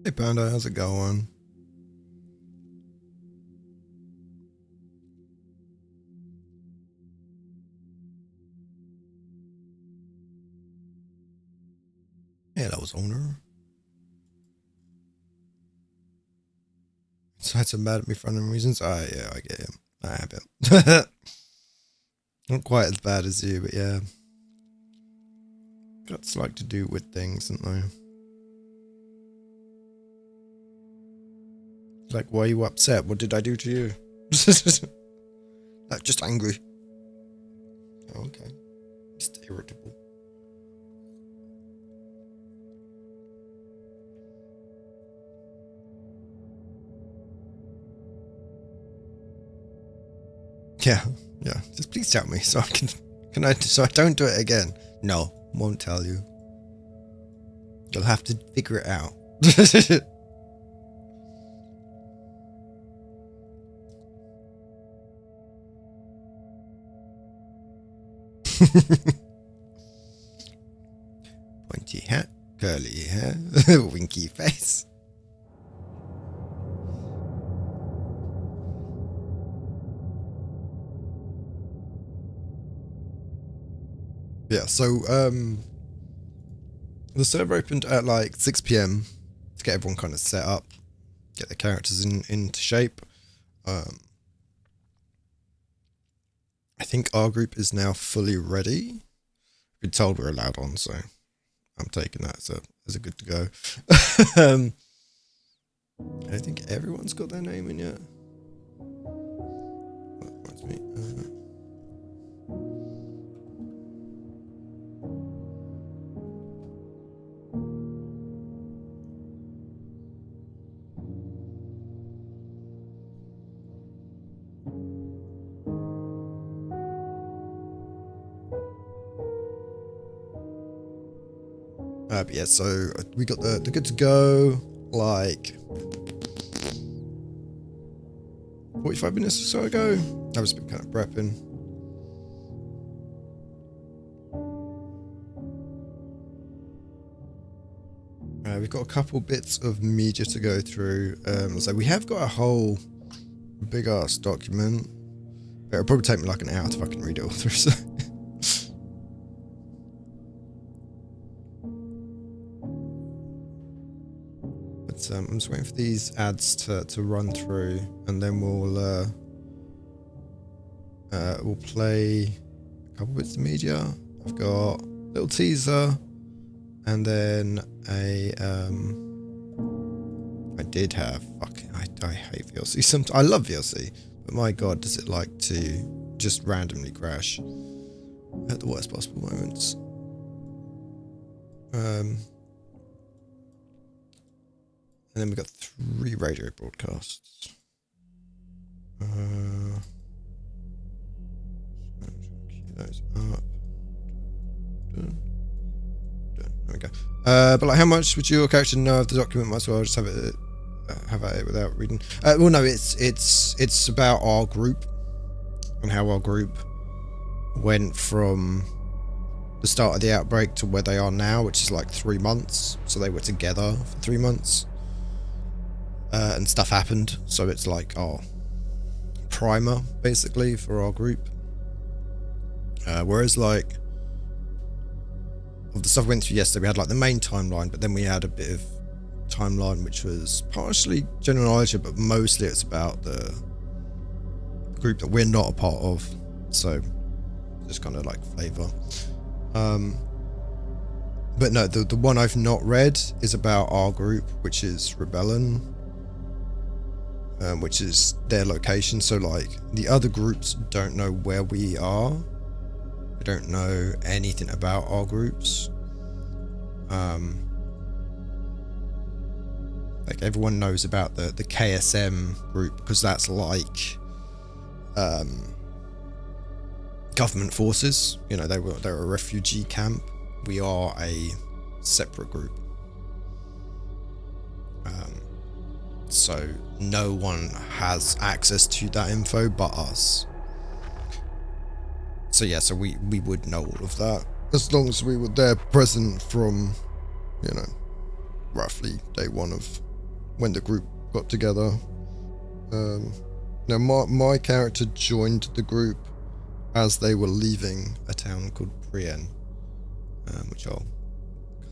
Hey Panda, how's it going? Yeah, that was owner. So had some mad at me for random reasons. Yeah, I get him. I have him. Not quite as bad as you, but yeah. Guts like to do with things, don't they? Like, why are you upset? What did I do to you? Like, just angry. Oh, okay. Just irritable. Yeah, yeah. Just please tell me so I don't do it again. No, won't tell you. You'll have to figure it out. Pointy hat, curly hair, winky face. Yeah, so the server opened at like 6 p.m. to get everyone kind of set up, get the characters into shape. I think our group is now fully ready. We've been told we're allowed on, so I'm taking that as a good to go. I think everyone's got their name in yet. That reminds me. But yeah, so we got the good to go, like 45 minutes or so ago. I was been kind of prepping. We've got a couple bits of media to go through. So we have got a whole big ass document. It'll probably take me like an hour to fucking read it all through. So. But I'm just waiting for these ads to run through, and then we'll play a couple bits of media. I've got a little teaser, and then I did have fucking I hate VLC. I love VLC, but my god, does it like to just randomly crash at the worst possible moments. And then we've got 3 radio broadcasts. Cue those up. Done. There we go. But like, how much would your character know of the document? Might as well just have at it without reading. Well, no, it's about our group and how our group went from the start of the outbreak to where they are now, which is like 3 months. So they were together for 3 months. And stuff happened, so it's like our primer basically for our group. Whereas like of the stuff we went through yesterday, we had like the main timeline, but then we had a bit of timeline which was partially general knowledge, but mostly it's about the group that we're not a part of. So just kind of like flavor. But no, the one I've not read is about our group, which is Rebellion. Which is their location. So like the other groups don't know where we are. They don't know anything about our groups. Like everyone knows about the KSM group because that's like government forces. You know, they're a refugee camp. We are a separate group. So no one has access to that info but us. So yeah, so we would know all of that as long as we were there present from, you know, roughly day 1 of when the group got together. Now my character joined the group as they were leaving a town called Prien, which I'll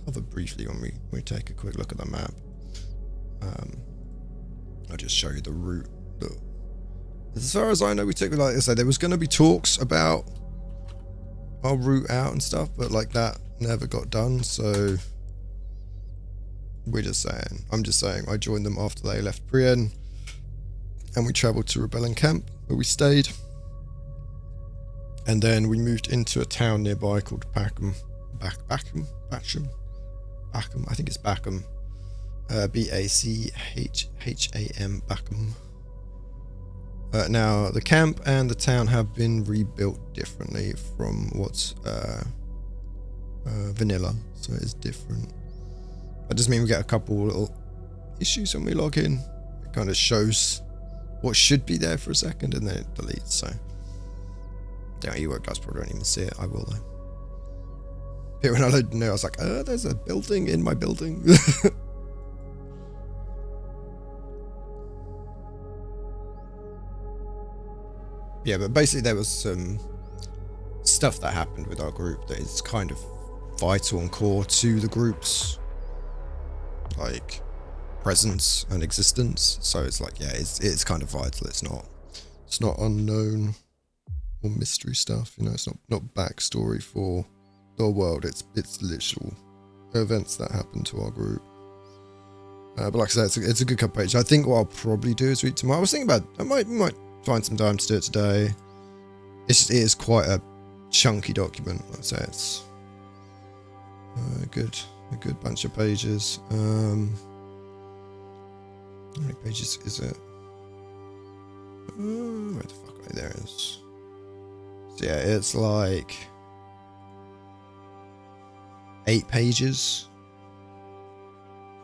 cover briefly when we take a quick look at the map. I'll just show you the route that, as far as I know, we took. Like I said, there was going to be talks about our route out and stuff, but like that never got done, so I'm just saying I joined them after they left Brienne, and we travelled to Rebellion Camp where we stayed, and then we moved into a town nearby called Backham, I think it's Backham, Bacham, Backham. Now the camp and the town have been rebuilt differently from what's vanilla, so it's different. That does mean we get a couple little issues when we log in. It kind of shows what should be there for a second and then it deletes, so yeah, you guys probably don't even see it. I will though. Here when I loaded in, I was like, there's a building in my building. Yeah, but basically there was some stuff that happened with our group that is kind of vital and core to the group's like presence and existence. So it's like, yeah, it's kind of vital. It's not unknown or mystery stuff. You know, it's not backstory for the world. It's literal events that happen to our group. But like I said, it's a good cover page. I think what I'll probably do is read tomorrow. I was thinking about we might find some time to do it today. It is quite a chunky document. I'd say it's a good bunch of pages. How many pages is it? Where the fuck are they? There it is. So yeah, it's like 8 pages.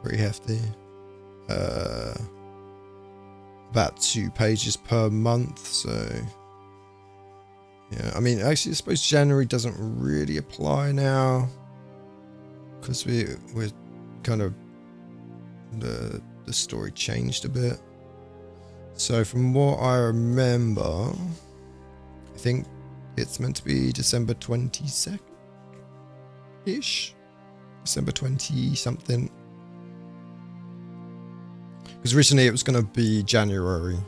Pretty hefty. About 2 pages per month, so yeah, I mean, actually I suppose January doesn't really apply now because we're kind of the story changed a bit. So from what I remember, I think it's meant to be December 22nd ish, December 20 something. Because originally it was going to be January,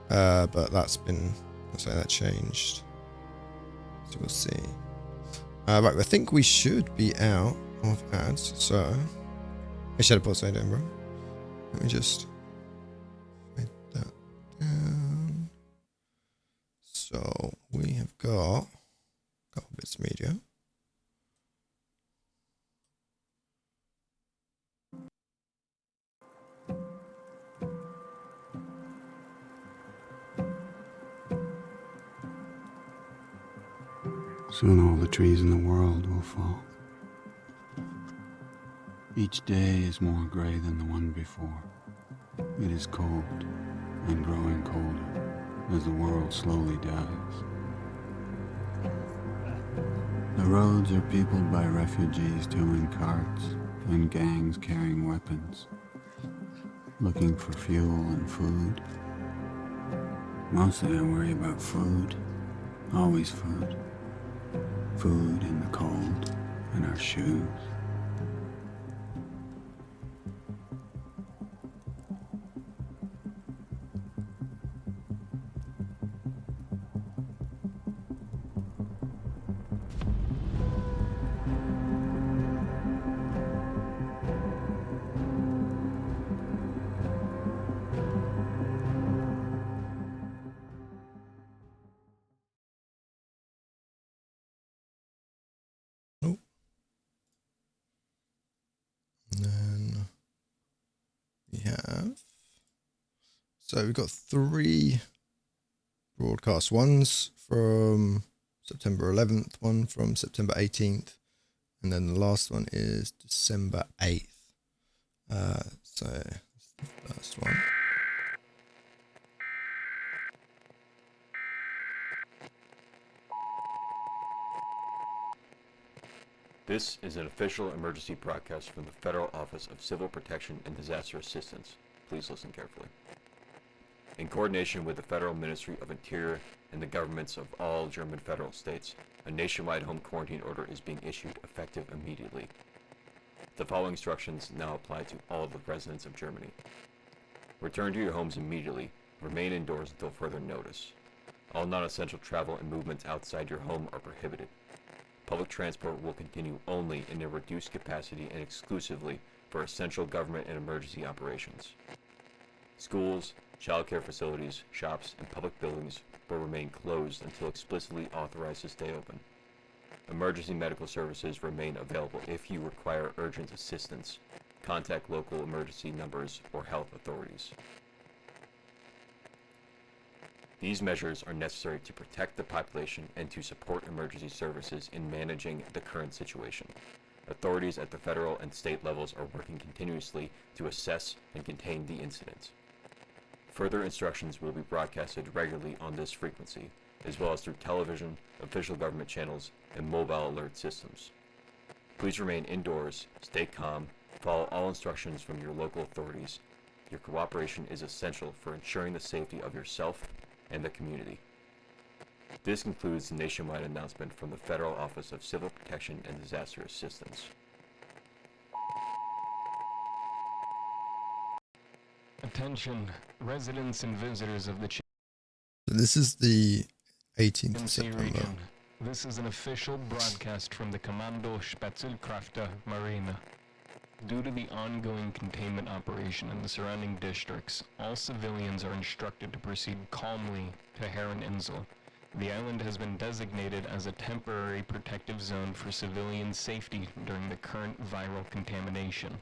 but that's been, that changed. So we'll see. Right, I think we should be out of ads, so I should have put that in, bro. Let me just write that down. So we have got a couple bits of media. Soon all the trees in the world will fall. Each day is more gray than the one before. It is cold and growing colder as the world slowly dies. The roads are peopled by refugees towing carts and gangs carrying weapons, looking for fuel and food. Mostly I worry about food, always food. Food in the cold, and our shoes. So we've got 3 broadcasts. One's from September 11th, one from September 18th, and then the last one is December 8th. So that's the first one. This is an official emergency broadcast from the Federal Office of Civil Protection and Disaster Assistance. Please listen carefully. In coordination with the Federal Ministry of Interior and the governments of all German federal states, a nationwide home quarantine order is being issued effective immediately. The following instructions now apply to all the residents of Germany. Return to your homes immediately. Remain indoors until further notice. All non-essential travel and movements outside your home are prohibited. Public transport will continue only in a reduced capacity and exclusively for essential government and emergency operations. Schools, childcare facilities, shops, and public buildings will remain closed until explicitly authorized to stay open. Emergency medical services remain available if you require urgent assistance. Contact local emergency numbers or health authorities. These measures are necessary to protect the population and to support emergency services in managing the current situation. Authorities at the federal and state levels are working continuously to assess and contain the incident. Further instructions will be broadcasted regularly on this frequency, as well as through television, official government channels, and mobile alert systems. Please remain indoors, stay calm, follow all instructions from your local authorities. Your cooperation is essential for ensuring the safety of yourself and the community. This concludes the nationwide announcement from the Federal Office of Civil Protection and Disaster Assistance. Attention, residents and visitors of the This is the 18th of Chiemsee September. region. This is an official broadcast from the Kommando Spezialkräfte Marine. Due to the ongoing containment operation in the surrounding districts, all civilians are instructed to proceed calmly to Herreninsel. The island has been designated as a temporary protective zone for civilian safety during the current viral contamination.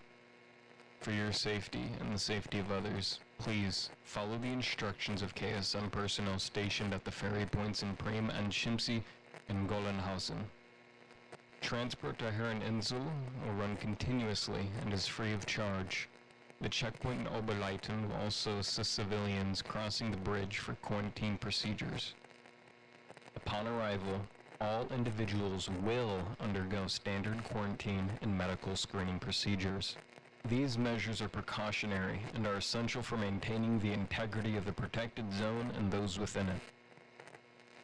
For your safety and the safety of others, please follow the instructions of KSM personnel stationed at the ferry points in Bremen and Chiemsee and Gollenhausen. Transport to Herreninsel will run continuously and is free of charge. The checkpoint in Oberleiten will also assist civilians crossing the bridge for quarantine procedures. Upon arrival, all individuals will undergo standard quarantine and medical screening procedures. These measures are precautionary and are essential for maintaining the integrity of the protected zone and those within it.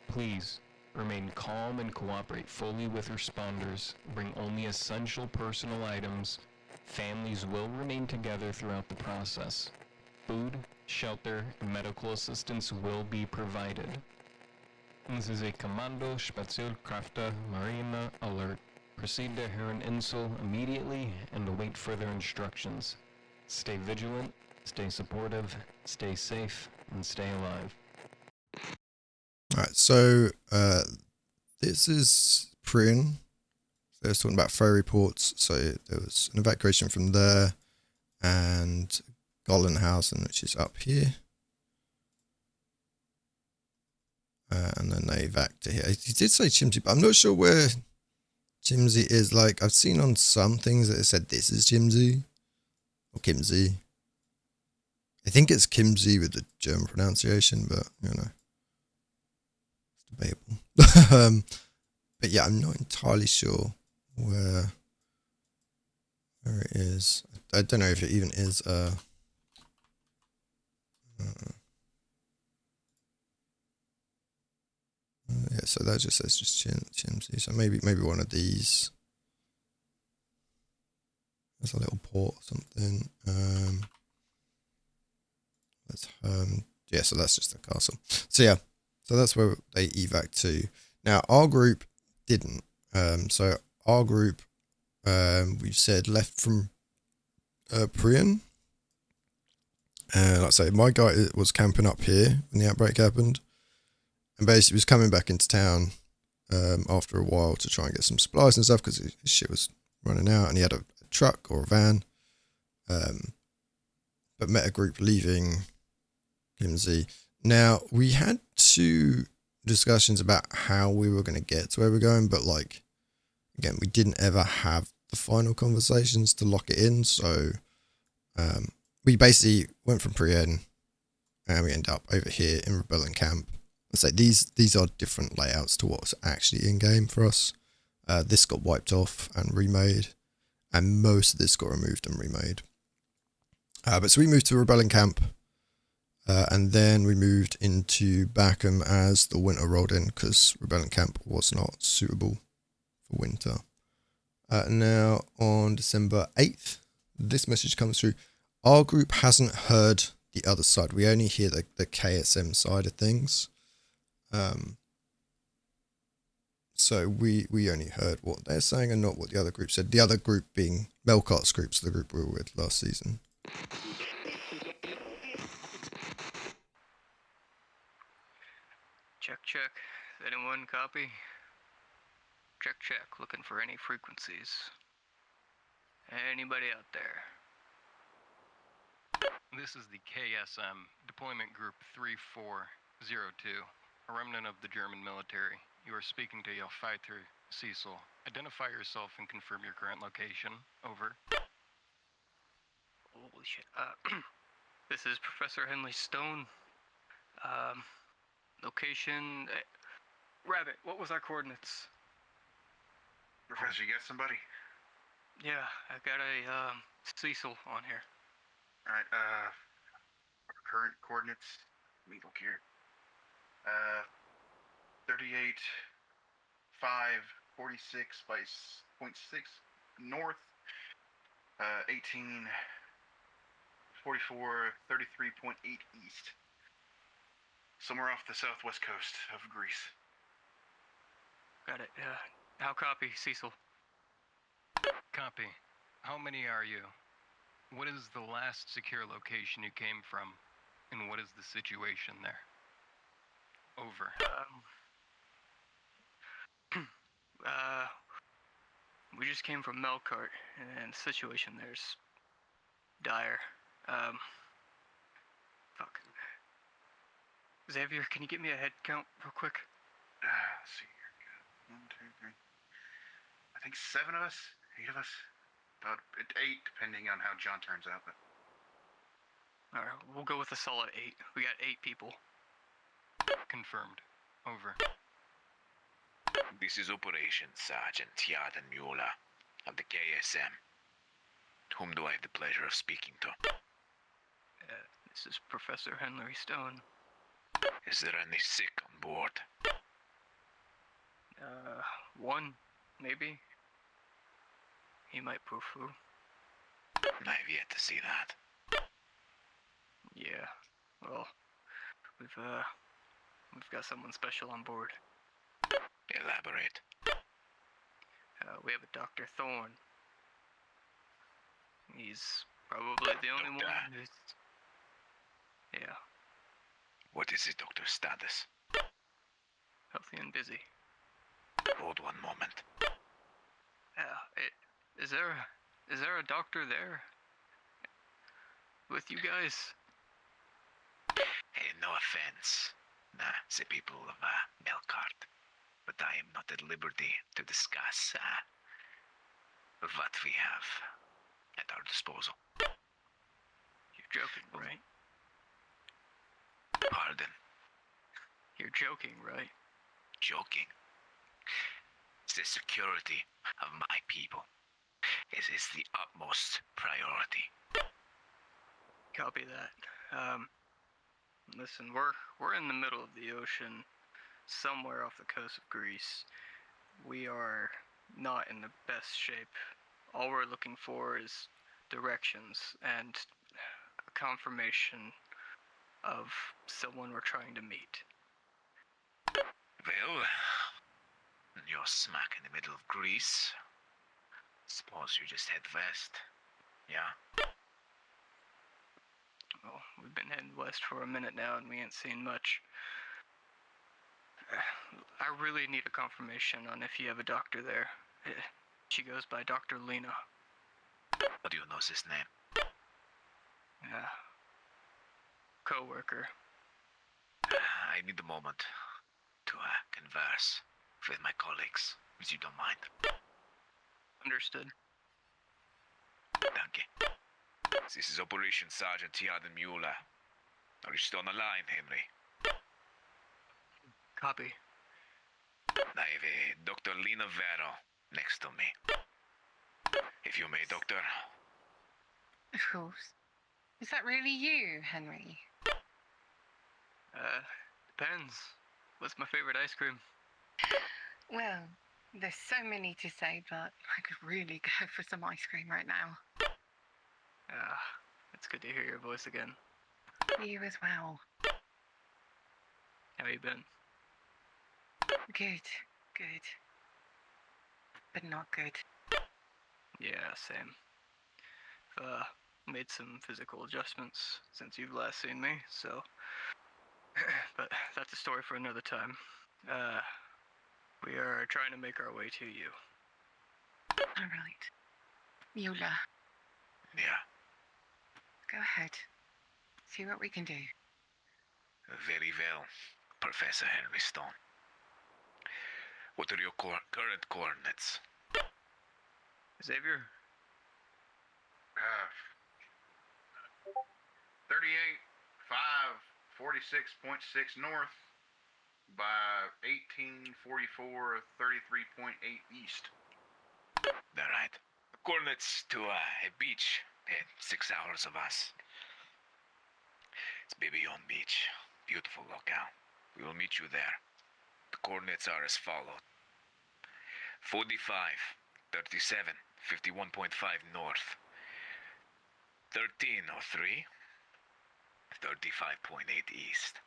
Please, remain calm and cooperate fully with responders. Bring only essential personal items. Families will remain together throughout the process. Food, shelter, and medical assistance will be provided. This is a Kommando Spezialkräfte Marine alert. Proceed to Herreninsel immediately and await further instructions. Stay vigilant, stay supportive, stay safe, and stay alive. Alright, so this is Prien. They were talking about ferry ports. So there was an evacuation from there and Gollenhausen, which is up here. And then they evac to here. He did say Chiemsee, but I'm not sure where Chiemsee is. Like, I've seen on some things that it said this is Chiemsee or Kimsey. I think it's Kimsey with the German pronunciation, but you know, it's debatable. But yeah, I'm not entirely sure where it is. I don't know if it even is yeah, so that just says just Chiemsee. So maybe one of these. There's a little port or something. Yeah, so that's just the castle. So yeah, so that's where they evac to. Now our group didn't. So our group, we've said left from Prien. Like I say, my guy was camping up here when the outbreak happened. And basically was coming back into town after a while to try and get some supplies and stuff because his shit was running out and he had a truck or a van. But met a group leaving Kimsey. Now, we had 2 discussions about how we were going to get to where we're going, but like, again, we didn't ever have the final conversations to lock it in. So we basically went from Prien and we ended up over here in Rebellion Camp. Let's say these are different layouts to what's actually in game for us. This got wiped off and remade, and most of this got removed and remade. But so we moved to Rebellion Camp, and then we moved into Backham as the winter rolled in because Rebellion Camp was not suitable for winter. Now on December 8th, this message comes through. Our group hasn't heard the other side. We only hear the KSM side of things. So we only heard what they're saying and not what the other group said. The other group being Melkart's group, so the group we were with last season. Check, check. Anyone copy? Check, check. Looking for any frequencies. Anybody out there? This is the KSM, Deployment Group 3402, a remnant of the German military. You are speaking to your fighter, Cecil. Identify yourself and confirm your current location. Over. Holy shit. This is Professor Henley Stone. Location... Rabbit, what was our coordinates? Professor, you got somebody? Yeah, I got a, Cecil on here. Alright, our current coordinates, let me look here. 38, 5, 46 by 0.6 north, 18, 44, 33.8 east. Somewhere off the southwest coast of Greece. Got it, how copy, Cecil? Copy. How many are you? What is the last secure location you came from? And what is the situation there? Over. We just came from Melkart, and the situation there's dire. Fuck. Xavier, can you give me a head count real quick? Let's see here. 1, 2, 3. I think 7 of us, 8 of us. About 8, depending on how John turns out. But Alright, we'll go with a solid 8. We got 8 people. Confirmed. Over. This is Operation Sergeant Tjaden Mueller of the KSM. Whom do I have the pleasure of speaking to? This is Professor Henry Stone. Is there any sick on board? 1, maybe. He might poo-foo. I've yet to see that. Yeah, well, we've got someone special on board. Elaborate. We have a Dr. Thorne. He's probably the only Doctor. one who's... Yeah, What is the doctor's status? healthy and busy. Hold one moment. Is there a doctor there? With you guys? Hey, no offense, the people of Melkart, but I am not at liberty to discuss what we have at our disposal. You're joking, right? Pardon, You're joking, right? joking. The security of my people is the utmost priority. Copy that. Listen, we're in the middle of the ocean, somewhere off the coast of Greece. We are not in the best shape. All we're looking for is directions and a confirmation of someone we're trying to meet. Well, you're smack in the middle of Greece. Suppose you just head west, yeah? Well, we've been heading west for a minute now and we ain't seen much. I really need a confirmation on if you have a doctor there. She goes by Dr. Lena. How do you know his name? Yeah. Co-worker. I need a moment to converse with my colleagues, if you don't mind. Understood. Thank you. This is Operation Sergeant Tjaden Mueller. Are you still on the line, Henry? Copy. I have Dr. Lena Vero next to me. If you may, Doctor. Of course. Is that really you, Henry? Depends. What's my favorite ice cream? Well, there's so many to say, but I could really go for some ice cream right now. It's good to hear your voice again. You as well. How you been? Good. But not good. Yeah, same. Made some physical adjustments since you've last seen me, so... but that's a story for another time. We are trying to make our way to you. All right. Yola, Yeah, go ahead. See what we can do. very well, Professor Henry Stone. What are your current coordinates? Xavier? 38, 5, 46.6 north by 1844, 33.8 east. All right. Coordinates to a beach at 6 hours of us. It's Bibion Beach. Beautiful locale. We will meet you there. The coordinates are as follows. 45, 37, 51.5 north. 1303, 35.8 east.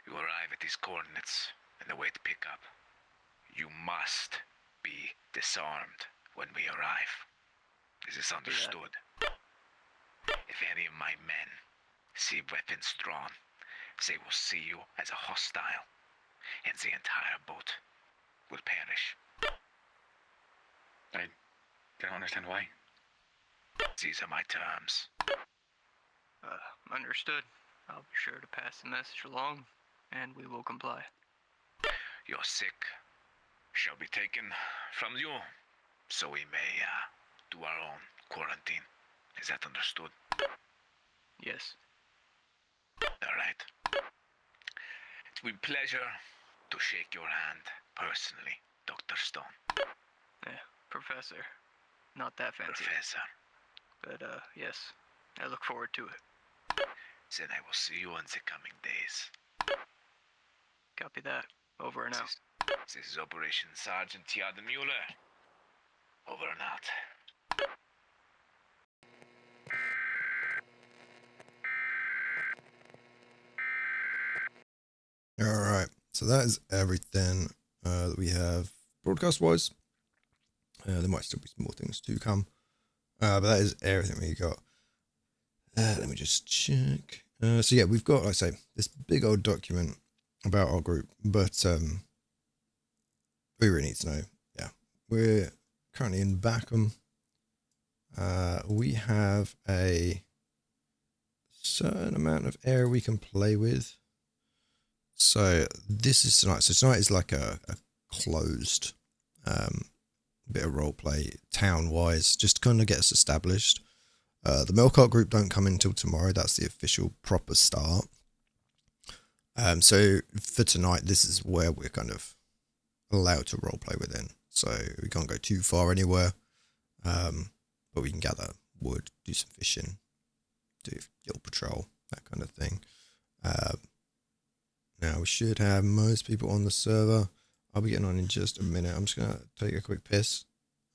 You arrive at these coordinates and await pickup. You must be disarmed when we arrive. Is this understood? If any of my men see weapons drawn, they will see you as a hostile, and the entire boat will perish. I don't understand why. These are my terms. Understood. I'll be sure to pass the message along, and we will comply. Your sick shall be taken from you, so we may do our own quarantine. Is that understood? Yes. All right. It will be a pleasure to shake your hand personally, Dr. Stone. Professor. Not that fancy. Professor. But, yes. I look forward to it. Then I will see you in the coming days. Copy that. Over and out. This is Operation Sergeant Tjaden Mueller. Over and out. Alright, so that is everything that we have broadcast-wise. There might still be some more things to come. But that is everything we got. Let me just check. So yeah, we've got, like I say, this big old document about our group, but we really need to know. Yeah, we're currently in Backham. We have a certain amount of area we can play with. So this is tonight. So tonight is like a closed bit of roleplay town-wise, just to kind of get us established. The Melkart group don't come in until tomorrow. That's the official proper start. So for tonight, this is where we're kind of allowed to roleplay within. So we can't go too far anywhere, but we can gather wood, do some fishing, do guild patrol, that kind of thing. Now we should have most people on the server. I'll be getting on in just a minute. I'm just gonna take a quick piss,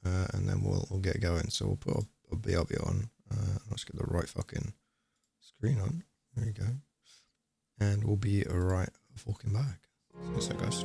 and then we'll get going. So we'll put a BRB on. Let's get the right fucking screen on. There we go. And we'll be right fucking back. See you, guys.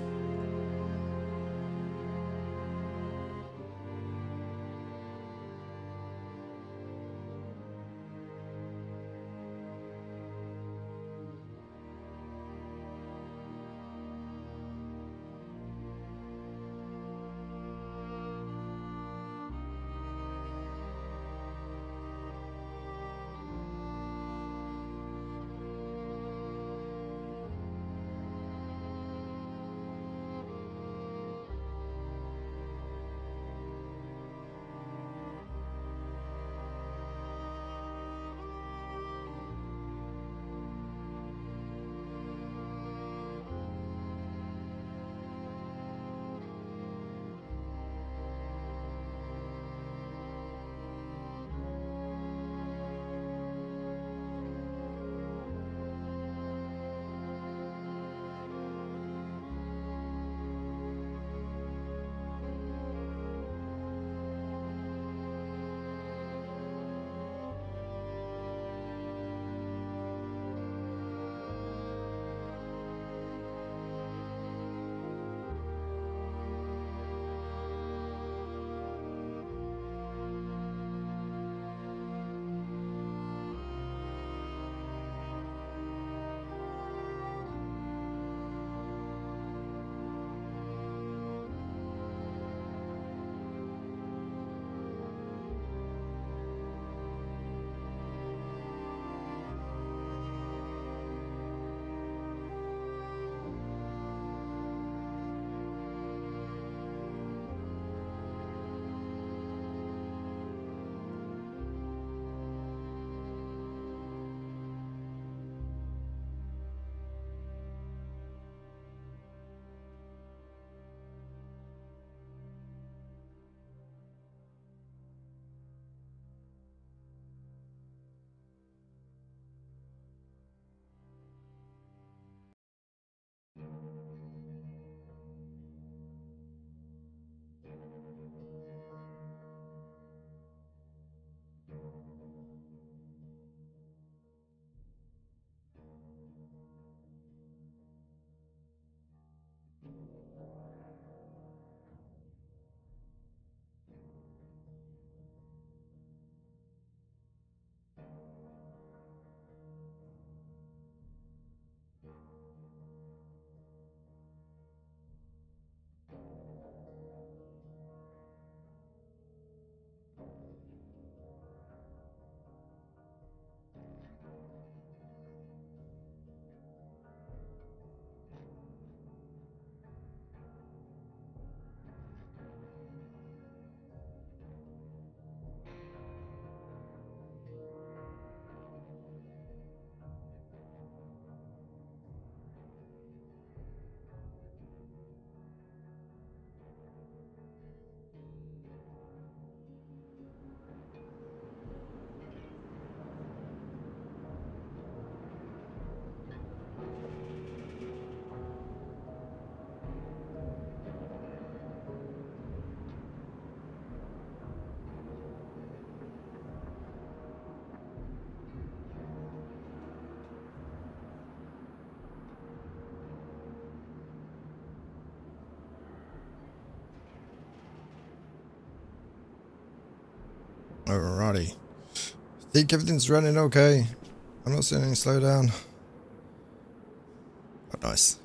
Alrighty. Think everything's running okay. I'm not seeing any slowdown. Oh, nice.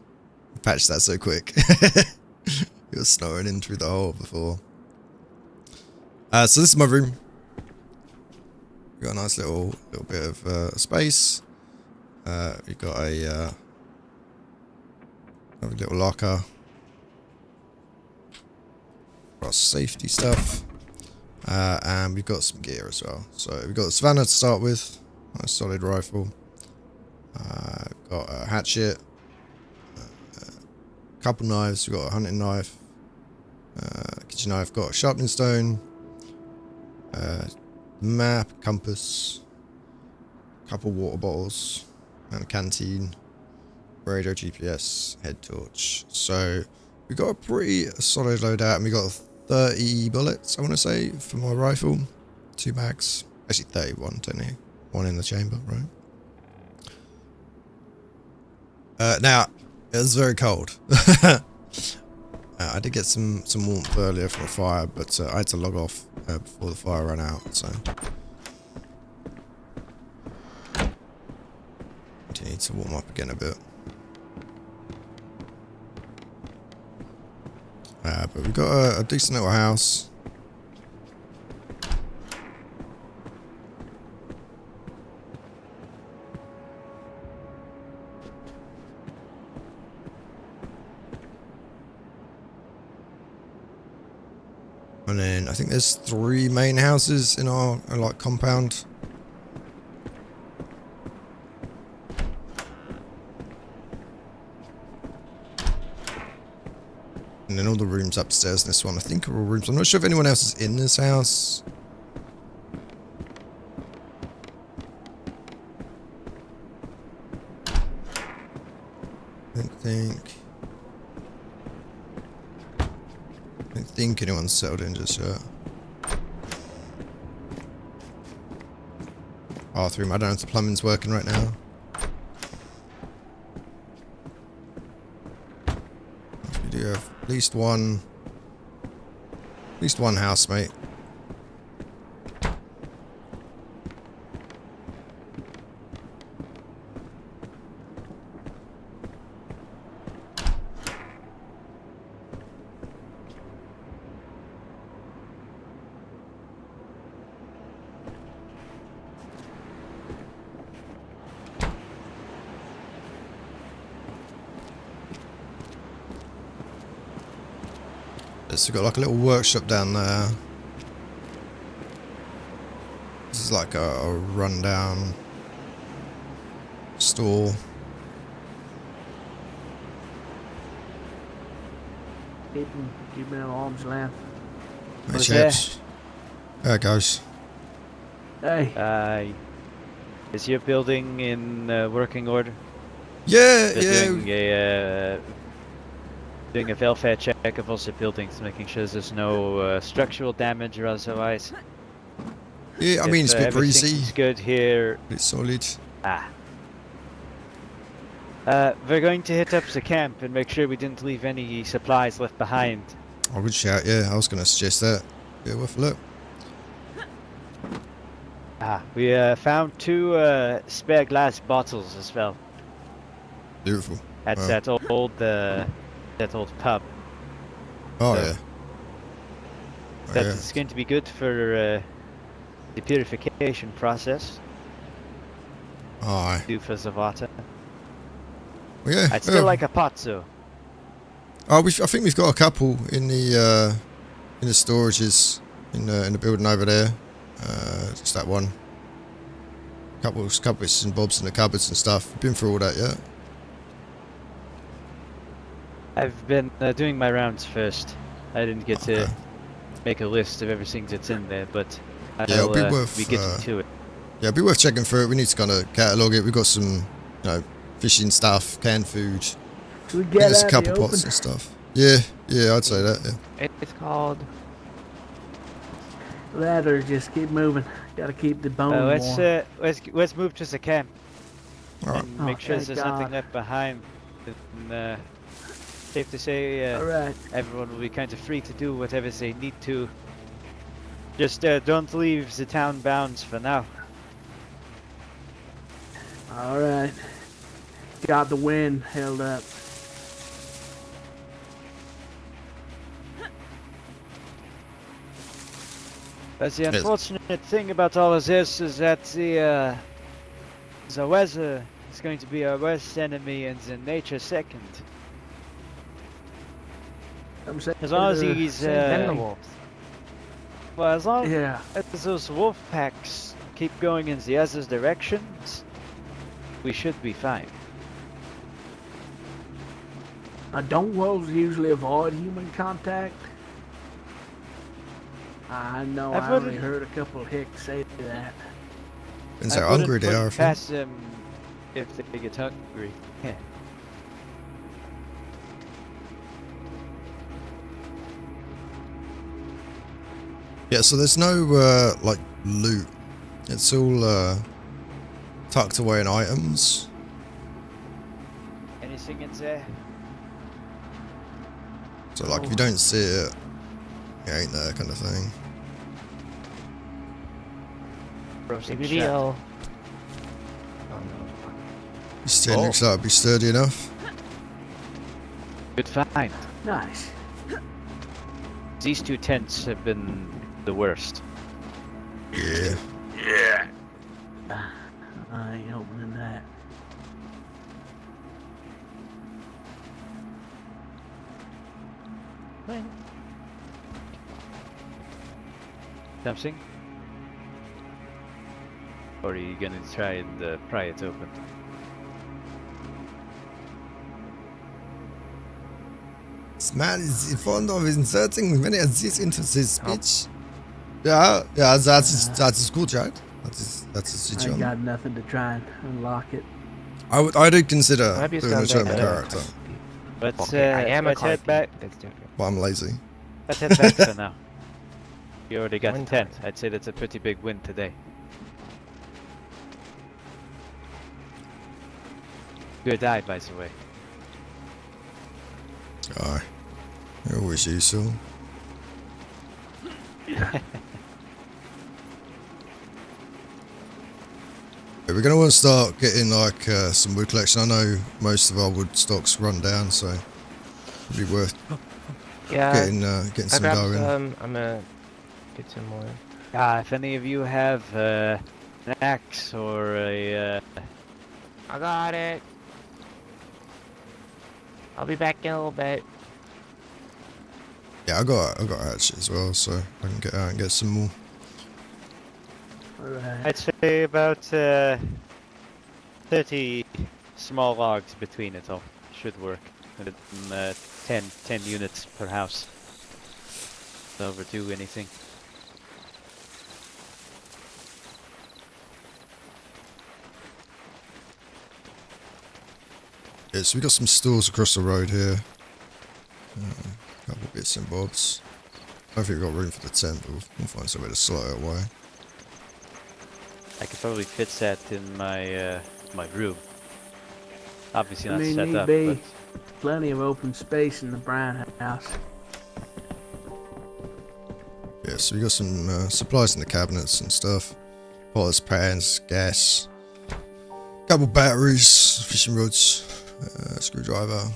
Patched that so quick. He was snoring in through the hole before. So this is my room. Got a nice little bit of space. We've got a little locker. Got safety stuff. And we've got some gear as well. So we've got the Savannah to start with. Nice solid rifle. Got a hatchet. Couple knives. We've got a hunting knife. Kitchen knife. Got a sharpening stone. Map, compass. Couple water bottles. And a canteen. Radio, GPS, head torch. So we got a pretty solid loadout, and we got 30 bullets, I want to say, for my rifle. 2 mags. Actually 31, technically. 1 in the chamber, right? Now, it was very cold. I did get some warmth earlier from a fire, but I had to log off before the fire ran out, so... I do need to warm up again a bit. But we've got a decent little house. And then I think there's 3 main houses in our like compound. And then all the rooms upstairs in this one, I think, are all rooms. I'm not sure if anyone else is in this house. I don't think anyone's settled in just yet. Bathroom, I don't know if the plumbing's working right now. We do have at least one housemate. So we've got like a little workshop down there. This is like a rundown store. Keeping at arm's length. Hey chaps. There it goes. Hey. Is your building in working order? Yeah, Doing a welfare check of all the buildings, making sure there's no structural damage or otherwise. Yeah, I mean, it's a bit breezy. It's good here. It's solid. We're going to hit up the camp and make sure we didn't leave any supplies left behind. Oh, good shout, yeah. I was going to suggest that. Yeah, worth a look. We found 2 spare glass bottles as well. Beautiful. At that old pub. Oh, so yeah. That's going to be good for the purification process. Aye. Do for the water. Well, yeah. I'd still like a pot, though. Oh, I think we've got a couple in the storages in the building over there. Just that one. Couple bits and bobs in the cupboards and stuff. We've been through all that yet. I've been doing my rounds first. I didn't get to make a list of everything that's in there, but I'll be getting to it. Yeah, it'd be worth checking through it. We need to kind of catalogue it. We've got some, fishing stuff, canned food. Should we get There's a out couple the pots open? and stuff. Yeah, I'd say that, yeah. It's called... That or just keep moving. Gotta keep the bone warm. Let's move to the camp. Alright. And make sure there's nothing left behind. And, safe to say, Alright. everyone will be kind of free to do whatever they need to. Just don't leave the town bounds for now. Alright. Got the wind held up. But the unfortunate thing about all of this is that the weather is going to be our worst enemy and the nature second. As long as these well, as long as those wolf packs keep going in the other directions, we should be fine. Don't wolves usually avoid human contact? I know I only heard a couple of hicks say that. Depends how hungry they are. Pass them if they get hungry. Yeah. Yeah, so there's no like loot. It's all tucked away in items. Anything in there? So like if you don't see it, it ain't there kind of thing. Maybe the This tin looks like it'd be sturdy enough. Good find. Nice. These two tents have been the worst. Yeah. Yeah. I ain't opening that. Something? Or are you gonna try and pry it open? This man is fond of inserting many of these into his speech. Yeah, that is good, right? That is the I job. got nothing to try and unlock it. I did consider doing a German character. But let's head back. That's different. But I'm lazy. Let's head back for now. You already got the tent. I'd say that's a pretty big win today. Good eye, by the way. Aye. I always use so. We're going to want to start getting like some wood collection. I know most of our wood stocks run down, so it'd be worth getting some going. I'm gonna get some more. If any of you have an axe or a... I got it. I'll be back in a little bit. Yeah, I got hatchet as well, so I can get out and get some more. I'd say about 30 small logs between it all should work. And 10 units per house. Don't overdo anything. Yeah, so we got some stores across the road here. A couple bits and bobs. I don't think we've got room for the tent, but we'll find somewhere to slot it away. I could probably fit that in my my room. Obviously not set need up, be but plenty of open space in the Brown house. Yeah, so we got some supplies in the cabinets and stuff. Potters, pans, gas. Couple batteries, fishing rods, screwdriver.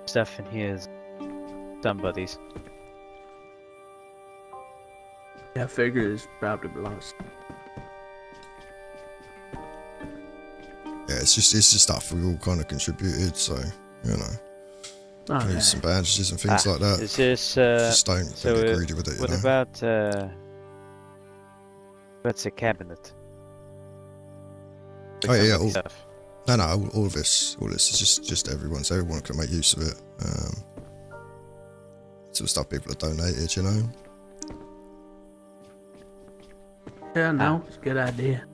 stuff in here is somebody's. Yeah, I figure it's probably belongs. Yeah, it's just stuff we all kind of contributed, so you know, use some bandages and things like that. Is this just don't get greedy with it. What about what's a cabinet? Oh yeah, all of this is just everyone, so everyone can make use of it. Sort of stuff people have donated, you know. Yeah, no, it's a good idea.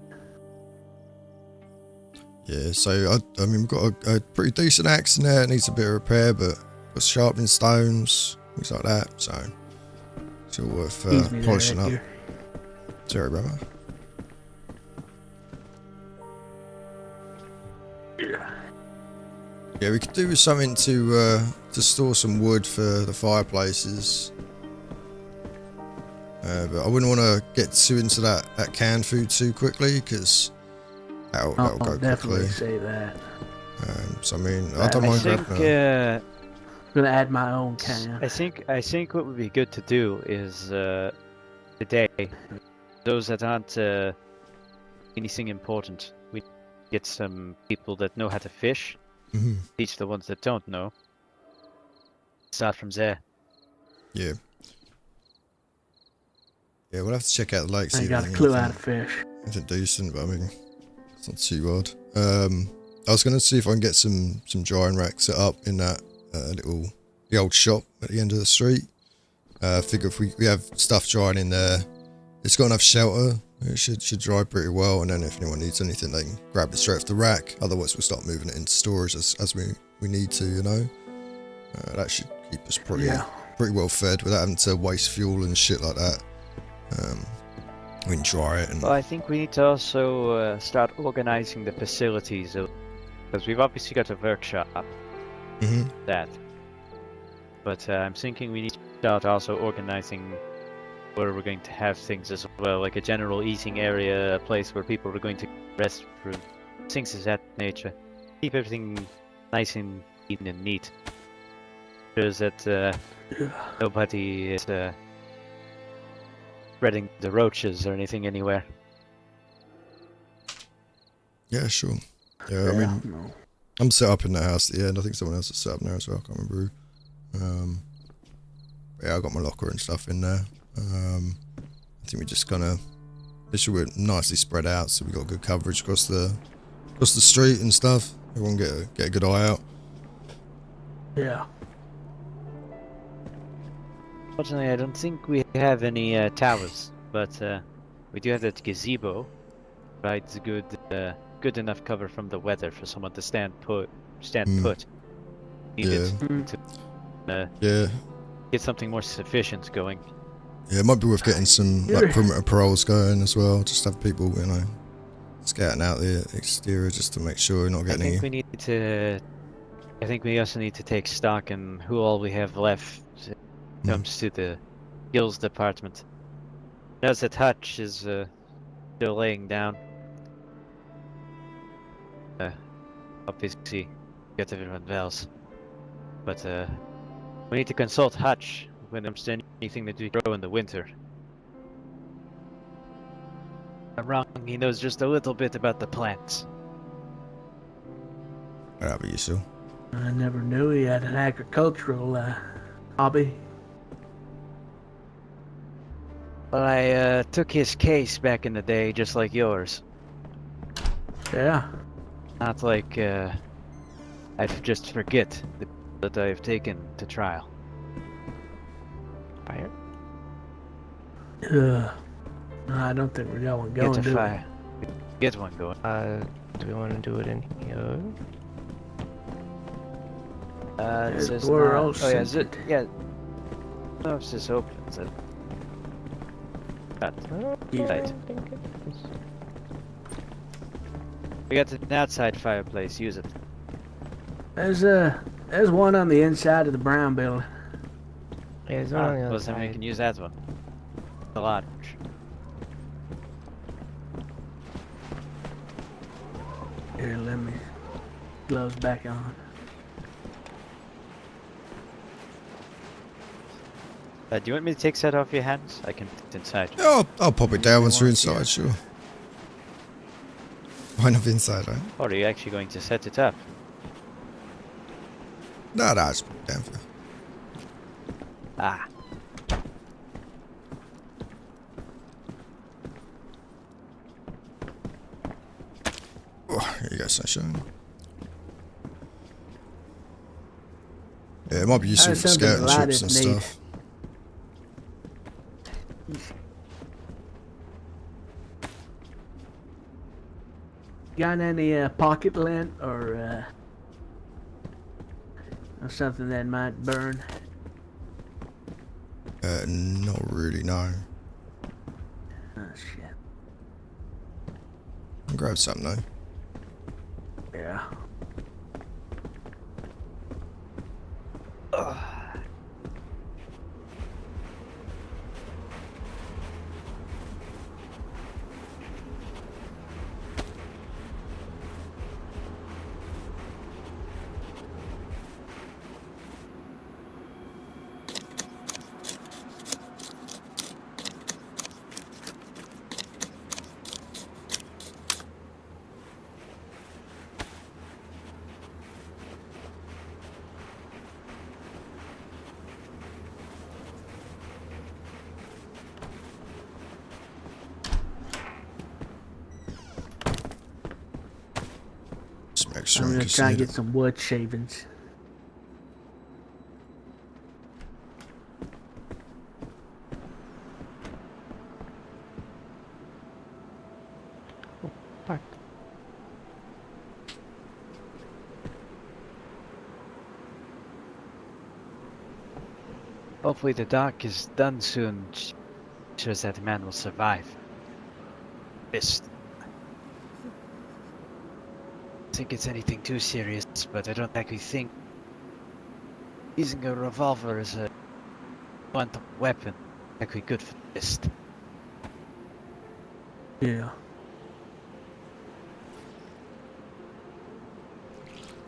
Yeah, so I mean we've got a pretty decent axe in there. It needs a bit of repair, but got sharpening stones, things like that. So it's all worth polishing up. Sorry, brother. Yeah, we could do with something to to store some wood for the fireplaces. But I wouldn't want to get too into that canned food too quickly, because that'll go definitely quickly. say that. So I mean, I don't mind grabbing I'm gonna add my own can. I think what would be good to do is today, those that aren't anything important, we get some people that know how to fish. Teach the ones that don't know. Start from there. Yeah. Yeah, we'll have to check out the lake. I got a clue how to fish. It's decent, but I mean, it's not too odd. I was going to see if I can get some drying racks set up in that the old shop at the end of the street. Figure if we have stuff drying in there, it's got enough shelter. It should dry pretty well, and then if anyone needs anything, they can grab it straight off the rack. Otherwise, we'll start moving it into storage as we need to, you know. That should keep us pretty well fed without having to waste fuel and shit like that. We can dry it. Well, I think we need to also start organizing the facilities, because we've obviously got a workshop. That. But I'm thinking we need to start also organizing where we're going to have things as well, like a general eating area, a place where people are going to rest, for things of that nature. Keep everything nice and clean and neat. Shows that nobody is spreading the roaches or anything anywhere. Yeah, sure. Yeah, I mean, I'm set up in the house at the end. I think someone else is set up there as well. I can't remember who. Yeah, I got my locker and stuff in there. I think we're just gonna. This should be nicely spread out, so we got good coverage across the street and stuff. Everyone get a good eye out. Yeah. Fortunately, I don't think we have any towers, but we do have that gazebo. Provides good enough cover from the weather for someone to stand put. Needed to get something more sufficient going. Yeah, it might be worth getting some like perimeter patrols going as well. Just have people, you know, scouting out the exterior just to make sure we're not getting any. I think we also need to take stock in who all we have left when it comes to the skills department. Notice that Hutch is still laying down. Obviously, get everyone else. But we need to consult Hutch when it comes to anything that we grow in the winter. I'm wrong, he knows just a little bit about the plants. That'll be useful. I never knew he had an agricultural hobby. Well, I took his case back in the day, just like yours. Yeah. Not like I'd just forget that I've taken to trial. Fire? No, I don't think we're going. Get to fire. Get one going. Do we want to do it in here? It says we're all oh yeah, is it? Yeah. No, it's just open. Is it? Right. We got an outside fireplace. Use it. There's one on the inside of the brown building. Yeah, there's one on the other well, then we side. can use that one. The lodge. Here, let me gloves back on. Do you want me to take that off your hands? I can put it inside. Yeah, I'll pop it down once we're inside, sure. Why not inside, right? Or are you actually going to set it up? No, I'll just put it down for you. Ah. Oh, here you go, sunshine. Yeah, it might be useful for scouting trips and stuff. Got any pocket lint or something that might burn? Not really, no. Oh shit. I'll grab something though. Yeah. Looks I'm around gonna try and Casino. get some wood shavings. Fuck. Hopefully the dock is done soon. Shows that the man will survive. Fist. I think it's anything too serious, but I don't actually think using a revolver as a quantum weapon is actually good for Fist. Yeah.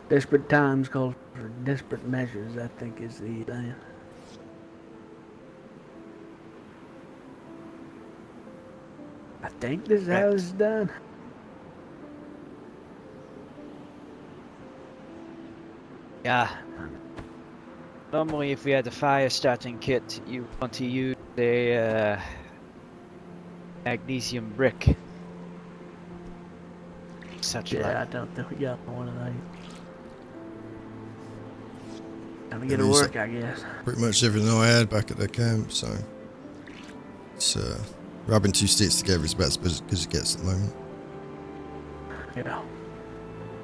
Desperate times call for desperate measures, I think is the thing. I think this is how it's done. Yeah. Normally, if we had a fire starting kit, you want to use a magnesium brick. Such Yeah, like. I don't think we got one of those. Time to Yeah, get to we used work, I guess. pretty much everything I had back at the camp, so it's rubbing two sticks together is about as good as it gets at the moment. Yeah. I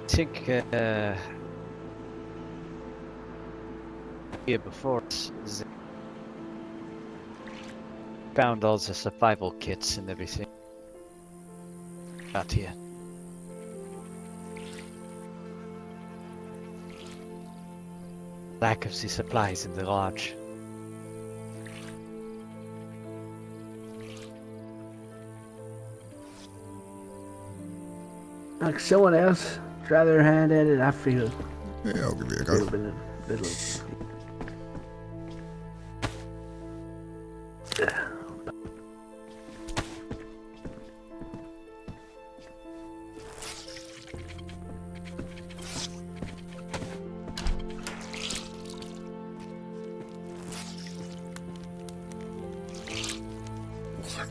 think here before us found all the survival kits and everything out here. Lack of the supplies in the lodge. Like someone else try their hand at it, I feel Yeah, I'll give it a a go. little.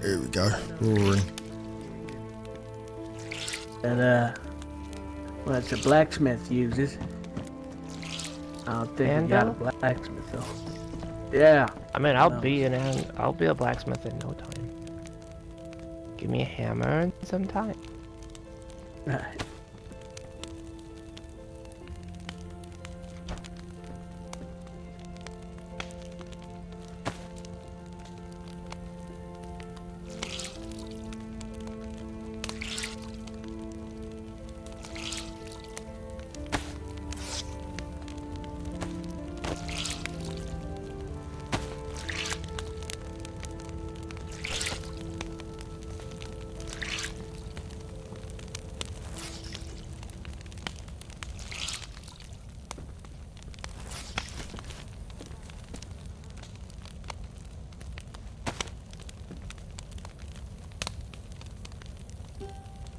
Here we go. Roaring. That well, it's a blacksmith uses. I don't think we got a blacksmith though. Yeah. I mean, I'll be a blacksmith in no time. Give me a hammer and some time. Right.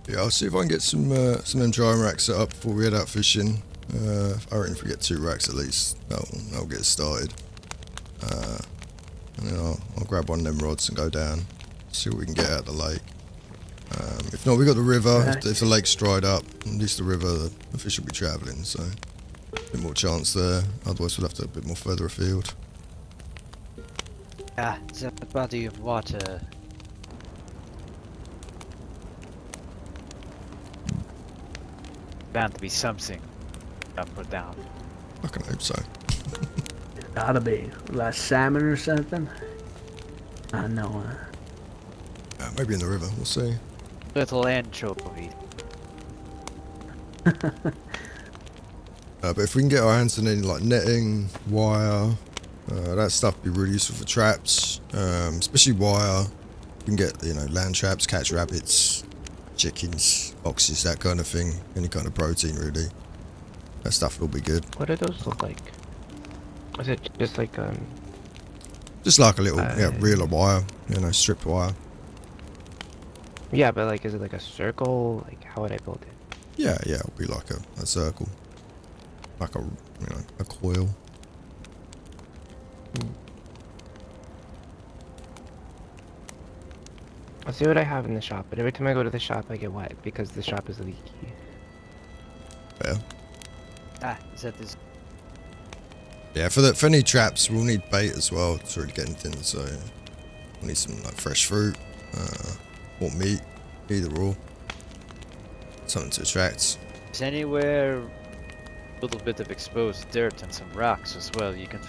Yeah, I'll see if I can get some of them drying racks set up before we head out fishing. I reckon if we get 2 racks at least, that'll get us started. And then I'll grab one of them rods and go down, see what we can get out of the lake. If not, we got the river. Right. If the lake's dried up, at least the river, the fish will be travelling, so a bit more chance there. Otherwise, we'll have to a bit more further afield. Ah, that body of water. Bound to be something up or down. I can hope so. Gotta be like salmon or something. I know. Maybe in the river. We'll see. Little anchovy. But if we can get our hands on any like netting, wire, that stuff would be really useful for traps. Especially wire. We can get land traps, catch rabbits, chickens, oxes, that kind of thing. Any kind of protein really. That stuff will be good. What do those look like? Is it just like Just like a little reel of wire, stripped wire. Yeah, but like, is it like a circle? Like, how would I build it? Yeah, it'll be like a circle, like a coil. I'll see what I have in the shop, but every time I go to the shop, I get wet because the shop is leaky. Yeah. That is. Yeah, for any traps, we'll need bait as well to really get anything. So we'll need some like fresh fruit, or meat, either or. Something to attract. Is anywhere a little bit of exposed dirt and some rocks as well? You can.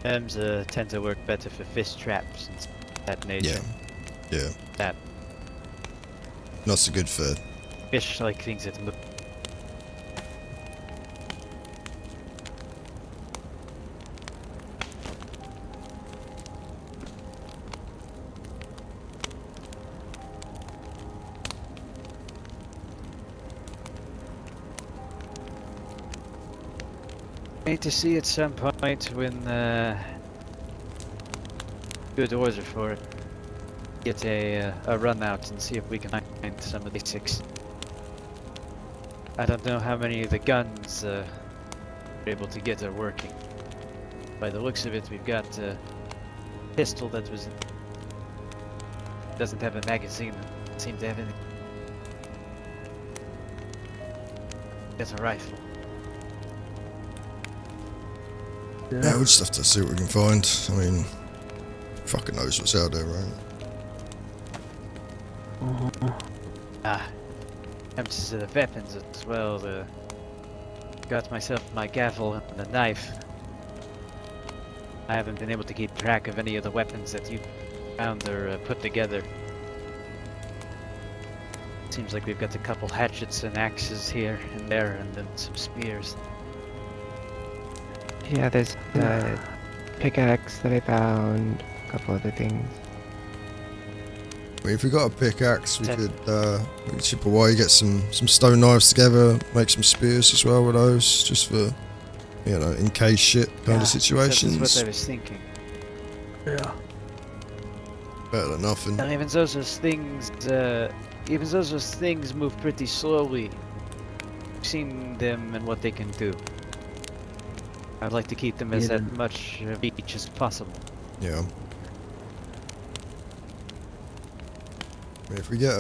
Worms tend to work better for fish traps and that nature. Yeah. That. Not so good for Fish like things that move. Wait to see at some point when good order for it. Get a run out and see if we can find some of these six. I don't know how many of the guns we're able to get are working. By the looks of it, we've got a pistol that doesn't have a magazine. Doesn't seem to have any. That's a rifle. Yeah, we'll just have to see what we can find. I mean, fucking knows what's out there, right? Comes to the weapons as well. Got myself my gavel and a knife. I haven't been able to keep track of any of the weapons that you found or put together. Seems like we've got a couple hatchets and axes here and there, and then some spears. Yeah, there's the pickaxe that I found, a couple other things. I mean, if we got a pickaxe, we could chip away, get some stone knives together, make some spears as well with those, just for, you know, in case shit kind of situations. That's what I was thinking. Yeah. Better than nothing. And even those things move pretty slowly. I've seen them and what they can do. I'd like to keep them as much reach as possible. Yeah. I mean, if we get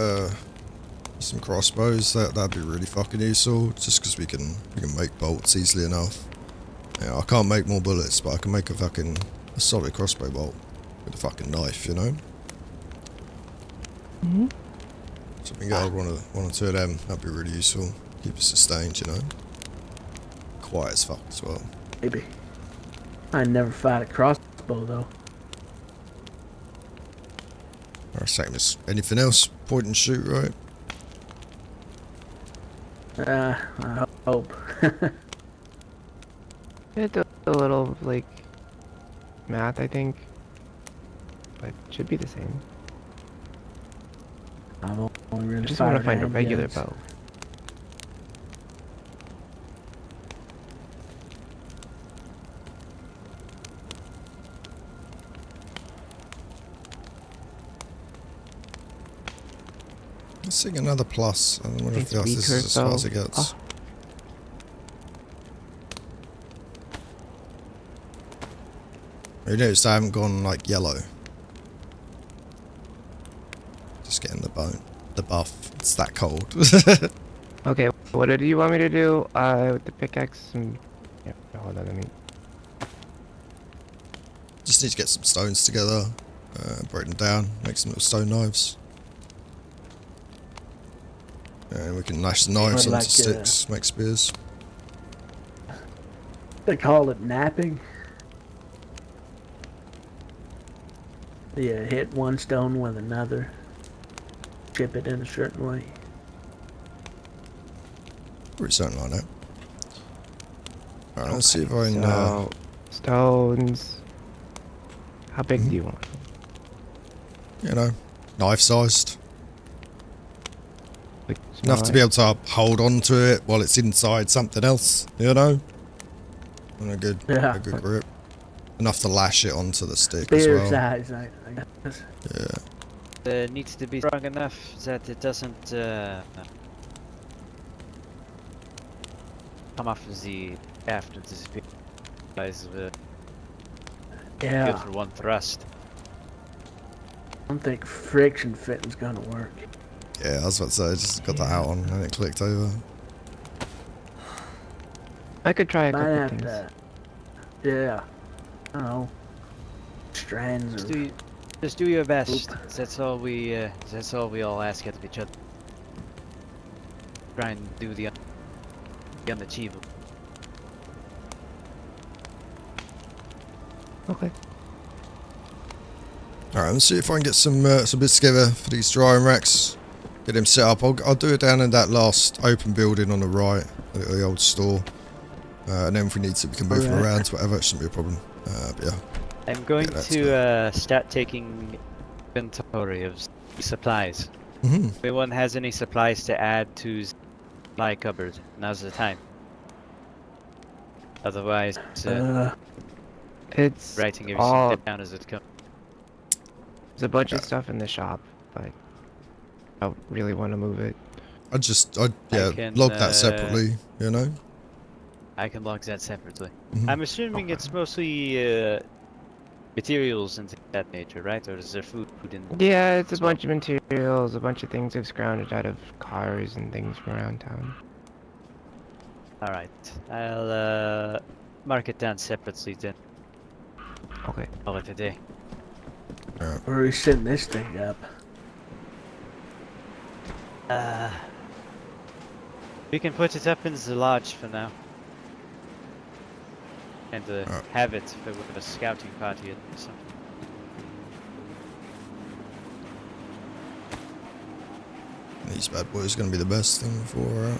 some crossbows, that'd be really fucking useful. Just because we can make bolts easily enough. Yeah, I can't make more bullets, but I can make a solid crossbow bolt with a fucking knife, you know. Mhm. So if we can get one or two of them, that'd be really useful. Keep us sustained, you know. Quiet as fuck as well. Maybe. I never fired a crossbow though. Alright, same as anything else. Point and shoot, right? I hope. It's a little, like, math, I think. But it should be the same. I've only really I just want to fired find a regular handguns. bow. Let's see another plus. I wonder if It's this is as far as it weaker, gets. though. You notice I haven't gone like yellow. Just getting the buff. It's that cold. Okay, what do you want me to do? With the pickaxe and... Yeah, hold on, let me... Just need to get some stones together, break them down, make some little stone knives. And we can lash the knives Or onto like, sticks, make spears. They call it napping. Yeah, hit one stone with another. Chip it in a certain way. Or something like that. Alright, let's see if I can... So, stones... How big do you want? you know, knife-sized. Like, Enough to be able to hold on to it while it's inside something else, you know? And a good grip. Enough to lash it onto the stick as Spear well. size, I guess. Yeah. It needs to be strong enough that it doesn't come off as the after the spear size of it. Yeah. Good for one thrust. I don't think friction fitting's gonna work. Yeah, I was about to say, I just got that out on and it clicked over. I could try a Might couple have things. to. Yeah. I don't know. Strands or. Just do your best. That's all we all ask out of each other. Try and do the unachievable. Okay. Alright, let's see if I can get some bits together for these drying racks. Get them set up. I'll do it down in that last open building on the right, the old store. And then if we need to, we can move them around, whatever. It shouldn't be a problem. But yeah. I'm going to start taking inventory of supplies. Mm-hmm. If anyone has any supplies to add to supply cupboard, now's the time. Otherwise, it's writing all everything down as it comes. There's a bunch of stuff in the shop, but I don't really want to move it. I log that separately, you know? I can log that separately. Mm-hmm. I'm assuming it's mostly materials and that nature, right? Or is there food in Yeah, it's a bunch of materials, a bunch of things I've scrounged out of cars and things from around town. Alright, I'll mark it down separately then. Okay. Call it a day. Alright. Where are we setting this thing up? We can put it up in the lodge for now. And have it with a scouting party or something. These bad boys are going to be the best thing for...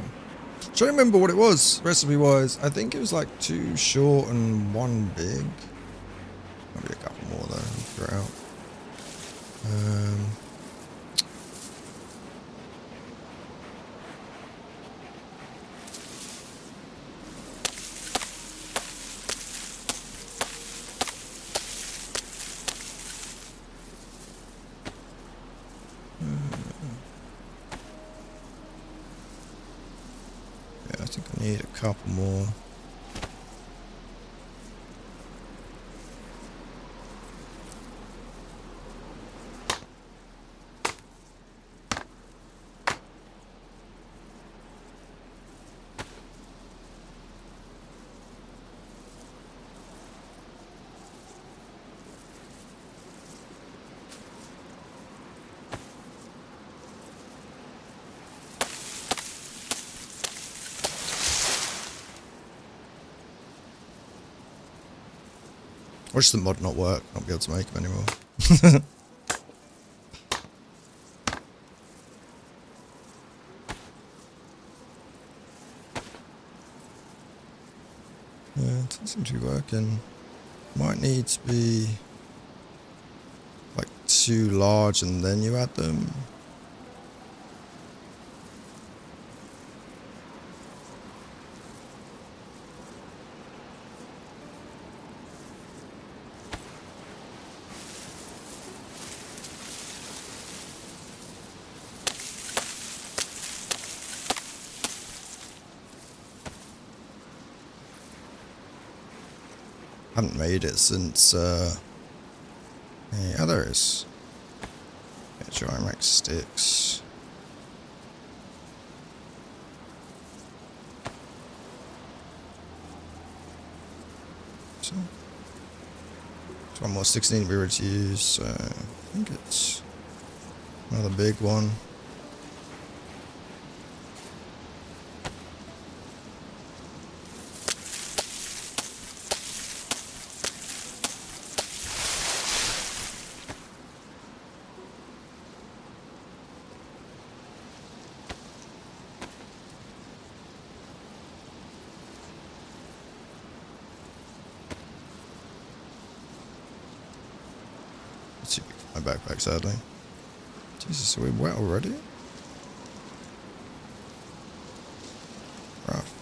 trying to remember what it was, recipe-wise. I think it was like 2 short and 1 big. Maybe a couple more though, figure it out. Yeah, I think I need a couple more. Watch the mod not work, not be able to make them anymore. Yeah, it doesn't seem to be working. Might need to be like 2 large and then you add them. I haven't made it since yeah, there is. Yeah, dry rack sticks. So, 1 more sticks need to be ready to use, so I think it's another big one. Let's see if we can find my backpack, sadly. Jesus, are we wet already? Rough.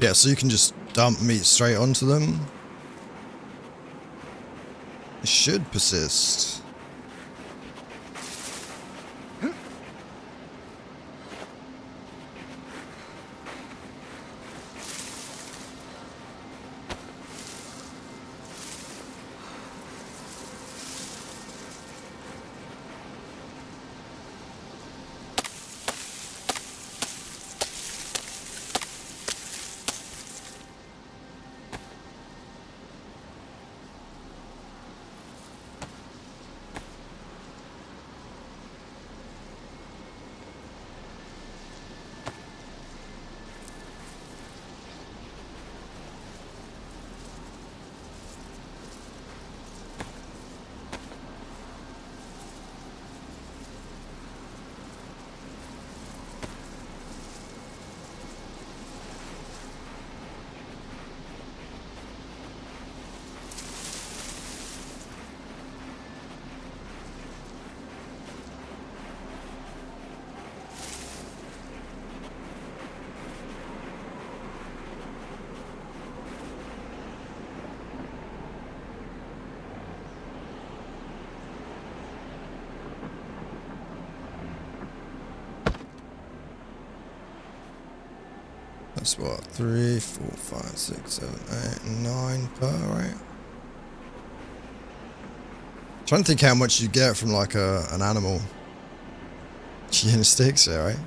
Yeah, so you can just dump meat straight onto them. It should persist. That's what, 3, 4, 5, 6, 7, 8, 9 per, right? Trying to think how much you get from like an animal. Chicken sticks, yeah, right?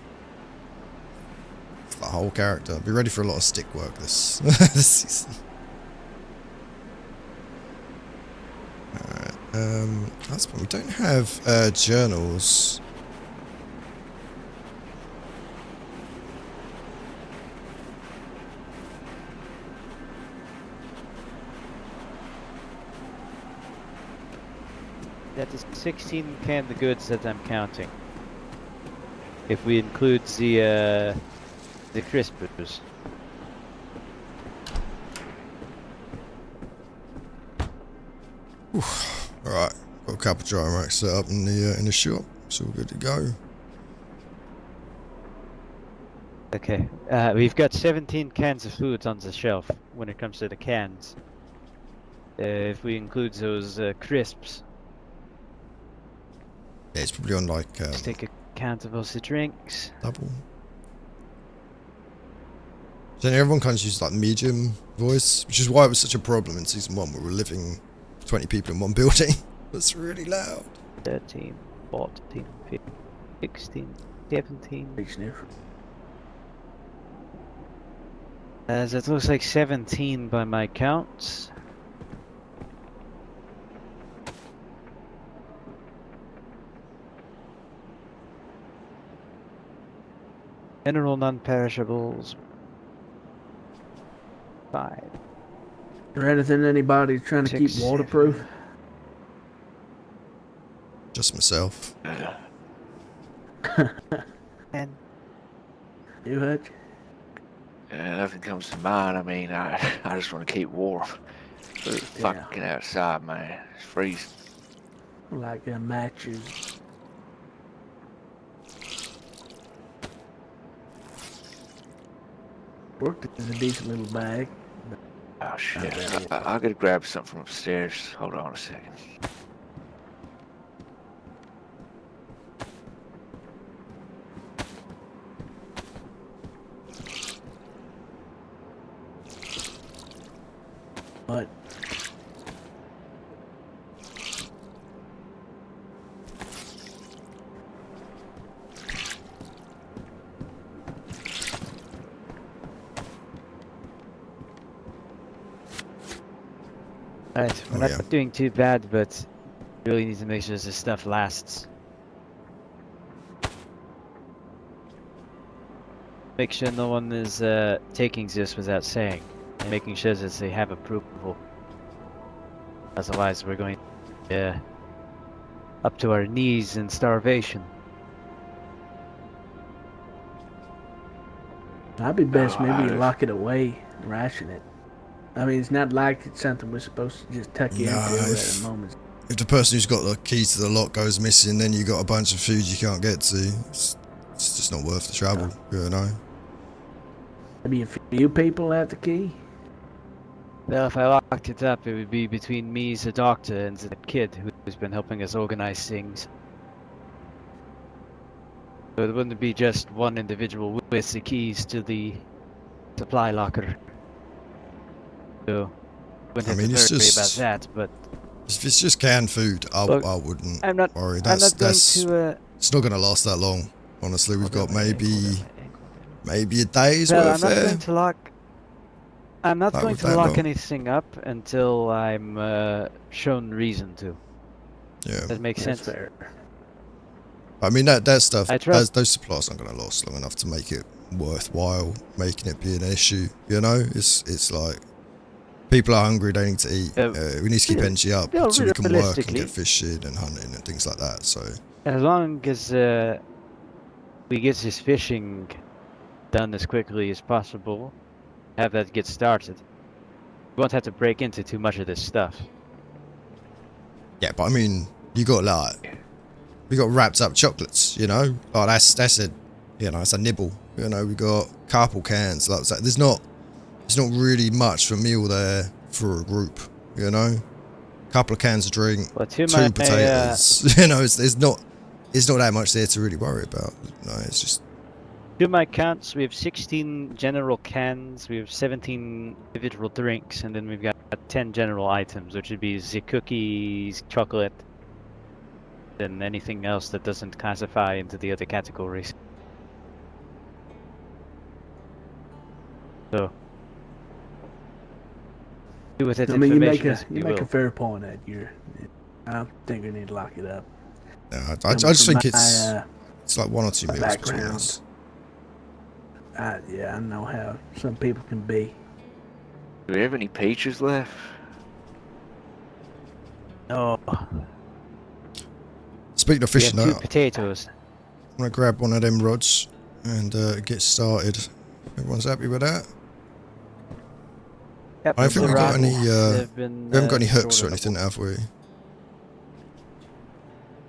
It's the whole character. Be ready for a lot of stick work this this season. Alright, that's what we don't have journals. That is 16 canned goods that I'm counting. If we include the crispers. Alright, got a couple dry racks set up in the shop. It's all good to go. Okay, we've got 17 cans of food on the shelf when it comes to the cans. If we include those crisps. Yeah, it's probably on like Let's take account of all the drinks. double. So everyone kind of uses like medium voice, which is why it was such a problem in season 1 where we're living 20 people in one building. That's really loud. 13, 14, 15, 16, 17. That looks like 17 by my counts. Mineral non-perishables. 5. Is there anything anybody's trying to keep 6, waterproof? Just myself. 10. You Hutch? Nothing comes to mind. I mean, I just want to keep warm. It's fucking outside, man. It's freezing. Like matches. Worked in a decent little bag. Oh shit! I gotta grab something from upstairs. Hold on a second. But Alright, we're not doing too bad, but we really need to make sure this stuff lasts. Make sure no one is taking this without saying, and making sure that they have approval. Otherwise, we're going up to our knees in starvation. I'd be best maybe you lock it away, ration it. I mean, it's not like it's something we're supposed to just tuck into at a moment. If the person who's got the key to the lock goes missing, then you got a bunch of food you can't get to. It's just not worth the trouble, you know. Maybe if You people have the key? Well, if I locked it up, it would be between me, the doctor, and the kid who's been helping us organize things. So it wouldn't be just one individual with the keys to the supply locker. So, wouldn't have to worry about that, but... If it's just canned food, I wouldn't worry. It's not going to last that long. Honestly, we've got maybe a day's worth there. I'm not going to lock anything up until I'm shown reason to. Yeah. That makes sense. Fair. I mean, that stuff, those supplies aren't going to last long enough to make it worthwhile making it be an issue. You know, it's like people are hungry, they need to eat. We need to keep energy up so we can work and get fishing and hunting and things like that. So as long as we get this fishing done as quickly as possible, have that get started, we won't have to break into too much of this stuff. Yeah, but I mean, we got wrapped up chocolates, you know. Oh, that's a, you know, it's a nibble. You know, we got a couple cans. Like there's not really much for a meal there for a group. You know, a couple of cans of drink, two potatoes. You know, it's not that much there to really worry about. No, it's just. To my counts, we have 16 general cans, we have 17 individual drinks, and then we've got 10 general items, which would be the cookies, chocolate, and anything else that doesn't classify into the other categories. So, do with it you make a fair point, Ed. I don't think we need to lock it up. No, I just think it's like 1 or 2 meals between us. Yeah, I know how some people can be. Do we have any peaches left? No. Speaking of fishing, we have 2 potatoes. I'm gonna grab one of them rods and get started. Everyone's happy with that? Yep, I don't think we got any. We haven't got any hooks or anything, have we?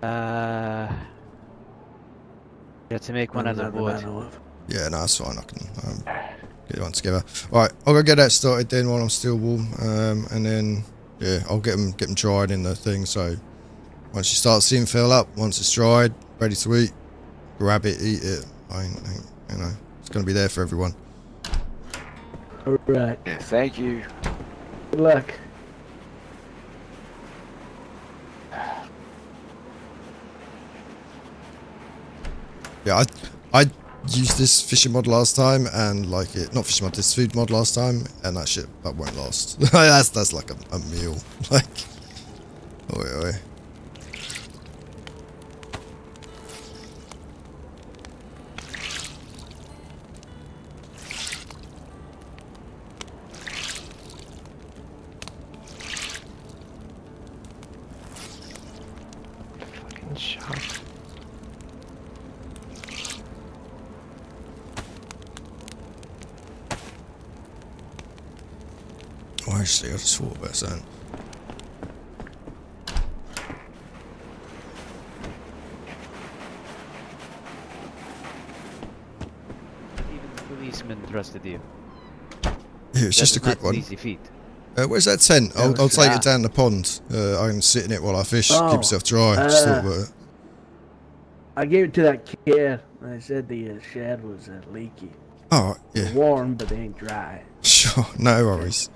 You have to make one out of wood. Yeah, no, that's fine. I can get one together. All right, I'll go get that started then while I'm still warm, and then yeah, I'll get them dried in the thing. So once you start seeing fill up, once it's dried, ready to eat, grab it, eat it. You know, it's gonna be there for everyone. All right. Yeah, thank you. Good luck. Yeah, I used this fishing mod last time and like it, not fishing mod, this food mod last time, and that won't last. that's like a meal. Like, oi. Fucking shot. Oh, actually, I just thought about something. Even the policeman trusted you. Yeah, it's just a quick one. Easy feat. Where's that tent? I'll take it down the pond. I can sit in it while I fish, keep myself dry. Just thought about it. I gave it to that kid. I said the shed was leaky. Oh, yeah. It's warm, but it ain't dry. Sure, no worries.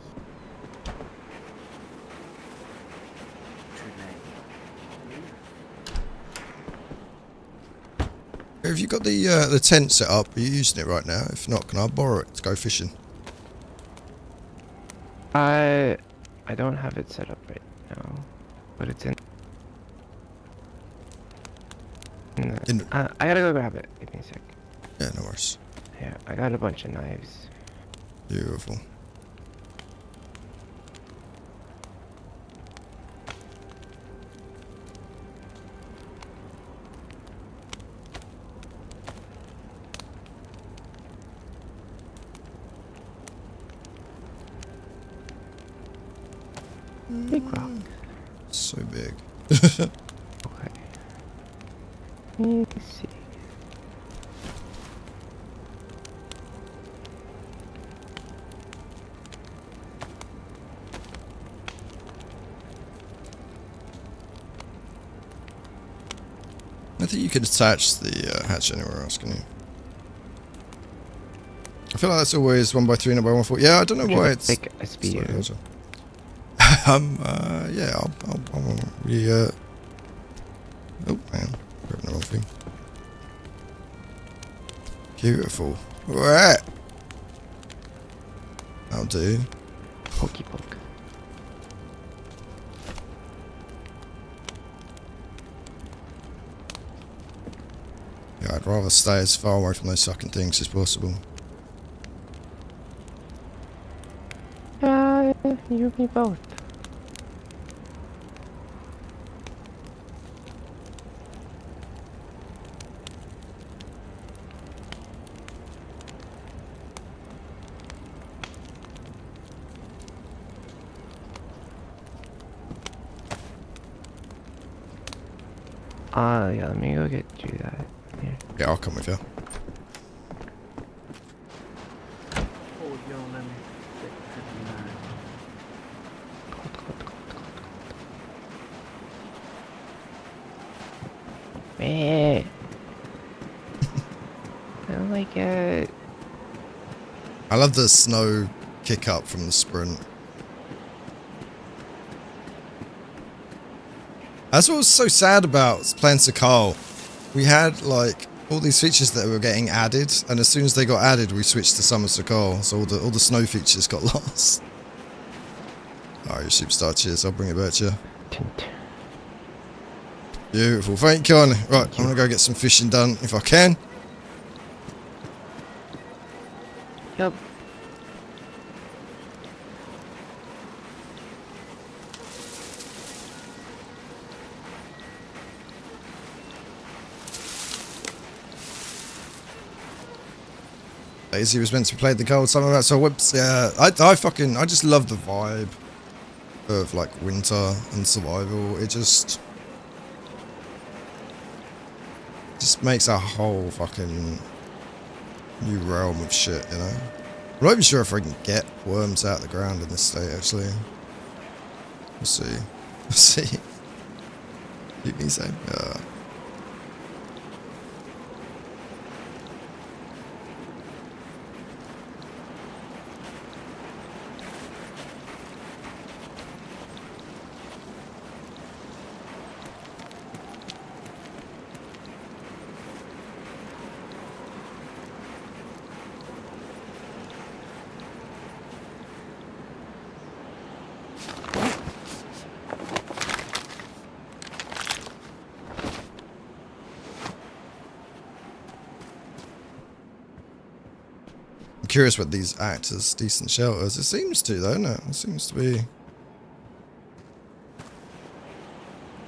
Have you got the tent set up? Are you using it right now? If not, can I borrow it to go fishing? I don't have it set up right now, but it's in. I gotta go grab it. Give me a sec. Yeah, no worries. Yeah, I got a bunch of knives. Beautiful. Big rock. So big. Okay. Let me see. don't think you could attach the hatch anywhere else, can you? I feel like that's always 1x3 and 1x4. Yeah, I don't know why it's. Like a spear. Yeah, I'll oh man, grabbing the wrong thing. Beautiful. Right. I'll do. Pokey poke. Yeah, I'd rather stay as far away from those sucking things as possible. You and me both. Yeah, let me go get you that. Here. Yeah, I'll come with you. Oh, you don't let me. Meh. I don't like it. I love the snow kick up from the sprint. That's what was so sad about playing Sakal. We had like all these features that were getting added, and as soon as they got added, we switched to Summer Sakal, so all the snow features got lost. Alright, your superstar, cheers. I'll bring it back to you. Beautiful, thank you. Right, I'm gonna go get some fishing done if I can. Yep. DayZ was meant to be played the cold summer about, so whoops. Yeah, I just love the vibe of like winter and survival. It just makes a whole fucking new realm of shit, you know. I'm not even sure if I can get worms out of the ground in this state. Actually, we'll see. We'll see. Keep me safe. Yeah. Curious what these act as decent shelters. It seems to, though, doesn't it? It seems to be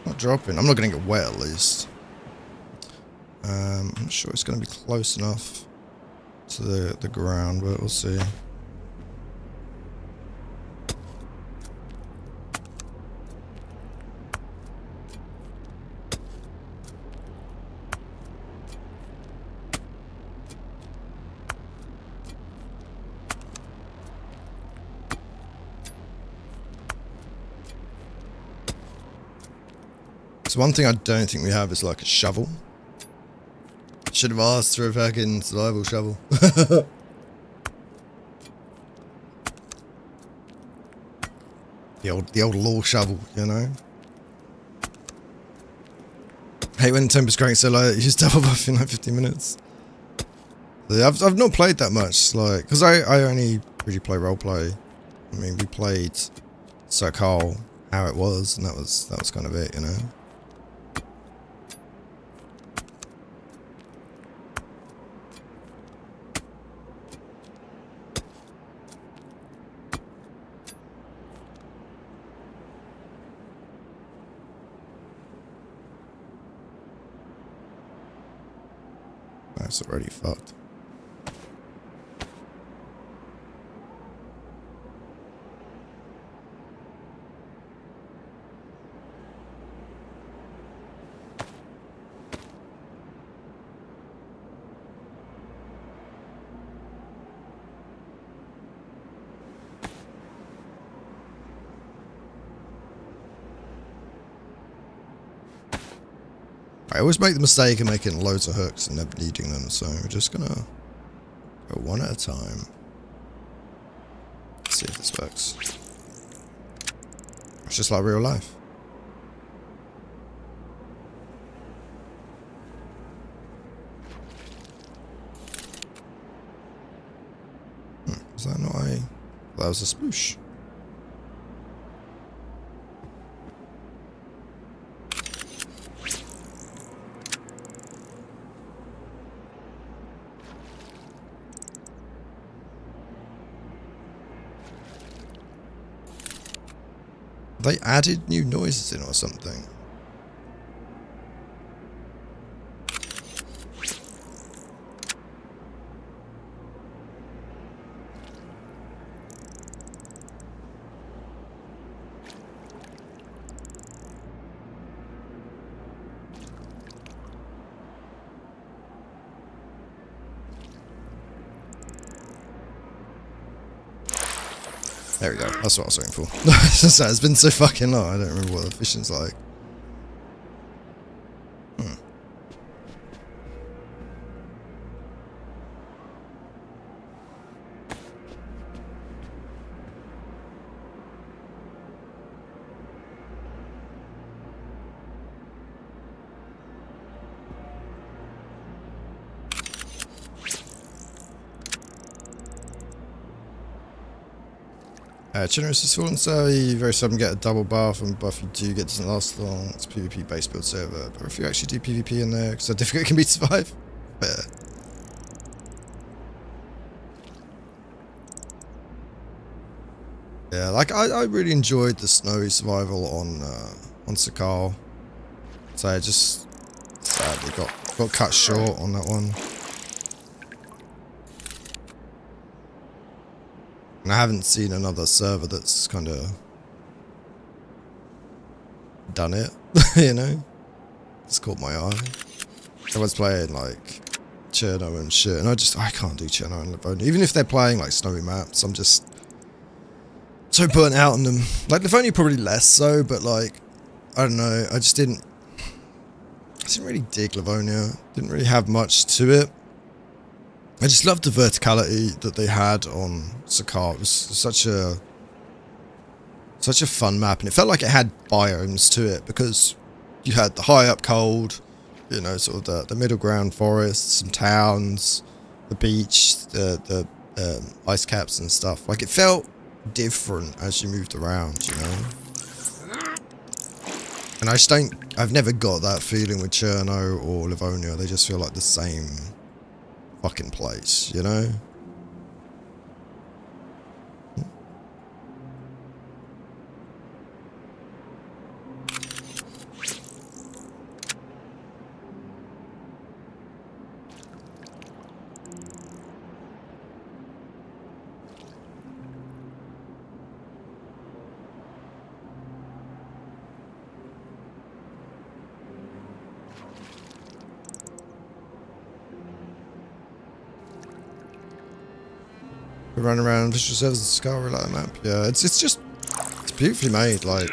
not dropping. I'm not going to get wet, at least. I'm not sure it's going to be close enough to the ground, but we'll see. So one thing I don't think we have is like a shovel. Should have asked for a fucking survival shovel. the old law shovel, you know. Hate when the temperature's cranking so low. You just double buff in like 15 minutes. So I've not played that much, like, because I only really play roleplay. I mean, we played Sakal how it was, and that was kind of it, you know. That's already fucked. I always make the mistake of making loads of hooks and never needing them, so we're just gonna go one at a time. Let's see if this works. It's just like real life. Was that not a... That was a sploosh. They added new noises in or something. There we go. That's what I was looking for. It's been so fucking long. I don't remember what the fishing's like. Generous is full and so you very seldom get a double bath, and buff you do get doesn't last long. It's PvP base build server, but if you actually do PvP in there, because how difficult it can be to survive. But yeah, like I really enjoyed the snowy survival on Sakal. So I just sadly got cut short on that one. And I haven't seen another server that's kind of done it, you know? It's caught my eye. Everyone's playing like Cherno and shit, and I can't do Cherno and Livonia. Even if they're playing like snowy maps, I'm just so burnt out on them. Like Livonia probably less so, but like, I don't know, I didn't really dig Livonia. Didn't really have much to it. I just loved the verticality that they had on Sakar. It was such a fun map, and it felt like it had biomes to it, because you had the high up cold, you know, sort of the middle ground forests, some towns, the beach, the ice caps and stuff. Like it felt different as you moved around, you know. And I've never got that feeling with Cherno or Livonia. They just feel like the same fucking place, you know? Run around visual service and Scar like that map. Yeah, it's beautifully made, like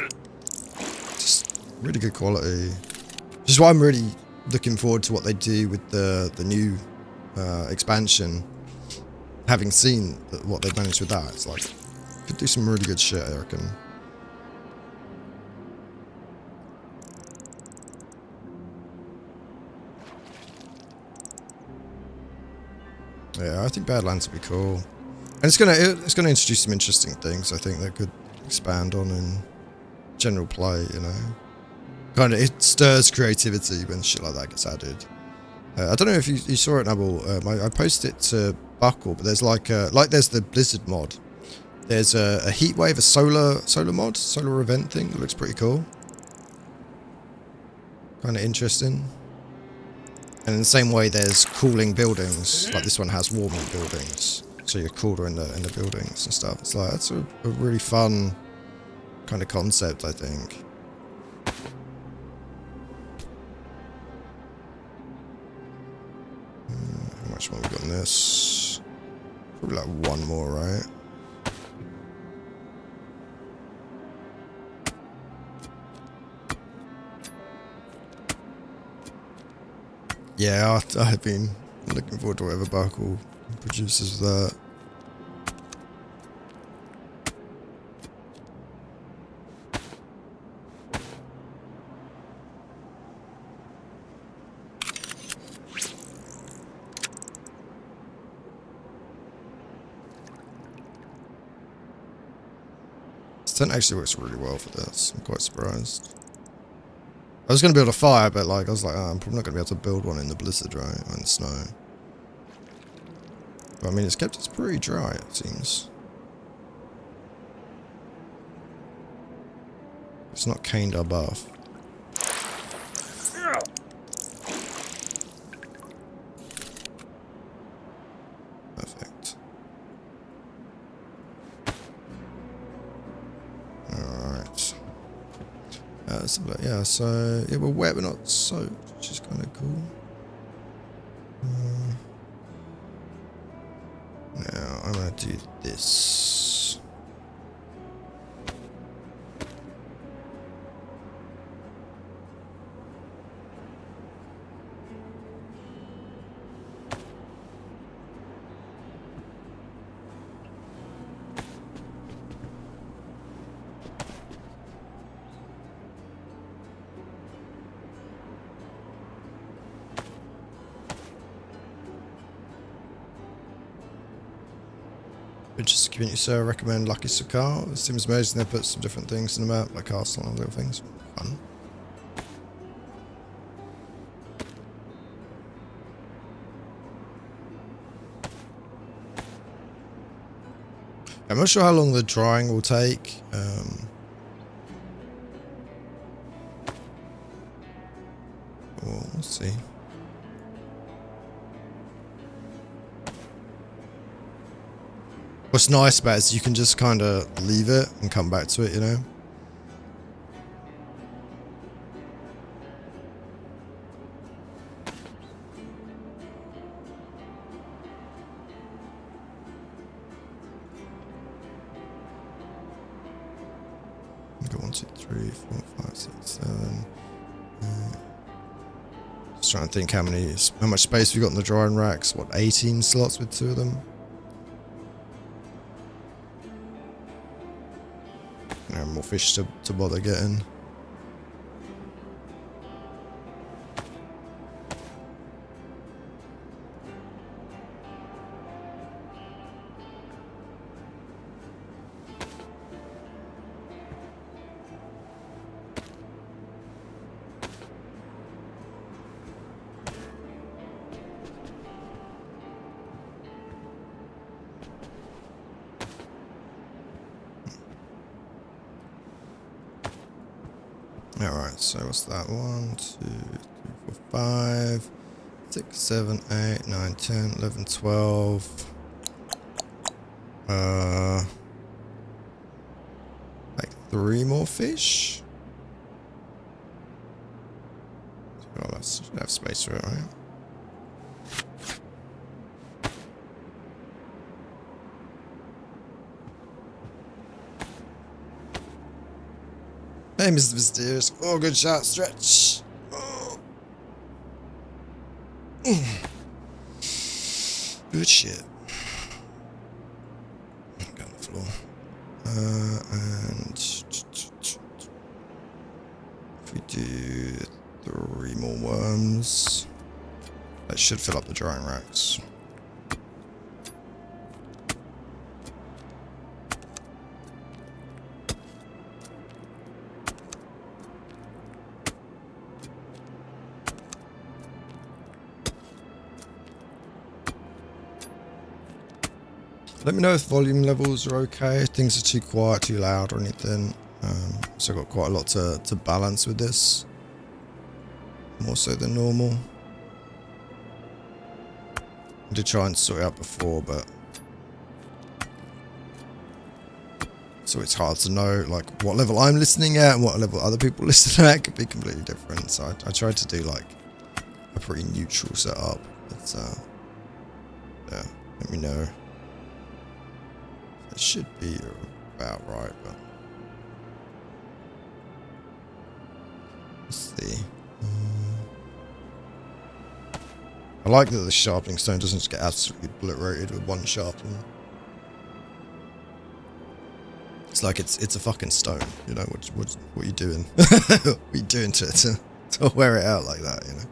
just really good quality. Which is why I'm really looking forward to what they do with the new expansion. Having seen what they've managed with that, it's like could do some really good shit, I reckon. Yeah, I think Badlands would be cool. And it's gonna introduce some interesting things, I think, that could expand on in general play, you know. Kind of, it stirs creativity when shit like that gets added. I don't know if you saw it, Nubble. I posted it to Buckle, but there's like there's the Blizzard mod. There's a heat wave, a solar mod, solar event thing that looks pretty cool. Kind of interesting. And in the same way, there's cooling buildings. Like this one has warming buildings. So you're cooler in the buildings and stuff. It's like, that's a really fun kind of concept, I think. How much more we got in this? Probably like one more, right? Yeah, I've been looking forward to whatever Buckle produces that. This tent actually works really well for this. I'm quite surprised. I was going to build a fire, but like I was like, oh, I'm probably not going to be able to build one in the blizzard, right? Or in the snow. But I mean, it's kept us pretty dry, it seems. It's not caned our buff. Perfect. Alright. Yeah, so yeah, we're wet but not soaked, which is kind of cool. Now I'm gonna do this. Just community server, recommend Lucky Sukar. It seems amazing they put some different things in the map, like castle and little things. Fun. I'm not sure how long the drying will take. Well, we'll see. What's nice about it is you can just kind of leave it and come back to it, you know? Go 1, 2, 3, 4, 5, 6, 7. Just trying to think how much space we got in the drying racks. What, 18 slots with 2 of them? More fish to bother getting. Alright, so what's that? 1, 2, 3, 4, 5, 6, 7, 8, 9, 10, 11, 12. Like 3 more fish? Oh, that should have space for it, right? Hey, Mr. Mysterious. Oh, good shot. Stretch. Oh. Good shit. Got on the floor. And if we do 3 more worms, that should fill up the drying racks. Let me know if volume levels are okay, if things are too quiet, too loud or anything. So I've got quite a lot to balance with this. More so than normal. I did try and sort it out before, but so it's hard to know like what level I'm listening at and what level other people listen at could be completely different. So I tried to do like a pretty neutral setup. But yeah, let me know. It should be about right, but let's see. I like that the sharpening stone doesn't just get absolutely obliterated with one sharpening. It's like it's a fucking stone, you know. What are you doing? What are you doing to wear it out like that, you know?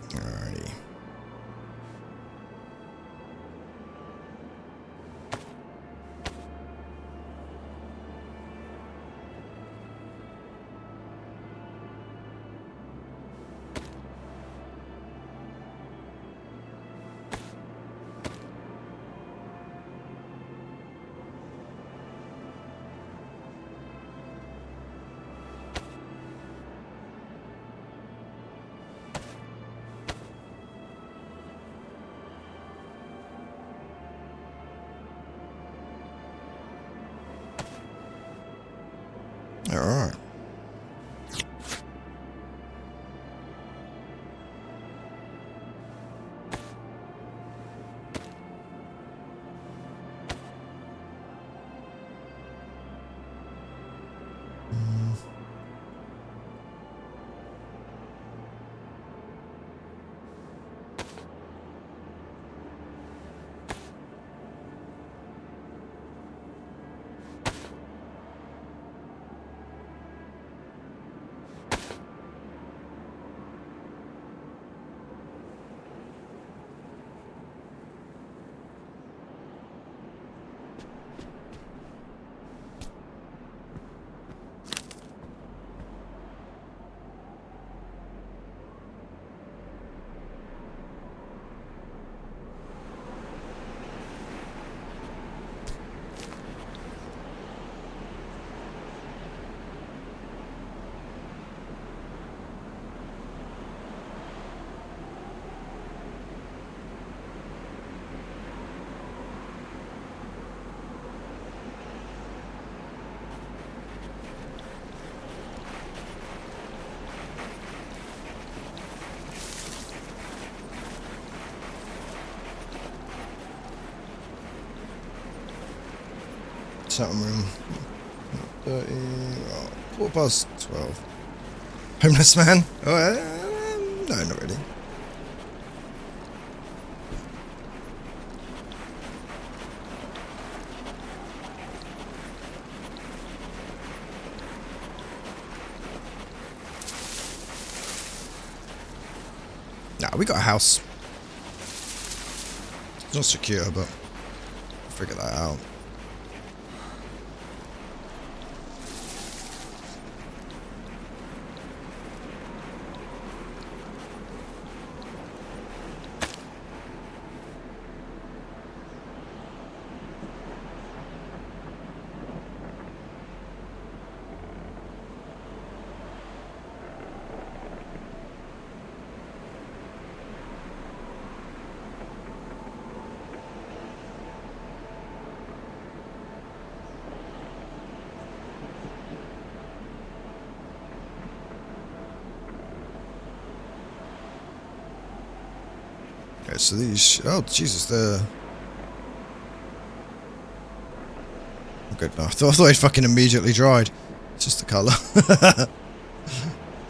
Alrighty. Alright. Something room. 30. Oh, 12. Homeless man? Oh, no, not really. Nah, we got a house. It's not secure, but we'll figure that out. Okay, so these... Oh, Jesus, they're... Good enough. I thought it fucking immediately dried. It's just the colour.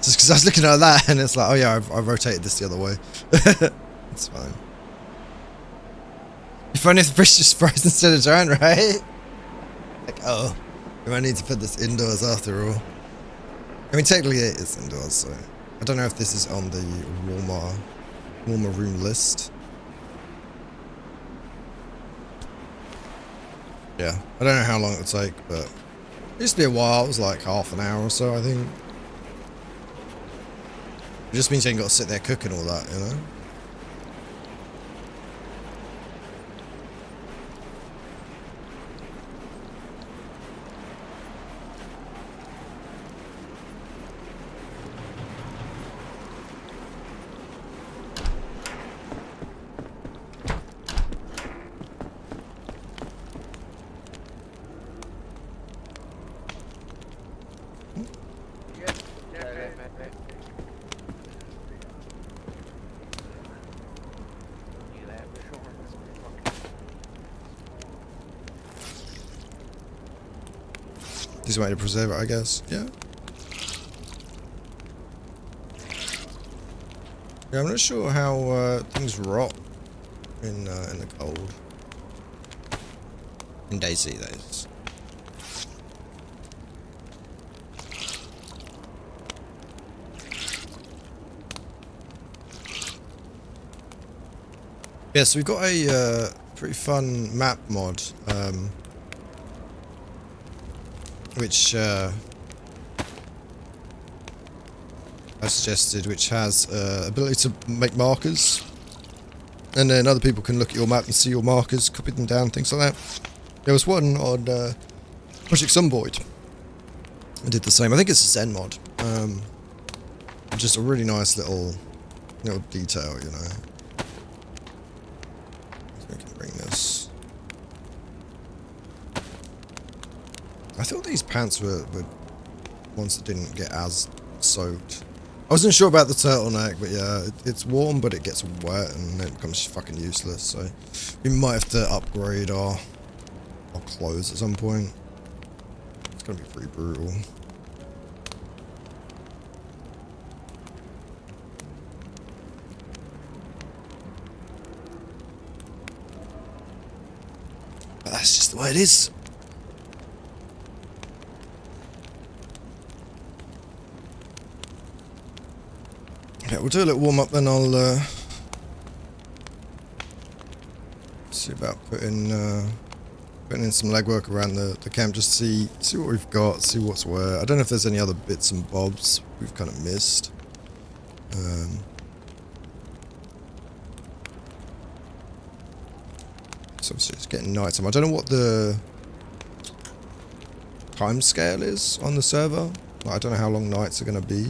Just because I was looking at that and it's like, oh yeah, I rotated this the other way. It's fine. If only if the bridge just froze instead of drowned, right? Like, oh, we might need to put this indoors after all. I mean, technically it is indoors, so... I don't know if this is on the warmer room list. Yeah, I don't know how long it would take, but it used to be a while. It was like half an hour or so, I think. It just means you ain't got to sit there cooking all that, you know? Just a way to preserve it, I guess. Yeah. Yeah, I'm not sure how things rot in the cold. In DayZ, that is. Yeah, so we've got a pretty fun map mod, which I suggested, which has ability to make markers, and then other people can look at your map and see your markers, copy them down, things like that. There was one on Project Zomboid. I did the same. I think it's a Zen mod. Just a really nice little detail, you know. So we can bring this. I thought these pants were ones that didn't get as soaked. I wasn't sure about the turtleneck, but yeah, it's warm, but it gets wet and it becomes fucking useless. So we might have to upgrade our clothes at some point. It's gonna be pretty brutal. But that's just the way it is. Okay, we'll do a little warm up, then I'll see about putting in some legwork around the camp, just see what we've got, see what's where. I don't know if there's any other bits and bobs we've kind of missed. So it's getting nighttime. I don't know what the time scale is on the server. I don't know how long nights are going to be.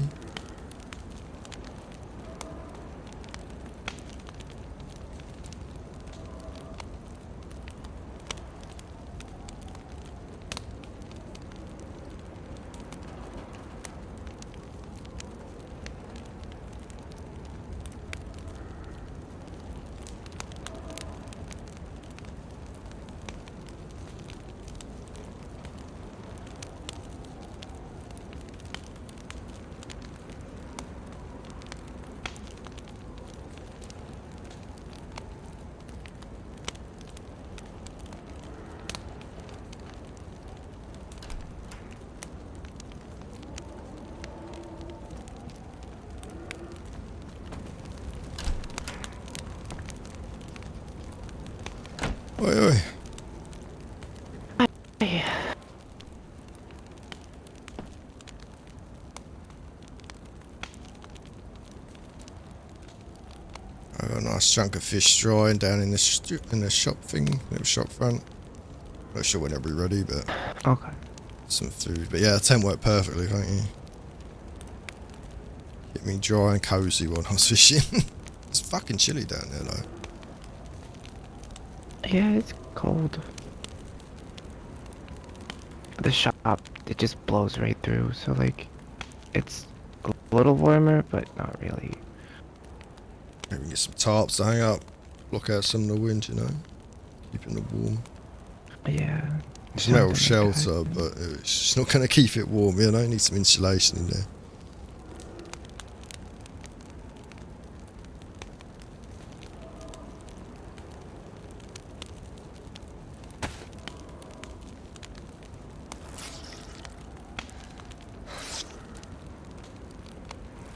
Oi, oi. I got a nice chunk of fish drying down in the shop thing, little shop front. Not sure when it'll be ready, but Okay. some food. But yeah, the tent worked perfectly, thank you. Kept me dry and cozy while I was fishing. It's fucking chilly down there though. Yeah, it's cold. The shop, it just blows right through, so like, it's a little warmer, but not really. Maybe get some tarps to hang up, block out some of the wind, you know, keeping it warm. Yeah. It's a metal something like that. shelter, but it's just not going to keep it warm, you know. Need some insulation in there.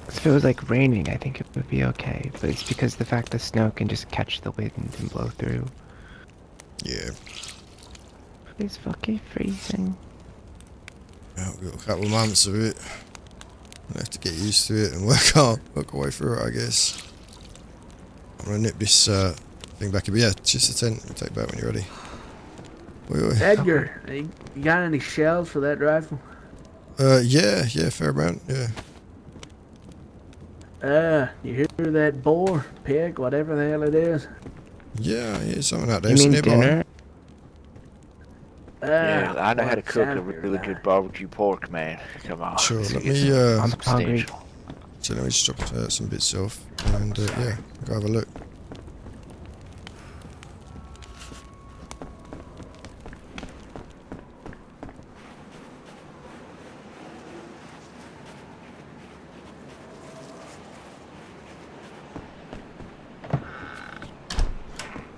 If it was like raining, I think it would be okay, but it's because the fact the snow can just catch the wind and blow through. Yeah. It's fucking freezing. Yeah, we've got a couple of months of it. We'll have to get used to it and work our way through it, I guess. I'm gonna nip this thing back in. But yeah, just a tent. We'll take it back when you're ready. Oi, oi. Edgar, you got any shells for that rifle? Yeah, fair amount, yeah. You hear that boar, pig, whatever the hell it is? Yeah, something out there. You mean nearby. dinner? Yeah, I know how to cook a sounded really right. good barbecue pork, man. Come on. Sure, let's let get me, some I'm hungry. substantial. So let me just drop some bits off and yeah, go have a look.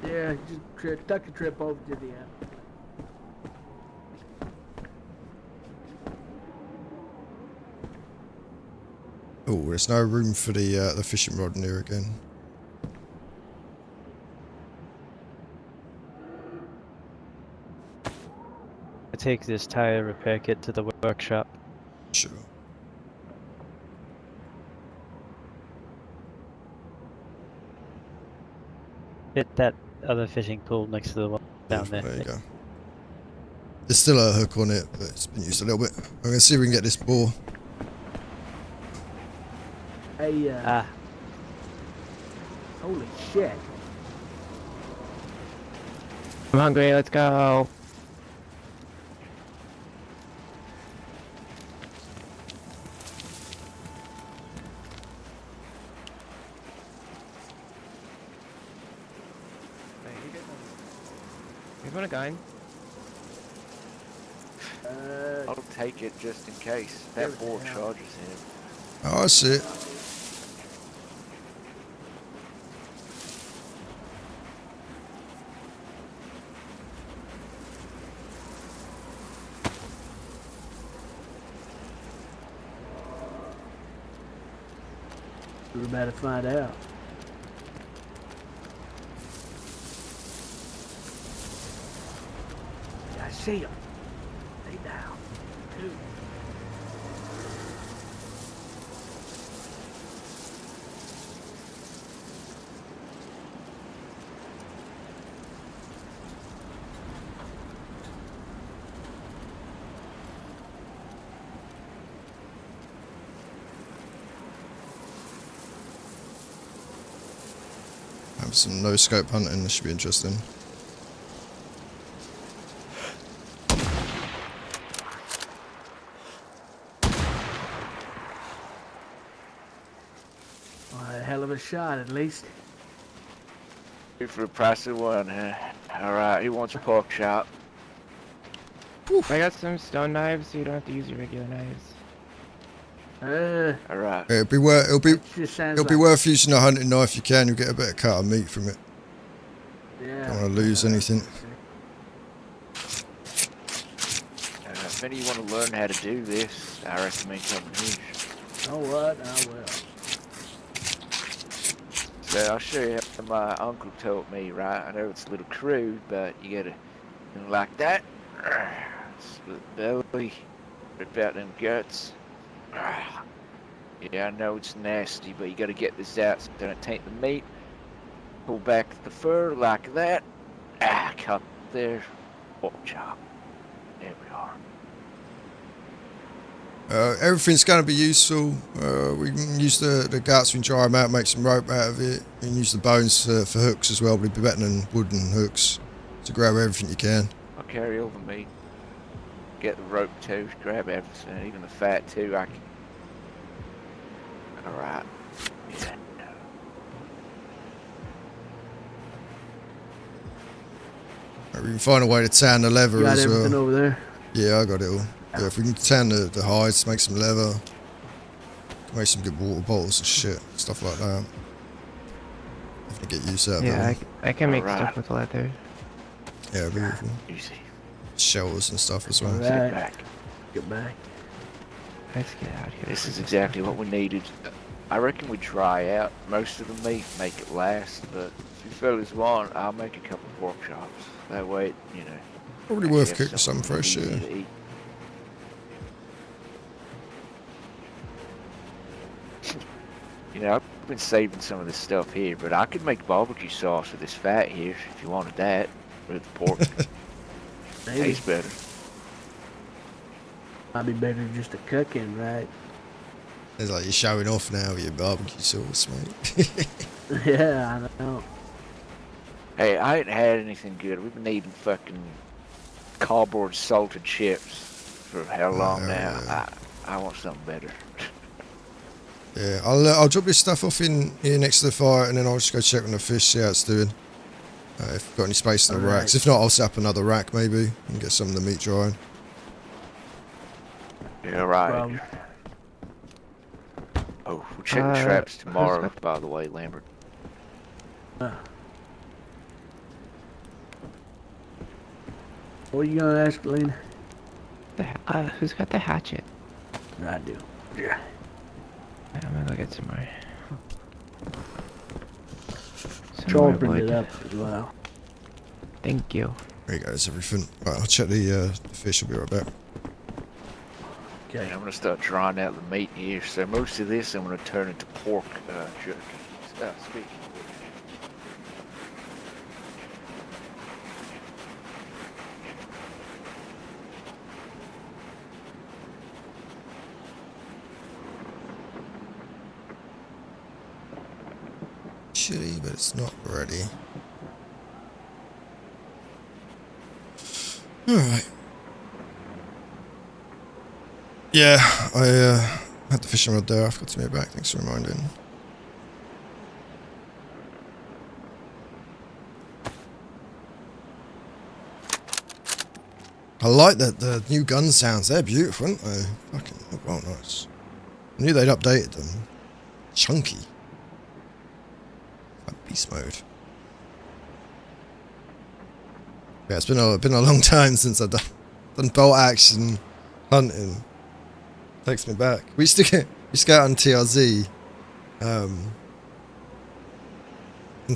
Yeah, just tuck a trip over to the end. Oh, there's no room for the fishing rod in here again. I take this tire repair kit to the workshop. Sure. Hit that other fishing pool next to the one down there. There you go. There's still a hook on it, but it's been used a little bit. I'm gonna see if we can get this boar. Hey, holy shit. I'm hungry, let's go. You want a gun? I'll take it just in case. That boar charges him. Oh, I see it. We're about to find out. I see him. Lay down. Dude. Have some no scope hunting. This should be interesting. Well, a hell of a shot, at least. For the price of one, huh? Alright, who wants a pork chop? I got some stone knives, so you don't have to use your regular knives. Alright. It'll be Just worth using a hunting knife. You can. You'll get a better cut of meat from it. Yeah. Don't want to lose anything. If any of you want to learn how to do this, I recommend coming here. You know what? I will. So I'll show you how my uncle taught me, right? I know it's a little crude, but you gotta, like that. Split the belly, rip out them guts. Yeah, I know it's nasty, but you gotta get this out so don't taint the meat. Pull back the fur like that. Cut there. Pork chop. There we are. Everything's going to be useful. We can use the guts, we can dry them out, make some rope out of it. We can use the bones for hooks as well, but it'd be better than wooden hooks to grab everything you can. I'll carry all the meat. Get the rope too, grab everything, even the fat too. I can. Alright. Yeah. We can find a way to tan the leather You got as well. everything over there? Yeah, I got it all. Yeah, if we can tan the hides, make some leather, make some good water bottles and shit, stuff like that. Definitely get use out of Yeah, it. I can make Alright. stuff with leather. Yeah, beautiful. Easy. Shells and stuff as well. Alright. Sit back. Get back. Let's get out of here. This is exactly what we needed. I reckon we dry out most of the meat, make it last, but if you fellas want, I'll make a couple pork chops. That way, you know. Probably actually worth have cooking some something fresh, easy yeah. to eat. You know, I've been saving some of this stuff here, but I could make barbecue sauce with this fat here if you wanted that. With the pork. Maybe. Tastes better. Might be better just to cook in, right? It's like you're showing off now with your barbecue sauce, mate. Yeah, I know. Hey, I ain't had anything good. We've been eating fucking cardboard salted chips for how long now? I want something better. Yeah, I'll drop this stuff off in here next to the fire, and then I'll just go check on the fish, see how it's doing. If we've got any space in the Alright. racks. If not, I'll set up another rack maybe and get some of the meat drying. Yeah, right. Problem. Oh, we'll check the traps tomorrow, by the way, Lambert. What are you gonna ask, Lena? Who's got the hatchet? I do. Yeah. I'm gonna go get some more. Sharpened it up as well. Thank you. There you go, that's everything. Right, I'll check the fish, I'll be right back. Okay. I'm gonna start drying out the meat here. So most of this I'm gonna turn into pork jerky. Speaking of which. Chili, but it's not ready. Alright. Yeah, I had the fishing rod there. I forgot to make it back. Thanks for reminding. I like that the new gun sounds. They're beautiful, aren't they? Fucking look well nice. I knew they'd updated them. Chunky. Like beast mode. Yeah, it's been a long time since I've done bolt action hunting. Takes me back. We used to go out on TRZ, and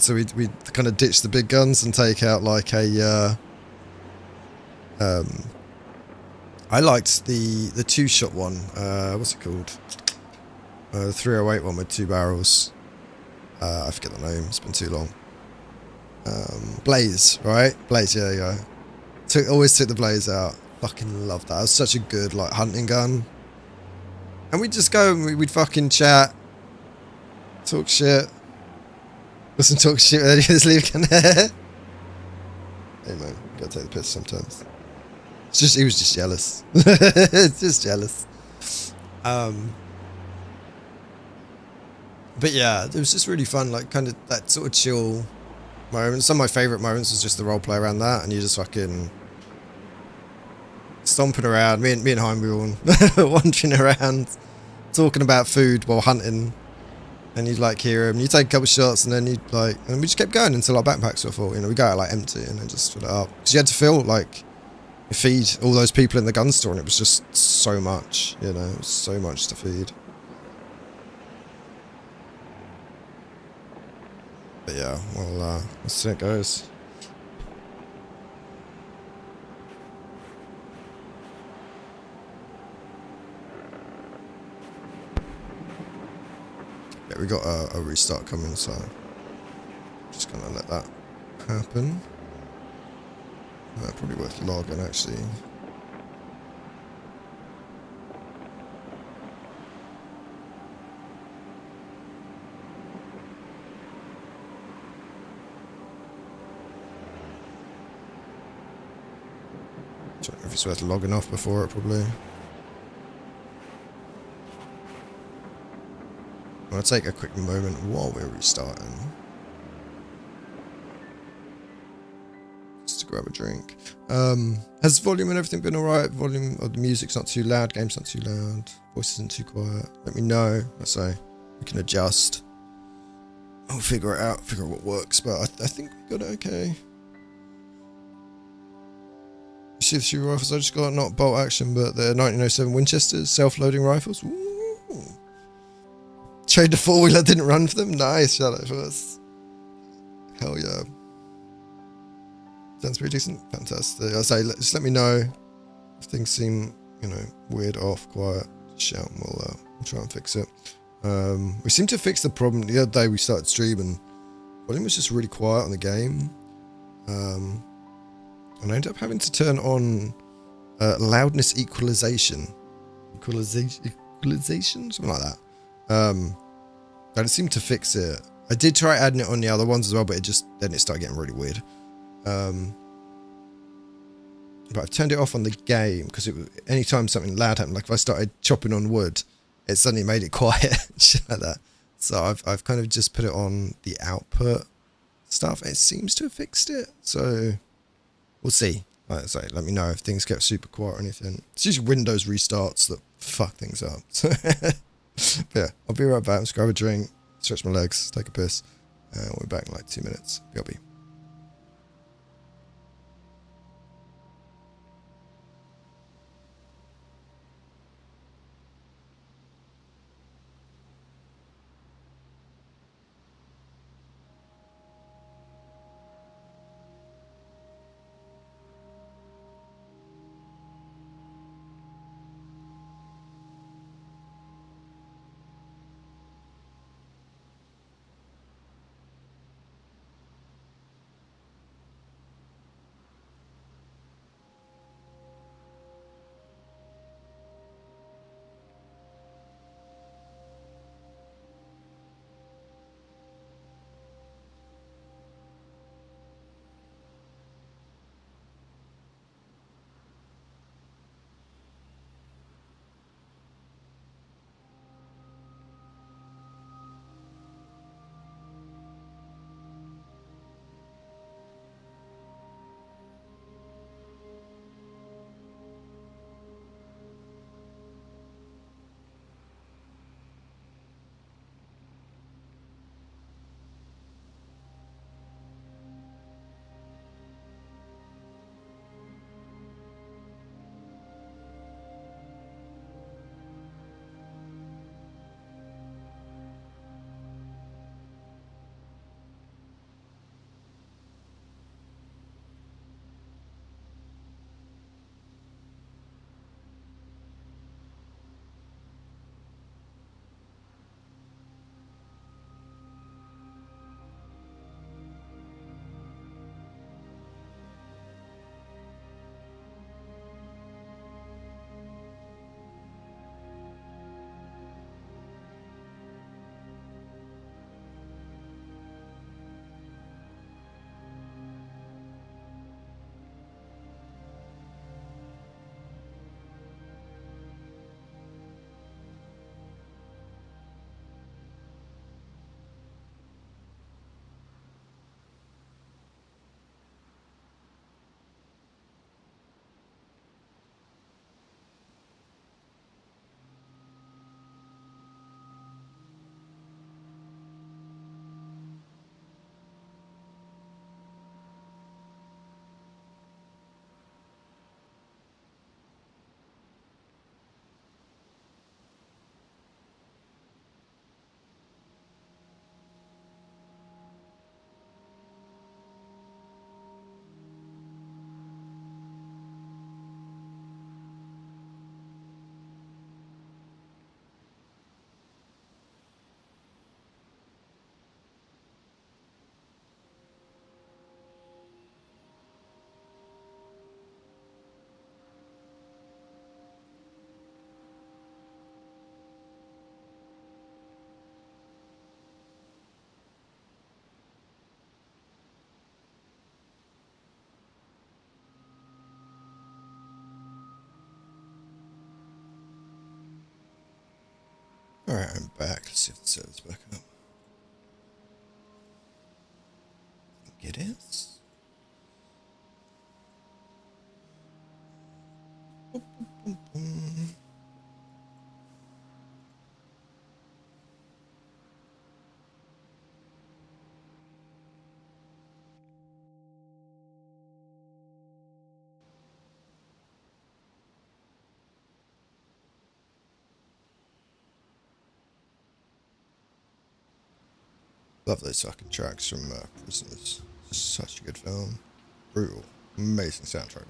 so we kind of ditch the big guns and take out like a I liked the 2-shot one. What's it called? The 308 one with 2 barrels. I forget the name. It's been too long. Blaze, right? Blaze, yeah. Always took the Blaze out. Fucking loved that. It was such a good like hunting gun. And we'd just go and we'd fucking chat, talk shit. Listen, talk shit. And then you just leave gun there. Hey man, gotta take the piss sometimes. It's just he was just jealous. Just jealous. But yeah, it was just really fun. Like kind of that sort of chill moments. Some of my favourite moments was just the role play around that, and you just fucking stomping around. Me and Heim, we were all wandering around, talking about food while hunting, and you'd like hear him. You take a couple shots, and then you'd like, and we just kept going until our backpacks were full. You know, we go out like empty, and then just fill it up because you had to fill like feed all those people in the gun store, and it was just so much. You know, it was so much to feed. But yeah, well, let's see how it goes. Yeah, we got a restart coming, so just gonna let that happen. Probably worth logging, actually. Don't know if it's worth logging off before it, probably. I'll take a quick moment while we're restarting. Just to grab a drink. Has volume and everything been alright? Volume of the music's not too loud, game's not too loud, voice isn't too quiet. Let me know. Let's say we can adjust. I'll figure it out, figure out what works, but I think we got it okay. You see the two rifles I just got? Not bolt action, but they're 1907 Winchesters, self-loading rifles. Ooh. Trade the four-wheeler, didn't run for them? Nice, shout out for us. Hell yeah. Sounds pretty decent. Fantastic. I say, just let me know if things seem, you know, weird, off, quiet. Just shout and we'll try and fix it. We seem to fix the problem. The other day we started streaming, volume was just really quiet on the game. And I ended up having to turn on loudness equalization. Equalization? Something like that. And it seemed to fix it. I did try adding it on the other ones as well, but then it started getting really weird. But I've turned it off on the game because anytime something loud happened, like if I started chopping on wood, it suddenly made it quiet, shit like that. So I've kind of just put it on the output stuff. It seems to have fixed it, so we'll see. Like I say, let me know if things get super quiet or anything. It's usually Windows restarts that fuck things up. But yeah, I'll be right back. Let's grab a drink, stretch my legs, take a piss, and we'll be back in like 2 minutes. BRB. Alright, I'm back. Let's see if the server's back up. I think it is. Boom, boom, boom, boom. Love those fucking tracks from Prisoners. Such a good film. Brutal. Amazing soundtrack.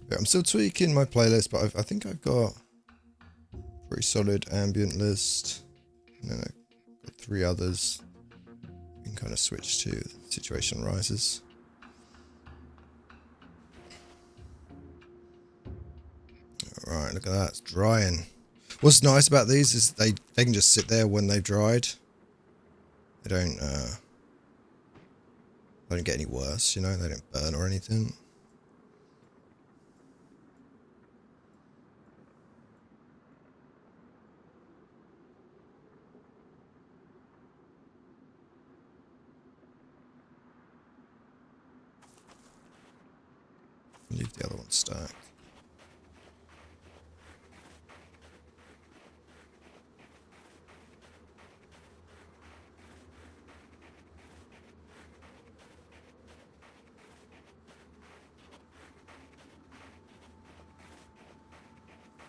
Yeah, I'm still tweaking my playlist, but I think I've got a pretty solid ambient list. And then I've got 3 others. We can kind of switch to the situation rises. Alright, look at that. It's drying. What's nice about these is they can just sit there when they've dried. They don't get any worse, you know, they don't burn or anything. Leave the other one stacked.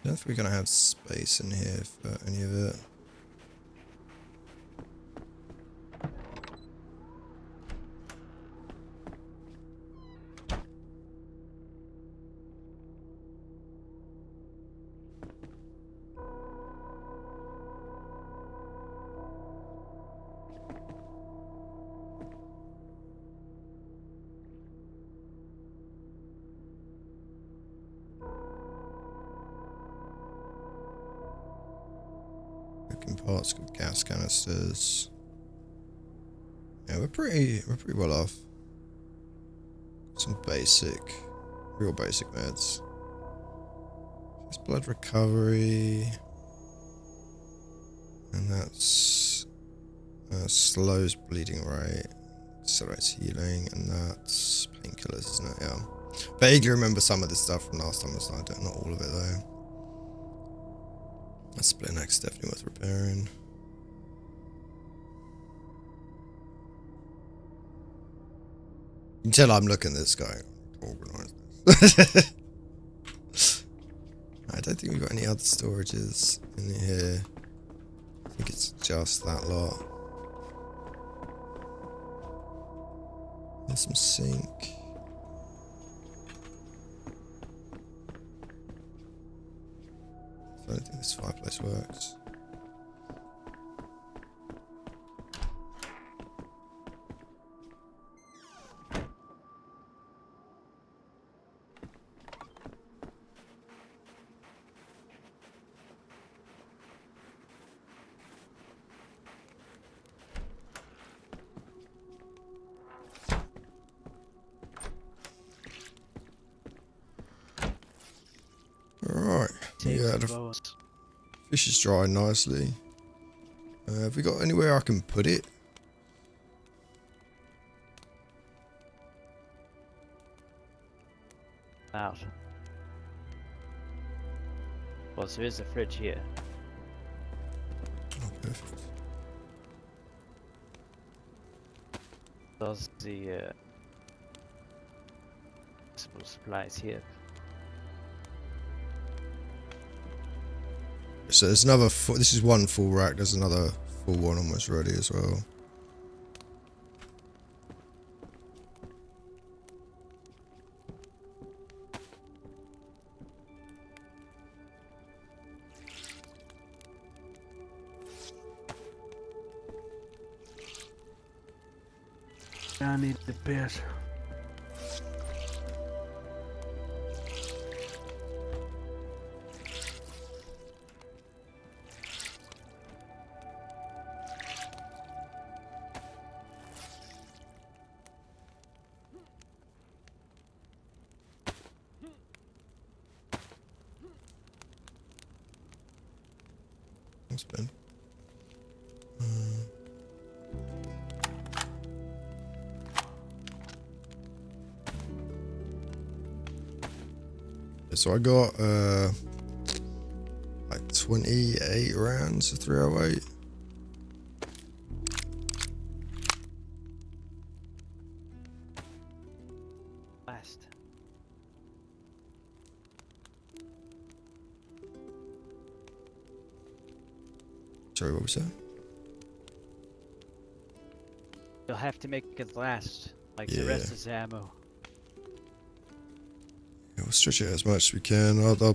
I don't think we're going to have space in here for any of it. Parts, got gas canisters. Yeah, we're pretty well off. Some real basic meds. There's blood recovery, and that's slows bleeding rate, accelerates healing, and that's painkillers, isn't it? Yeah. Vaguely remember some of this stuff from last time. I don't, not all of it though. That split neck's definitely worth repairing. You can tell I'm looking at this guy. Organized. I don't think we've got any other storages in here. I think it's just that lot. There's some sink. I don't think this fireplace works. Alright, yeah, the fish is drying nicely. Have we got anywhere I can put it? Out. Well, there is a fridge here. Oh, perfect. There's the supplies here. So there's another this is one full rack, there's another full one almost ready as well. I need the piss. spend. So I got like 28 rounds of 308. Last. Sorry, what was that? You'll have to make it last, like the rest is ammo. Yeah, we'll stretch it as much as we can. I'll try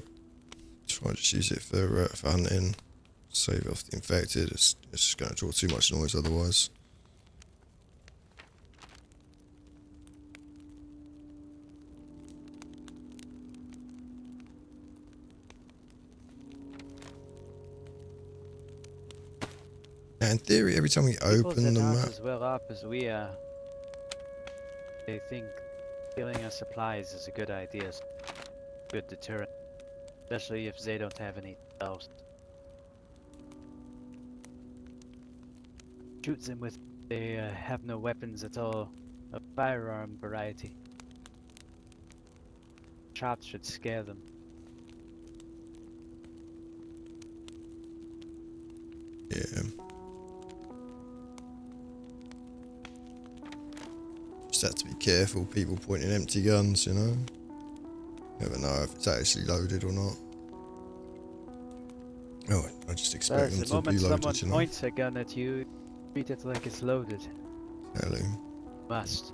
and just use it for hunting. Save off the infected. It's just going to draw too much noise otherwise. Now, in theory, every time we open the map, as well up as we are, they think killing us supplies is a good idea, good deterrent, especially if they don't have any else. Shoot them with they have no weapons at all, a firearm variety. Shots should scare them. yeah. Just have to be careful, people pointing empty guns, you know? Never know if it's actually loaded or not. Oh, I just expect them The to moment be loaded, someone you know? points a gun at you, treat it like it's loaded. Hello. Must.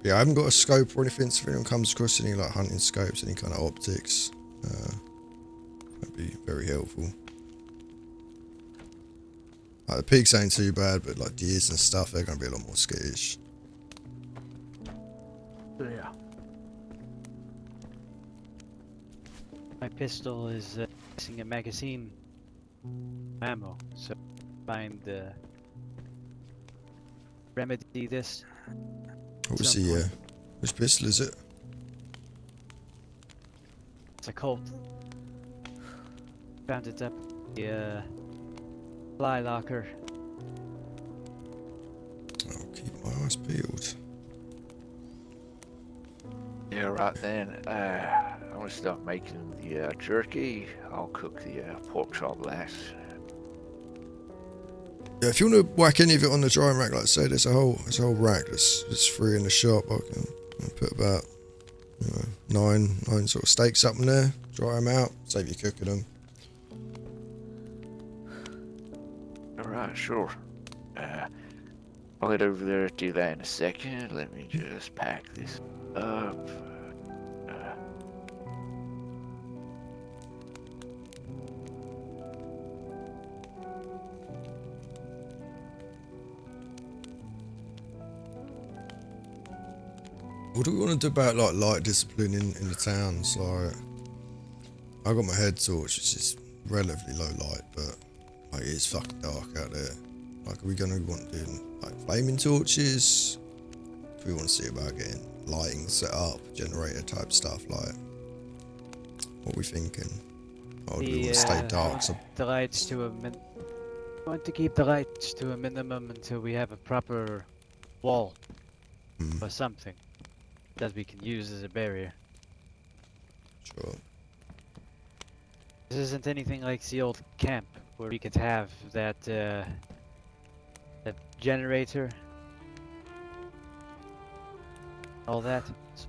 Yeah, I haven't got a scope or anything, so if anyone comes across any like hunting scopes, any kind of optics, that'd be very helpful. Like the pigs ain't too bad, but like deers and stuff, they're gonna be a lot more skittish. Yeah. My pistol is missing a magazine ammo, so find remedy this. What was the which pistol is it? It's a Colt. Found it up the fly locker. I'll keep my eyes peeled. Yeah, right then. I'm gonna start making the jerky. I'll cook the pork chop last. Yeah, if you want to whack any of it on the drying rack, like I say, there's a whole rack that's free in the shop. I can put about nine sort of steaks up in there, dry them out, save you cooking them. Alright, sure. I'll head over there, do that in a second. Let me just pack this up. What do we want to do about like light discipline in the towns? Like, I got my head torch, which is relatively low light, but like it's fucking dark out there. Like, are we gonna want to do like flaming torches? Do we want to see about getting lighting set up, generator type stuff? Like, what are we thinking? Or do we want to stay dark? So The lights to a want to keep the lights to a minimum until we have a proper wall or something that we can use as a barrier. Sure. This isn't anything like the old camp where we could have that that generator, all that. It's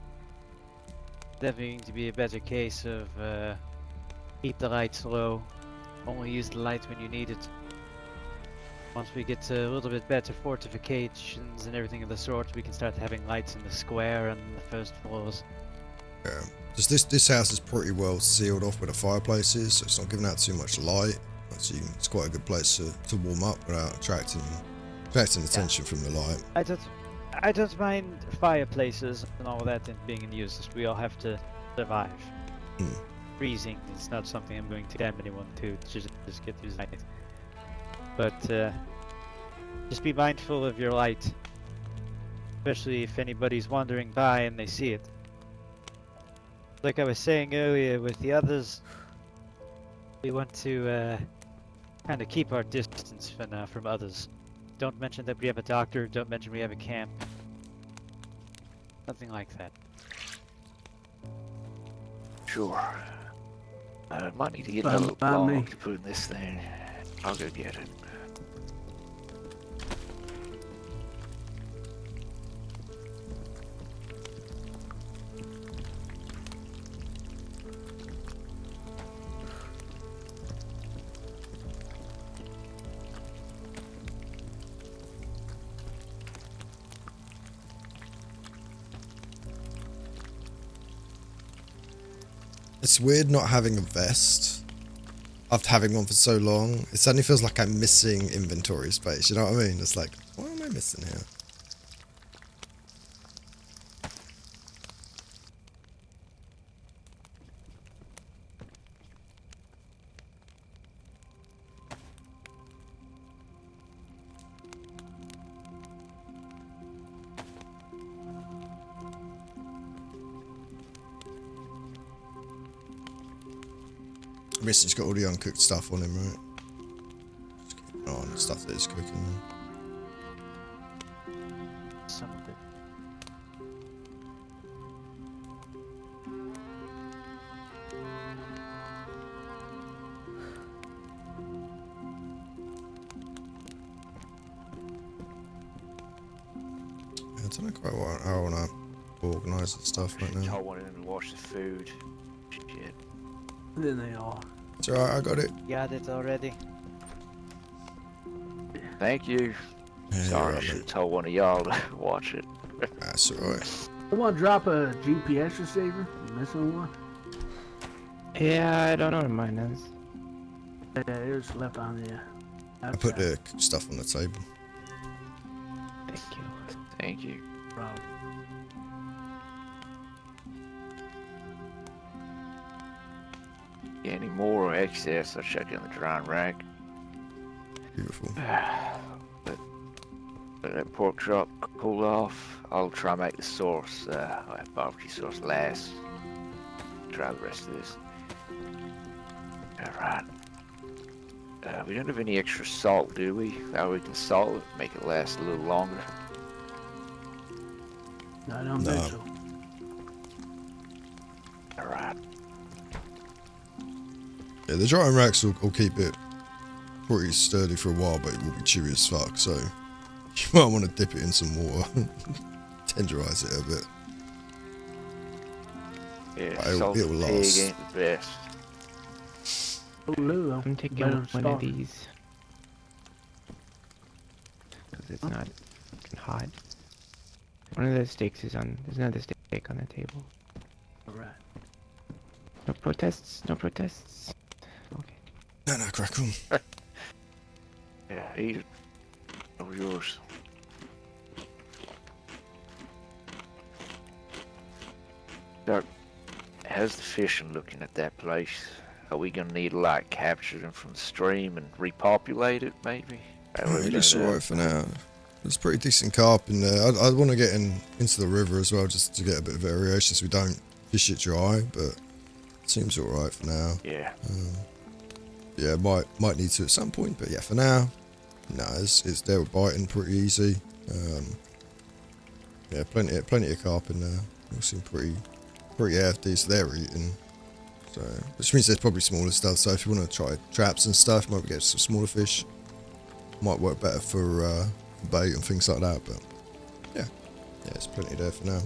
definitely going to be a better case of keep the lights low, only use the lights when you need it. Once we get to a little bit better fortifications and everything of the sort, we can start having lights in the square and the first floors. Yeah. Just this house is pretty well sealed off where the fireplace is, so it's not giving out too much light. So it's quite a good place to warm up without attracting attention from the light. I don't mind fireplaces and all that and being in use. We all have to survive. Freezing is not something I'm going to damn anyone to just get through the night. But just be mindful of your light, especially if anybody's wandering by and they see it. like I was saying earlier with the others, we want to kind of keep our distance for now from others. Don't mention that we have a doctor, don't mention we have a camp. Nothing like that. Sure. I might need to get Fine another by me. log to put in this thing. I'll go get it. It's weird not having a vest after having one for so long. It suddenly feels like I'm missing inventory space. You know what I mean? It's like, what am I missing here? I guess he's got all the uncooked stuff on him, right? Just keep an eye on the stuff that he's cooking. Man. Some of it. Yeah, I don't know quite how I want to organise the stuff right now. I wanted him to wash the food. Shit. Then they are. It's alright, I got it. Got it already. Thank you. Yeah, Sorry, I right, should mate. have told one of y'all to watch it. That's alright. I want to drop a GPS receiver. You missing one? Yeah, I don't know where mine is. Yeah, it was left on the. I put the stuff on the table. Thank you. Thank you. Problem. Any more excess, I'll check in the drying rack. Beautiful. Let that pork chop cool off. I'll try and make the sauce, barbecue sauce last. Try the rest of this. Alright. We don't have any extra salt, do we? That we can salt it, make it last a little longer. No, I don't No. think so. Alright. Yeah, the drying racks will keep it pretty sturdy for a while, but it will be chewy as fuck, so you might want to dip it in some water. Tenderize it a bit. Yeah, But it'll salted pig last. ain't the best. Oh, Lou, I'm taking better one start. of these. Because it's not hot. One of the steaks is on. There's another steak on the table. Alright. No protests. No protests. Okay. No, crack on. Yeah, eat it. Over yours. Doc, how's the fishing looking at that place? Are we gonna need to like capture them from the stream and repopulate it, maybe? It's alright for now. There's pretty decent carp in there. I want to get into the river as well, just to get a bit of variation, so we don't fish it dry. But it seems alright for now. Yeah. Yeah, might need to at some point, but yeah, for now, no, it's they were biting pretty easy. Yeah, plenty of carp in there. They seem pretty hefty, so they're eating. So, which means there's probably smaller stuff. So if you want to try traps and stuff, might get some smaller fish. Might work better for bait and things like that. But yeah, there's plenty there for now.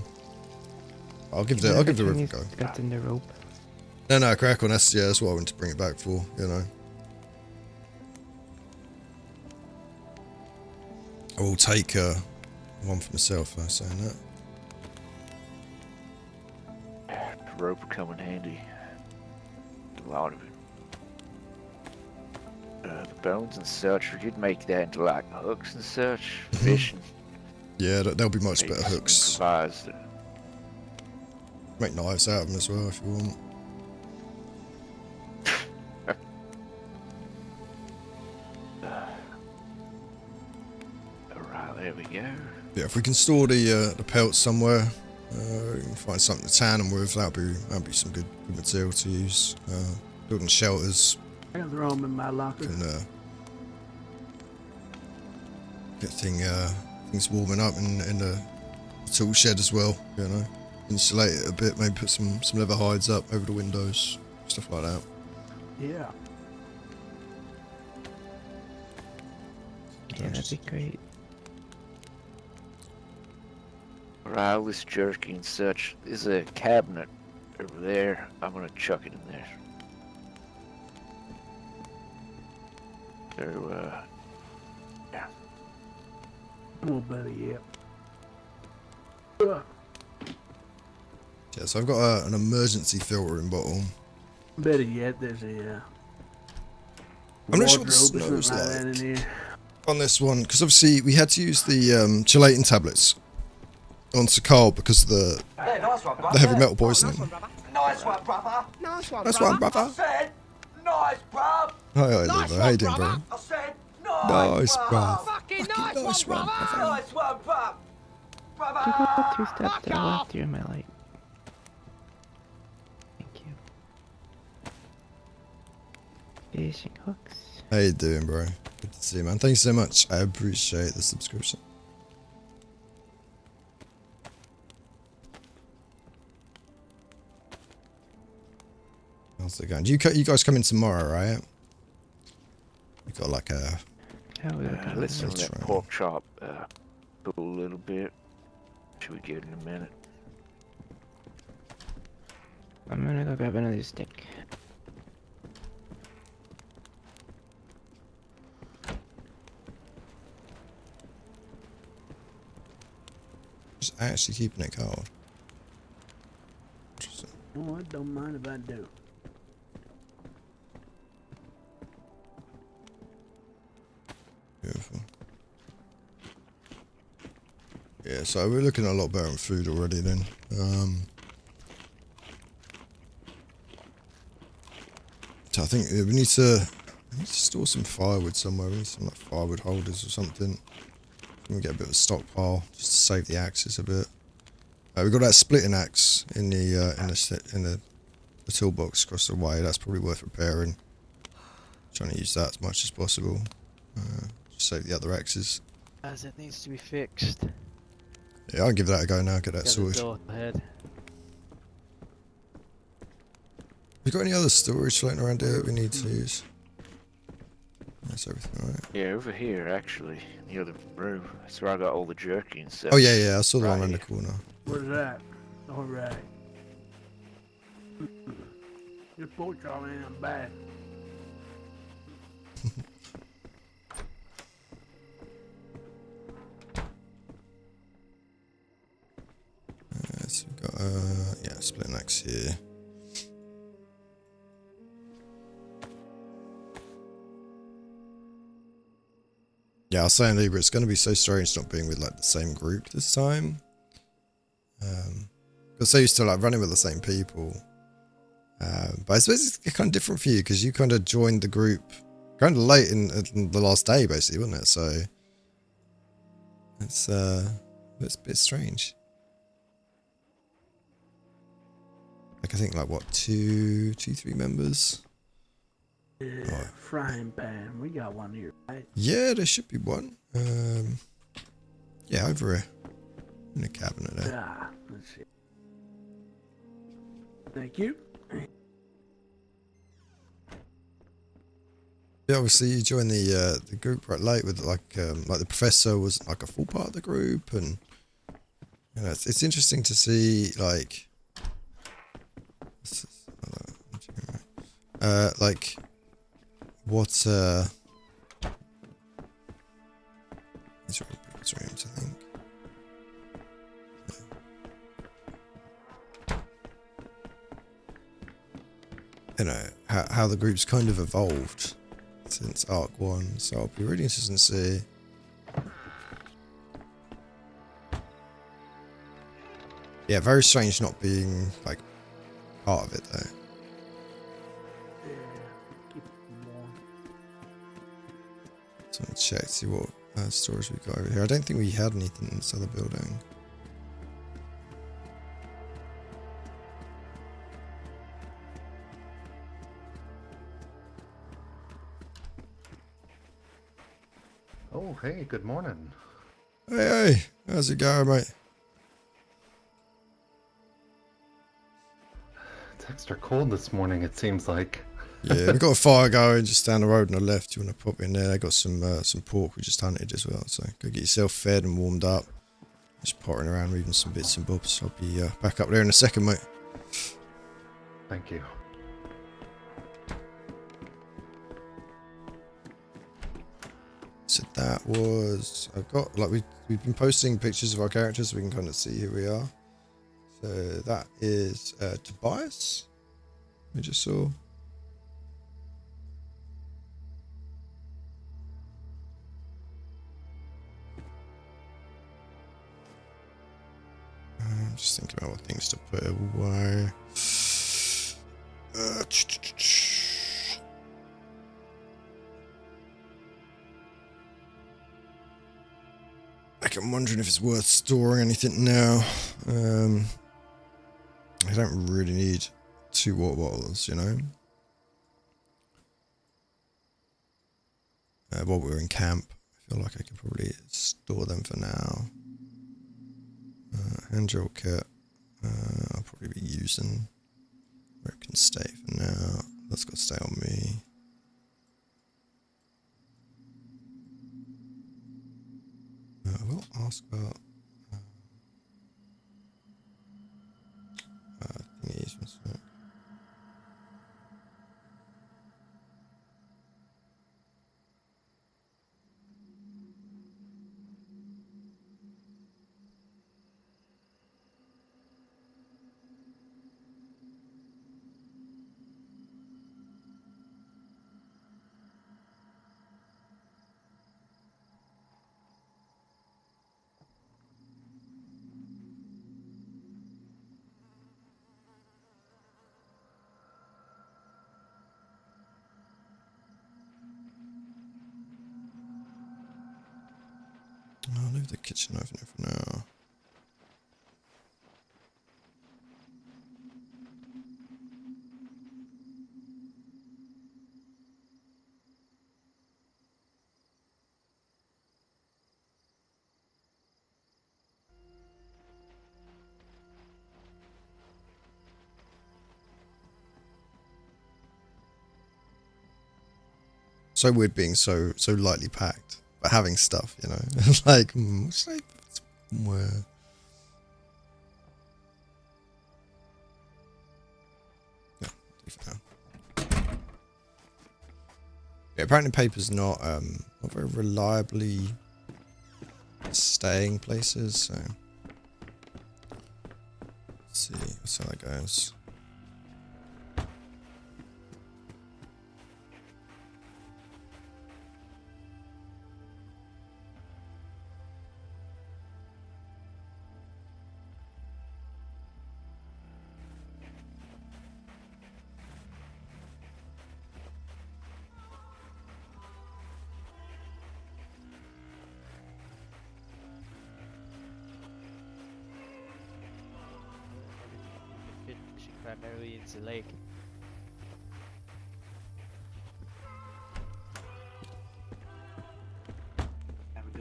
I'll give the river a go. Got in the rope. No, crack on. That's what I went to bring it back for. You know. I will take one for myself. I'm saying that. The rope will come in handy. A lot of it. The bones and such, we could make that into like hooks and such. Fishing. Yeah, they'll be much Maybe better some hooks. improvised, Make knives out of them as well if you want. Alright, there we go. Yeah, if we can store the pelts somewhere, You can find something to tan them with. That'll be some good material to use. Building shelters. I got the room in my locker. Can get things warming up in the tool shed as well. You know, insulate it a bit. Maybe put some leather hides up over the windows, stuff like that. Yeah. Yeah, that'd be great. Right, all this jerky and such. There's a cabinet over there. I'm gonna chuck it in there. So, yeah. Oh, buddy, yeah. Yeah, so I've got an emergency filtering bottle. Better yet, there's a I'm not sure what the smell's like on this one, because obviously we had to use the chelating tablets on Sakal because of the heavy metal poisoning. Nice one, brother. Nice one, brother. I said, nice, bruv. Hi, Levo. How you doing, bro? I said, Nice, bruv. Fucking nice one, brother. Nice one, bruv. Brother. You go 2 steps to the left, you're in my light. Thank you. Fishing hooks. How you doing, bro? Good to see you, man. Thank you so much. I appreciate the subscription. How's it going? You guys come in tomorrow, right? You got like a... Let's see that pork chop cool a little bit. Should we get it in a minute? I'm gonna go grab another stick. Just actually keeping it cold. Oh, I don't mind if I do. Beautiful. Yeah, so we're looking at a lot better on food already then. So I think we need to store some firewood somewhere. We need some like firewood holders or something. We get a bit of a stockpile just to save the axes a bit. We got that splitting axe in the toolbox across the way. That's probably worth repairing. Trying to use that as much as possible. Just save the other axes. As it needs to be fixed. Yeah, I'll give that a go now. Get that sorted. Go ahead. You got any other storage floating around here that we need to use? That's everything, right? Yeah, over here, actually, in the other room. That's where I got all the jerky and stuff. Oh yeah, I saw the one around the corner. Where's that? All right. Your pork chop ain't bad. So we've got yeah, splitting axe here. Yeah, I was saying, Libra, it's going to be so strange not being with like the same group this time. Because so used to like running with the same people. But I suppose it's kind of different for you because you kind of joined the group kind of late in the last day, basically, wasn't it? So it's a bit strange. Like I think like what, 3 members? Yeah, frying pan. We got one here, right? Yeah, there should be one. Yeah, over here. In the cabinet there. Ah, let's see. Thank you. Yeah, obviously you joined the group right late with like the professor was like a full part of the group, and you know it's interesting to see like like what these are all people's rooms, I think. You know how the group's kind of evolved since Arc 1, so it'll be really interesting to see. Yeah, very strange not being like part of it though. So let's check, see what storage we've got over here. I don't think we had anything in this other building. Oh, hey, good morning. Hey, how's it going, mate? It's extra cold this morning, it seems like. Yeah, we've got a fire going just down the road on the left. You want to pop in there? They got some pork we just hunted as well. So go get yourself fed and warmed up. Just pottering around reading some bits and bobs. I'll be back up there in a second, mate. Thank you. So that was I've got like we've been posting pictures of our characters so we can kind of see who we are. So that is Tobias. We just saw. I'm just thinking about what things to put away. Like I'm wondering if it's worth storing anything now. I don't really need 2 water bottles, you know. While we're in camp, I feel like I could probably store them for now. Hand gel kit, I'll probably be using. Where it can stay for now. That's got to stay on me. I will ask about thingies. One sec. I'll leave the kitchen open for now. So weird being so lightly packed, but having stuff, you know. Like, what should I put somewhere? Yeah, for now. Yeah, apparently paper's not very reliably staying places, so let's see how that goes. Fishing primarily into the lake.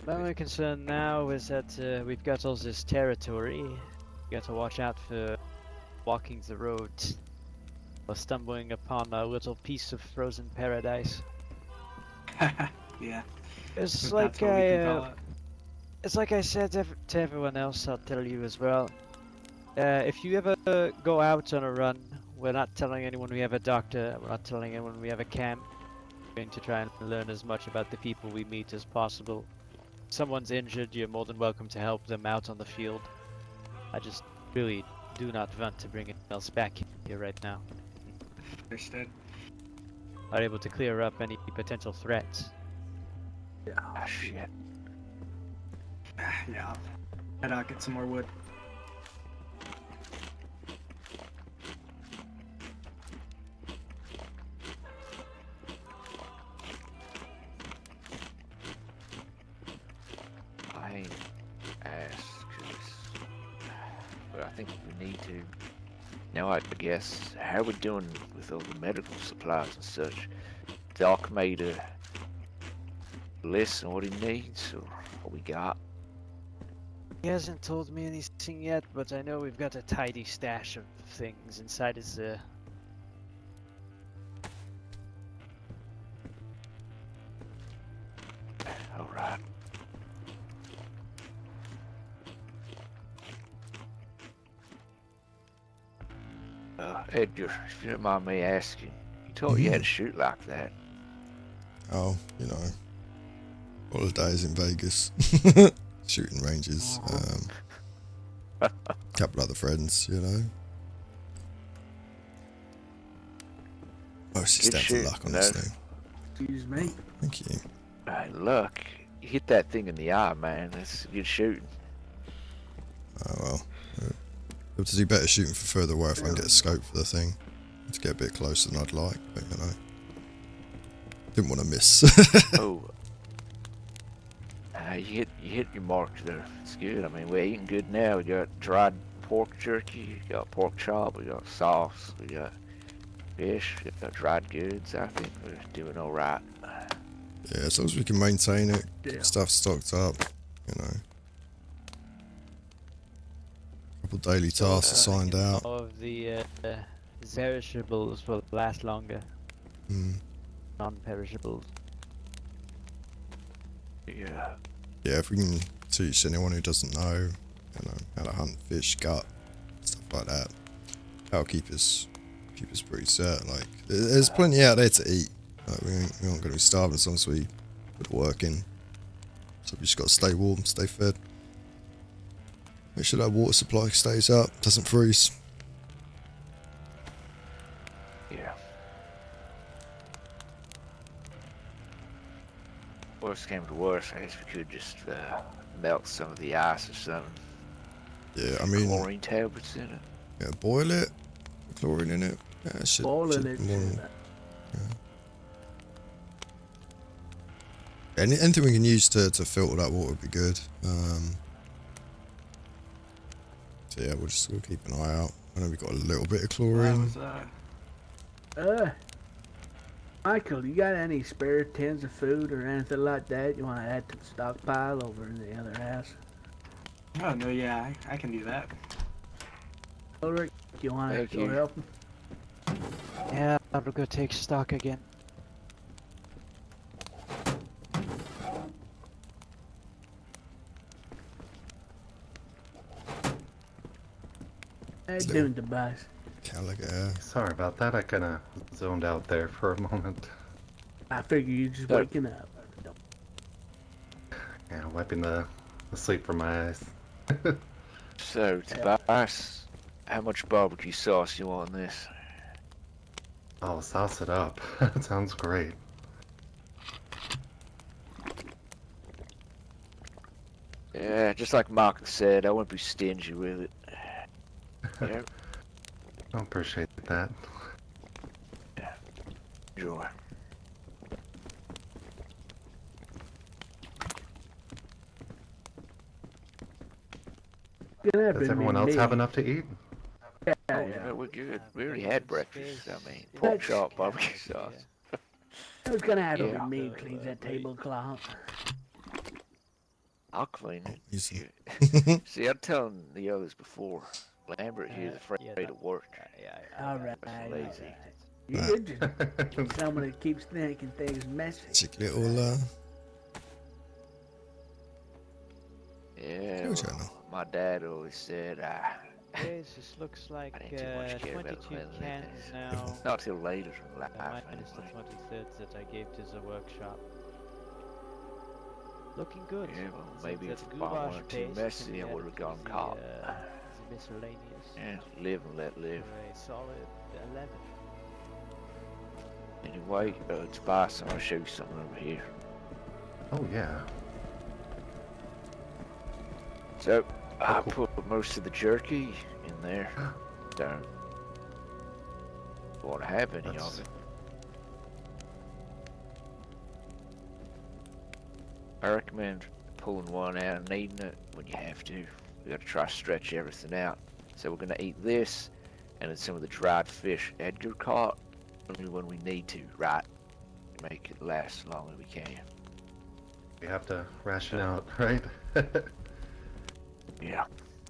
My only concern now is that we've got all this territory. We got to watch out for walking the roads or stumbling upon a little piece of frozen paradise. Yeah. It's If like that's what we can call it. it's like I said to everyone else. I'll tell you as well. If you ever go out on a run, we're not telling anyone we have a doctor. We're not telling anyone we have a camp. We're going to try and learn as much about the people we meet as possible. If someone's injured, you're more than welcome to help them out on the field. I just really do not want to bring anyone else back here right now. Understood. Are able to clear up any potential threats. Yeah. Ah, shit. Yeah. Head out, get some more wood. I ain't asked, but I think we need to. Now, I guess, how are we doing with all the medical supplies and such? The Archimeda list and what he needs, or what we got? He hasn't told me anything yet, but I know we've got a tidy stash of things inside his Alright. Edgar, if you don't mind me asking, you told you had to shoot like that. Oh, you know, holidays in Vegas, shooting ranges, couple other friends, you know. Mostly Good down to shooting, luck, honestly. Excuse me. Thank you. Look, you hit that thing in the eye, man. That's good shooting. Oh well. Able to do better shooting for further away if I can get a scope for the thing. To get a bit closer than I'd like, but you know. Didn't want to miss. Oh. You hit your mark there. It's good. I mean, we're eating good now. We got dried pork jerky, we got pork chop, we got sauce, we got fish, we got dried goods. I think we're doing all right. Yeah, as long as we can maintain it, keep stuff stocked up, you know. Couple daily tasks assigned out. all of the perishables will last longer. Non-perishables. Yeah. Yeah, if we can teach anyone who doesn't know, you know, how to hunt fish, gut, stuff like that, that'll keep us pretty set. Like, there's plenty out there to eat. Like, we aren't going to be starving as long as we put the work in. So we just got to stay warm, stay fed. Make sure that water supply stays up, doesn't freeze. Yeah. Worst came to worst, I guess we could just melt some of the ice or something. Yeah, I mean, chlorine tablets in it. Yeah, boil it, put chlorine in it. Yeah, Boiling it. Anything we can use to filter that water would be good. So yeah, we'll keep an eye out. I know we've got a little bit of chlorine. Michael, you got any spare tins of food or anything like that you want to add to the stockpile over in the other house? Oh, no, yeah, I can do that. Ulrich, do you want to go help him? Yeah, I'll go take stock again. How you doing, Tobias? Callagher. Sorry about that. I kind of zoned out there for a moment. I figure you're just waking up. Yeah, wiping the sleep from my eyes. So, Tobias, how much barbecue sauce you want in this? Oh, sauce it up. That sounds great. Yeah, just like Mark said, I won't be stingy with it. Yeah. I appreciate that. Yeah. Enjoy. Does everyone else have enough to eat? Yeah, we're good. We already had breakfast. I mean, pork chop, barbecue sauce. Who's gonna have it with me cleans that tablecloth? I'll clean it. Easy. See, I'm telling the others before. Lambert here's afraid of work. Alright. Lazy. You're just someone that keeps making things messy. Check little Yeah, well, my dad always said, Okay, this looks like I didn't too much care about 22 cleanliness. cans now. Not till later in life, Minus the anyway. 23rd that I gave to the workshop. Looking good. Yeah, well, Since maybe that if I goulash weren't too paste messy, can be I would have added gone to cop. the miscellaneous. Yeah, live and let live. For a solid 11. Anyway, Tobias, I'm gonna show you something over here. Oh, yeah. So, I put most of the jerky in there. Don't want to have any of it. I recommend pulling one out and eating it when you have to. We gotta try to stretch everything out. So we're gonna eat this, and then some of the dried fish Edgar caught, only when we need to, right? Make it last as long as we can. We have to ration out, right? Yeah,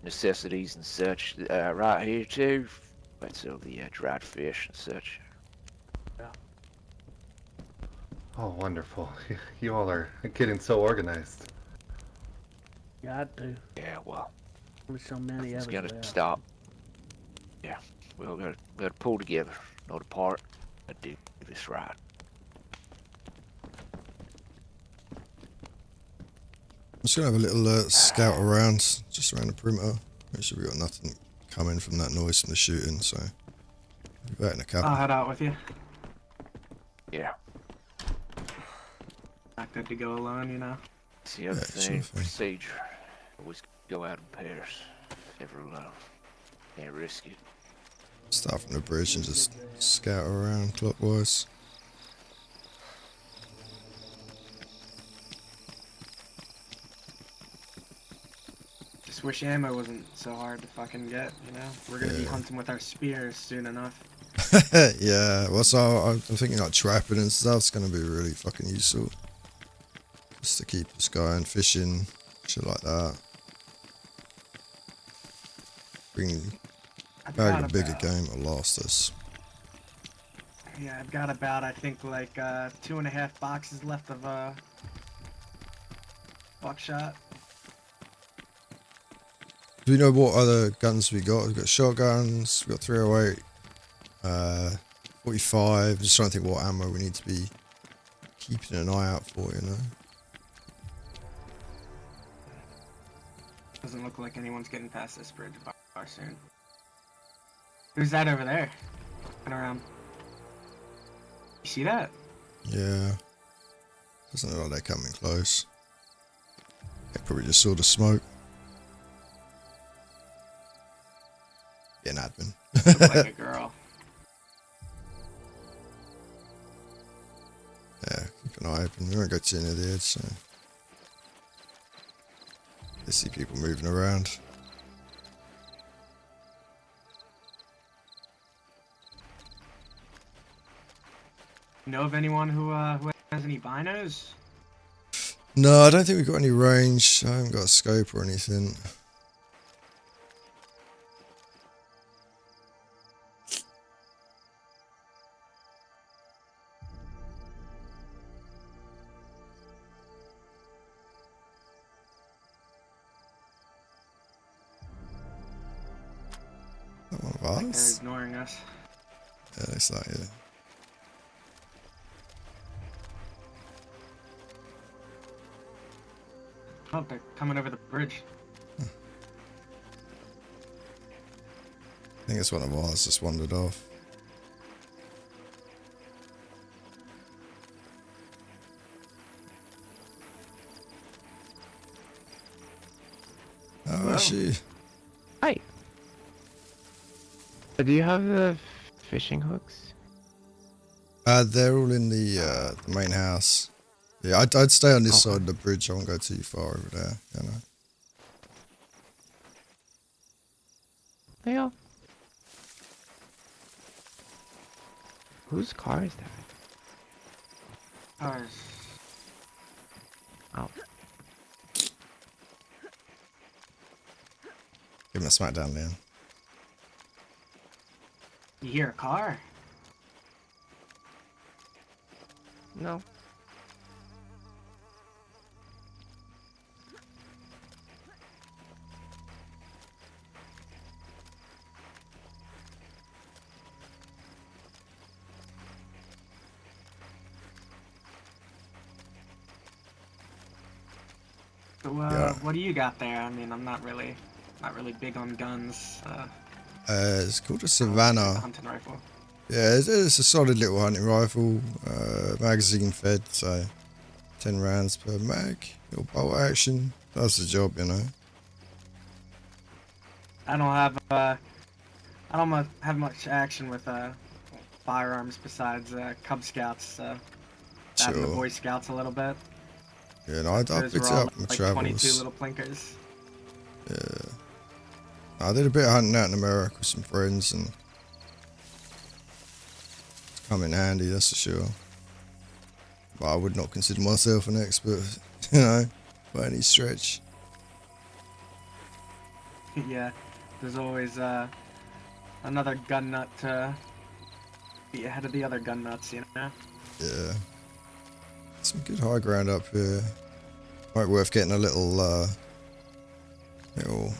necessities and such. Right here too. That's all the dried fish and such. Oh, wonderful. You all are getting so organized. Got to. Yeah, well, There's so many it's of us gonna left. stop. Yeah, we all gotta pull together, not apart, and do this right. I'm just gonna have a little scout around, just around the perimeter. Make sure we got nothing coming from that noise from the shooting. So, be back in a couple. I'll head out with you. Yeah. Not good to go alone, you know. It's the other Yeah, thing, sure thing. procedure. Always go out in pairs. Never alone. Can't risk it. Start from the bridge and just scout around clockwise. Just wish ammo wasn't so hard to fucking get, you know? We're gonna be Yeah. hunting with our spears soon enough. Yeah, well, so I'm thinking like trapping and stuff's gonna be really fucking useful. Just to keep us going, fishing, shit like that. Bring back a bigger game will last us. Yeah, I've got about, I think, like 2.5 boxes left of buckshot. Do we know what other guns we got? We've got shotguns, we've got 308, 45. Just trying to think what ammo we need to be keeping an eye out for, you know? Doesn't look like anyone's getting past this bridge bar soon. Who's that over there? Looking around. You see that? Yeah. Doesn't look like they're coming close. They probably just saw the smoke. Yeah, an admin. Look like a girl. Yeah, keep an eye open. We won't go too near the edge, so. They see people moving around. Know of anyone who has any binos? No, I don't think we've got any range. I haven't got a scope or anything. That one of Like they're ours? ignoring us. Yeah, looks like it. Oh, they're coming over the bridge. I think it's one of ours just wandered off. Oh, Hello. is she? Hi. Do you have the fishing hooks? They're all in the main house. Yeah, I'd stay on this Okay. side of the bridge. I won't go too far over there, you know. Yeah. Whose car is that? Ours. Oh. Give him a smackdown, Leon. You hear a car? No. So, Yeah. what do you got there? I mean, I'm not really big on guns. It's called a Savannah. Hunting rifle. Yeah, it's a solid little hunting rifle. Magazine fed, so 10 rounds per mag. Little bolt action. Does the job, you know. I don't have much action with firearms besides Cub Scouts. Having the Sure. Boy Scouts a little bit. Yeah, no, I Those picked were it all up in my like travels. 22 little plinkers. Yeah. I did a bit of hunting out in America with some friends, and it's come in handy, that's for sure. but I would not consider myself an expert, you know, by any stretch. Yeah, there's always another gun nut to be ahead of the other gun nuts, you know? Yeah. Some good high ground up here. Might be worth getting a little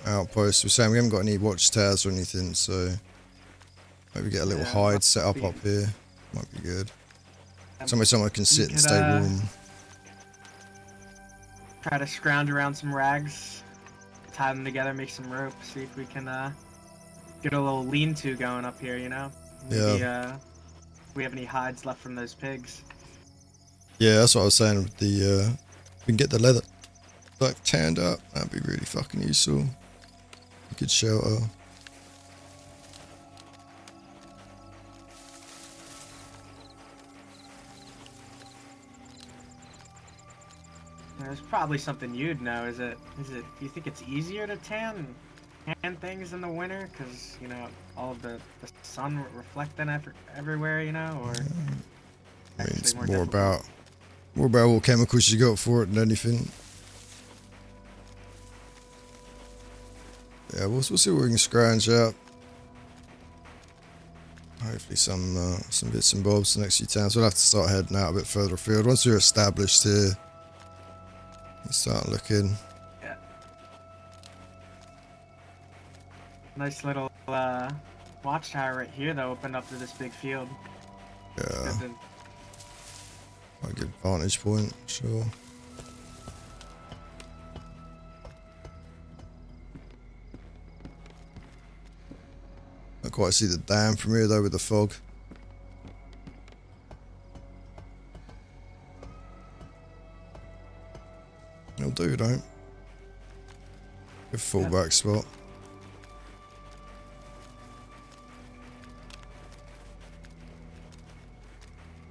outpost. We're saying we haven't got any watchtowers or anything, so maybe get a little hide set up here. Might be good. Somewhere someone can sit and stay warm. Try to scrounge around some rags, tie them together, make some rope, see if we can get a little lean-to going up here, you know? Maybe we have any hides left from those pigs. Yeah, that's what I was saying with the we can get the leather like tanned up, that'd be really fucking useful. A good shelter. There's probably something you'd know. Is it? Do you think it's easier to tan things in the winter? Cause you know all of the sun reflecting everywhere, you know, or I mean, it's more about what chemicals you got for it than anything. Yeah, we'll see what we can scrounge up. Hopefully some bits and bobs the next few times. We'll have to start heading out a bit further afield. Once we're established here, you start looking. Yeah. Nice little watchtower right here though, opened up to this big field. Yeah. Quite a good vantage point, sure. Not quite see the dam from here though with the fog. It'll do, don't. Good fallback spot.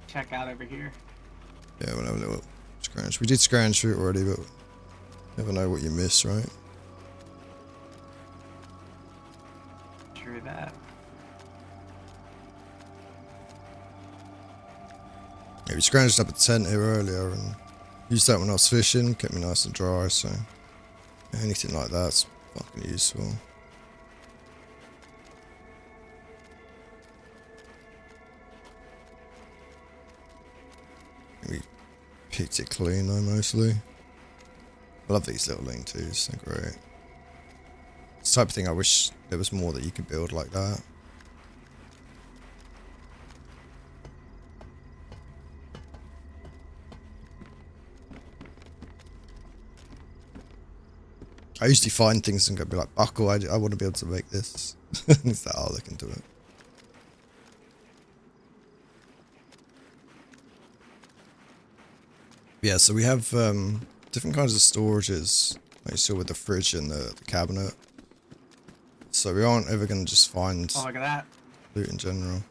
Check out over here. Yeah, we'll have a little scrounge. We did scrounge through it already, but never know what you miss, right? True that. Yeah, we scrounged up a tent here earlier and used that when I was fishing. Kept me nice and dry, so anything like that's fucking useful. We picked it clean though, mostly. I love these little lean-tos, they're great. It's the type of thing I wish there was more that you could build like that. I usually find things and go be like, buckle, I want to be able to make this. It's that I'll look into it. Yeah, so we have different kinds of storages, like you saw with the fridge and the cabinet. So we aren't ever going to just find look at that. Loot in general.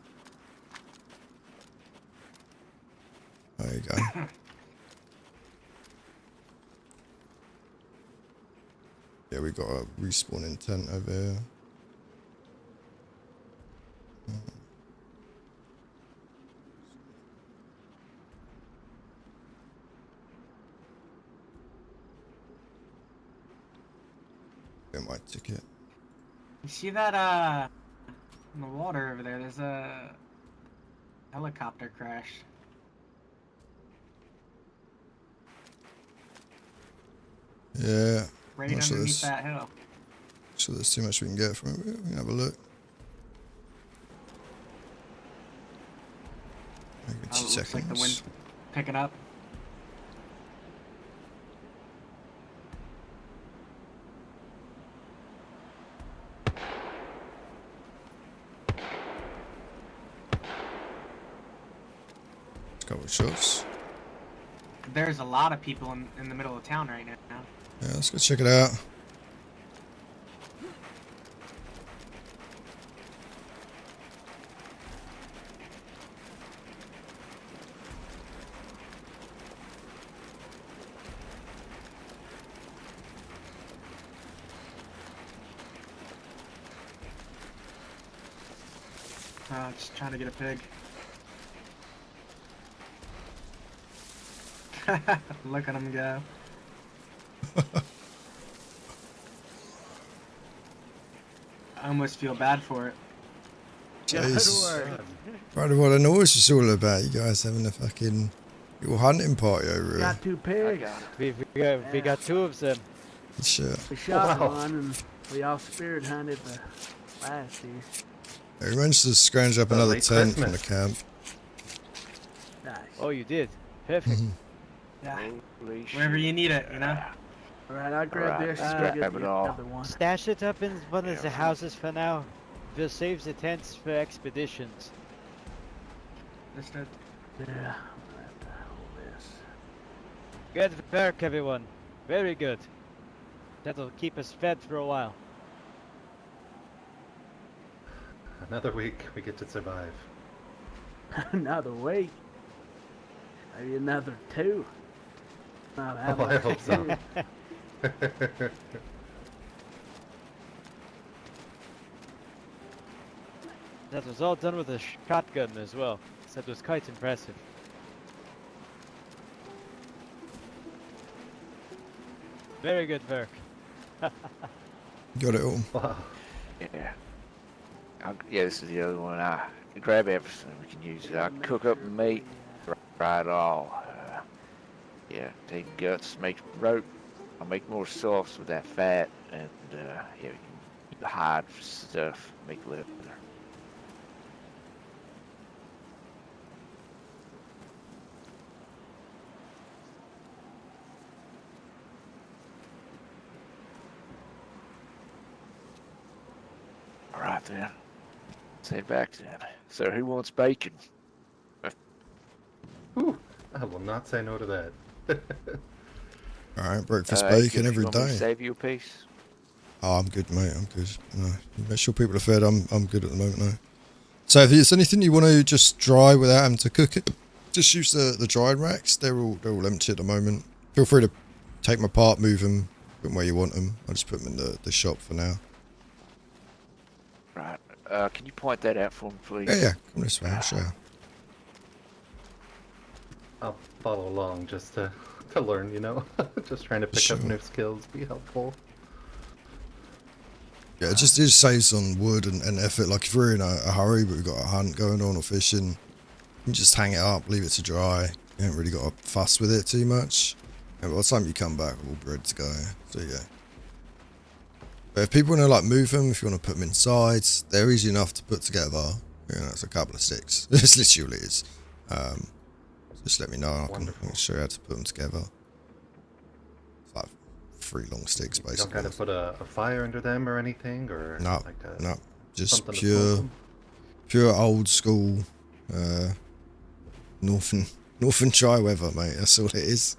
There you go. Yeah, we got a respawning tent over here. Get my ticket. You see that in the water over there? There's a helicopter crash. Yeah. Right underneath that hill. So there's too much we can get from it. We can have a look. Maybe 2 seconds. Looks like the wind's picking up. Let's go with shots. There's a lot of people in the middle of town right now. Yeah, let's go check it out. Just trying to get a pig. Look at him go. I almost feel bad for it. Jeez. Right, what I know what it's all about. You guys having a fucking little hunting party over here. Got 2 pigs. We got 2 of them. Sure. We shot one and we all spirit hunted the last year. We managed to scrounge up another tent from the camp. Nice. Oh, you did? Perfect. Yeah. Wherever you need it, you know? Alright, I'll grab this and grab get it the all. other one. Stash it up in one of the houses for now. We'll save the tents for expeditions. Understood. Yeah, I'm gonna have to hold this. Good work, everyone. Very good. That'll keep us fed for a while. Another week, we get to survive. Another week. Maybe another 2. Not Oh, I hope so. That was all done with a shotgun as well. So that was quite impressive. Very good work. Got it all. Wow. Yeah. Yeah, this is the other one. I grab everything we can use it. I cook up meat, fry it all. Yeah, take guts, make rope. I'll make more sauce with that fat, and yeah, we can hide stuff, make leather. All right then. Let's head back then. So who wants bacon? Ooh, I will not say no to that. Alright, breakfast Hey, bacon you every want me to day. save you a piece? Oh, I'm good, mate. I'm good. No, make sure people are fed. I'm good at the moment now. So if there's anything you want to just dry without having to cook it, just use the drying racks. They're all empty at the moment. Feel free to take them apart, move them, put them where you want them. I'll just put them in the shop for now. Right. Can you point that out for me, please? Yeah. Come this way, sure. I'll follow along just to learn, you know? Just trying to pick up Sure. new skills, be helpful. Yeah, it just saves on wood and effort. Like if we're in a hurry, but we've got a hunt going on or fishing, you can just hang it up, leave it to dry. You haven't really got to fuss with it too much. And by the time you come back, we're all ready to go. So yeah. But if people want to like move them, if you want to put them inside, they're easy enough to put together. You know, it's a couple of sticks. It's literally all it is. Just let me know. I can show you how to put them together. It's like 3 long sticks, You basically. don't gotta put a fire under them or anything, or No, like no, just something to smoke pure old school, northern dry weather, mate. That's all it is.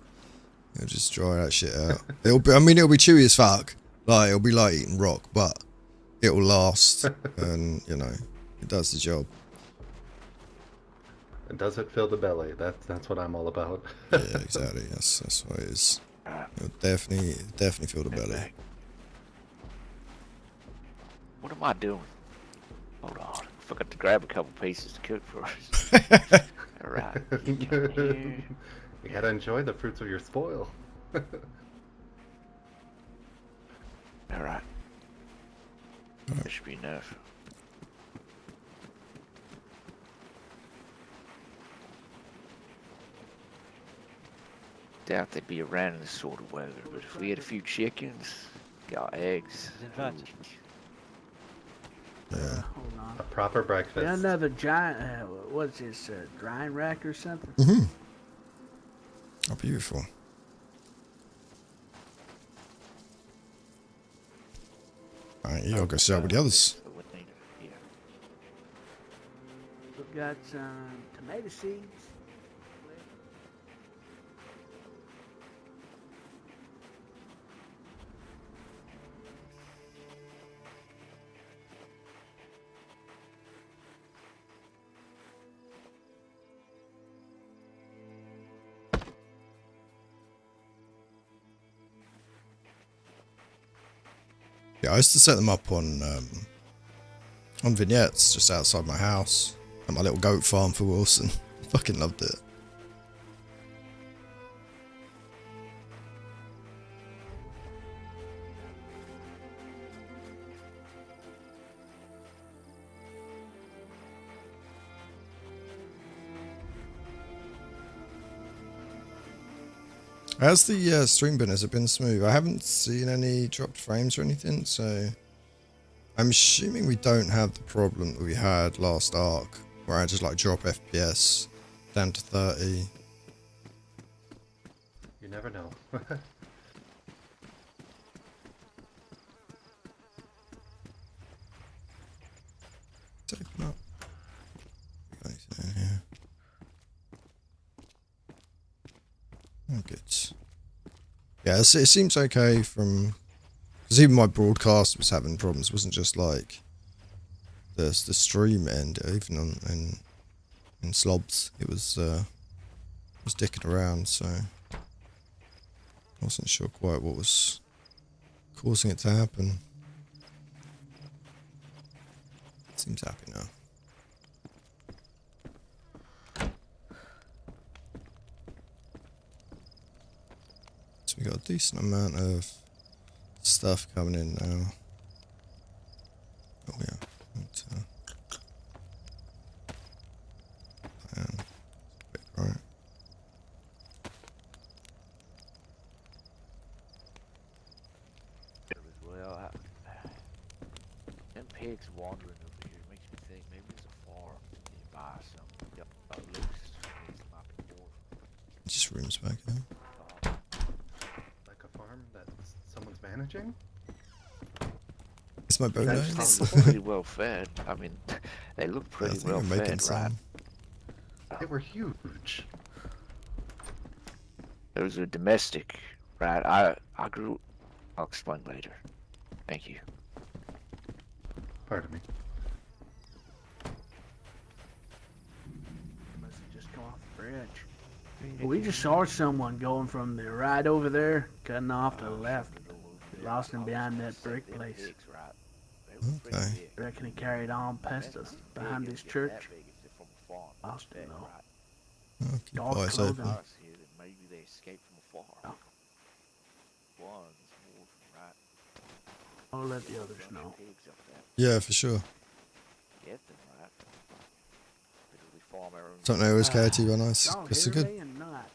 You'll just dry that shit out. It'll be chewy as fuck. Like it'll be like eating rock, but it'll last, and you know, it does the job. And does it fill the belly? That's what I'm all about. Yeah, exactly. That's what it is. It'll definitely fill the belly. What am I doing? Hold on. I forgot to grab a couple pieces to cook for us. Alright. You gotta enjoy the fruits of your spoil. Alright. That should be enough. Doubt they'd be around in this sort of weather, but if we had a few chickens, got eggs. Yeah. Hold on. A proper breakfast. Yeah, another giant. What's this? Drying rack or something? Mm-hmm. Oh, beautiful. Alright, you all go sit out with the others. We've got some tomato seeds. Yeah, I used to set them up on vignettes just outside my house at my little goat farm for Wilson. Fucking loved it. How's the stream been? Has it been smooth? I haven't seen any dropped frames or anything, so I'm assuming we don't have the problem that we had last arc, where I just like drop FPS down to 30. You never know. Let's open up. Got anything in here? Oh, good. Yeah, it seems okay from... Because even my broadcast was having problems. It wasn't just like the stream end, even on in slobs. It was dicking around, so I wasn't sure quite what was causing it to happen. It seems happy now. So we got a decent amount of stuff coming in now. Oh yeah. Right. Well, them pigs wandering over here makes me think maybe there's a farm nearby. Some loose things might be more. Just rooms back here. Like a farm that someone's managing? It's my bow Those nose. farms look pretty well fed. I mean, they look pretty well fed, right? Some. They were huge. Those are domestic, right? I grew. I'll explain later. Thank you. Pardon me. Must have just come off the bridge. We just saw someone going from the right over there, cutting off to the left. Lost him behind that brick place. Okay. Reckon he carried on past us behind this church. Lost him though. Oh, keep Dark eyes clothing. open. Maybe they escaped from afar. One's more right. I'll let the others know. Yeah, for sure. Get them right. Literally farm our own. Something I always cared to, nice. Y'all It's a hear good, me or not?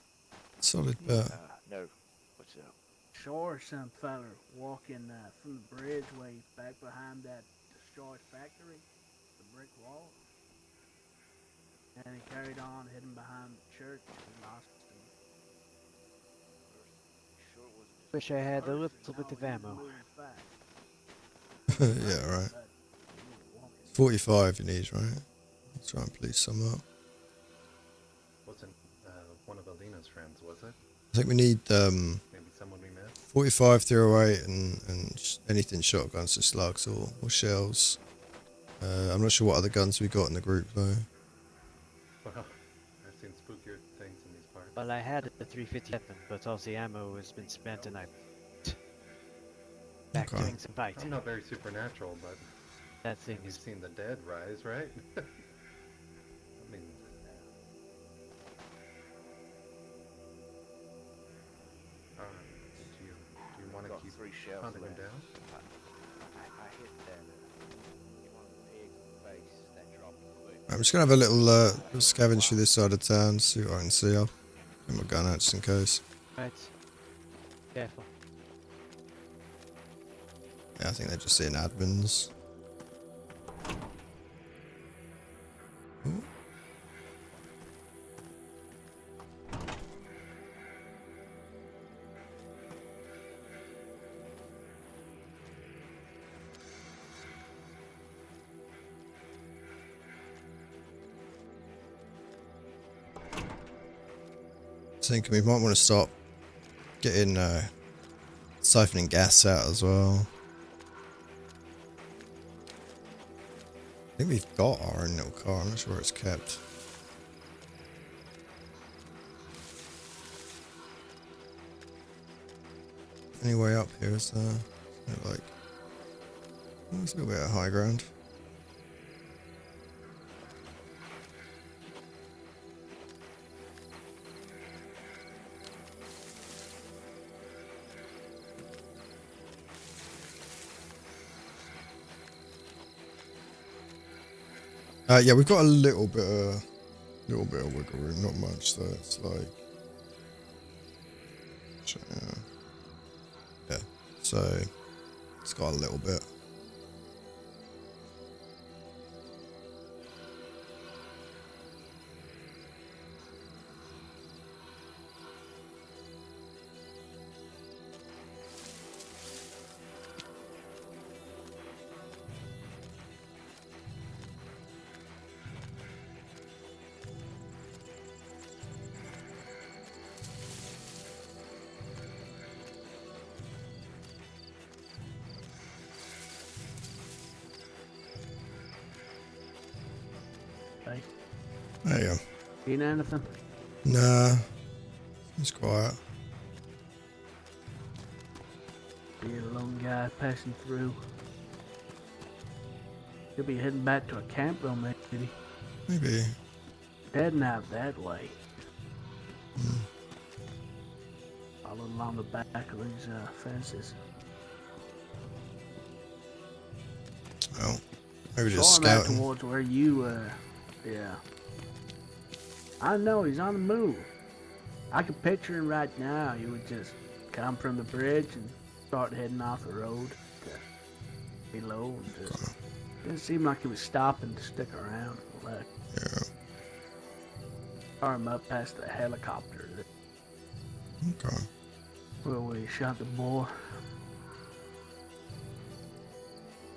solid bet. No. What's up? Saw some feller walking from the bridgeway back behind that destroyed factory, the brick wall. And he carried on, hidden behind the church, and lost him. Wish I had a little bit of ammo. Yeah, right. 45 you need, right? Let's try and police some up. Wasn't one of Alina's friends, was it? I think we need Maybe someone we met? 45, 308, and anything shotguns, so slugs or shells. I'm not sure what other guns we got in the group though. Well, I've seen spookier things in these parts. Well, I had the 357, but all the ammo has been spent and I'm back doing some fighting. I'm not very supernatural, but That thing you've is... seen the dead rise, right? I mean, do you want to keep hunting them down? I hit that. One of the pigs in the face that dropped quick. I'm just gonna have a little scavenge through this side of town, see what I can see. I'll get my gun out just in case. Right. Careful. Yeah, I think they're just seeing admins. Ooh. Thinking we might want to stop getting siphoning gas out as well. I think we've got our own little car. I'm not sure where it's kept. Any way up here is there? Like, there's a little bit of high ground. Yeah, we've got a little bit of wiggle room, not much though. It's like Yeah, so it's got a little bit. Hey. There you go. Seen anything? Nah, it's quiet. Be a lone guy passing through. He'll be heading back to a camp though, maybe. Maybe. Heading out that way. Following along the back of these fences. Well, maybe just Going out scouting. towards where you, yeah. I know, he's on the move. I can picture him right now. He would just come from the bridge and start heading off the road to below. And just, it didn't seem like he was stopping to stick around. Like, yeah. Saw him up past the helicopter. Okay. Where we shot the boar.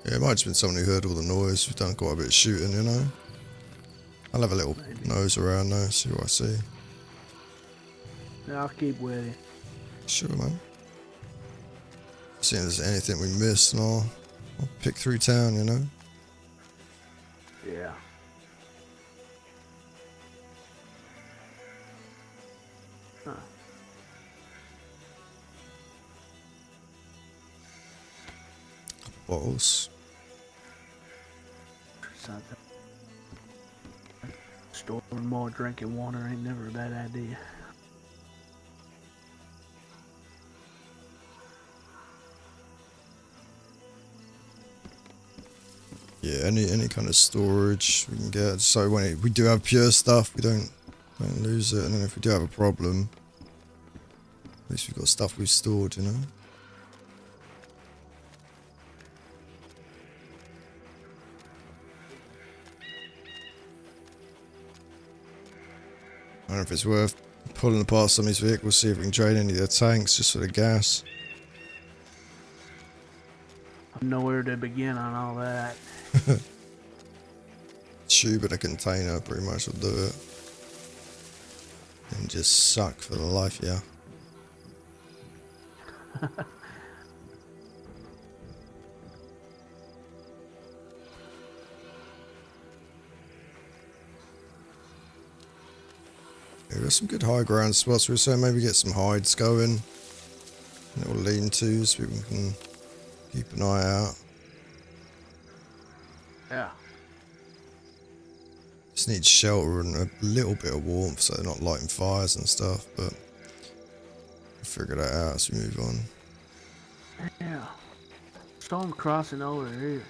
Yeah, it might have just been someone who heard all the noise. We've done quite a bit of shooting, you know. I'll have a little nose around there, see what I see. Yeah, I'll keep with you. Sure, man. See if there's anything we missed, and I'll pick through town, you know. Yeah. Huh. Bottles. Something. Storing more drinking water ain't never a bad idea. Yeah, any kind of storage we can get. So when we do have pure stuff, we don't lose it. And then if we do have a problem, at least we've got stuff we've stored, you know. I don't know if it's worth pulling apart some of these vehicles, see if we can drain any of their tanks just for the gas. I'm nowhere to begin on all that. Tube in a container pretty much will do it. And just suck for the life, yeah. There's some good high ground spots. We were saying maybe get some hides going. Little lean-tos, people can keep an eye out. Yeah. Just need shelter and a little bit of warmth so they're not lighting fires and stuff, but we'll figure that out as we move on. Yeah. Storm crossing over here.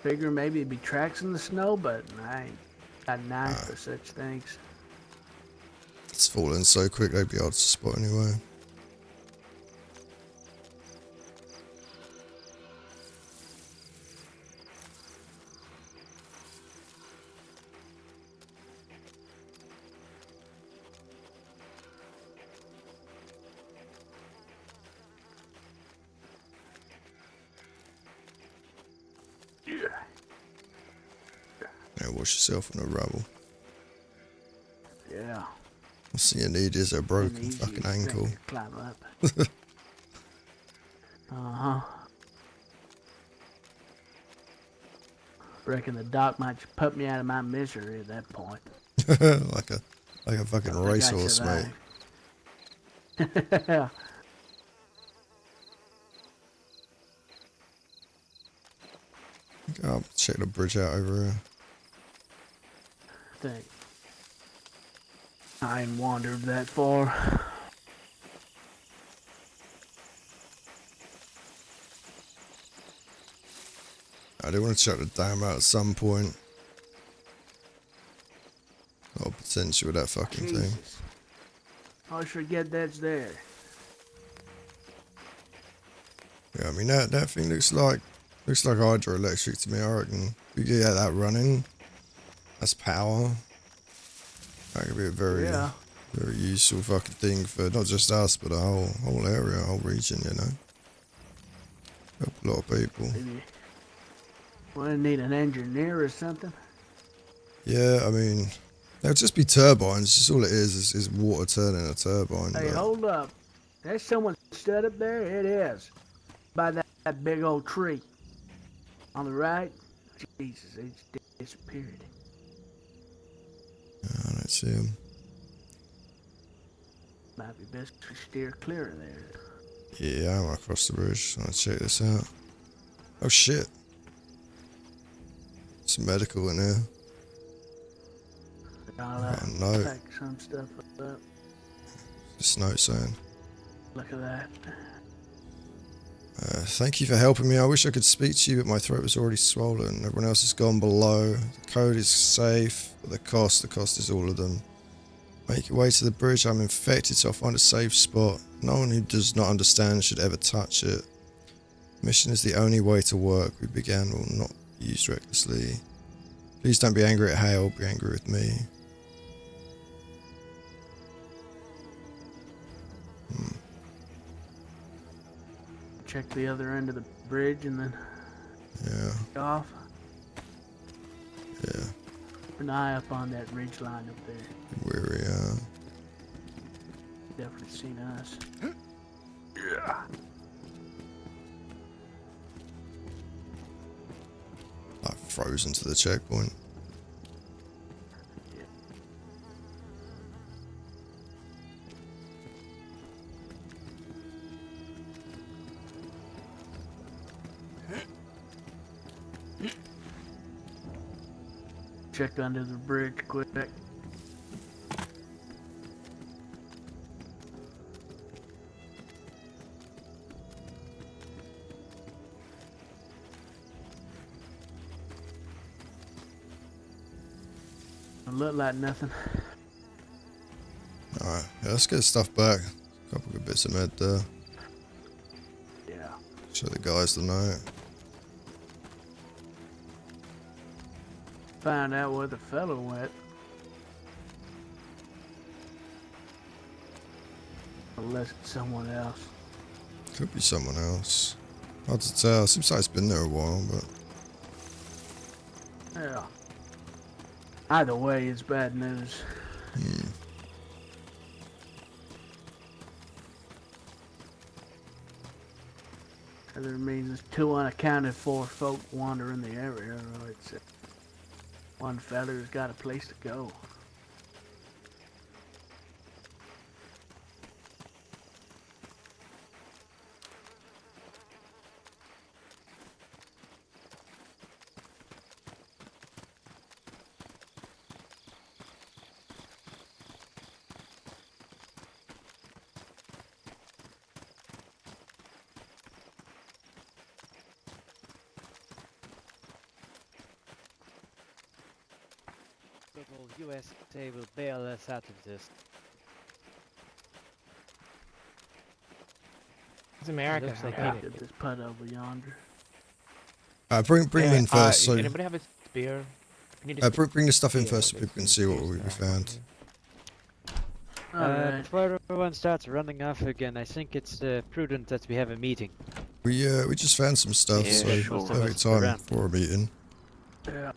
Figure maybe it'd be tracks in the snow, but I ain't got an eye for such things. It's falling so quick they'd be hard to spot anyway. Yeah, wash yourself in the rubble. Yeah. Last thing you need is a broken Easy fucking as ankle. to climb up. Uh-huh. Reckon the doc might just put me out of my misery at that point. like a fucking I racehorse, mate. Yeah. I'll check the bridge out over here. Think. I ain't wandered that far. I do want to check the dam out at some point. Got potential with that fucking thing. Jesus. I always forget that's there. Yeah, I mean that thing looks like hydroelectric to me. I reckon if we get that running, that's power. That could be a very very useful fucking thing for not just us but the whole area, whole region, you know. Help a lot of people. Maybe we need an engineer or something. Yeah, I mean, they'll just be turbines. Just all it is water turning a turbine. Hey, but... hold up. There's someone stood up there? It is. By that big old tree. On the right? Jesus, it's disappeared. I don't see him. Might be best to steer clear of there. Yeah, I'm across the bridge. Let's check this out. Oh shit. Some medical in here. I'll note. pack some stuff up. This note saying, Look at that. thank you for helping me. I wish I could speak to you, but my throat was already swollen. Everyone else has gone below. The code is safe, but the cost is all of them. Make your way to the bridge. I'm infected, so I'll find a safe spot. No one who does not understand should ever touch it. Mission is the only way to work. We began will not be used recklessly. Please don't be angry at Hale, be angry with me. Check the other end of the bridge and then off. Yeah. Keep an eye up on that ridge line up there. Weary, Definitely seen us. Yeah. Like frozen to the checkpoint. Check under the bridge quick. Don't look like nothing. Alright, yeah, let's get stuff back. A couple good bits of med there. Yeah. Show the guys the note. Find out where the fellow went. Unless it's someone else. Could be someone else. Hard to tell. Seems like it's been there a while, but... Yeah. Either way, it's bad news. Either means there's two unaccounted for folk wandering the area, or it's one fella who's got a place to go. USA will bail us out of this. It's America. Looks like I'll get this putt over yonder. Bring them in first. So anybody have a spear? bring the stuff in first so people can see what we found. Before everyone starts running off again, I think it's prudent that we have a meeting. We just found some stuff, Yeah, so sure. perfect time Around. for a meeting. Yeah.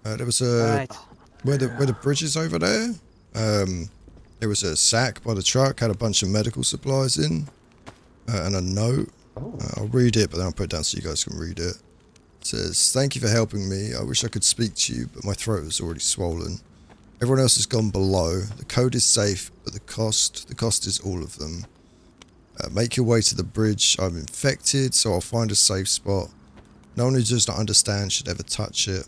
There was a Right. where the bridge is over there. There was a sack by the truck, had a bunch of medical supplies in, and a note. I'll read it, but then I'll put it down so you guys can read it. It says, "Thank you for helping me. I wish I could speak to you, but my throat is already swollen. Everyone else has gone below. The code is safe, but the cost is all of them. Make your way to the bridge. I'm infected, so I'll find a safe spot. No one who does not understand should ever touch it.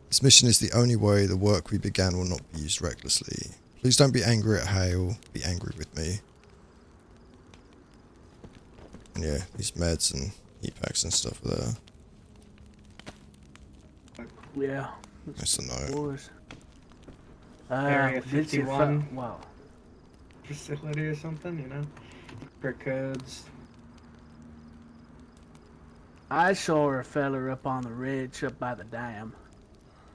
This mission is the only way. The work we began will not be used recklessly. Please don't be angry at Hale. Be angry with me." And yeah, these meds and heat packs and stuff there. Yeah. That's the note. Boys. Area did see 51 well, facility or something, you know? For codes. I saw a feller up on the ridge up by the dam,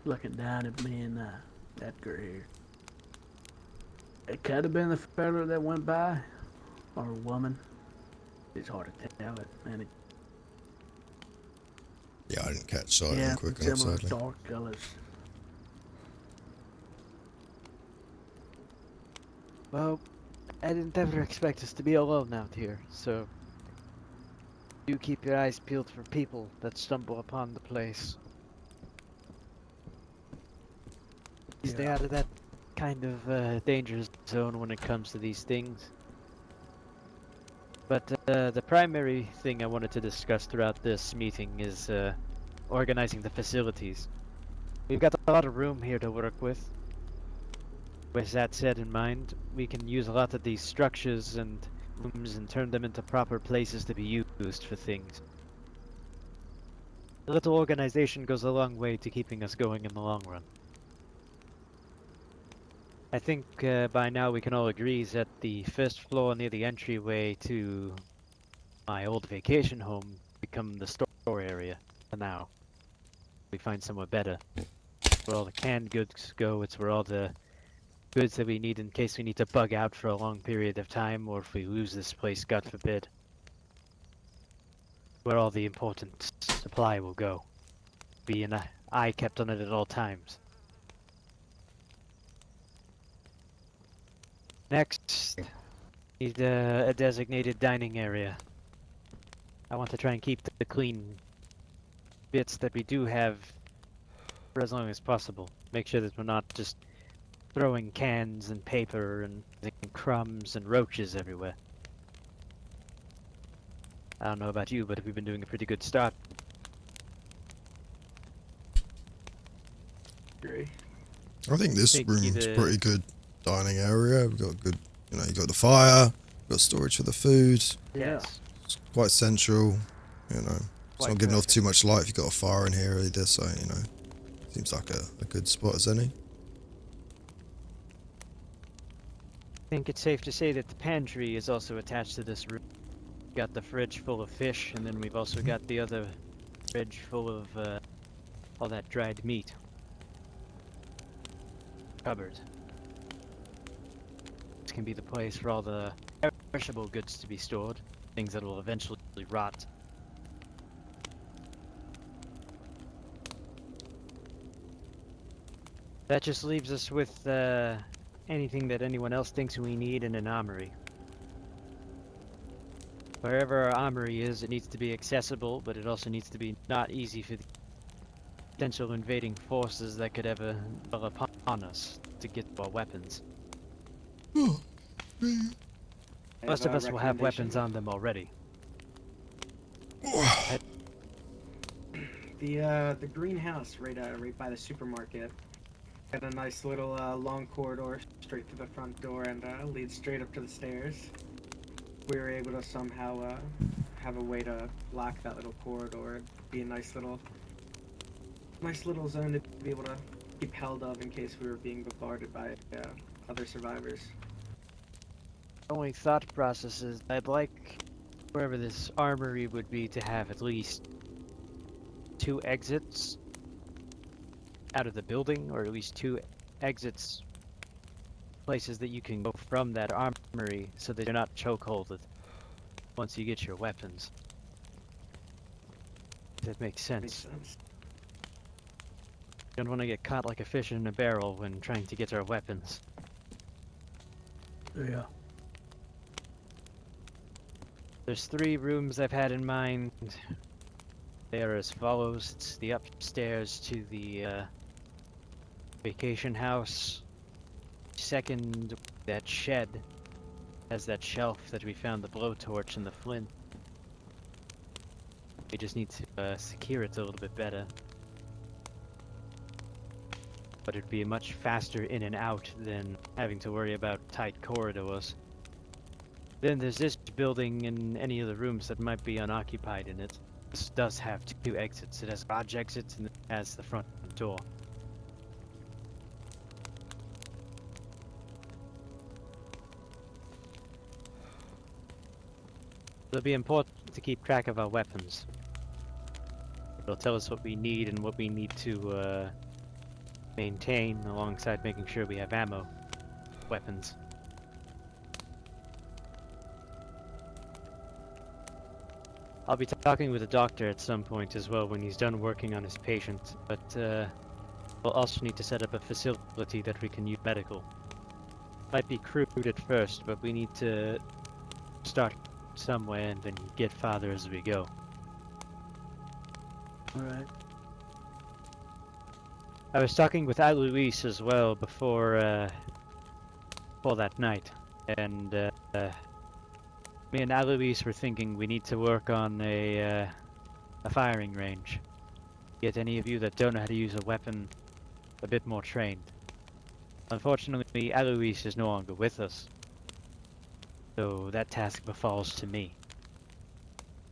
looking down at me and that girl here. It could have been the feller that went by, or a woman. It's hard to tell it, and it, Yeah, I didn't catch sight of yeah, him quick enough, similar sadly. dark colors. Well, I didn't ever expect us to be alone out here, so do keep your eyes peeled for people that stumble upon the place. Stay Yeah. out of that kind of danger zone when it comes to these things. But the primary thing I wanted to discuss throughout this meeting is organizing the facilities. We've got a lot of room here to work with. With that said in mind, we can use a lot of these structures and rooms and turn them into proper places to be used for things. A little organization goes a long way to keeping us going in the long run. I think by now we can all agree that the first floor near the entryway to my old vacation home become the store area for now. We find somewhere better. Where all the canned goods go, it's where all the goods that we need in case we need to bug out for a long period of time, or if we lose this place, God forbid. Where all the important supply will go. Be an eye kept on it at all times. Next, need a designated dining area. I want to try and keep the clean bits that we do have for as long as possible. Make sure that we're not just throwing cans and paper and crumbs and roaches everywhere. I don't know about you, but we've been doing a pretty good start. Agree. I think this Think room's either- pretty good dining area. We've got good, you know, you got the fire, you've got storage for the food. Yeah. It's quite central, you know. It's Quite not giving off perfect. too much light if you've got a fire in here either, so, you know, seems like a good spot as any. I think it's safe to say that the pantry is also attached to this room. Got the fridge full of fish, and then we've also got the other fridge full of all that dried meat. Cupboard. This can be the place for all the perishable goods to be stored, things that will eventually rot. That just leaves us with anything that anyone else thinks we need in an armory. Wherever our armory is, it needs to be accessible, but it also needs to be not easy for the potential invading forces that could ever dwell upon us to get our weapons. Most of us will have weapons on them already. The greenhouse right by the supermarket got a nice little long corridor straight to the front door and leads straight up to the stairs. We were able to somehow have a way to lock that little corridor. It'd be a nice little zone to be able to keep held of in case we were being bombarded by other survivors. Only thought process is I'd like wherever this armory would be to have at least 2 exits out of the building, or at least 2 exits, places that you can go from that armory so that you're not chokeholded once you get your weapons. If that makes sense. Makes sense. You don't want to get caught like a fish in a barrel when trying to get our weapons. Yeah. There's 3 rooms I've had in mind. They are as follows. It's the upstairs to the vacation house. Second, that shed has that shelf that we found the blowtorch and the flint. We just need to secure it a little bit better. But it'd be much faster in and out than having to worry about tight corridors. Then there's this building and any of the rooms that might be unoccupied in it. This does have 2 exits. It has garage exits and it has the front door. It'll be important to keep track of our weapons. It'll tell us what we need and what we need to maintain, alongside making sure we have ammo, weapons. I'll be talking with the doctor at some point as well when he's done working on his patient, but we'll also need to set up a facility that we can use medical. Might be crude at first, but we need to start somewhere and then get farther as we go. Alright. I was talking with Alois as well before that night, and me and Alois were thinking we need to work on a firing range. Get any of you that don't know how to use a weapon a bit more trained. Unfortunately, Alois is no longer with us, so that task befalls to me.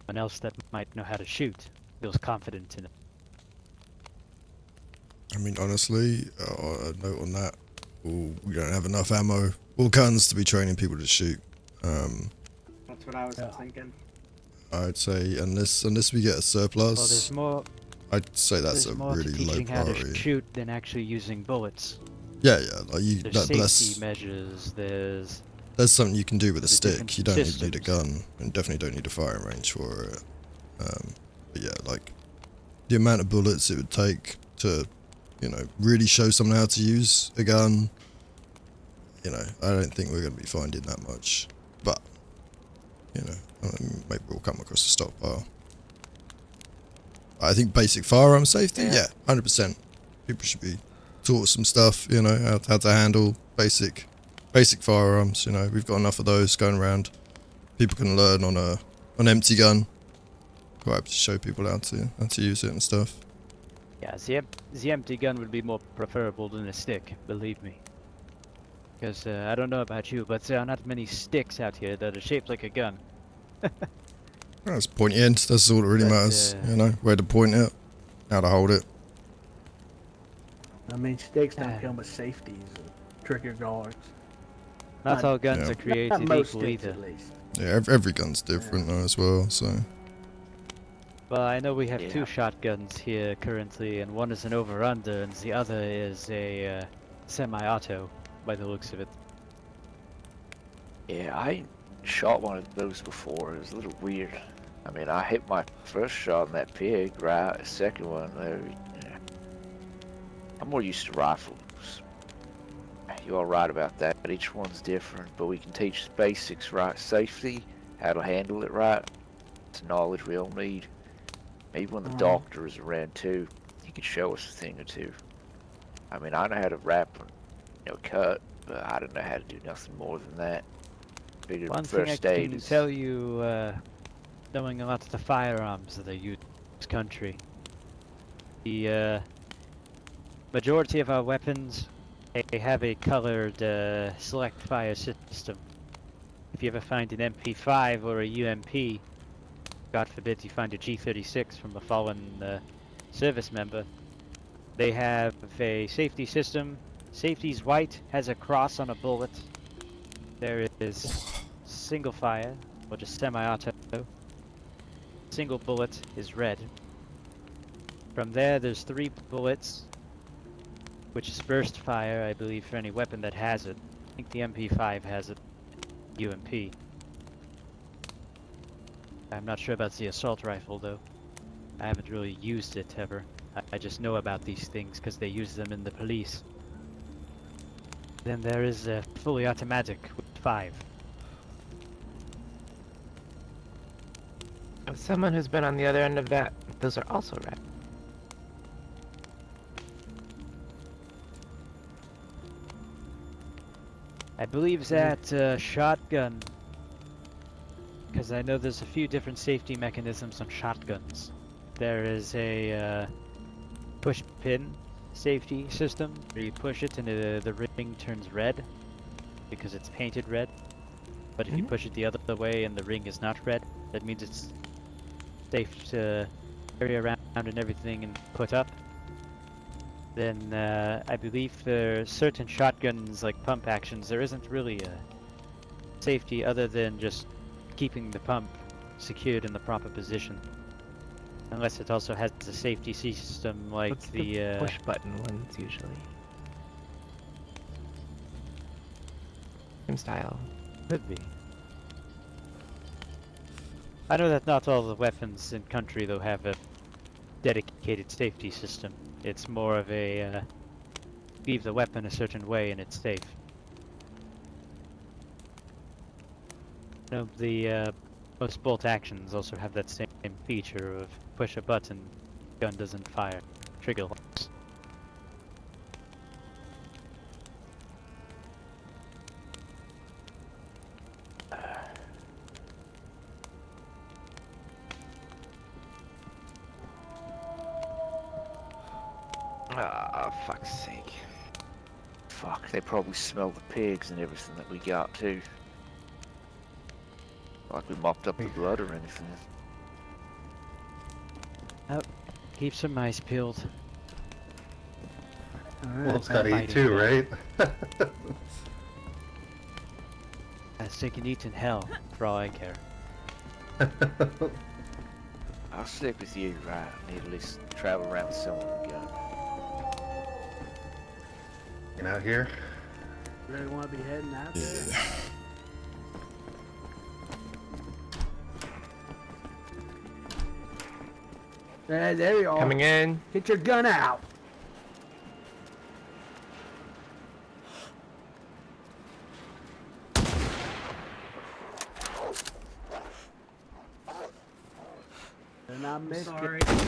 Someone else that might know how to shoot feels confident in it. I mean, honestly, a note on that. We don't have enough ammo or guns to be training people to shoot. That's what I was thinking. I'd say unless we get a surplus, Well, there's more. I'd say that's There's a more really to low teaching how to priority. shoot than actually using bullets. Yeah, like There's that's safety measures. There's something you can do with a the different stick. You don't need a systems. gun, and definitely don't need a firing range for it. But yeah, like the amount of bullets it would take to, really show someone how to use a gun. I don't think we're going to be finding that much. But maybe we'll come across a stockpile. I think basic firearm safety, yeah, 100%. People should be taught some stuff, how to handle basic firearms. We've got enough of those going around. People can learn on an empty gun. Quite happy to show people how to use it and stuff. Yeah, the empty gun would be more preferable than a stick, believe me. Because I don't know about you, but there are not many sticks out here that are shaped like a gun. That's pointy end. That's all that really matters. Where to point it, how to hold it. I mean, sticks don't come with safeties or trigger guards. Not all guns are created not most equal sticks, either. at least. Yeah, every gun's different though as well. So. Well, I know we have two shotguns here currently, and one is an over-under, and the other is a semi-auto, by the looks of it. Yeah, I shot one of those before. It was a little weird. I mean, I hit my first shot in that pig, right? The second one, there. Yeah. I'm more used to rifles. You're all right about that. Each one's different, but we can teach basics, right? Safety, how to handle it right. It's knowledge we all need. Maybe when the doctor is around too, he could show us a thing or two. I mean, I know how to wrap and cut, but I don't know how to do nothing more than that. Figured One thing I first aid can is tell you, knowing a lot of the firearms that are used in this country, the majority of our weapons, they have a colored select fire system. If you ever find an MP5 or a UMP, God forbid you find a G36 from a fallen service member, they have a safety system. Safety's white, has a cross on a bullet. There is single fire, or just semi-auto. Single bullet is red. From there, there's 3 bullets, which is burst fire, I believe, for any weapon that has it. I think the MP5 has it. UMP. I'm not sure about the assault rifle, though. I haven't really used it ever. I just know about these things because they use them in the police. Then there is a fully automatic with 5. As someone who's been on the other end of that, those are also red. I believe that shotgun, because I know there's a few different safety mechanisms on shotguns. There is a push pin safety system where you push it and the ring turns red because it's painted red. But if you push it the other way and the ring is not red, that means it's safe to carry around and everything and put up. Then I believe for certain shotguns like pump actions, there isn't really a safety other than just keeping the pump secured in the proper position. Unless it also has a safety system like What's the push button ones usually? Same style. Could be. I know that not all the weapons in country though have a dedicated safety system. It's more of a leave the weapon a certain way and it's safe. You know, the most bolt actions also have that same feature of push a button, gun doesn't fire, trigger locks. Ah, fuck's sake. Fuck, they probably smell the pigs and everything that we got too. Like we mopped up the blood or anything. Oh, keep some eyes peeled. Wolf's gotta eat too, right? They can eat in hell, for all I care. I'll stick with you, right? I need to at least travel around with someone with a gun. Get out here. Really want to be heading out there? There you are. Coming in. Get your gun out. And I missed Sorry. it.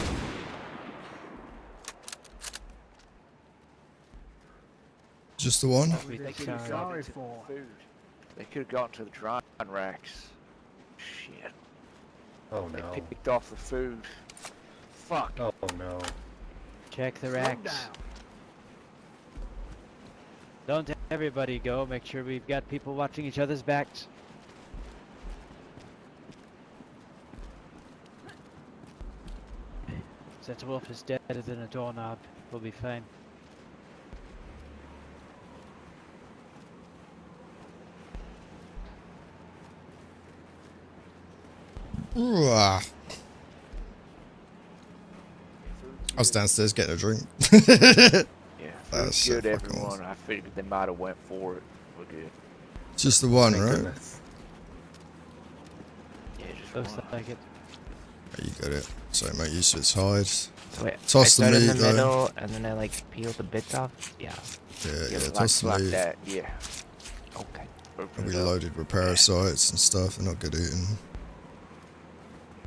Just the one? They could have Sorry gone into for. food. They could have gone to the drying racks. Shit. Oh no. They picked off the food. Fuck. Oh no. Check the Slow racks. down. Don't everybody go, make sure we've got people watching each other's backs. That wolf is deader than a doorknob. We'll be fine. Ooh, I was downstairs getting a drink. Yeah, That's food's good, so fucking everyone. awesome. I figured they might have went for it. We're good. Just the one, Thank right? goodness. Yeah, just Looks one. like it. Yeah, you got it. Sorry, mate, you switch sides. So wait, Toss I the start in meat, the though. middle, and then I like peel the bits off. Yeah. Yeah, like, toss the like meat. that, yeah. Okay. Open And it we up. loaded with parasites and stuff. They're not good eating.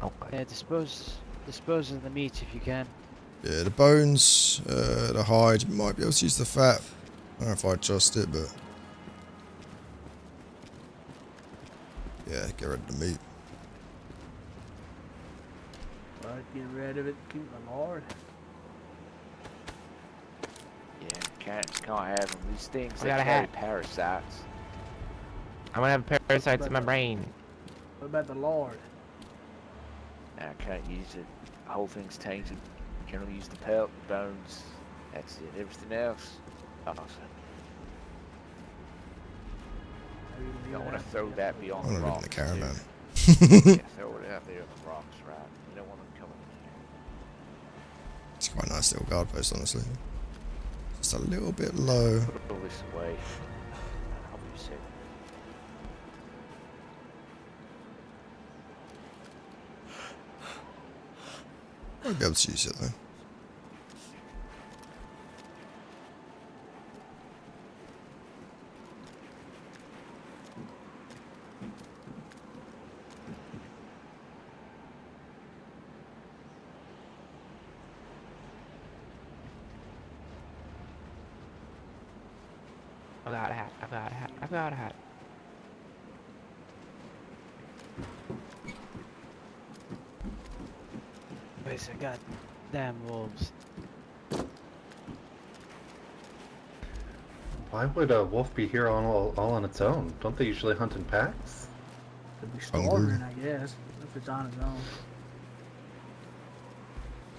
Okay. Yeah, dispose of the meat if you can. Yeah, the bones, the hide, you might be able to use the fat. I don't know if I trust it, but yeah, get rid of the meat. But get rid of it, keep the Lord. Yeah, can't have them. These things I that got a carry hat. parasites. I'm gonna have parasites in my brain. What about the Lord? I can't use it. The whole thing's tainted. Can only use the pelt, the bones. That's it. Everything else, awesome. You don't want to throw that I beyond the want to live rocks. in a caravan. Too. Yeah, throw it out there on the rocks, right? You don't want them coming in there. It's quite a nice little guard post, honestly. Just a little bit low. Put all this away. I'll be safe. I'll be able to use it though. I got a hat. I got a hat. I got a hat. Where's the goddamn wolves? Why would a wolf be here all on its own? Don't they usually hunt in packs? Could be Hungry. starving, I guess, if it's on its own.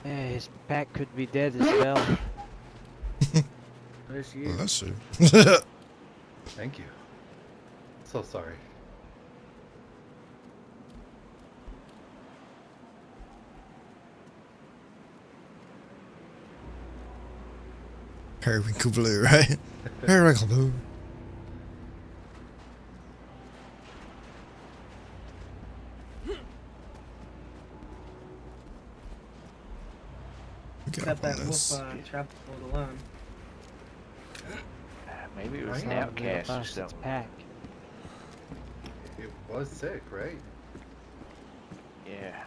Yeah, his pack could be dead as well. This Well, year. that's true. Thank you. So sorry. Periwinkle blue, right? Periwinkle blue. Get Got up on that wolf this. trap pulled alone. Maybe it was an Right. outcast or Lost its something. pack. It was sick, right? Yeah.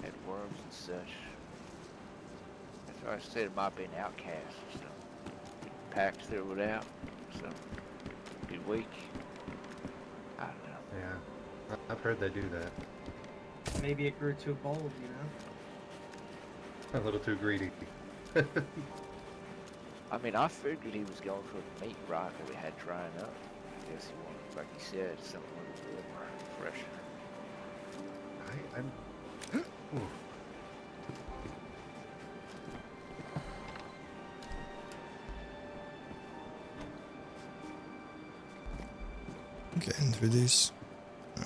Had worms and such. That's why I said it might be an outcast or something. Packed through it out. So, be weak. I don't know. Yeah. I've heard they do that. Maybe it grew too bold, you know? A little too greedy. I mean, I figured he was going for the meat right that we had drying up. I guess he wanted, like he said, something a little more fresh. I'm. Ooh. Getting through these. No.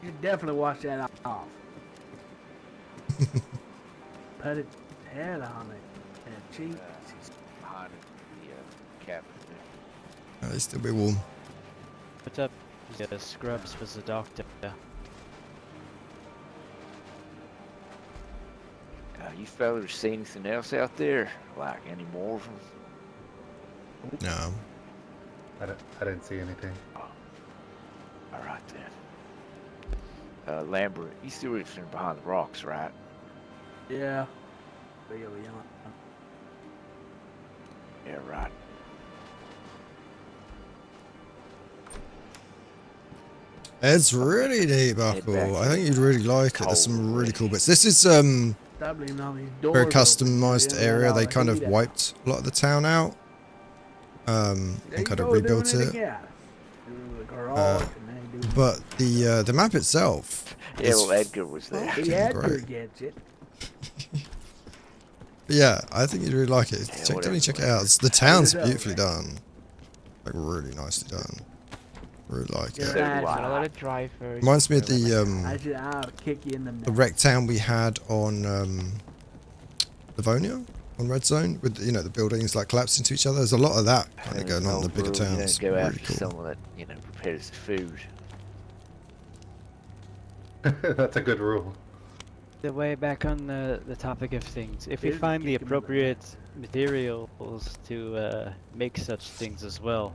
You definitely wash that off. Put it head on it. And cheeks. Behind the cabin. They still be warm. What's up? Yeah, Scrubs was the doctor. You fellas see anything else out there? Like any more of them? No. I didn't see anything. Alright then. Lambert, you still reaching behind the rocks, right? Yeah. Yeah, right. It's really neat, Buckle. I think you'd really like it. There's some really cool bits. This is Stop leaving all these doors very open. customized Yeah, area. They all kind of heat out. wiped a lot of the town out, and kind of rebuilt it. Again. Doing the garage and then doing But the map itself Yeah, is well, Edgar was there. fucking the Edgar great. gets it. But yeah, I think you'd really like it. Definitely check it out. The town's beautifully done, like really nicely done. Really like it. I'll let it dry first. Reminds me of I'll kick you in the the wreck town we had on Livonia, on Red Zone, with the buildings like collapsing into each other. There's a lot of that kind of going on in the bigger towns. You don't go Really after cool. someone that, prepares the food. That's a good rule. The way back on the topic of things, if we Here's find the kick 'em in the appropriate materials to make such things as well,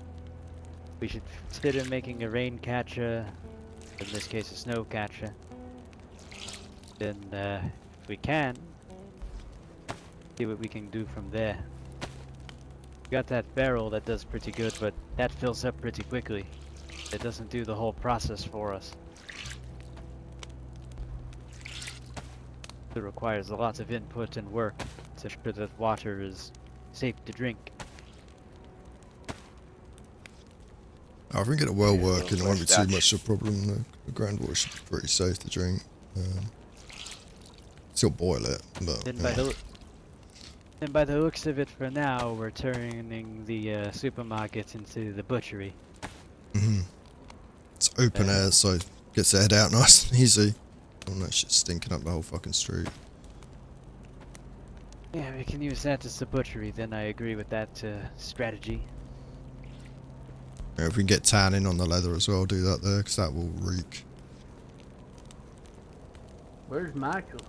we should consider making a rain catcher, in this case a snow catcher. Then, if we can, see what we can do from there. We got that barrel that does pretty good, but that fills up pretty quickly. It doesn't do the whole process for us. It requires a lot of input and work to ensure that water is safe to drink. I think it well working. It won't be too much of a problem. The groundwater should be pretty safe to drink. Still boil it, but Then by the looks of it, for now, we're turning the supermarket into the butchery. It's open air, so it gets the head out nice and easy. Oh, that shit's stinking up the whole fucking street. Yeah, we can use that as the butchery. Then I agree with that strategy. Yeah, if we can get tanning on the leather as well, do that there, because that will reek. Where's Michael?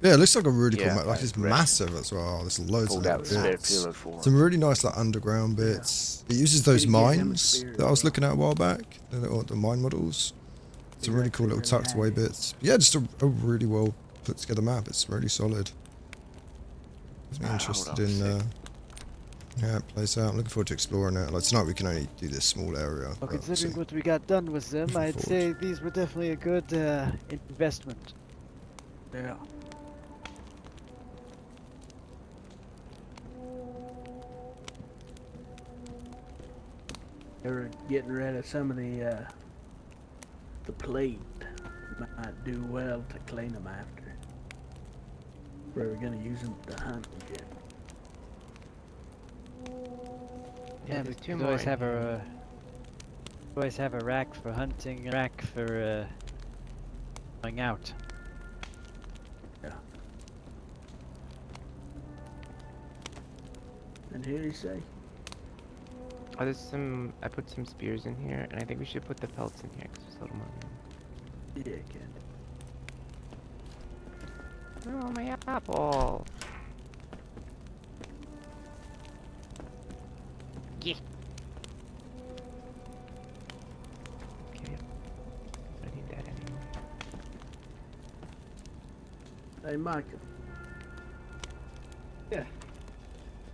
Yeah, it looks like a really cool Yeah, map. Like it's massive as well. There's loads Pulled of out the spare bits. pillar for him. Some really nice like underground bits. It uses those Maybe get him a mines spear that I as was well. looking at a while back. The mine models. Some really cool little really tucked away handy. bits. Yeah, just a really well put together map. It's really solid. I'm interested in how it plays out. I'm looking forward to exploring it. Like tonight we can only do this small area. Well, but we'll considering see. what we got done with them, Looking I'd forward. say these were definitely a good investment. Yeah. They were getting rid of some of the plate might do well to clean them after. We're gonna use them to hunt again. Yeah, there's but two we more always in have here. a rack for hunting, a rack for going out. Yeah. And here you say, Oh, there's some. I put some spears in here, and I think we should put the pelts in here because there's a little more room. yeah, Ken. Oh, my apple! Yeah. Okay. I don't need that anymore. Hey, Michael. Yeah.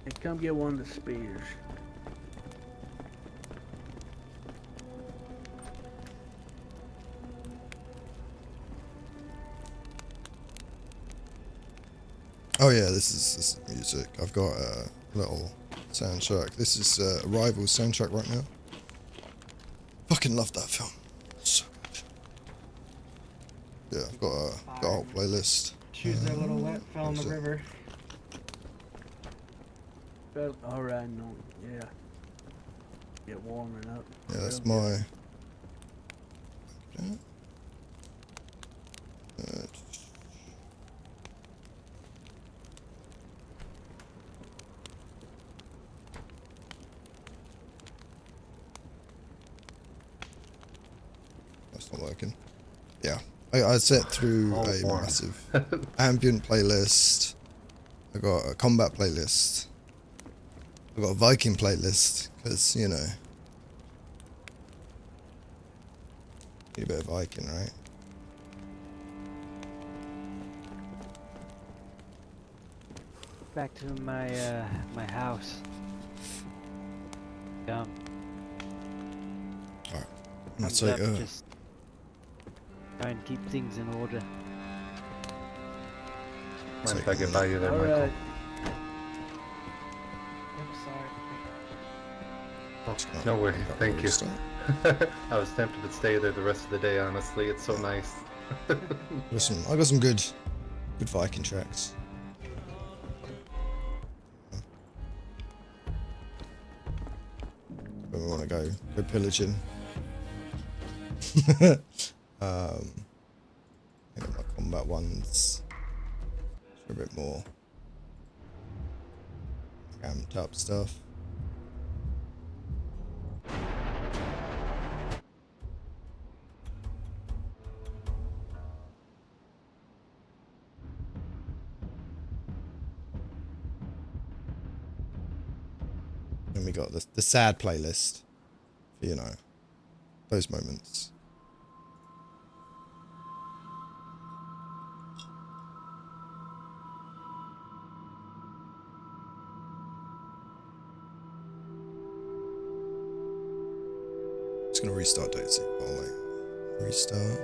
Hey, come get one of the spears. Oh yeah, this is music. I've got a little soundtrack. This is Arrival's soundtrack right now. Fucking love that film. So good. Yeah, I've got a whole playlist. Shoes are a little wet, fell in the river. Well, alright, no, yeah. Get warming up. Yeah, that's Real my. good. That's not working. Yeah, I set through All a warm. massive ambient playlist. I got a combat playlist. I got a Viking playlist because you know, need a bit of Viking, right? Back to my my house. Alright. That's Thumbs like up, just try and keep things in order. Mind if I get by you there, Michael? Alright. I'm sorry. Oh, no worries, thank you. I was tempted to stay there the rest of the day, honestly. It's so nice. I got some good Viking tracks. When we want to go pillaging. I got my combat ones. For a bit more amped up stuff. And we got the sad playlist for, you know, those moments. Just gonna restart DayZ Roleplay. Restart.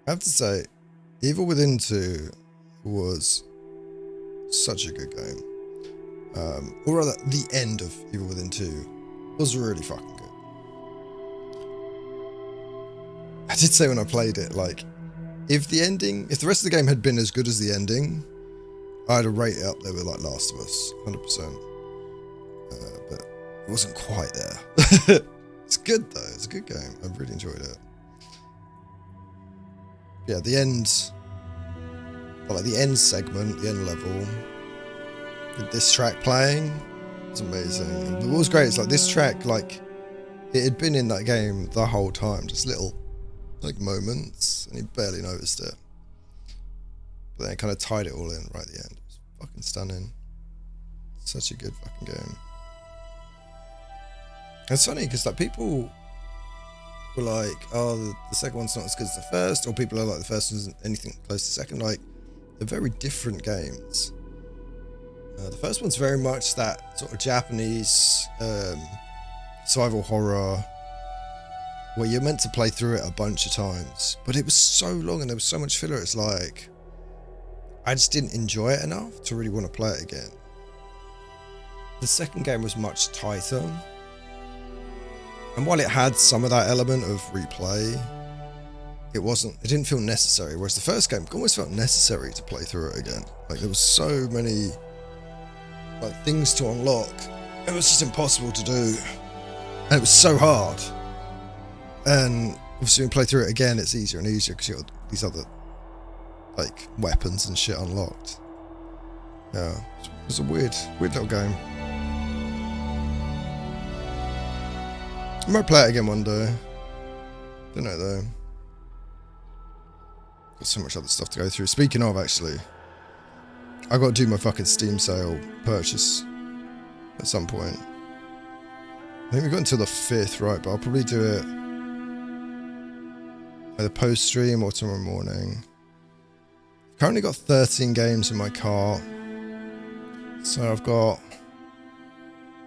I have to say, Evil Within 2 was such a good game. Or rather, the end of Evil Within 2 was really fucking good. I did say when I played it, like, if the rest of the game had been as good as the ending, I'd have rated it up there with like Last of Us, 100%. But it wasn't quite there. It's good though. It's a good game. I really enjoyed it. Yeah, the end, well, like the end segment, the end level, with this track playing, it's amazing. But what was great is like this track, like it had been in that game the whole time, just little like moments, and he barely noticed it. But then it kind of tied it all in right at the end. It was fucking stunning. Such a good fucking game. It's funny because like people were like, oh, the second one's not as good as the first, or people are like, the first one isn't anything close to the second. Like, they're very different games. The first one's very much that sort of Japanese survival horror where you're meant to play through it a bunch of times, but it was so long and there was so much filler. It's like I just didn't enjoy it enough to really want to play it again. The second game was much tighter. And while it had some of that element of replay, it didn't feel necessary. Whereas the first game almost felt necessary to play through it again. Like there was so many like things to unlock. It was just impossible to do. And it was so hard. And obviously when you play through it again, it's easier and easier because you got these other like weapons and shit unlocked. Yeah, it was a weird little game. I might play it again one day. Don't know though. Got so much other stuff to go through. Speaking of, actually, I got to do my fucking Steam sale purchase at some point. I think we got until the 5th, right? But I'll probably do it either post stream or tomorrow morning. Currently got 13 games in my cart. So I've got...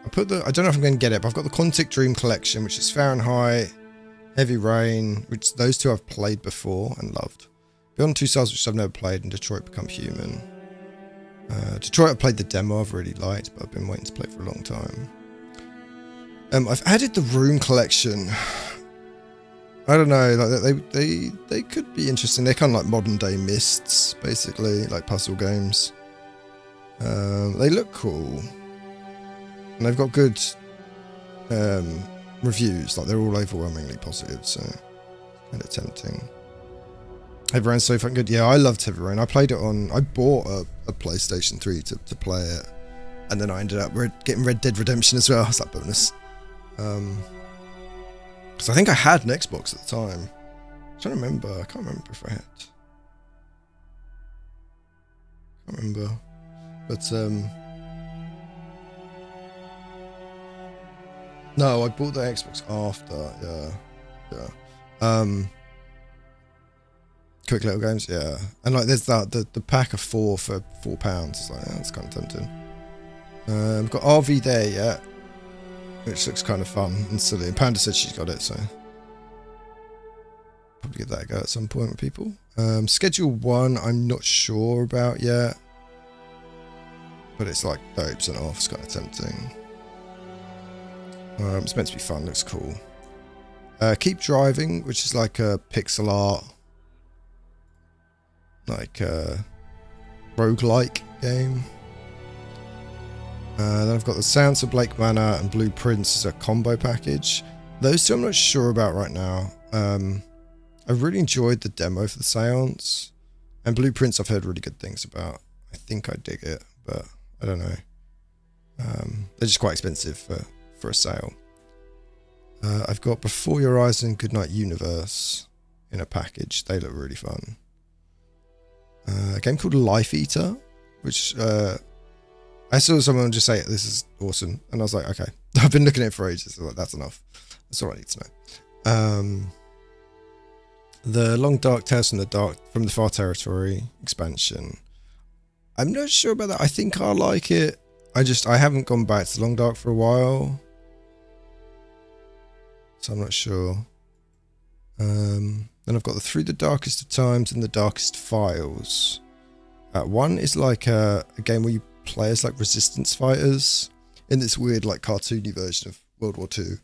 I don't know if I'm going to get it, but I've got the Quantic Dream Collection, which is Fahrenheit, Heavy Rain, which those two I've played before and loved. Beyond Two Stars, which I've never played, and Detroit Become Human. Detroit, I played the demo, I've really liked, but I've been waiting to play for a long time. I've added the Room Collection. I don't know, like they could be interesting. They're kind of like modern day Mists, basically, like puzzle games. They look cool. And they've got good reviews, like they're all overwhelmingly positive, so it's kind of tempting. Heavy Rain's so fucking good. Yeah, I loved Heavy Rain. I played it on... I bought a PlayStation 3 to play it, and then I ended up getting Red Dead Redemption as well. It's that bonus. Because I think I had an Xbox at the time. I'm trying to remember. I can't remember if I had. I can't remember. But, no, I bought the Xbox after, yeah. Quick little games, yeah. And like there's that, the pack of 4 for £4. It's like, yeah, that's kind of tempting. I've got RV there yet, which looks kind of fun and silly. And Panda said she's got it, so probably give that a go at some point with people. Schedule 1, I'm not sure about yet, but it's like 30% off. It's kind of tempting. It's meant to be fun. Looks cool. Keep Driving, which is like a pixel art, like roguelike game. Then I've got the Sounds of Blake Manor and Blueprints as a combo package. Those two I'm not sure about right now. I really enjoyed the demo for the Seance, and Blueprints I've heard really good things about. I think I dig it, but I don't know. They're just quite expensive for a sale. I've got Before Your Eyes and Goodnight Universe in a package. They look really fun. A game called Life Eater, which I saw someone just say, this is awesome. And I was like, okay. I've been looking at it for ages. So like, that's enough. That's all I need to know. The Long Dark Tales from the Far Territory expansion. I'm not sure about that. I think I like it. I haven't gone back to Long Dark for a while. So I'm not sure. Then I've got the Through the Darkest of Times and the Darkest Files. One is like a game where you play as like resistance fighters in this weird like cartoony version of World War II.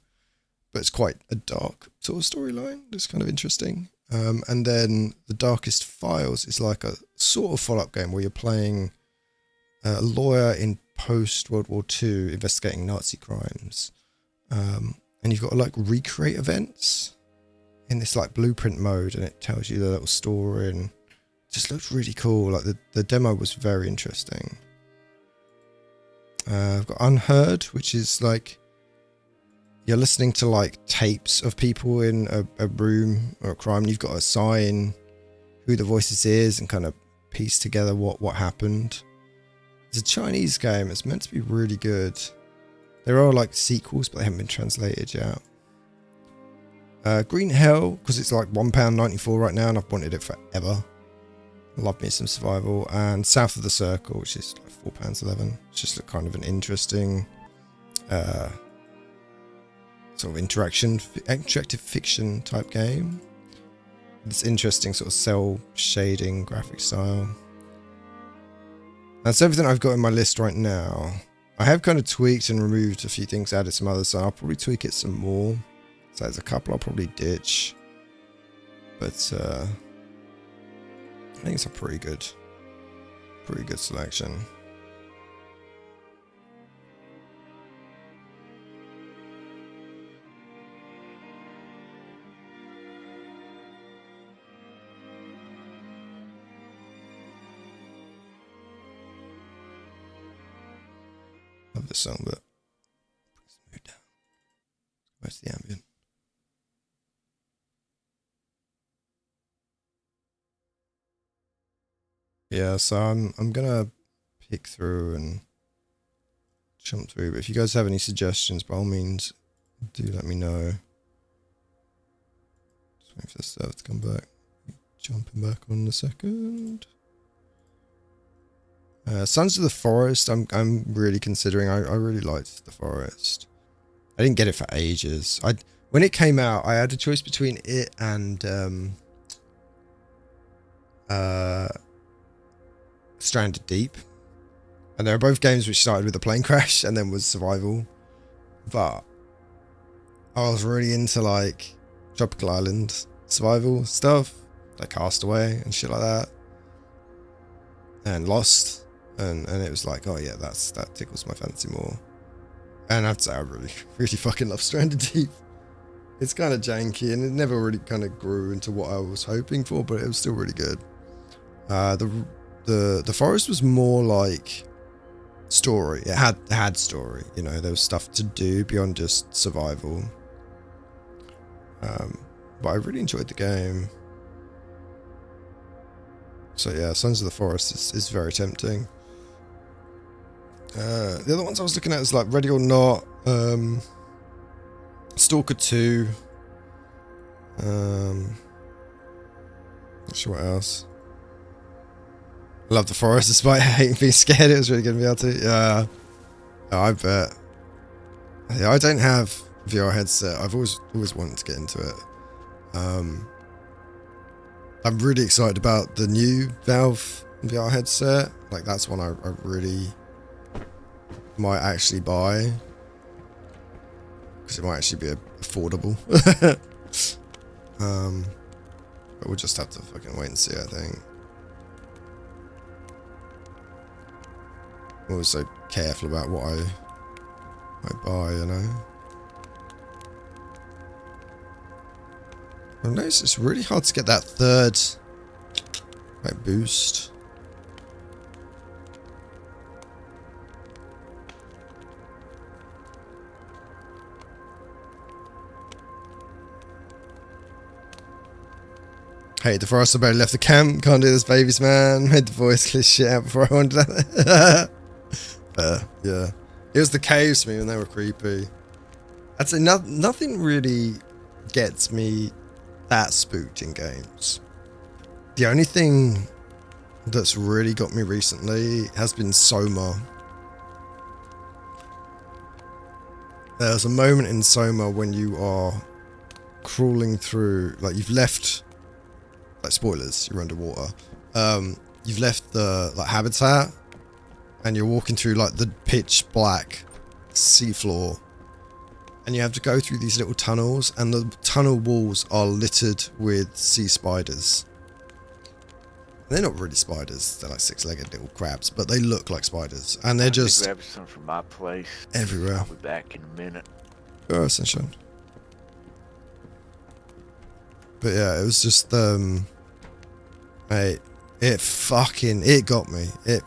But it's quite a dark sort of storyline. It's kind of interesting. And then the Darkest Files is like a sort of follow-up game where you're playing a lawyer in post-World War II investigating Nazi crimes. And you've got to like recreate events in this like blueprint mode, and it tells you the little story, and it just looks really cool. Like the demo was very interesting. I've got Unheard, which is like you're listening to like tapes of people in a room or a crime, and you've got to assign who the voices is and kind of piece together what happened. It's a Chinese game. It's meant to be really good. There are like sequels, but they haven't been translated yet. Green Hell, because it's like £1.94 right now, and I've wanted it forever. Love me some survival. And South of the Circle, which is like £4.11. It's just a kind of an interesting sort of interactive fiction type game. This interesting sort of cell shading graphic style. That's everything I've got in my list right now. I have kind of tweaked and removed a few things, added some others, so I'll probably tweak it some more. So there's a couple I'll probably ditch. But I think it's a pretty good selection. Love this song, but move down. Where's the ambient? Yeah, so I'm gonna pick through and jump through. But if you guys have any suggestions, by all means, do let me know. Just wait for the server to come back. Jumping back on in a second. Sons of the Forest, I'm really considering. I really liked the Forest. I didn't get it for ages. When it came out, I had a choice between it and Stranded Deep, and they were both games which started with a plane crash and then was survival. But I was really into like Tropical Island survival stuff, like Castaway and shit like that, and Lost. And it was like, oh yeah, that tickles my fancy more. And I'd say I really fucking love Stranded Deep. It's kind of janky, and it never really kind of grew into what I was hoping for, but it was still really good. The Forest was more like story. It had story. You know, there was stuff to do beyond just survival. But I really enjoyed the game. So yeah, Sons of the Forest is very tempting. The other ones I was looking at is like Ready or Not, Stalker 2. Not sure what else. I love the Forest despite hating being scared. It was really good to be able to. Yeah, oh, I bet. Yeah, I don't have VR headset. I've always wanted to get into it. I'm really excited about the new Valve VR headset. Like that's one I really might actually buy, because it might actually be affordable. But we'll just have to fucking wait and see, I think. I'm always so careful about what I buy, you know. I noticed it's really hard to get that third like boost. Hey, the Forest Bear left the camp. Can't do this, babies, man. Made the voice clear shit out before I wanted that. Yeah. It was the caves to me when they were creepy. I'd say nothing really gets me that spooked in games. The only thing that's really got me recently has been Soma. There's a moment in Soma when you are crawling through, like you've left, like spoilers, you're underwater. You've left the like habitat and you're walking through like the pitch black seafloor, and you have to go through these little tunnels, and the tunnel walls are littered with sea spiders. They're not really spiders, they're like six-legged little crabs, but they look like spiders, and they're just grab some from my place everywhere. I'll be back in a minute. Oh, sunshine. But yeah, it was just mate, it got me. It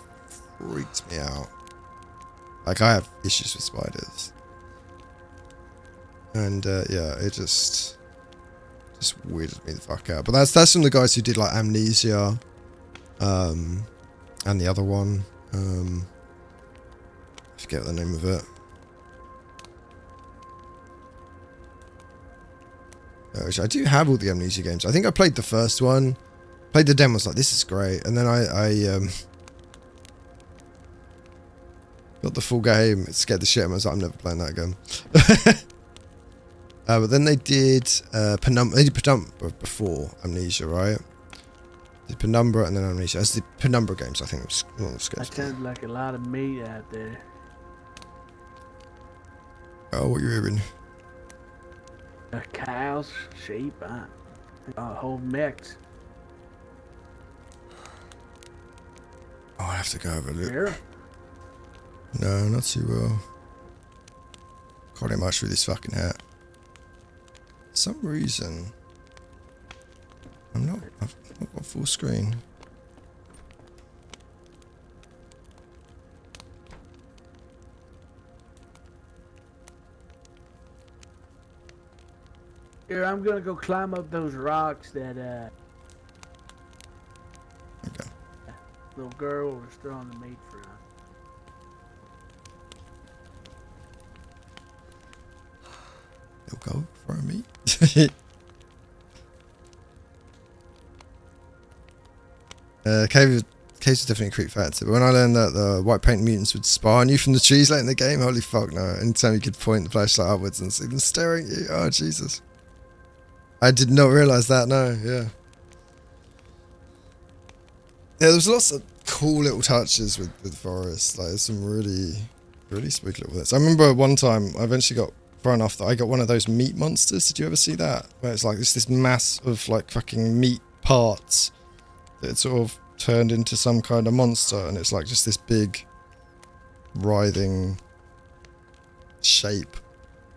freaked me out. Like, I have issues with spiders. And yeah, it just weirded me the fuck out. But that's from the guys who did like Amnesia, and the other one, I forget the name of it. Which I do have all the Amnesia games. I think I played the first one, played the demo, was like, this is great, and then I got the full game. It scared the shit out of me. I was like, I'm never playing that again. But then they did Penumbra. They did Penumbra before Amnesia, right? Did Penumbra and then Amnesia. As the Penumbra games, I think. That sounds like a lot of meat out there. Oh, what are you hearing? Cows, sheep, a whole mix. Oh, I have to go over a look. Sure. No, not too well. Can't do much with this fucking hat. For some reason, I've not got full screen. Here, I'm gonna go climb up those rocks that Okay. little girl was throwing the meat from. They'll go for me. Caves was definitely a creep factor. But when I learned that the white paint mutants would spy on you from the trees late in the game, holy fuck no. Anytime you could point the flashlight upwards and see them staring at you, oh Jesus. I did not realise that, no, yeah. Yeah, there's lots of cool little touches with Forest. Like, there's some really spooky little bits. I remember one time I eventually got far enough that I got one of those meat monsters. Did you ever see that? Where it's like this mass of like fucking meat parts that sort of turned into some kind of monster, and it's like just this big writhing shape.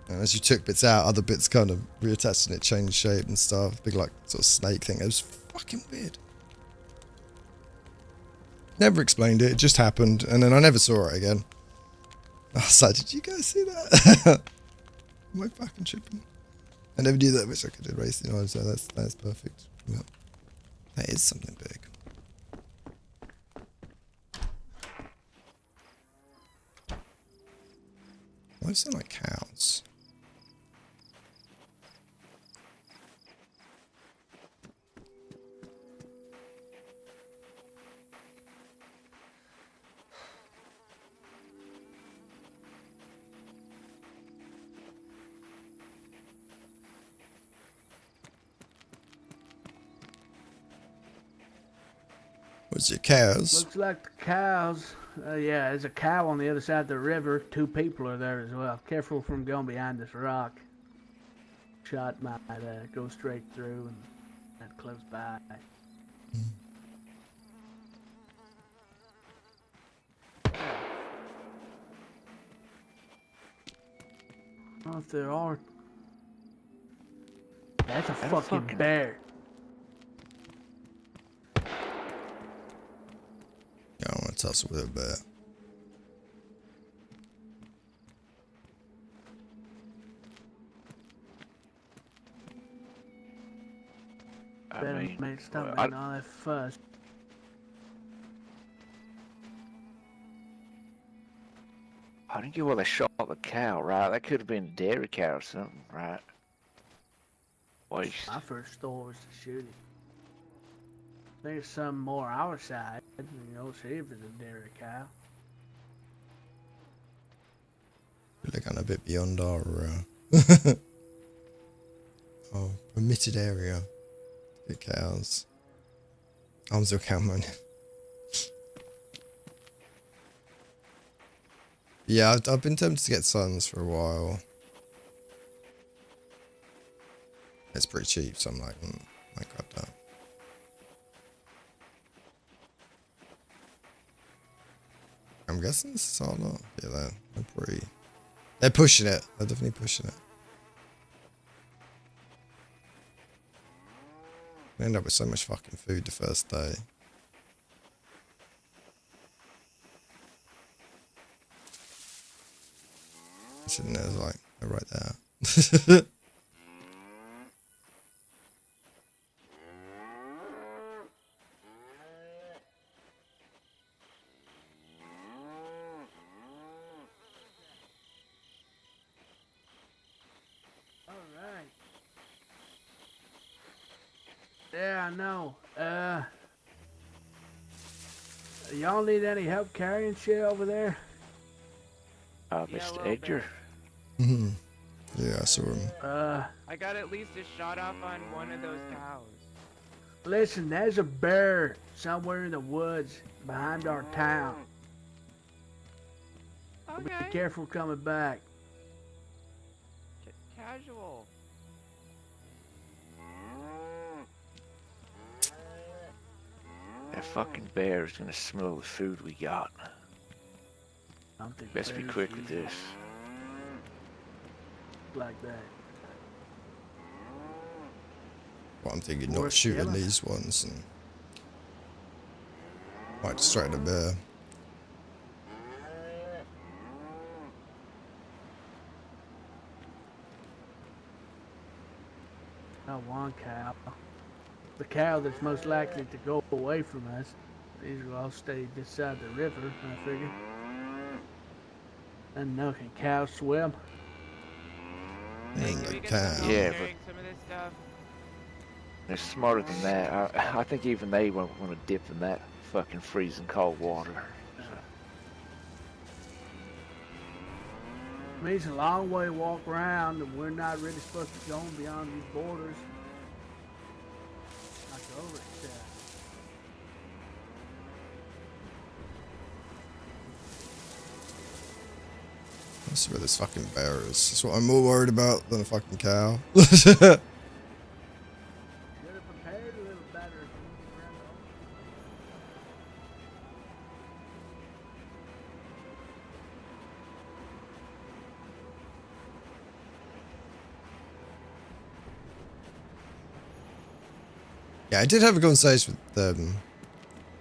And as you took bits out, other bits kind of reattached and it changed shape and stuff. Big like sort of snake thing. It was fucking weird. Never explained it. It just happened, and then I never saw it again. I was like, did you guys see that? Am I fucking tripping? I never knew that. I wish I could erase the noise. So that's perfect. Yeah. That is something big. Why does it sound like cows? What's your cows? Looks like the cows. Yeah, there's a cow on the other side of the river. 2 people are there as well. Careful from going behind this rock. Shot might go straight through and not close by. I don't know if there are. That's a fucking bear. Yeah, I want to tussle with a bear. I mean, stop I, making all that fuss. I think you they shot the cow, right? That could have been a dairy cow or something, right? Waste. My first thought was to shoot it. I think it's some more our side. You know, see if it's a dairy cow. We're kind of a bit beyond our our permitted area. Good cows. I'm still counting. Yeah, I've been tempted to get sons for a while. It's pretty cheap, so I'm like, I grab that. I'm guessing this is all not. Yeah, they're pushing it. They're definitely pushing it. I end up with so much fucking food the first day. Sitting there like, they're right there. Alright. Yeah, I know. Y'all need any help carrying shit over there? Mr. Edgar. Mm-hmm. Yeah, I saw him. I got at least a shot off on one of those cows. Listen, there's a bear somewhere in the woods behind our town. Okay. Be careful coming back. Casual. That fucking bear is gonna smell the food we got. I don't think Best be bears quick with usually this. like that. Well, I'm thinking Or not shooting killing. these ones and might distract the bear. Not one cow. The cow that's most likely to go away from us. These will all stay this side of the river, I figure. And now can cows swim? Ain't no cow. Yeah, but they're smarter than that. I think even they won't want to dip in that fucking freezing cold water. I mean, it's a long way to walk around, and we're not really supposed to go beyond these borders. Like over it, Let's see where this fucking bear is. That's what I'm more worried about than a fucking cow. Should have prepared a little better. Yeah, I did have a conversation with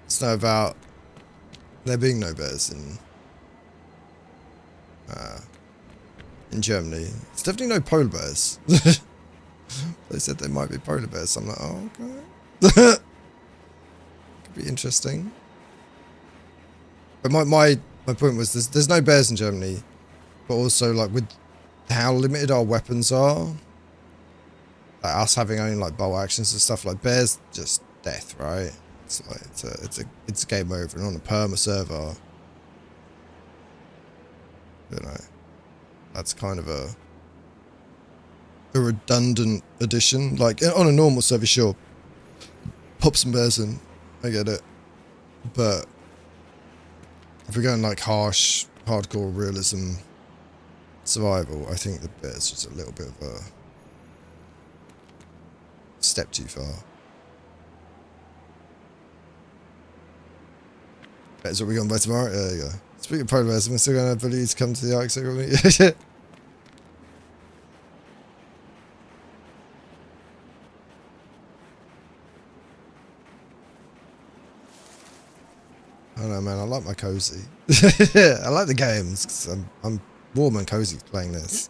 Snow about there being no bears in Germany. There's definitely no polar bears. They said there might be polar bears. So I'm like, oh, okay. Could be interesting. But my point was there's no bears in Germany, but also like with how limited our weapons are, like us having only like bolt actions and stuff, like bears just death, right? It's like it's a game over, and on a perma server, you know, that's kind of a redundant addition. Like on a normal server, sure, pop some bears in, I get it, but if we're going like harsh, hardcore realism survival, I think the bear's just a little bit of a step too far. Is what we're going by tomorrow? There you go. Speaking of polar bears, am I still going to have ability to come to the Arctic with me? I don't know, man. I like my cozy. I like the games because I'm warm and cozy playing this.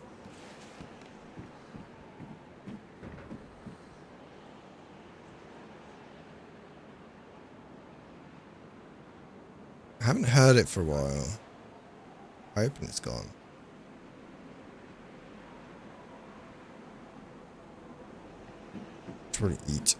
I haven't heard it for a while. I hope it's gone. Should probably eat.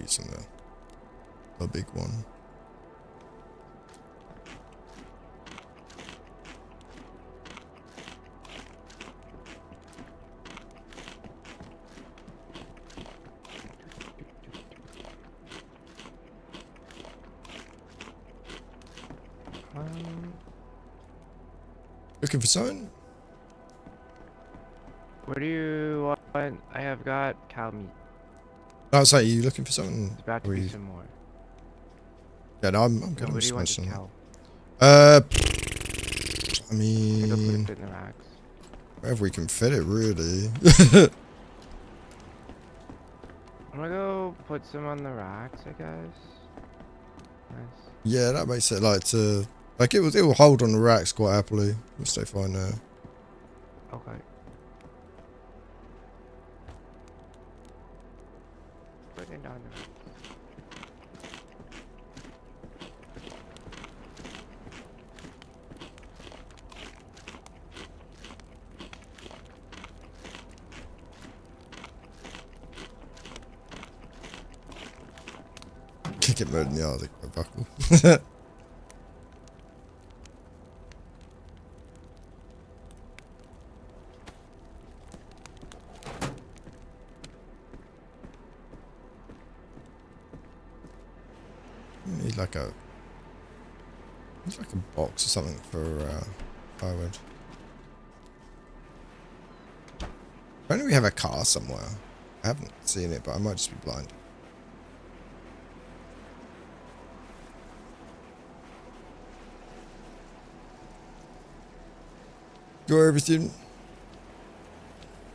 Using the big one. Looking for something? What do you want? I have got cow meat. I was like, you looking for something? There's about to be some more. Yeah, no, I'm good. No, I'm what do just you want to messing. cow? I mean, Go put it in the racks. wherever we can fit it, really. I'm gonna go put some on the racks, I guess. Nice. Yeah, that makes it like it will hold on the racks quite happily. We'll stay fine there. Okay. Put it down the racks. Kick it mode in the Arctic, my buckle. Need like a It's like a box or something for firewood. Apparently we have a car somewhere. I haven't seen it, but I might just be blind. Got everything?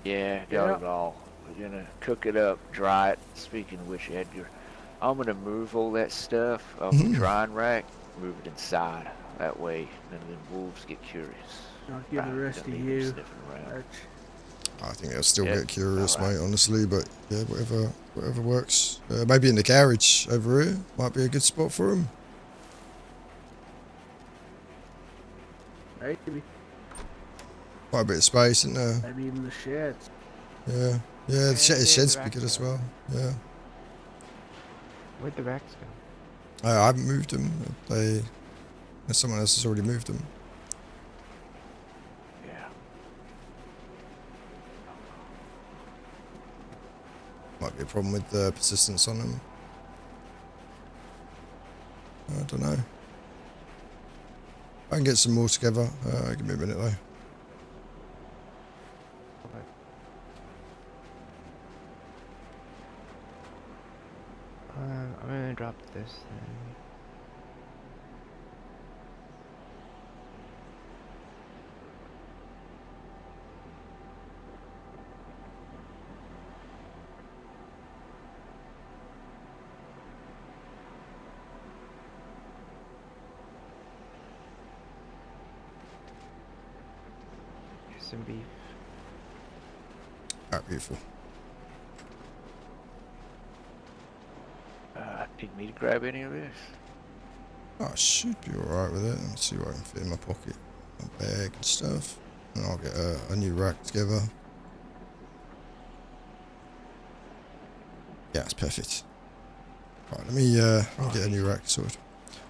Yeah, got it all. We're gonna cook it up, dry it. Speaking of which, Edgar, I'm gonna move all that stuff off the drying rack, move it inside. That way, none of them wolves get curious. I'll give the rest to you. I think they'll still get curious, mate, honestly, but yeah, whatever works. Maybe in the garage over here might be a good spot for them. Maybe. Quite a bit of space, isn't there? Maybe even the sheds. Yeah. Yeah, the sheds would be good as well. Yeah. Where'd the racks go? I haven't moved them. Someone else has already moved them. Yeah. Might be a problem with the persistence on them. I don't know. I can get some more together. Give me a minute though. I'm gonna drop this then. Here's some beef. Alright, beautiful. Need me to grab any of this? I should be alright with it. Let me see what I can fit in my pocket. My bag and stuff. And I'll get a new rack together. Yeah, it's perfect. Right, let me get a new rack sorted.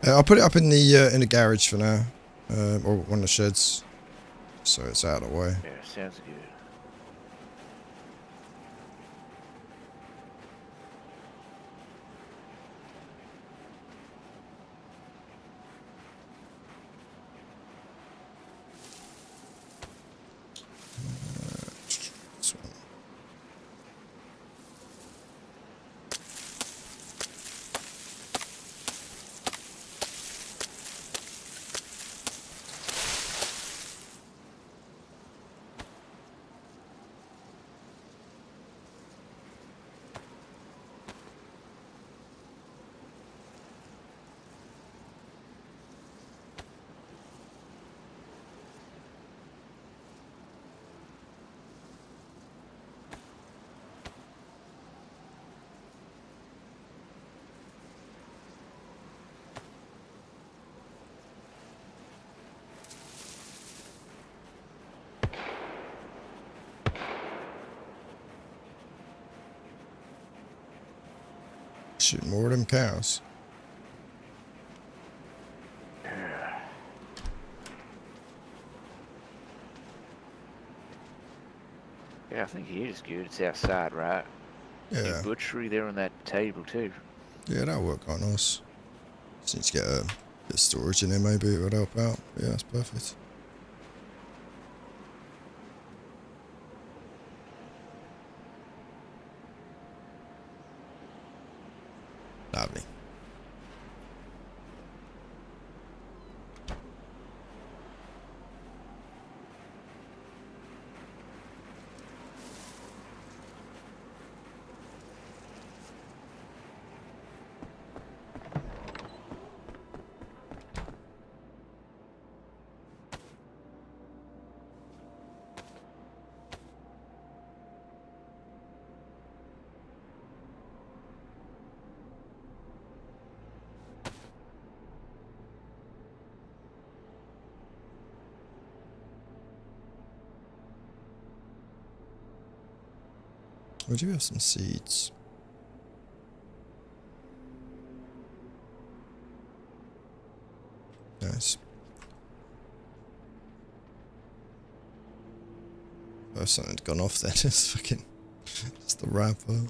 I'll put it up in the garage for now. Or one of the sheds. So it's out of the way. Yeah, sounds good. This one. Shoot more of them cows. Yeah, I think it is good. It's outside, right? Yeah. New butchery there on that table too. Yeah, that'll work quite nice. Just need to get a bit of storage in there, maybe it would help out. Yeah, that's perfect. Lovely. We do have some seeds. Nice. Oh, something had gone off then. It's fucking... It's the wrapper.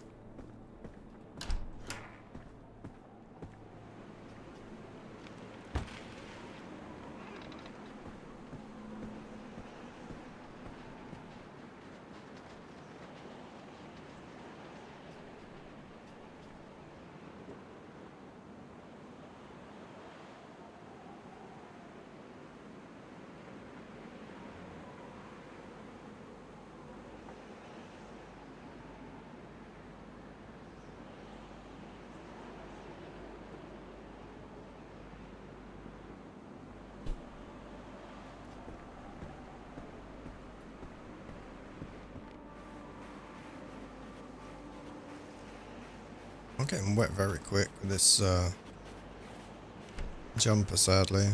I'm getting wet very quick with this jumper, sadly.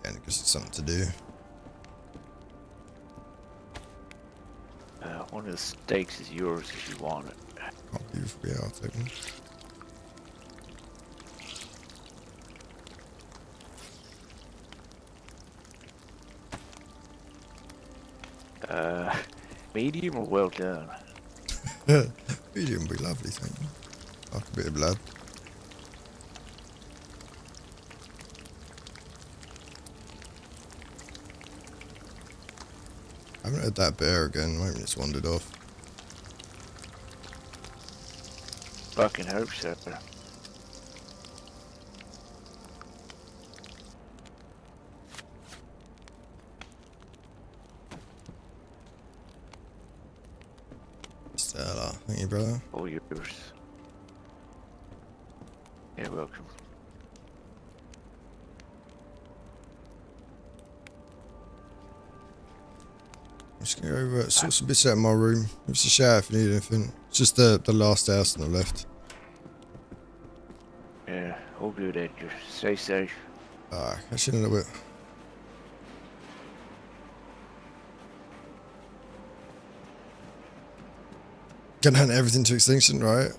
And it gives us something to do. One of the steaks is yours if you want it. Can't be free, I'll take one. Medium or well done? Medium would be lovely, thank you. Like a bit of blood. I haven't heard that bear again, maybe it's wandered off. Fucking hope so. Stella, thank you, brother. All yours. You're welcome. I'm just gonna go sort some bits out of my room. Give us a shout if you need anything. It's just the last house on the left. Yeah, all good, Edgar. Stay safe. Catch you in a little bit. Gonna hunt everything to extinction, right?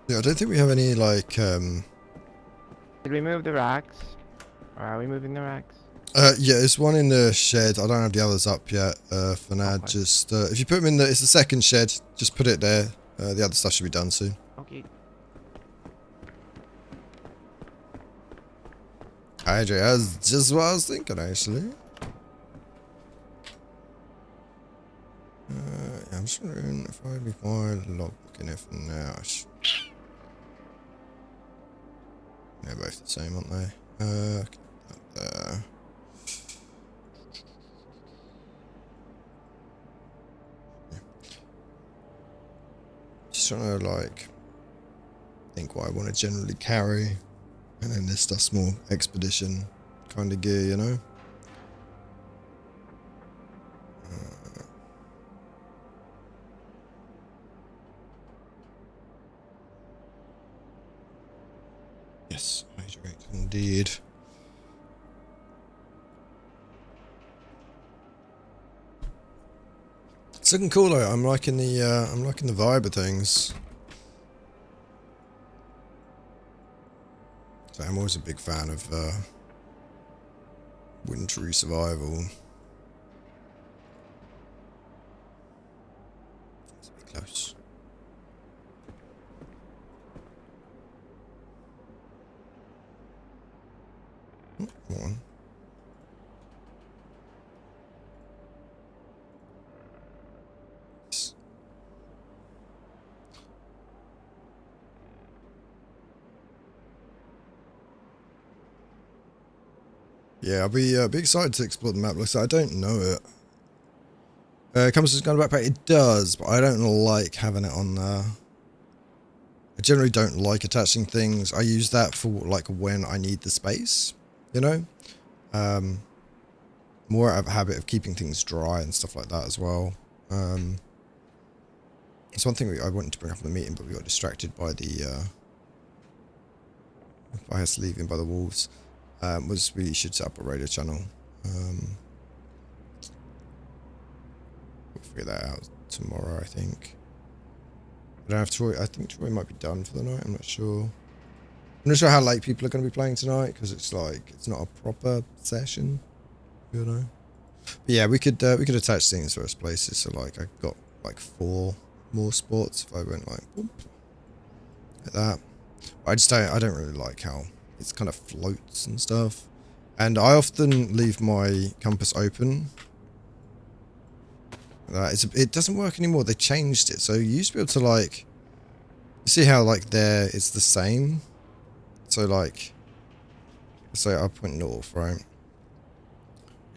Yeah, I don't think we have any, like, Did we move the racks? Or are we moving the racks? yeah, there's one in the shed. I don't have the others up yet, for now. Okay. Just, if you put them in the, it's the second shed, just put it there. The other stuff should be done soon. Okay. Hi, Jay, that's just what I was thinking, actually. Yeah, I'm just wondering if I'd be fine logging it for now. They're both the same, aren't they? Okay, there. Yeah. Just trying to, like, think what I want to generally carry. And then this stuff's more expedition kind of gear, you know? Yes, hydrate indeed. It's looking cool though. I'm liking the vibe of things. So I'm always a big fan of wintry survival. It's a bit close. Oh, come on. Yeah, I'll be excited to explore the map. Like I said, I don't know it. It comes with a gun backpack. It does, but I don't like having it on there. I generally don't like attaching things. I use that for like when I need the space, you know. More out of a habit of keeping things dry and stuff like that as well. It's one thing I wanted to bring up in the meeting, but we got distracted by the by us leaving by the wolves. Was we should set up a radio channel. We'll figure that out tomorrow, I think. I don't have Troy. I think Troy might be done for the night. I'm not sure. I'm not sure how late people are going to be playing tonight because it's like it's not a proper session, you know. But yeah, we could attach things to those places. So like I got like 4 more spots if I went like whoop, like that. But I don't really like how it's kind of floats and stuff. And I often leave my compass open. It doesn't work anymore. They changed it. So you used to be able to like, you see how like there it's the same. So like, say I point north, right? And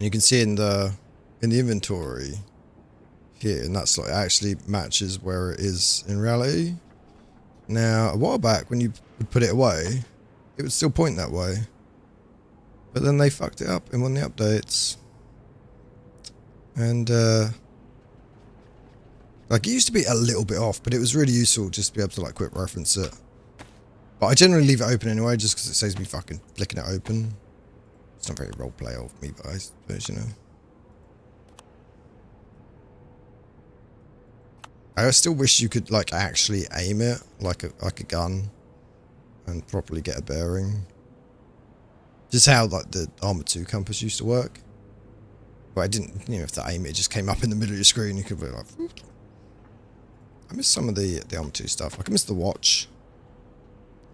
you can see in the inventory here, and that's like actually matches where it is in reality. Now, a while back, when you would put it away, it would still point that way. But then they fucked it up in one of the updates. And, like, it used to be a little bit off, but it was really useful just to be able to, like, quick reference it. But I generally leave it open anyway, just because it saves me fucking flicking it open. It's not very roleplay of me, but I suppose, you know. I still wish you could, like, actually aim it like a gun and properly get a bearing. Just how, like, the Armored 2 compass used to work. But I didn't, you know, have to aim it, it just came up in the middle of your screen. You could be like, Phoop. I miss some of the Armored 2 stuff. Like, I miss the watch.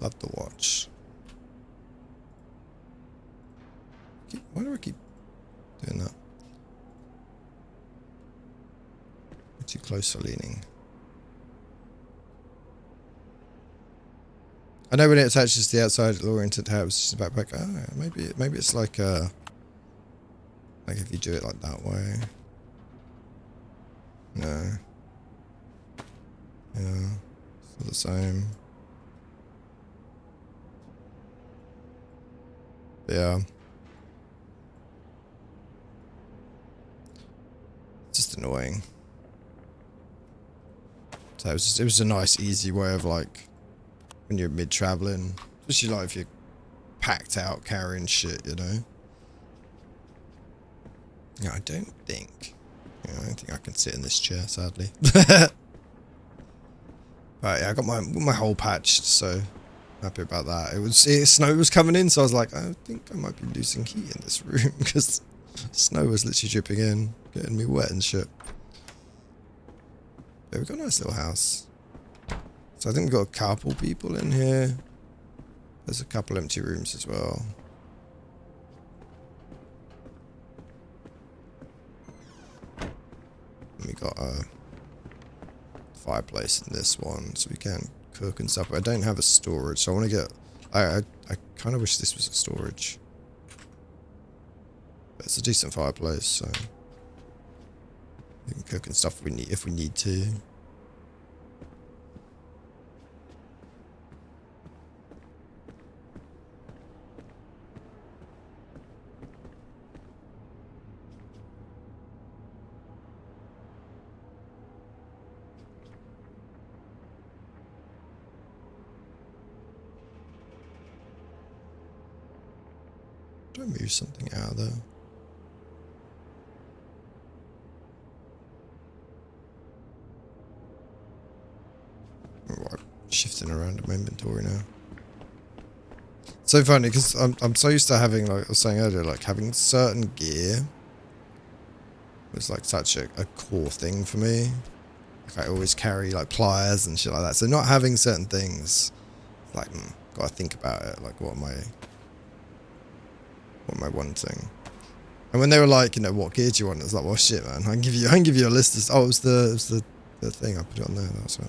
Love the watch. Why do I keep doing that? I'm too close for leaning. I know when it attaches to the outside oriented tabs, it's just a backpack. Oh, maybe it's like if you do it like that way. No. Yeah, it's not the same. Yeah. Just annoying. So it was a nice, easy way of, like, when you're mid-traveling, especially like if you're packed out carrying shit, you know. Yeah, I don't think I can sit in this chair, sadly. But yeah, I got my hole patched, so happy about that. Snow was coming in, so I was like, I think I might be losing heat in this room because snow was literally dripping in, getting me wet and shit. Yeah, we've got a nice little house. So I think we've got a couple people in here. There's a couple empty rooms as well. And we got a fireplace in this one, so we can cook and stuff. But I don't have a storage, so I want to get... I kind of wish this was a storage. But it's a decent fireplace, so we can cook and stuff if we need to. Do I move something out there? Oh, I'm shifting around in my inventory now. So funny because I'm so used to having, like I was saying earlier, like having certain gear was like such a core thing for me. Like I always carry like pliers and shit like that. So not having certain things, like gotta think about it. Like what am I wanting? And when they were like, you know, what gear do you want? It's like, well, shit, man. I can give you a list of. Oh, it was the thing. I put it on there. That's right.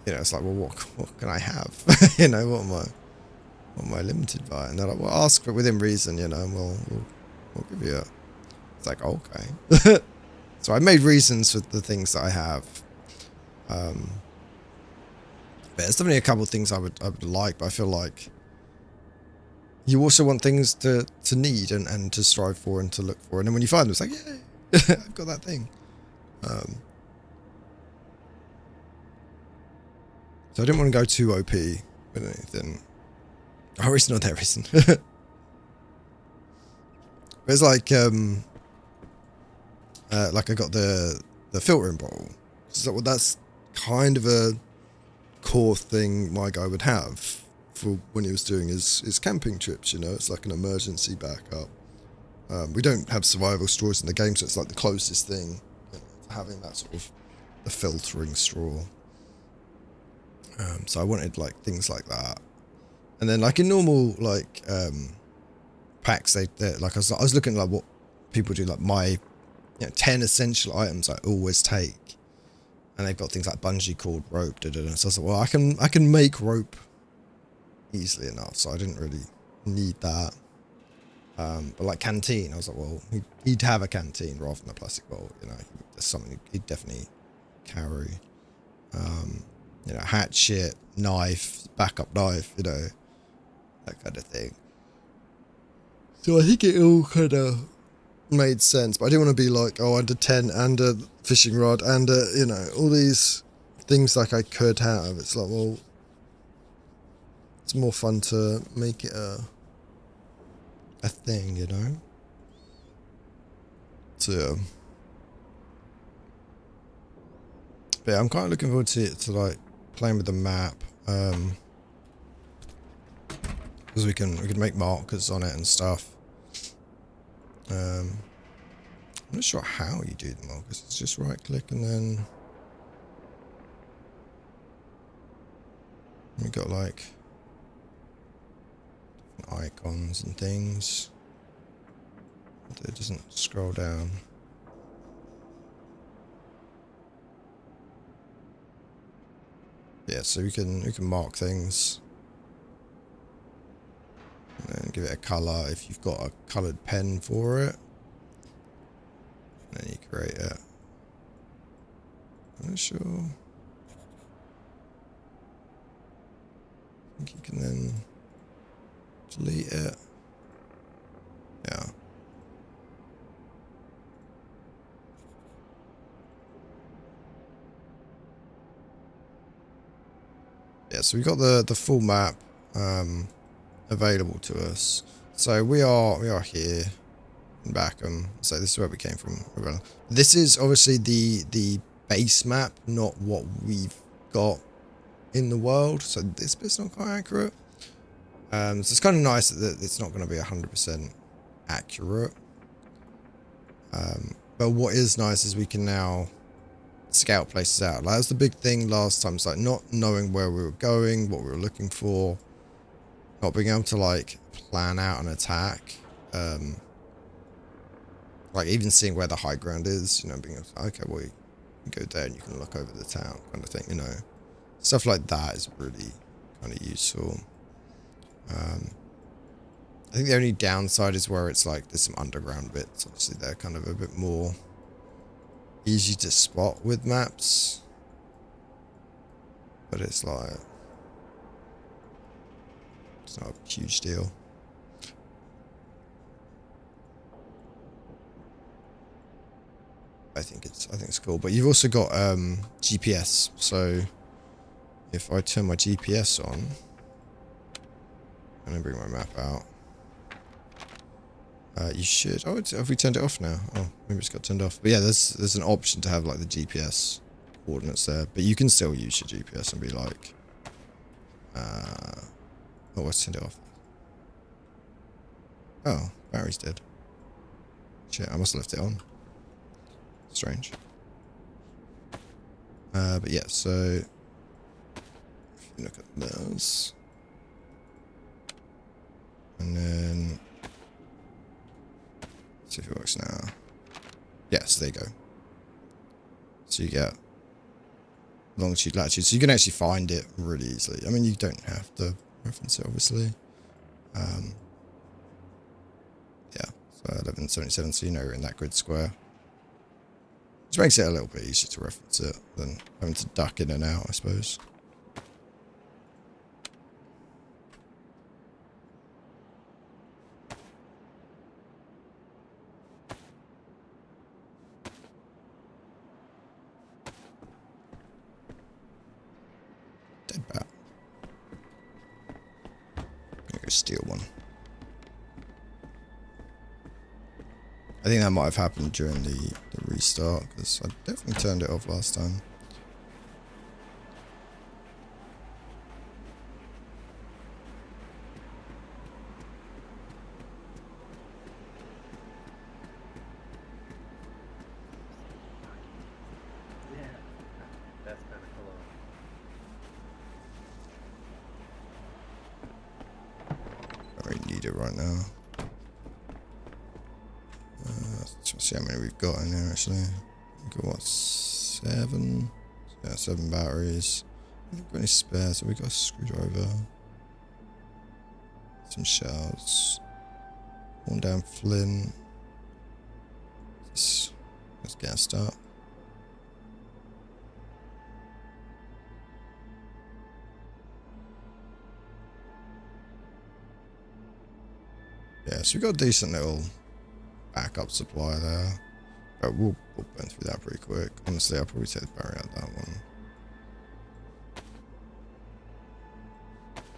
You know, it's like, well, what can I have? You know, what am I limited by? And they're like, well, ask for it within reason, you know, and we'll give you it. It's like, okay. So I made reasons for the things that I have. But there's definitely a couple of things I would like, but I feel like you also want things to need and to strive for and to look for. And then when you find them, it's like, yeah, I've got that thing. So I didn't want to go too OP with anything. Oh, it's not that reason. But it's like I got the filtering bottle. So well, that's kind of a core thing my guy would have for when he was doing his camping trips, you know. It's like an emergency backup. We don't have survival straws in the game, so it's like the closest thing, you know, to having that sort of the filtering straw. So I wanted like things like that, and then like in normal like packs, they like I was looking at like what people do, like my 10 essential items I always take, and they've got things like bungee cord, rope, So I was like, well, I can make rope easily enough, so I didn't really need that. But like canteen, I was like, well, he'd have a canteen rather than a plastic bowl, you know. That's something he'd definitely carry. you know, hatchet, knife, backup knife, you know, that kind of thing. So I think it all kind of made sense, but I didn't want to be like, oh, and a tent and a fishing rod and you know, all these things like I could have. It's like, well, it's more fun to make it a thing, you know. So, but yeah, I'm kind of looking forward to like playing with the map, because we can make markers on it and stuff. I'm not sure how you do the markers. It's just right click and then we got like icons and things. It doesn't scroll down. Yeah, so we can mark things and then give it a color if you've got a colored pen for it. And then you create it. I'm not sure. I think you can then delete it. Yeah. Yeah, so we've got the full map available to us. So we are here in Backham. So this is where we came from. This is obviously the base map, not what we've got in the world. So this bit's not quite accurate. So it's kind of nice that it's not going to be 100% accurate. But what is nice is we can now scout places out. Like, that was the big thing last time. It's like not knowing where we were going, what we were looking for, not being able to like plan out an attack. Like even seeing where the high ground is, you know, being able to, okay, well, you can go there and you can look over the town, kind of thing, you know. Stuff like that is really kind of useful. I think the only downside is where it's like there's some underground bits. Obviously, they're kind of a bit more easy to spot with maps. But it's like, it's not a huge deal. I think it's cool. But you've also got GPS. So if I turn my GPS on, and then bring my map out, you should. Oh, have we turned it off now? Oh, maybe it's got turned off. But yeah, there's an option to have like the GPS coordinates there, but you can still use your GPS and be like, oh, let's turn it off. Oh, battery's dead. Shit, I must have left it on. Strange. But yeah, so if you look at those, and then see if it works now. Yes, there you go. So you get longitude, latitude, so you can actually find it really easily. I mean, you don't have to reference it, obviously. Yeah, so 1177, so you know you're in that grid square. Which makes it a little bit easier to reference it than having to duck in and out, I suppose. Dead bat. I'm gonna go steal one. I think that might have happened during the restart, because I definitely turned it off last time. Yeah, that's kind of cool. I don't need it right now. Let's see how many we've got in here actually. We've got what, 7? Yeah, 7 batteries. I haven't got any spares, so we've got a screwdriver. Some shells. One down flint. Let's get a start. Yeah, so we got a decent little backup supply there. But we'll burn through that pretty quick. Honestly, I'll probably take the battery out of that one.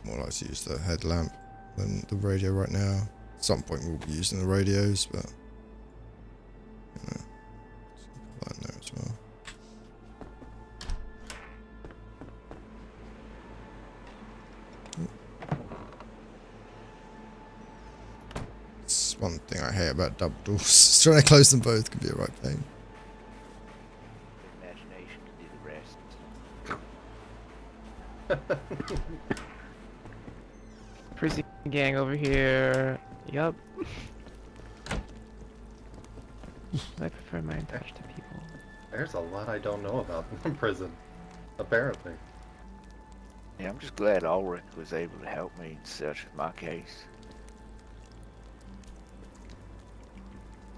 More like to use the headlamp than the radio right now. At some point we'll be using the radios, but you know, put that in there as well. It's one thing I hate about double doors. Trying to close them both can be a right pain. Imagination can do the rest. Prison gang over here. Yup. I prefer my touch to people. There's a lot I don't know about prison, apparently. Yeah, I'm just glad Ulrich was able to help me in such with my case.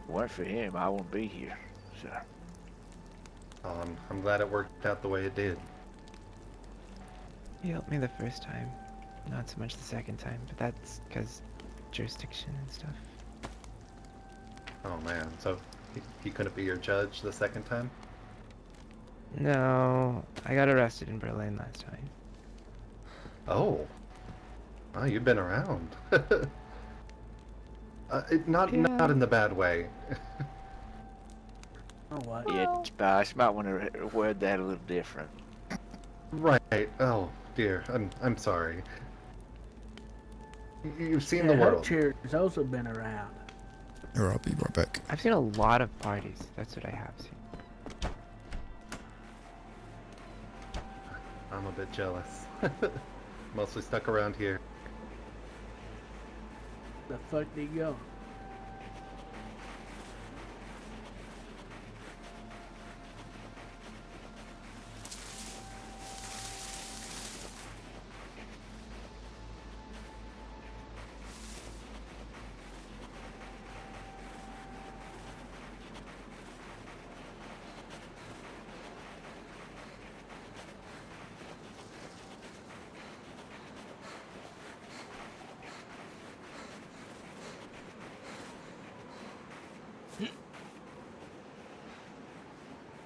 If it weren't for him, I wouldn't be here. So. I'm glad it worked out the way it did. He helped me the first time, not so much the second time, but that's because jurisdiction and stuff. Oh man, so he couldn't be your judge the second time? No, I got arrested in Berlin last time. Oh. Oh, you've been around. Not in the bad way. Oh, what? Yeah, Spice might want to word that a little different. Right. Oh dear. I'm sorry. You've seen Yeah, the world. Chair's also been around. Here, I'll be right back. I've seen a lot of parties. That's what I have seen. I'm a bit jealous. Mostly stuck around here. The fuck did he go?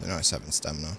They're nice having stamina.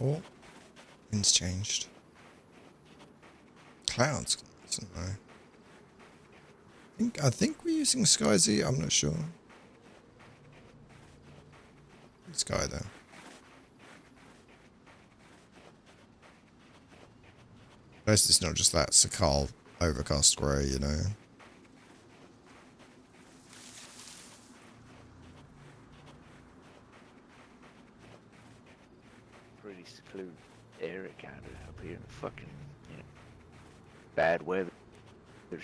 Oh, wind's changed. Clouds. I don't know. I think we're using Sky Z. I'm not sure. Sky though. At least it's not just that Sakal overcast grey, you know. Pretty secluded area kind of up here in the fucking, you know, bad weather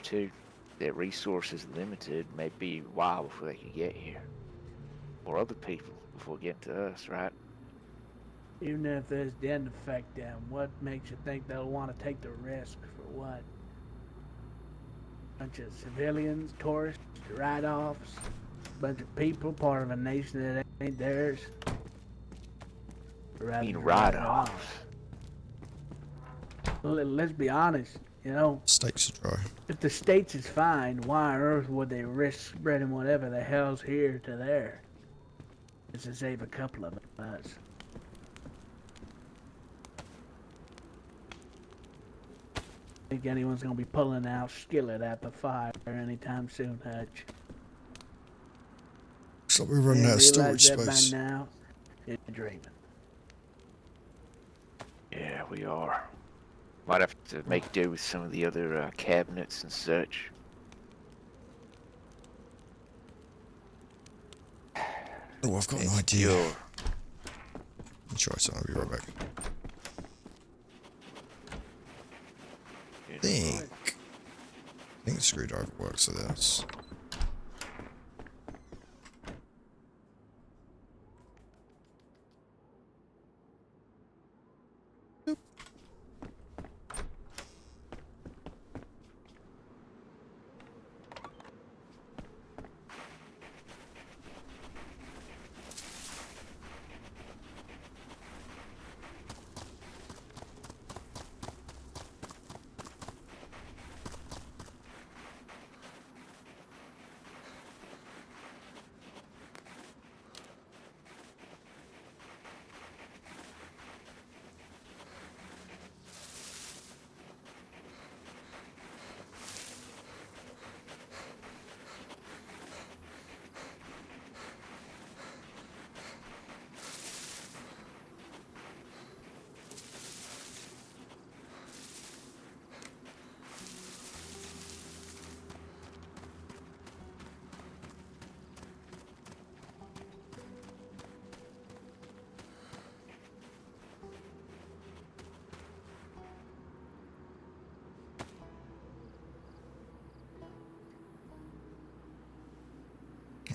too. Their resources limited, may be a while before they can get here. or other people before getting to us, right? Even if this didn't affect them, what makes you think they'll want to take the risk for what? Bunch of civilians, tourists, write-offs, bunch of people, part of a nation that ain't theirs. I mean, write-offs. Let's be honest, you know. Stakes are dry. If the states is fine, why on earth would they risk spreading whatever the hell's here to there? Just to save a couple of us. Think anyone's gonna be pulling out skillet at the fire anytime soon, Hutch. Looks like we're running out of storage Realize that space. by now, you're dreaming. Yeah, we are. Might have to make do with some of the other cabinets and such. Oh, I've got an idea. Try something. I'll be right back. I think the screwdriver works for this.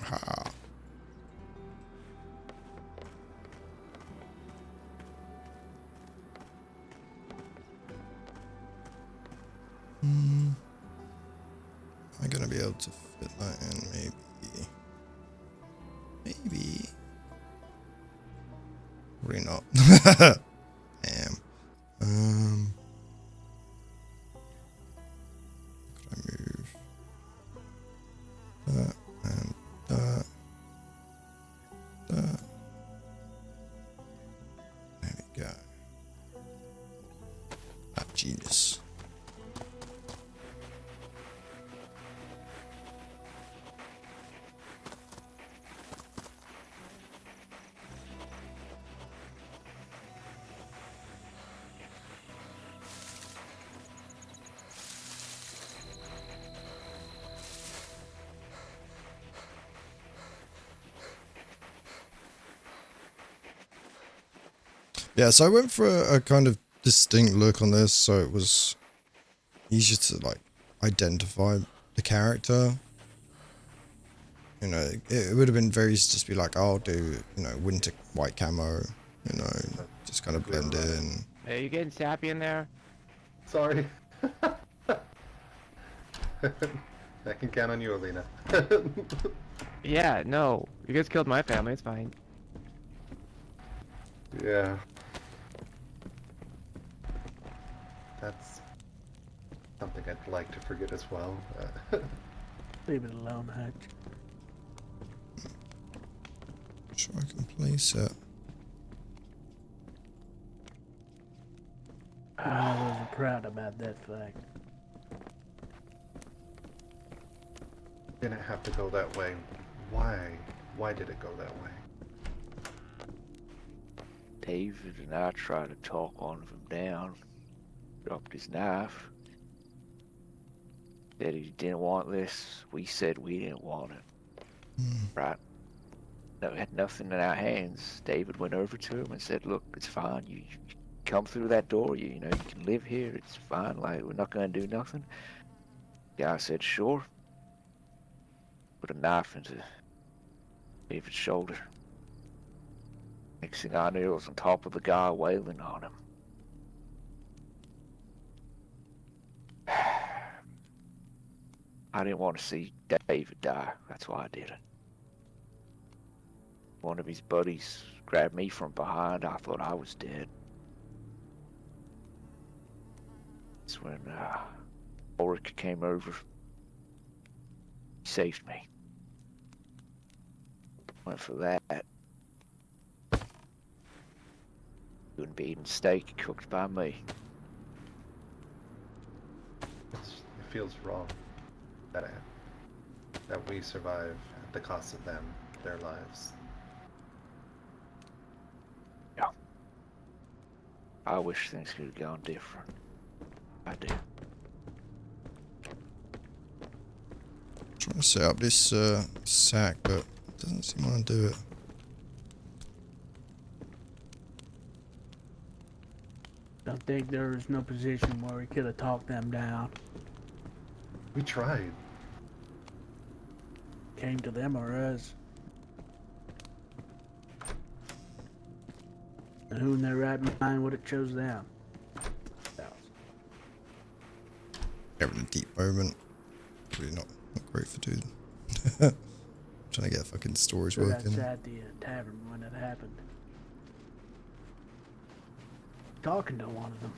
Ha. Am I gonna be able to fit that in? Maybe. Maybe. Probably not. Damn. Could I move that and that? That. There we go. Ah, genius. Yeah, so I went for a kind of distinct look on this, so it was easier to like identify the character. You know, it would have been very easy to just be like, I'll do, you know, winter white camo, you know, just kind of blend in. Hey, you getting sappy in there? Sorry. I can count on you, Alina. Yeah, no. You guys killed my family, it's fine. Yeah. That's something I'd like to forget as well. Leave it alone, Hutch. Sure I can place it. I wasn't proud about that fact. Didn't have to go that way. Why? Why did it go that way? David and I tried to talk one of them down. Dropped his knife. Said he didn't want this. We said we didn't want it. Right? No, we had nothing in our hands. David went over to him and said, look, it's fine. You come through that door. You know, you can live here. It's fine. Like, we're not going to do nothing. The guy said, sure. Put a knife into David's shoulder. Next thing I knew, I was on top of the guy wailing on him. I didn't want to see David die. That's why I did it. One of his buddies grabbed me from behind. I thought I was dead. That's when Ulrich came over. He saved me. Went for that. Wouldn't be eating steak cooked by me. It feels wrong that we survive at the cost of them, their lives. Yeah. I wish things could have gone different. I do. Trying to set up this sack, but it doesn't seem to want to do it. I think there was no position where we could have talked them down. We tried. Came to them or us. And who in their right mind would have chose them? Having a deep moment. Probably not great for dude. Trying to get fucking stories Stood working. outside the tavern when it happened. Talking to one of them.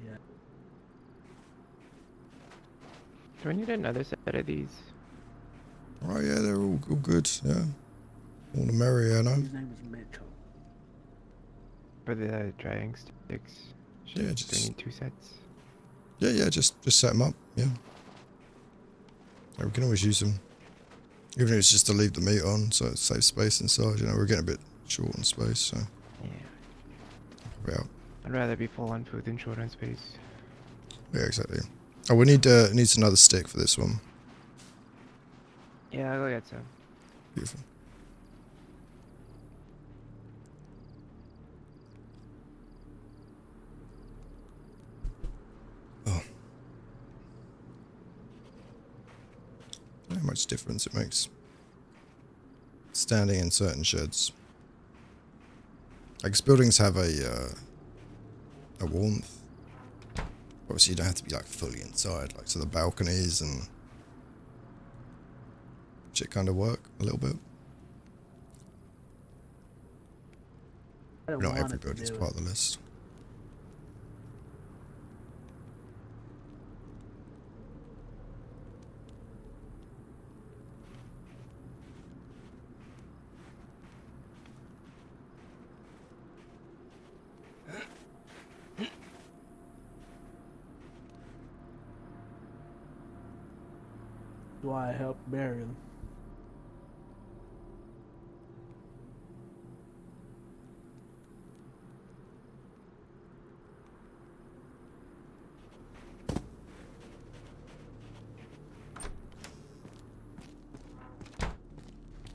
Yeah. Do we need another set of these? Oh yeah, they're all good. Yeah, all the merrier, no? His name was Mitchell. For the drying sticks? Yeah, Do we just need 2 sets? yeah, just set them up. Yeah, we can always use them, even if it's just to leave the meat on, so it saves space inside. You know, we're getting a bit short on space, so Yeah. yeah. I'd rather be full on food than short on space. Yeah, exactly. Oh, we needs another stick for this one. Yeah, I'll go get some. Beautiful. Oh. How much difference it makes standing in certain sheds. Like, 'cause buildings have a warmth. Obviously, you don't have to be like fully inside, like so the balconies and shit kind of work a little bit. Not every building's part of the list. Why I helped bury them.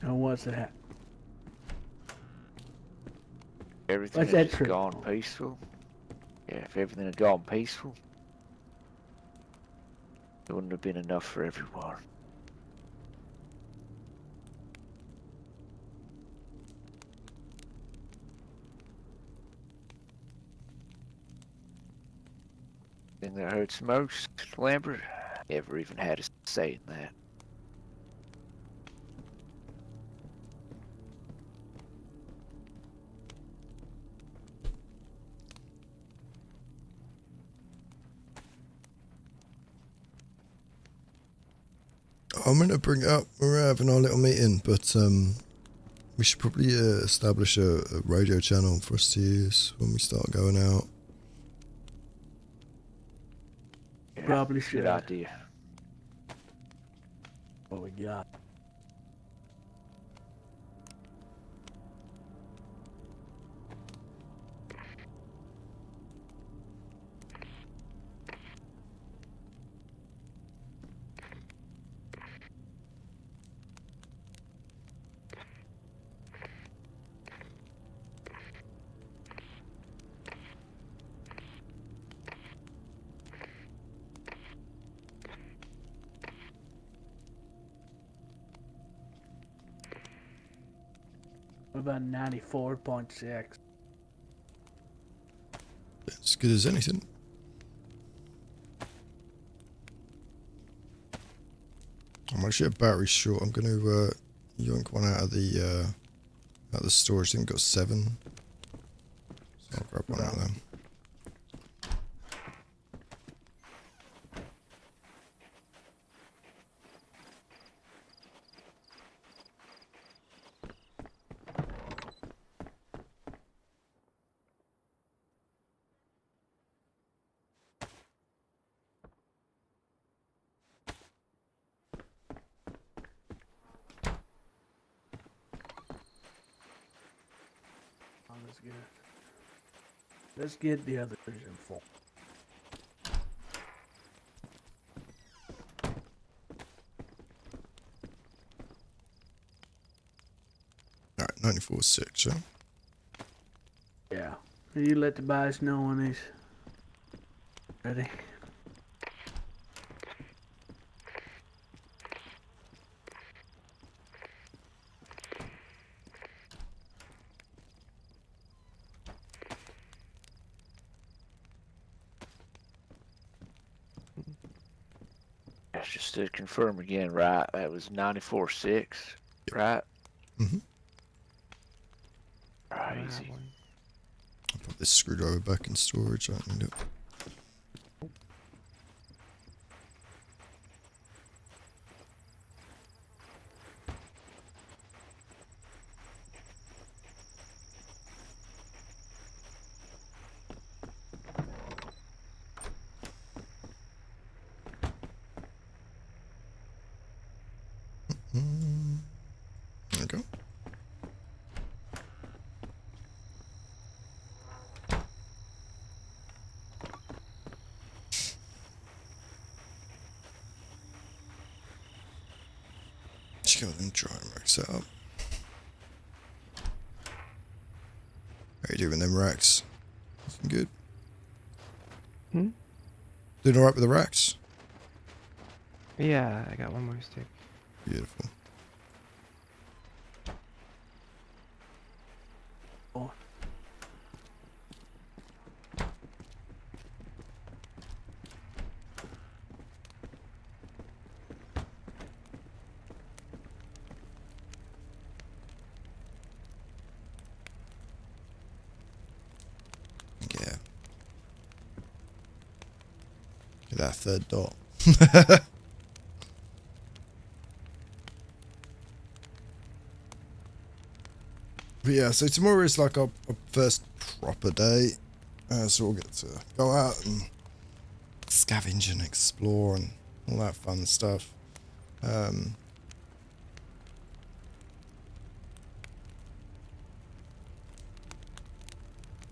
And what's that? Everything What's had that just true? gone peaceful. Yeah, if everything had gone peaceful, it wouldn't have been enough for everyone. Thing that hurts most, Lambert, never even had a say in that. I'm gonna bring it up. We're having our little meeting, but we should probably establish a radio channel for us to use when we start going out. Yeah, Probably should. good idea. What we got? about 94.6? As good as anything. I'm actually a battery short. I'm going to yoink one out of the storage. I think we've got 7. So I'll grab one out of them. Let's get the others in full. Alright, 94.6, yeah? Yeah. You let the boys know when he's ready. Just to confirm again, right? That was 94.6, right? Mm-hmm. Crazy. I'll put this screwdriver back in storage. I don't need it. There we go. Let's go and try and rack set up. How you doing them racks? Looking good. Doing alright with the racks? Yeah, I got one more stick. Beautiful. Oh. Yeah. Get that third dot. But yeah, so tomorrow is like our first proper day. So we'll get to go out and scavenge and explore and all that fun stuff.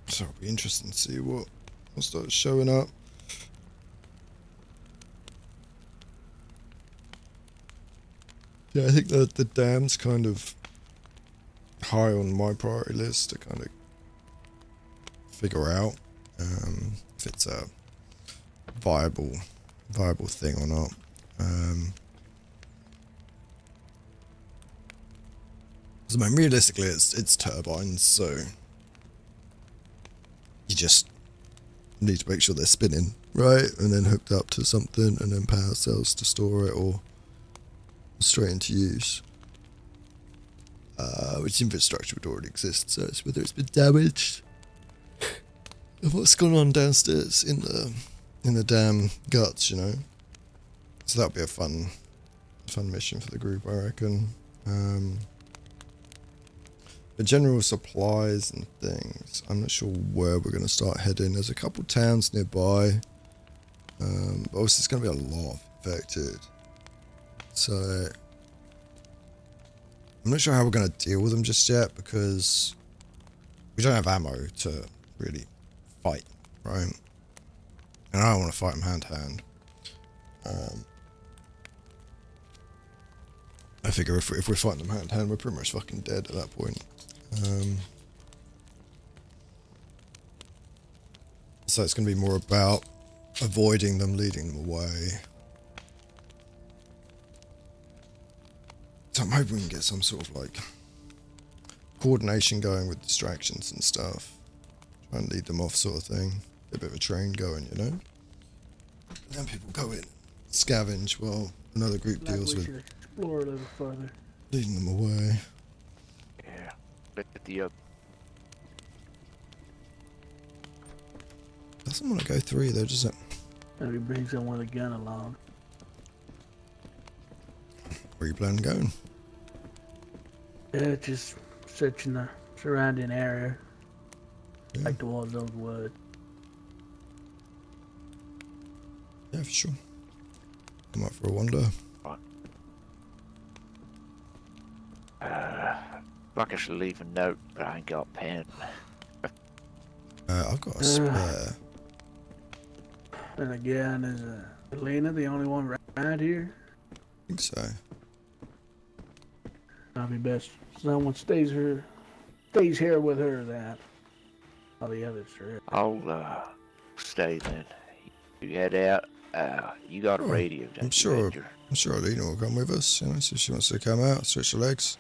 So it'll be interesting to see what starts showing up. Yeah, I think that the dam's kind of high on my priority list to kind of figure out if it's a viable thing or not. So, I mean, realistically, it's turbines, so you just need to make sure they're spinning right, and then hooked up to something, and then power cells to store it or straight into use. Which infrastructure would already exist, so it's whether it's been damaged and what's gone on downstairs in the damn guts, you know. So that'll be a fun mission for the group, I reckon. The general supplies and things, I'm not sure where we're going to start heading. There's a couple towns nearby, but obviously it's going to be a lot affected. So I'm not sure how we're going to deal with them just yet, because we don't have ammo to really fight, right? And I don't want to fight them hand to hand. I figure if we're fighting them hand to hand, we're pretty much fucking dead at that point. So it's going to be more about avoiding them, leading them away. So I'm hoping we can get some sort of like coordination going with distractions and stuff. Try and lead them off, sort of thing. Get a bit of a train going, you know. And then people go in, scavenge while another group Like deals we with should explore a little further. leading them away. Yeah, let the other. Doesn't want to go through though, does it? Maybe bring someone with a gun along. Where you plan on going? Yeah, just searching the surrounding area. Yeah. Like towards those woods. Yeah, for sure. Come out for a wander. Like I should leave a note, but I ain't got a pen. I've got a spare. And again, is Elena the only one around here? I think so. Probably best someone stays here with her then. All the others are. I'll stay then. You head out. You got a radio, don't I'm sure. you, Edgar? I'm sure Alina will come with us. You know, so if she wants to come out, stretch her legs.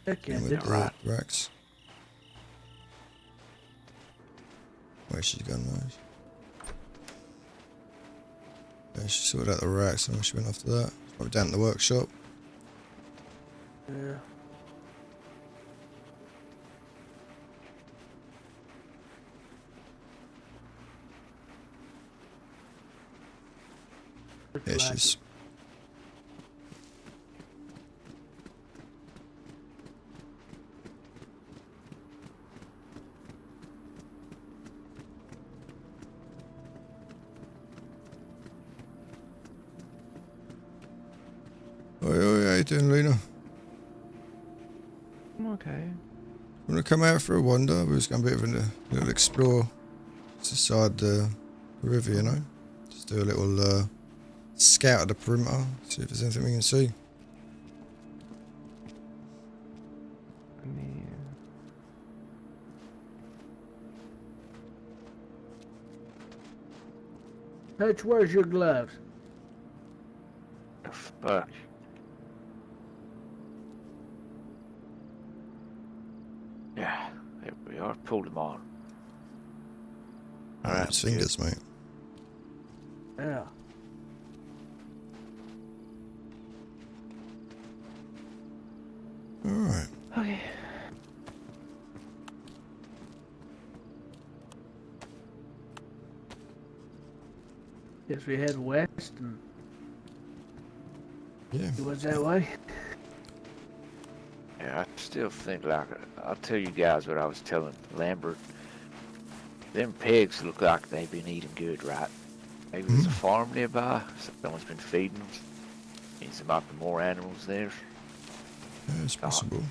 Heck yeah, With that's the right. racks. Where's she gone, mate? Yeah, she sorted out the racks and she went after that. Probably down at the workshop. Yeah. Yeah, she's. Oi, how you doing, Lena? I'm okay. Want to come out for a wander? We're just going to be a little explore inside the river, you know? Just do a little scout of the perimeter, see if there's anything we can see. I mean, Hutch, where's your gloves? Fuck. Yeah, there we are. Pulled them on. Alright, fingers, mate. Yeah. Alright. okay. Guess we head west and Yeah. what's that way? Yeah, I still think like I'll tell you guys what I was telling Lambert. Them pigs look like they've been eating good, right? Maybe there's a farm nearby. Someone's been feeding them. Means there might be more animals there. Yeah, it's possible.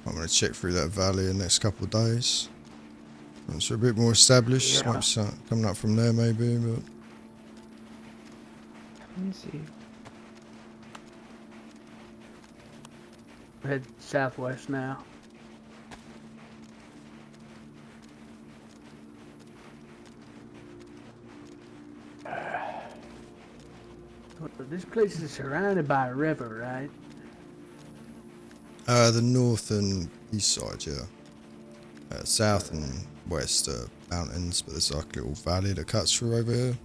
I'm going to check through that valley in the next couple of days. Once we're a bit more established, might start coming up from there maybe, but... Let me see. Head southwest now. This place is surrounded by a river, right? The north and east side, yeah. South and west are mountains, but there's like a little valley that cuts through over here.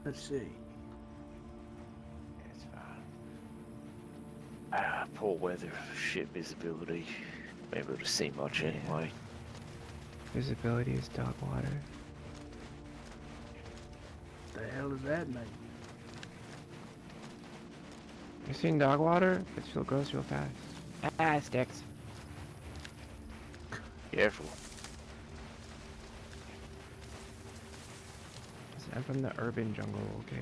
Let's see. It's fine. Poor weather, shit visibility. Be able to see much anyway. Visibility is dog water. The hell does that mean? You seen dog water? It still goes real fast. Ah, sticks. Careful. I'm from the urban jungle, okay?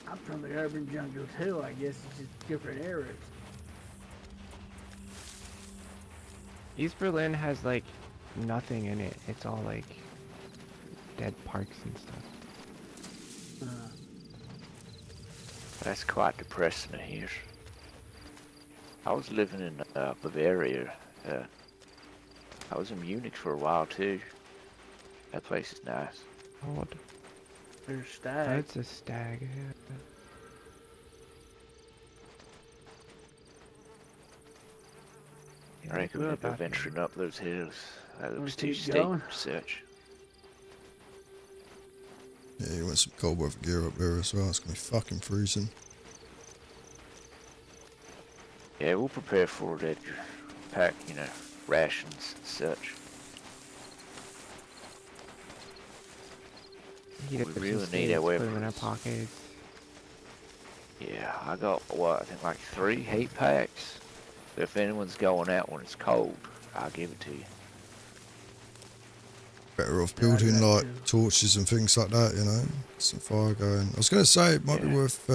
I'm from the urban jungle too. I guess it's just different areas. East Berlin has like nothing in it. It's all like dead parks and stuff. That's quite depressing here. I was living in Bavaria. I was in Munich for a while too. That place is nice. Odd. There's stag. That's a stag. Yeah. I reckon we'll we'll go back in. venturing up those hills. That looks Let's too keep steep going. for search. Yeah, you want some cold weather gear up there as well. It's gonna be fucking freezing. Yeah, we'll prepare for it, Edgar. Pack, rations and such. Heat up We some really need steaks, our put them in our weapons. pockets. Yeah, I got, I think like 3 heat packs. So if anyone's going out when it's cold, I'll give it to you. Better off building like torches and things like that, you know. Some fire going. I was gonna say it might be worth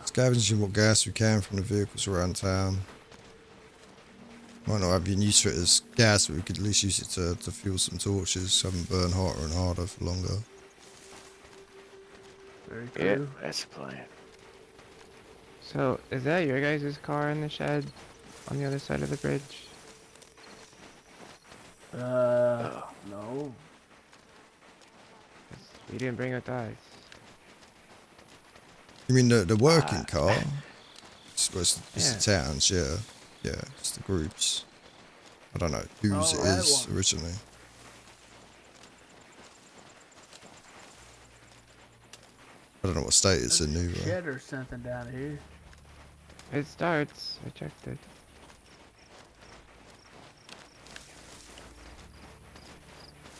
scavenging what gas we can from the vehicles around town. Might not have been used to it as gas, but we could at least use it to fuel some torches, have them burn harder and harder for longer. Very Yeah, true. that's the plan. So, is that your guys' car in the shed on the other side of the bridge? No. We didn't bring out ours. You mean the working car? It's the towns, yeah. Yeah, it's the groups. I don't know whose it is originally. I don't know what state it's in either. Shed or something down here. It starts. I checked it.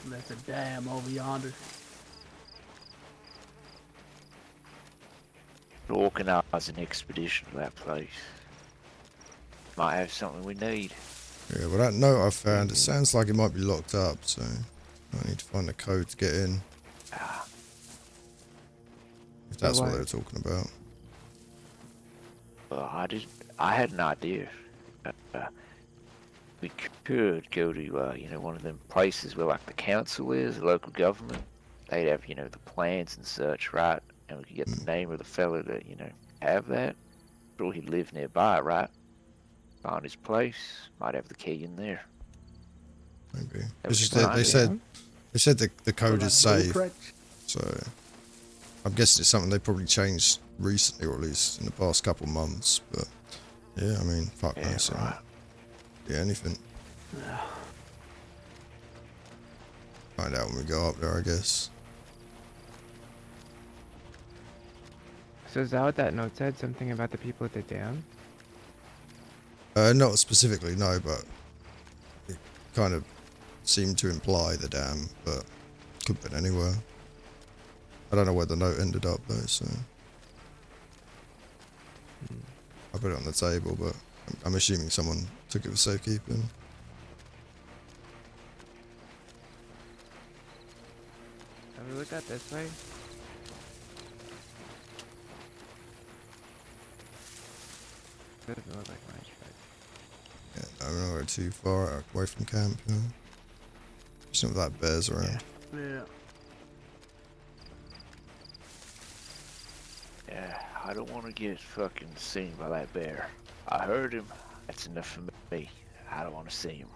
That's a dam over yonder. We'll organize an expedition to that place. Might have something we need. Yeah, well that note I found, it sounds like it might be locked up, so I need to find the code to get in. If that's what they were talking about. Well, I had an idea. We could go to, one of them places where like the council is, the local government. They'd have, the plans and such, right? And we could get the name of the fella that, have that. Or he'd live nearby, right? Find his place. Might have the key in there. Maybe. That It's was just that they said the code is safe. blueprint. So I'm guessing it's something they probably changed recently, or at least in the past couple months. But yeah, I mean, fuck knows. Right. Yeah, anything. Find out when we go up there, I guess. So is that what that note said? Something about the people at the dam? Not specifically, no, but it kind of seemed to imply the dam, but could have been anywhere. I don't know where the note ended up though, so I put it on the table, but I'm assuming someone took it for safekeeping. Have we looked at this way? Doesn't look like much, but... Yeah, I don't know, we're too far away from camp, you know. Just not that bears around. Yeah. Yeah, I don't want to get fucking seen by that bear. I heard him. That's enough for me. I don't want to see him.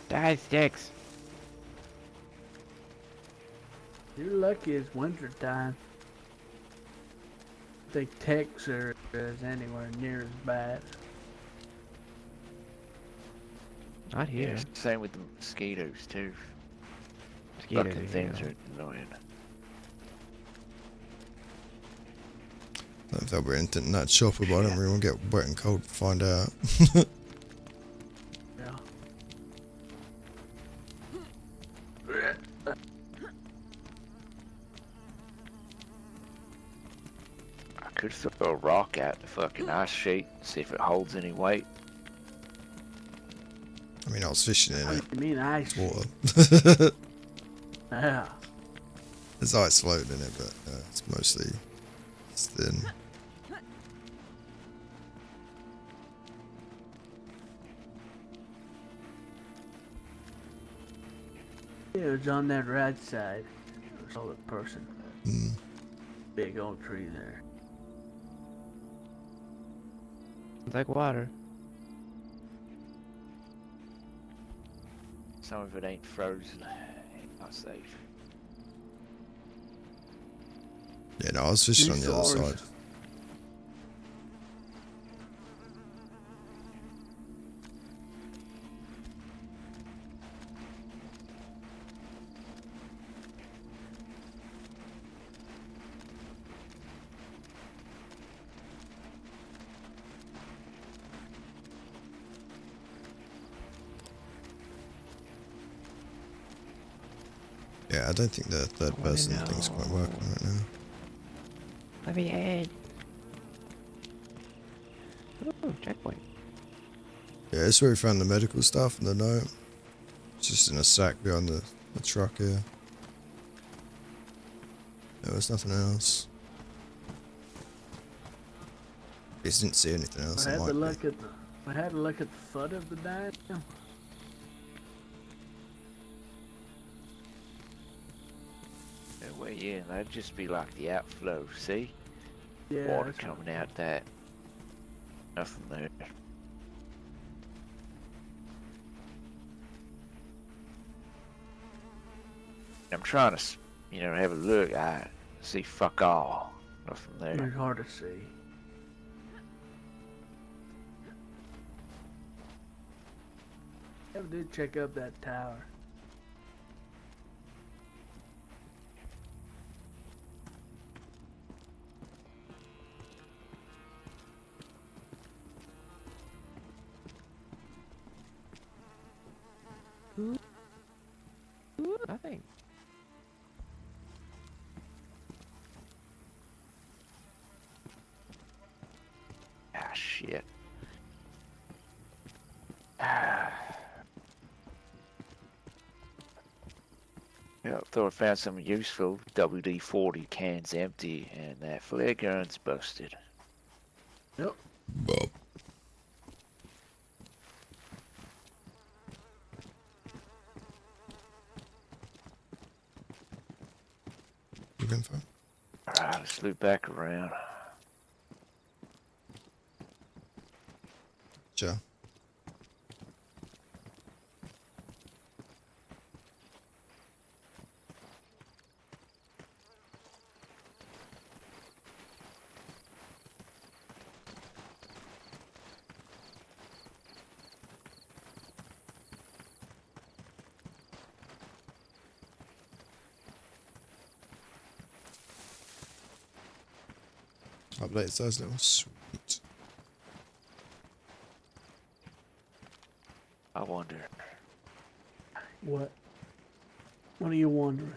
Die, sticks! You're lucky it's winter time. I think Texas is anywhere near as bad. Not here. Yeah, same with the mosquitoes too. Mosquitoes, Fucking things are annoying. I don't know if there'll be anything in that chopper, but I don't really want to get wet and cold to find out. Yeah. I could throw a rock at the fucking ice sheet, see if it holds any weight. I mean, I was fishing in it. You mean ice? It's water. Yeah. There's ice floating in it, but it's mostly thin. Yeah, it was on that right side. I saw the person. Big old tree there. It's like water. Some of it ain't frozen. Ain't not safe. Yeah, no, I was fishing on the other side. Yeah, I don't think the third person thing's quite working right now. Let me in. Ooh, checkpoint. Yeah, it's where we found the medical stuff and the note. It's just in a sack behind the truck here. There was nothing else. I just didn't see anything else. I had to look at the foot of the dive. Well, yeah, that'd just be like the outflow, see? Yeah, Water coming out that. Nothing there. I'm trying to, have a look. I see fuck all. Nothing there. It's hard to see. I did check up that tower. Nothing. Ah, shit. Yeah, I thought I found something useful. WD-40 can's empty, and that flare gun's busted. Yep. Bob. Looking for? Alright, let's loop back around. Sure. Updates those little sweet. I wonder. What? What are you wondering?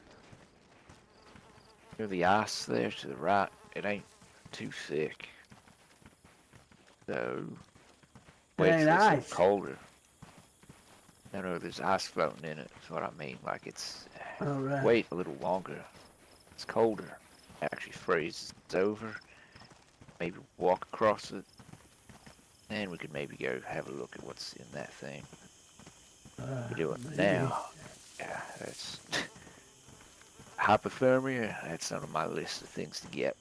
The ice there to the right, it ain't too thick. So, wait ain't till it's a ice. little colder. No, there's ice floating in it. That's what I mean. Like it's Alright. wait a little longer. It's colder. Actually freezes over. Maybe walk across it. And we could maybe go have a look at what's in that thing. We do it maybe. now. Yeah, that's hypothermia. That's on my list of things to get.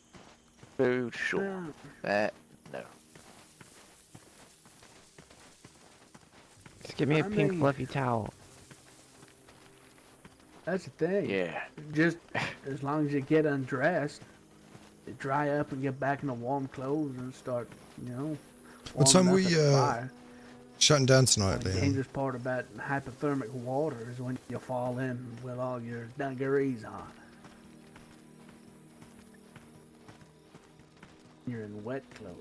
Food, sure. That, no. Just give me a I pink mean- fluffy towel. That's the thing. Yeah. Just as long as you get undressed, you dry up and get back in the warm clothes and start, What time warming we up at the fire. shutting down tonight, The Liam? dangerous part about hypothermic water is when you fall in with all your dungarees on. You're in wet clothes.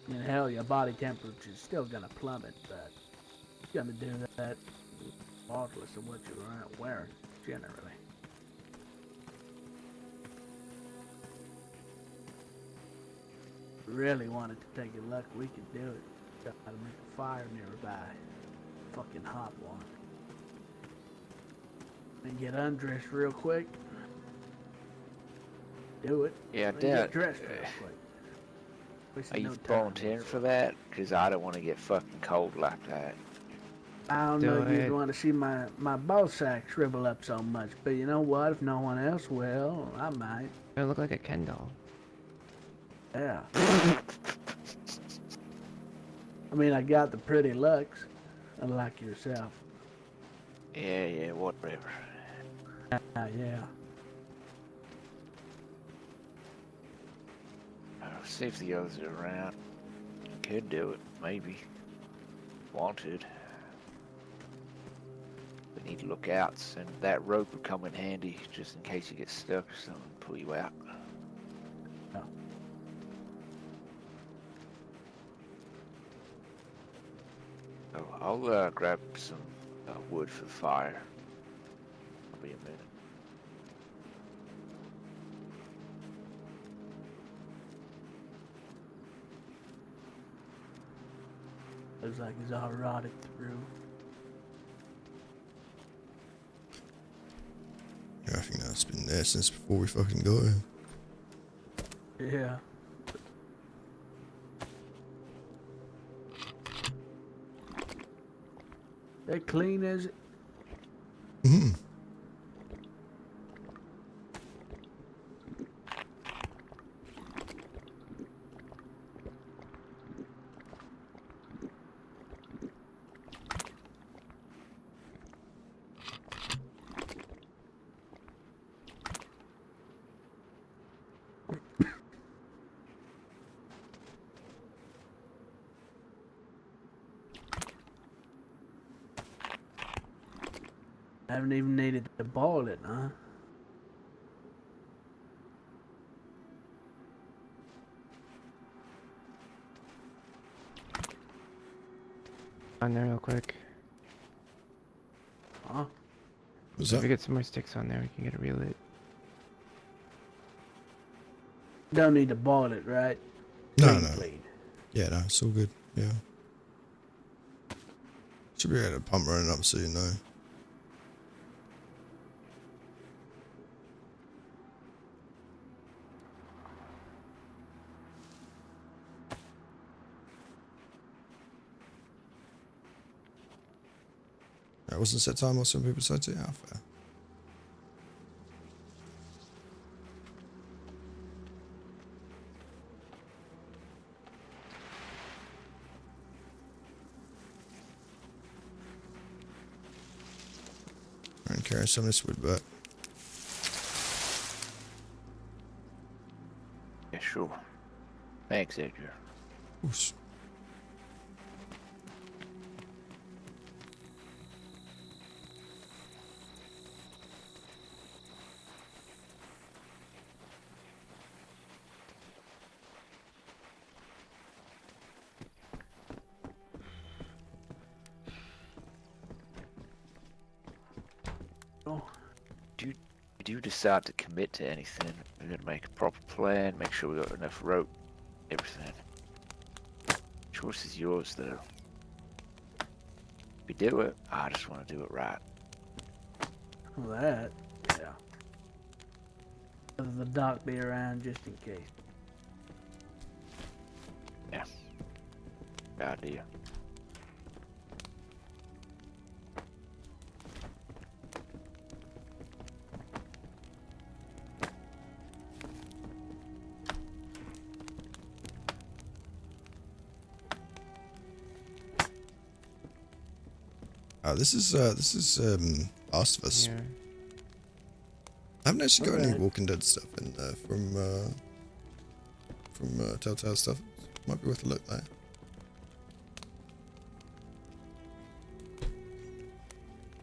And hell, your body temperature is still gonna plummet, but you're gonna do that regardless of what you're wearing, generally. Really wanted to take a look, we could do it. Gotta make a fire nearby. Fucking hot one. And get undressed real quick. Do it. Yeah, Then Dad. get dressed real quick. Are Wasting you no time volunteering for that? Because I don't want to get fucking cold like that. I don't Do know if you'd it. want to see my ball sack shrivel up so much, but you know what? If no one else will, I might. I look like a Ken doll. Yeah. I mean, I got the pretty looks, unlike yourself. Yeah, whatever. Yeah. I'll see if the others are around. Could do it, maybe. Wanted. We need lookouts, and that rope would come in handy just in case you get stuck or something, pull you out. Yeah. So I'll grab some wood for the fire. I'll be a minute. Looks like he's all rotted through. Yeah, I think that's been there since before we fucking got here. Yeah. They're clean as it. Mm-hmm. I haven't even needed to boil it, huh? On there real quick. Huh? What's If that? we get some more sticks on there, we can get it relit. Don't need to boil it, right? No. Clean. Yeah, no, it's all good. Yeah. Should be able to pump running up soon, though. That wasn't set time or some people said to. Yeah, fair. And carry some of this wood back. Yeah, sure. Thanks, Edgar. Oops. If you decide to commit to anything, we're gonna make a proper plan, make sure we got enough rope, everything. Choice is yours, though. If we do it, I just want to do it right. Well, that, yeah. Whether the doc be around just in case. Yeah. Good idea. This is Last of Us. Yeah. I haven't actually got any Alright. Walking Dead stuff in there from Telltale stuff. Might be worth a look there.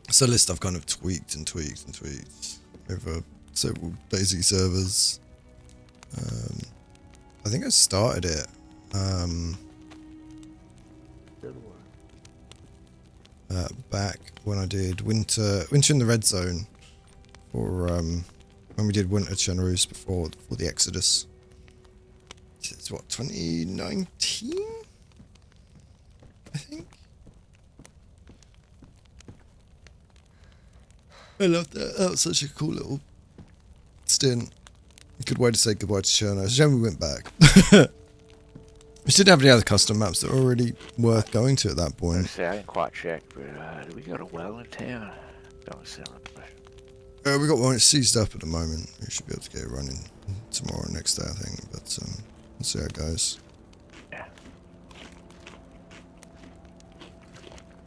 It's a list I've kind of tweaked over several DayZ servers. I think I started it. Back when I did Winter in the Red Zone, or when we did Winter Chenrus before the Exodus. It's what, 2019? I think. I loved that. That was such a cool little stint. A good way to say goodbye to Cherno. It's a shame we went back. We should have any other custom maps that are already worth going to at that point. See, I didn't quite check, but do we got a well in town? Don't sound like We got one. It's seized up at the moment. We should be able to get it running tomorrow or next day, I think. But we'll see how it goes. Yeah.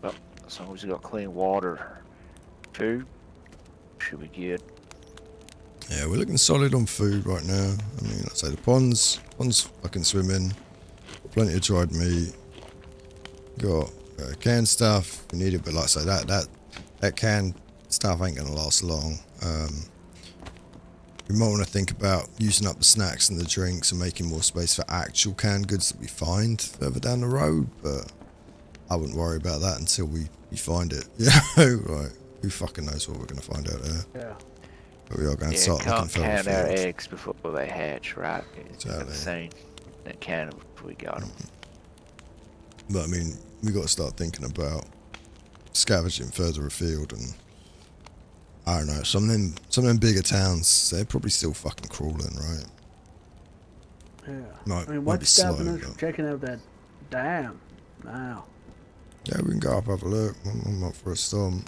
Well, as long as we got clean water, food, should be good. Yeah, we're looking solid on food right now. I mean, like I say, the ponds I can swim in. Plenty of dried meat. Got canned stuff. We need it, but like I say, that canned stuff ain't gonna last long. We might want to think about using up the snacks and the drinks and making more space for actual canned goods that we find further down the road. But I wouldn't worry about that until we find it. Yeah, right. Who fucking knows what we're gonna find out there? Yeah. But we are going to start looking further Can't can our afield. eggs before they hatch, right? It's Exactly. insane. That can before we got them. But I mean, we got to start thinking about scavenging further afield, and I don't know, some of them bigger towns, they're probably still fucking crawling, right? Yeah. Might I mean, be what's stopping slow, us from but- checking out that dam now? Yeah, we can go up, have a look. I'm up for a storm.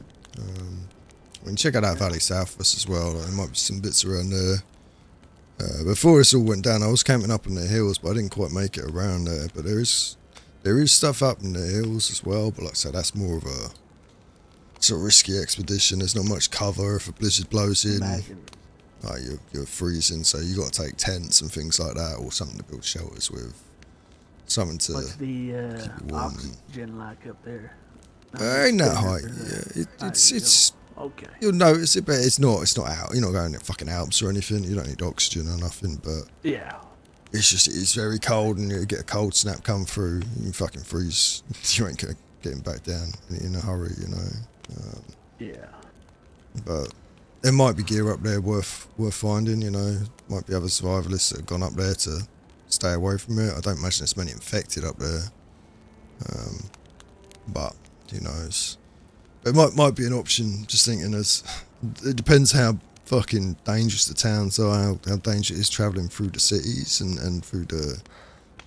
We can check out that valley south of us as well. There might be some bits around there. Before this all went down, I was camping up in the hills, but I didn't quite make it around there. But there is stuff up in the hills as well. But like I said, that's more of a sort of risky expedition. There's not much cover if a blizzard blows in. Imagine. Like you're freezing, so you got to take tents and things like that, or something to build shelters with. Something to. What's the keep you warm. oxygen like up there? Ain't that high? Yeah, it's. Okay. You'll notice it, but it's not out. You're not going to fucking Alps or anything. You don't need oxygen or nothing. But Yeah. it's very cold, and you get a cold snap come through. You fucking freeze. You ain't getting back down in a hurry, you know. Yeah. But there might be gear up there worth finding. You know, might be other survivalists that have gone up there to stay away from it. I don't imagine there's many infected up there. But who knows? It might be an option. Just thinking, as it depends how fucking dangerous the towns are, how dangerous it is travelling through the cities and through the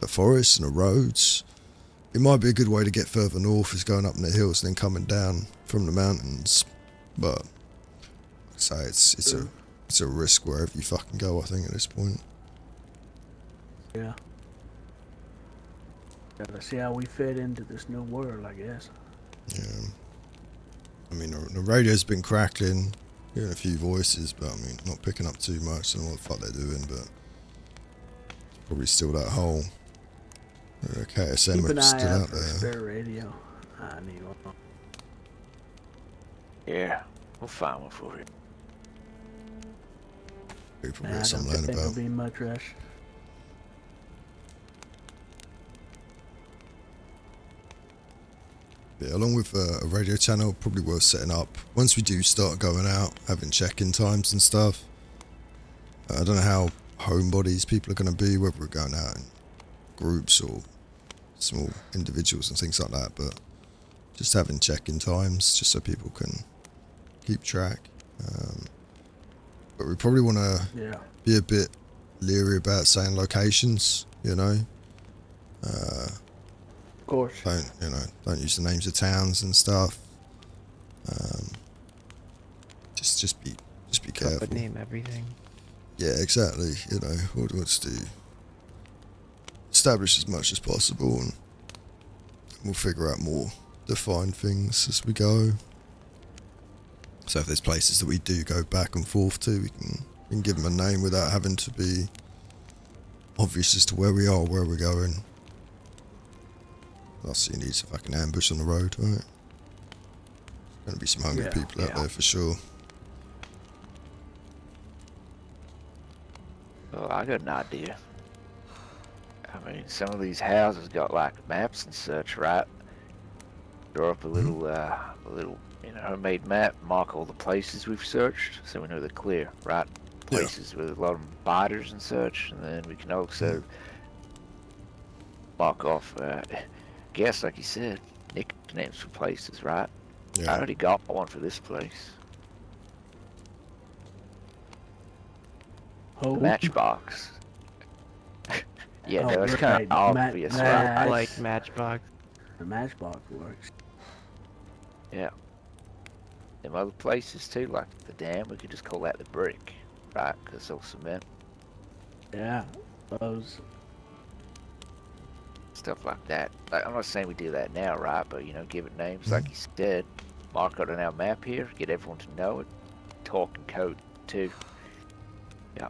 forests and the roads. It might be a good way to get further north is going up in the hills and then coming down from the mountains. But like I say, it's a risk wherever you fucking go, I think, at this point. Yeah. Gotta see how we fit into this new world, I guess. Yeah. I mean, the radio's been crackling, hearing a few voices, but I mean, not picking up too much. I don't know what the fuck they're doing, but it's probably still that whole KSM Keep an are eye still out out for a there. spare radio. I need one. Yeah, we'll find one for you. We probably I got don't something think to learn there'll about. be much rush. Yeah, along with a radio channel, probably worth setting up. Once we do start going out, having check-in times and stuff. I don't know how homebodies people are going to be, whether we're going out in groups or small individuals and things like that, but just having check-in times just so people can keep track. But we probably want to be a bit leery about saying locations, you know. Of course. Don't use the names of towns and stuff. Just be careful. But name everything. Yeah, exactly. You know, we'll just do establish as much as possible, and we'll figure out more defined things as we go. So if there's places that we do go back and forth to, we can give them a name without having to be obvious as to where we are, where we're going. Last thing you need is a fucking ambush on the road, right? There's gonna be some hungry people out there for sure. Well, I got an idea. I mean, some of these houses got like maps and such, right? Draw up a little, homemade map, mark all the places we've searched, so we know they're clear, right? Places with a lot of biters and such, and then we can also mark off, guess like you said, nicknames for places, right? Yeah. I already got one for this place. Oh. Matchbox. Yeah, Oh, no, it's kind right. of obvious, right? Like Matchbox. The Matchbox works. Yeah. Them other places too, like the dam, we could just call that the brick, right? Because they'll cement. Yeah, those. Stuff like that. Like, I'm not saying we do that now, right? But, you know, give it names like you said. Mark it on our map here. Get everyone to know it. Talk and code, too. Yeah.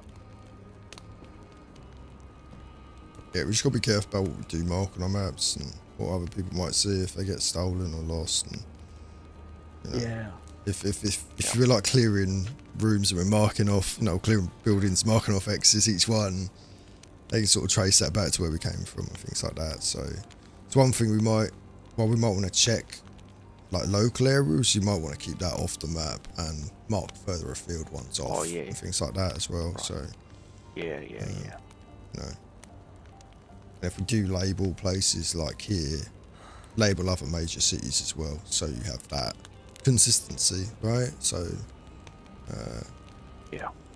Yeah, we just gotta be careful about what we do mark on our maps and what other people might see if they get stolen or lost. And, you know, Yeah. If we're like clearing rooms and we're marking off, clearing buildings, marking off X's each one, they can sort of trace that back to where we came from and things like that. So it's one thing we might want to check, like local areas, you might want to keep that off the map and mark further afield ones off and things like that as well. Right. So yeah. You know, and if we do label places like here, label other major cities as well, so you have that consistency, right? So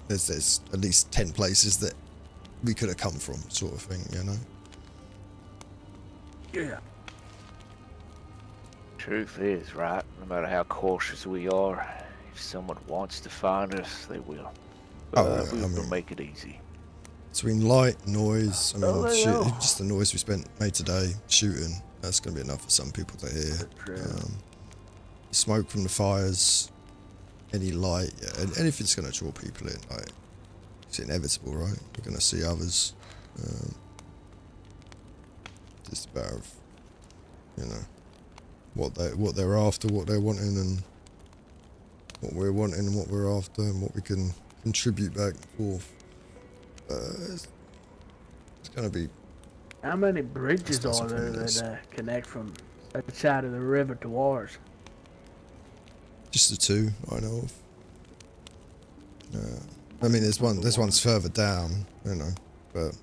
there's at least 10 places that we could have come from, sort of thing, you know? Yeah. Truth is, right, no matter how cautious we are, if someone wants to find us, they will. We'll make it easy. Between light, noise, just the noise we made today shooting, that's going to be enough for some people to hear. Smoke from the fires, any light, and anything's going to draw people in. Like, it's inevitable, right? We're going to see others. Just about, what they're after, what they're wanting, and what we're wanting, and what we're after, and what we can contribute back and forth. It's going to be. How many bridges are there that connect from that side of the river to ours? Just the two I know of. I mean, there's one's further down, but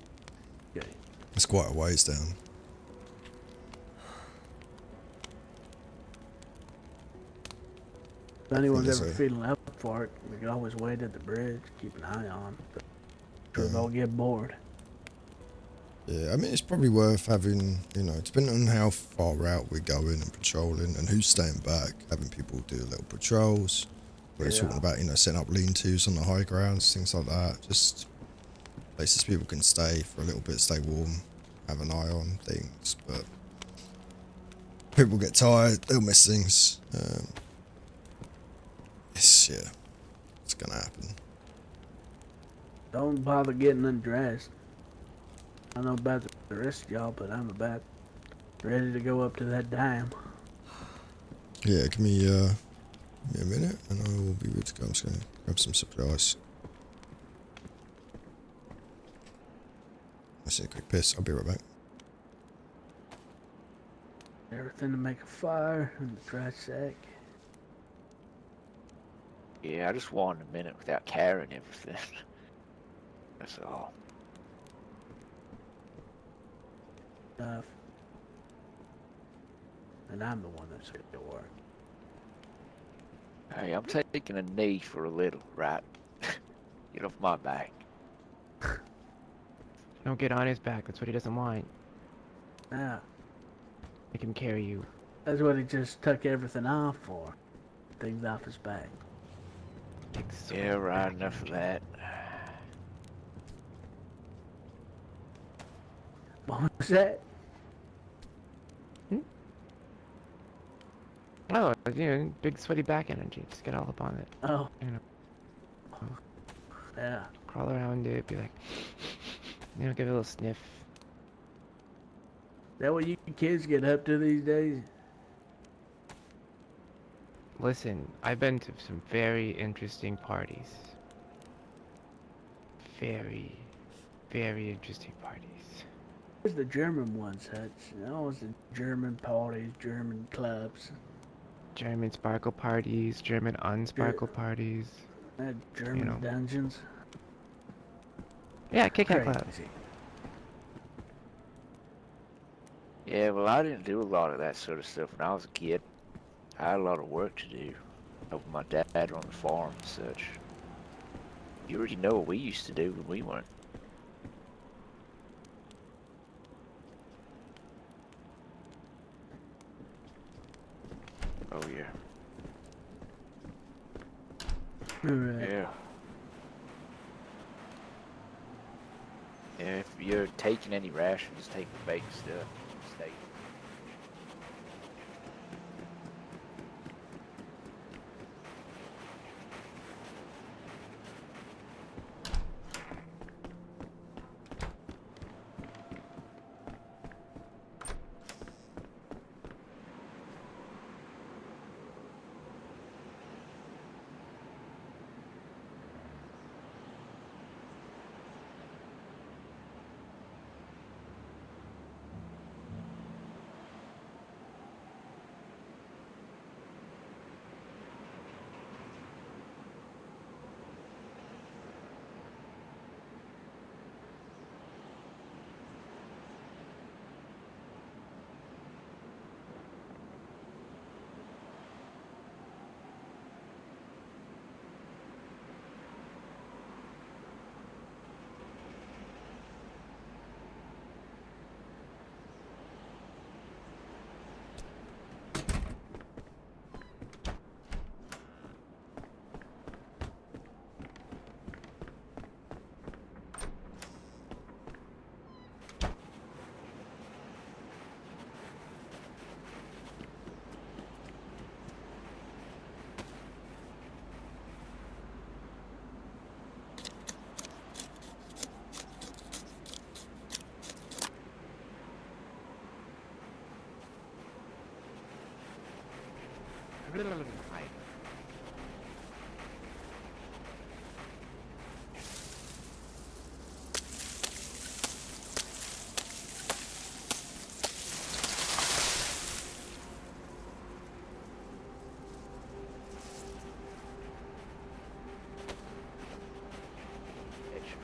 it's quite a ways down. If anyone's ever feeling up for it, we can always wait at the bridge, keep an eye on. But sure they'll get bored. Yeah, I mean, it's probably worth having, depending on how far out we're going and patrolling and who's staying back, having people do little patrols. We're talking about, setting up lean-tos on the high grounds, things like that. Just places people can stay for a little bit, stay warm, have an eye on things. But people get tired, they'll miss things. It's gonna happen. Don't bother getting undressed. I don't know about the rest of y'all, but I'm about ready to go up to that dam. Yeah, give me a minute and I will be ready to go. I'm just going to grab some supplies. I see a quick piss. I'll be right back. Everything to make a fire in the trash sack. Yeah, I just wanted a minute without carrying everything. That's all. And I'm the one that's going to work. Hey, I'm taking a knee for a little, right? Get off my back. Don't get on his back, that's what he doesn't want. Yeah. Make him carry you. That's what he just took everything off for. Things off his back. Yeah, right, enough of that. What was that? Oh, big sweaty back energy. Just get all up on it. Oh. Yeah. Crawl around it, be like, give it a little sniff. Is that what you kids get up to these days? Listen, I've been to some very interesting parties. Very, very interesting parties. Where's the German ones, Hutch? Always the German parties, German clubs. German sparkle parties, German unsparkle parties. German dungeons. Yeah, Kit Kat Club. Yeah, well, I didn't do a lot of that sort of stuff when I was a kid. I had a lot of work to do, helping my dad on the farm and such. You already know what we used to do when we weren't. over here. Alright. Yeah. Yeah, if you're taking any rations, just take the baked stuff. Stay.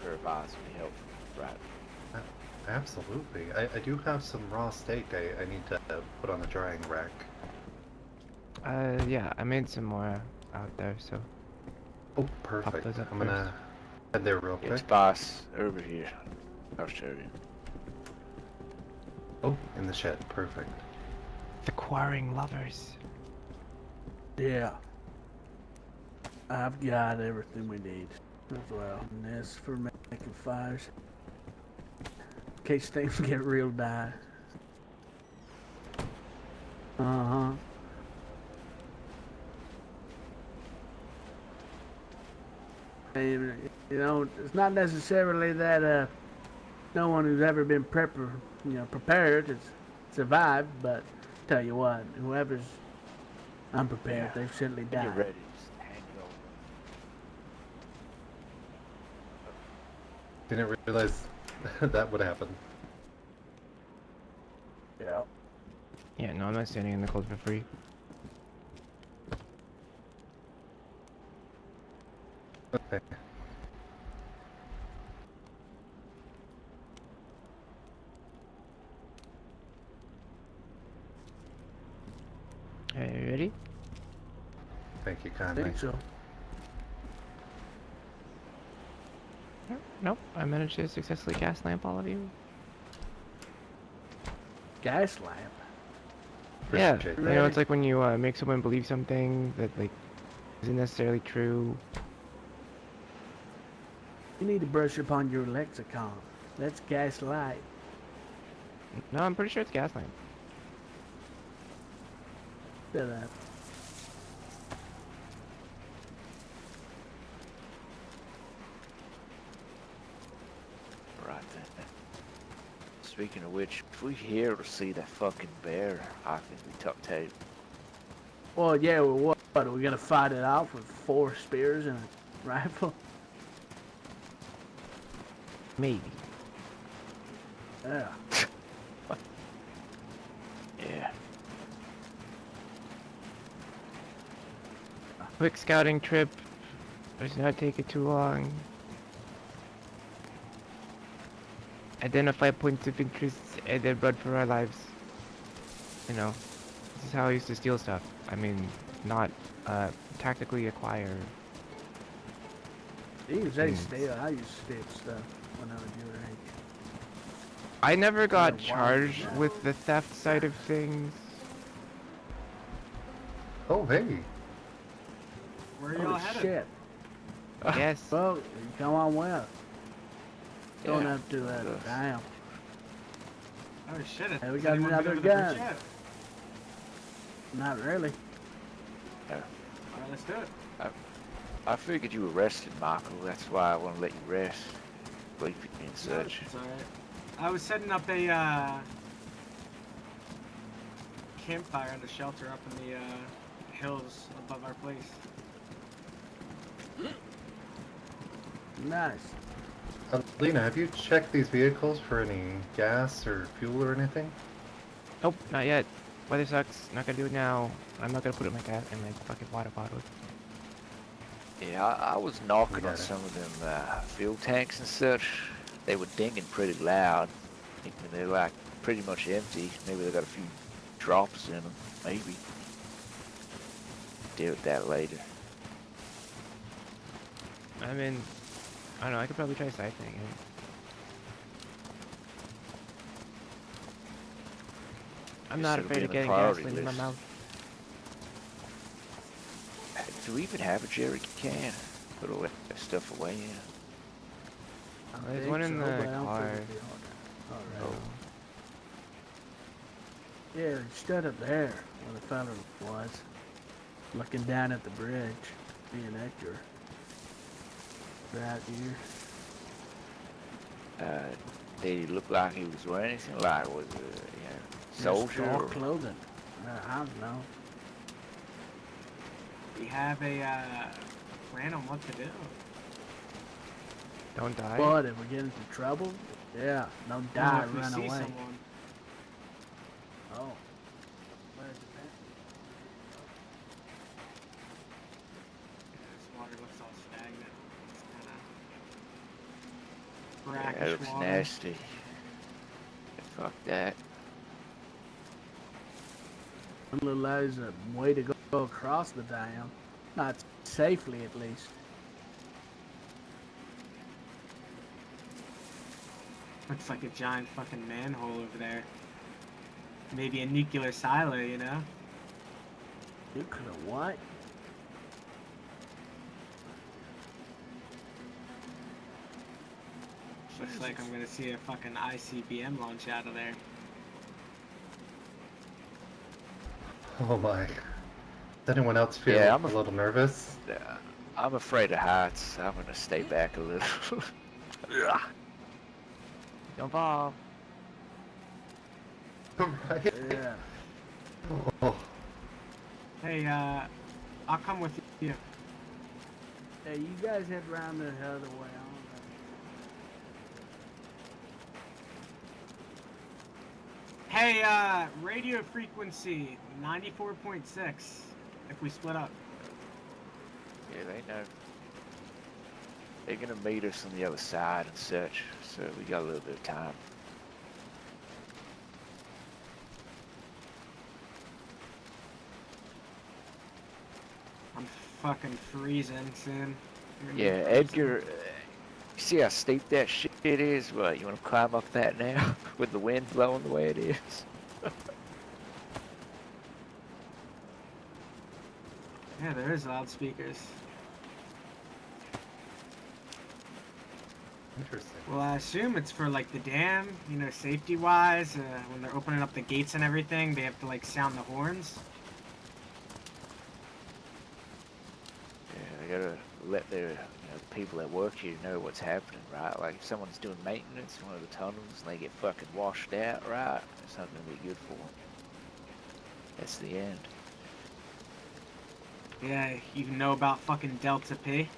Provide some help, right? Absolutely. I do have some raw steak I need to put on the drying rack. Yeah, I made some more out there, so. Oh, perfect. Those up I'm gonna head there real quick. It's boss over here. I'll show you. Oh, in the shed. Perfect. The quarrying lovers. Yeah. I've got everything we need as well. And this for making fires. In case things get real dire. Uh-huh. And, you know, it's not necessarily that no one who's ever been prepared has survived, but tell you what, whoever's unprepared, they've certainly died. You're ready. Just hand it over. Didn't realize that would happen. Yeah. Yeah, no, I'm not standing in the cold for free. Okay. Are you ready? Thank you I kindly. think so. Nope, I managed to successfully gas lamp all of you. Gas lamp? Yeah, Appreciate you that. know, it's like when you make someone believe something that, like, isn't necessarily true. You need to brush up on your lexicon. That's gaslight. No, I'm pretty sure it's gas lamp. Shut up. Right then. Speaking of which, if we hear or see that fucking bear, I think we tuck tape. Well, yeah, well, what? Are we gonna fight it off with 4 spears and a rifle? Maybe. Yeah. Yeah. Quick scouting trip. Does not take it too long. Identify points of interest and then run for our lives. You know, this is how I used to steal stuff. I mean, not tactically acquire. You can say things. steal. I used to steal stuff when I was your age. I never got why charged not? with the theft side of things. Oh, hey. Where are Holy y'all headed? shit. Yes. Well, you come on with. Going Yeah. up to damn. Oh shit! Hey, we Has got anyone been another over the bridge gun. yet? Not really. Yeah. All right, let's do it. I figured you were rested, Michael. That's why I want to let you rest, sleeping and No, such. it's alright. I was setting up a campfire and a shelter up in the hills above our place. Nice. Lena, have you checked these vehicles for any gas or fuel or anything? Nope, not yet. Weather sucks. Not gonna do it now. I'm not gonna put it in my fucking water bottle. Yeah, I was knocking got on it. some of them fuel tanks and such. They were dinging pretty loud. Thinking they're like pretty much empty. Maybe they got a few drops in them. Maybe. Deal with that later. I mean, I don't know. I could probably try siphoning it. I'm not It'll afraid be of on the getting priority gasoline in my list. mouth. Do we even have a jerry can? Put all that stuff away in. There's one in the car. Oh. Yeah, he stood up there where the fella was, looking down at the bridge, being Edgar. Right here. Did he look like he was wearing anything? Like, was it, soldier? Dark Or... clothing. I don't know. We have a plan on what to do. Don't die. But if we get into trouble, yeah, don't die, if we run see away. someone. Oh. Where's the pen? This water looks all stagnant. It's kind of Yeah, brackish it looks water. nasty. Fuck that. Little there's a way to go across the dam. Not safely, at least. Looks like a giant fucking manhole over there. Maybe a nuclear silo, you know? Nuclear what? Looks like I'm gonna see a fucking ICBM launch out of there. Oh my. Does anyone else feel Yeah, a little nervous? I'm afraid of heights. I'm gonna stay back a little. Don't fall. Right. Yeah. Oh. Hey, I'll come with you. Hey, you guys head around the other way on. Hey, radio frequency 94.6. If we split up. Yeah, they know. They're gonna meet us on the other side and such, so we got a little bit of time. I'm fucking freezing soon. Yeah, Edgar, you see how steep that shit is? What, you wanna climb up that now? With the wind blowing the way it is? Yeah, there is loudspeakers. Interesting. Well, I assume it's for like the dam, you know, safety-wise. When they're opening up the gates and everything, they have to like sound the horns. Yeah, they gotta let their the people that work here know what's happening, right? Like if someone's doing maintenance in one of the tunnels and they get fucking washed out, right? It's not gonna be good for them. That's the end. Yeah, you know about fucking Delta P?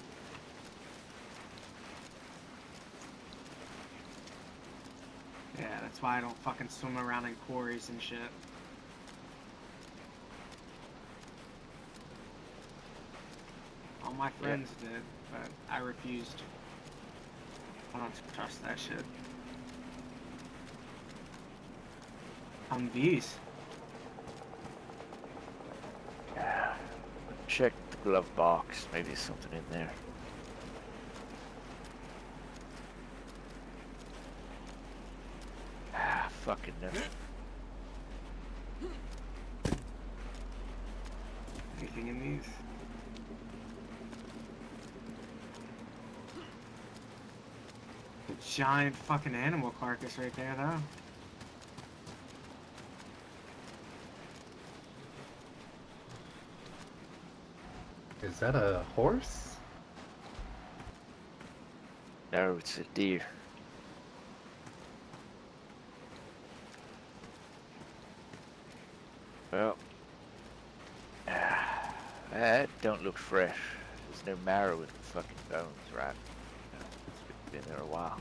Yeah, that's why I don't fucking swim around in quarries and shit. All my friends did, but I refused. I don't trust that shit. Humvees. Yeah. Check the glove box. Maybe there's something in there. Ah, fucking nothing. Hey, anything in these. A giant fucking animal carcass right there, though. Is that a horse? No, it's a deer. Well, that don't look fresh. There's no marrow in the fucking bones, right? It's been there a while.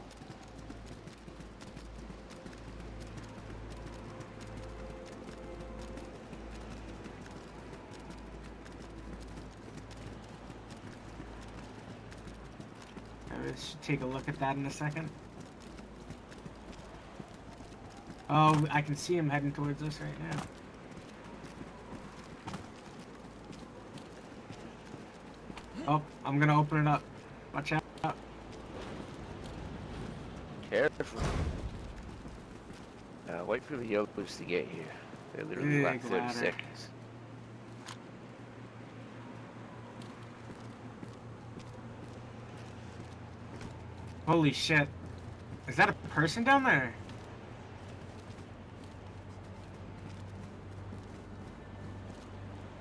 I should take a look at that in a second. Oh, I can see him heading towards us right now. Oh, I'm gonna open it up. Watch out. Careful. Wait for the yokos to get here. They're literally like 30 ladder. seconds. Holy shit. Is that a person down there?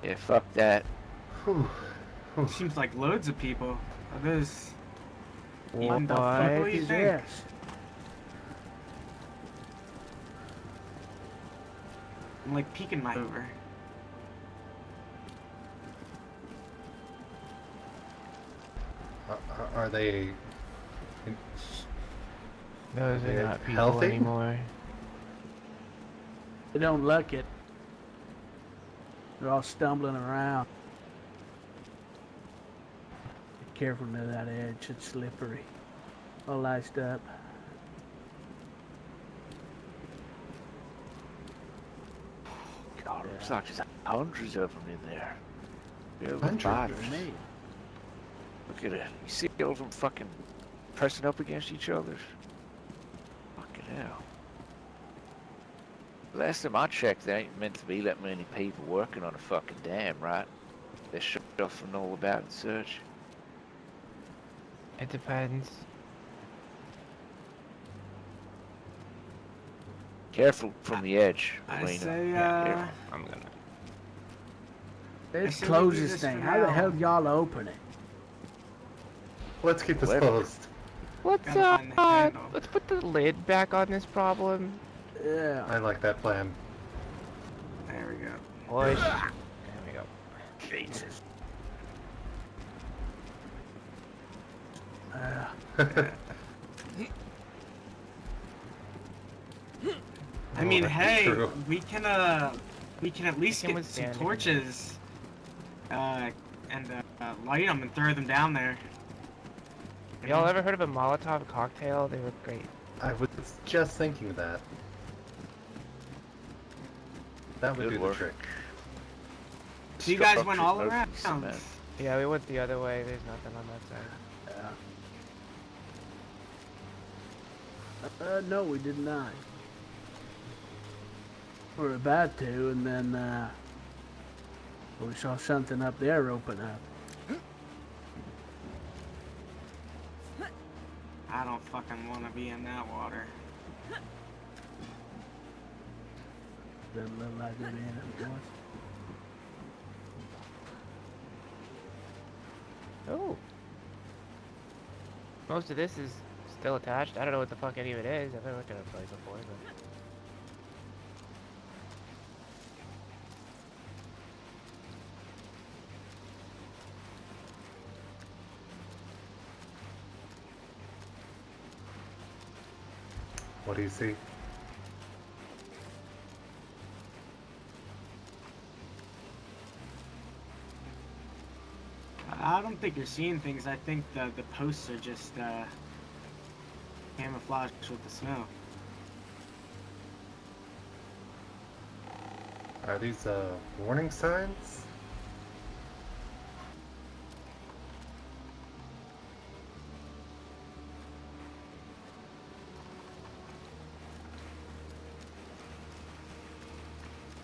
Yeah, fuck that. Seems like loads of people. Are those What eating the the fuck people, you is think? this? I'm like peeking my over. Are they Those are not people healthy anymore. They don't look it. They're all stumbling around. Be careful near that edge, it's slippery. All laced up. God, it's like there's hundreds of them in there. Hundreds? Hundreds. Look at it. You see all of them fucking pressing up against each other? Fucking hell. Last time I checked, there ain't meant to be that many people working on a fucking dam, right? They're shuffling all about in search. It depends. Careful from the edge, I Marina. say, Careful. I'm gonna. Let's say we close do this this thing. for How the now. hell do y'all open it? Let's keep this Whatever. closed. Let's Gotta find the handle. let's put the lid back on this problem. Yeah. I like that plan. There we go. Push. There we go. Jesus. I mean, hey, True. we can at least can get some withstand it. torches, and light them and throw them down there. Y'all ever heard of a Molotov cocktail? They were great. I was just thinking that. That would Good do work. the trick. So you guys went all Structure around. of cement. Yeah, we went the other way. There's nothing on that side. No, we did not. We were about to, and then we saw something up there open up. I don't fucking want to be in that water. Doesn't look like we're in it, boys. Oh. Most of this is still attached. I don't know what the fuck any of it is. I've never looked at a place before, but. What do you see? I don't think you're seeing things. I think the posts are just camouflaged with the snow. Are these warning signs?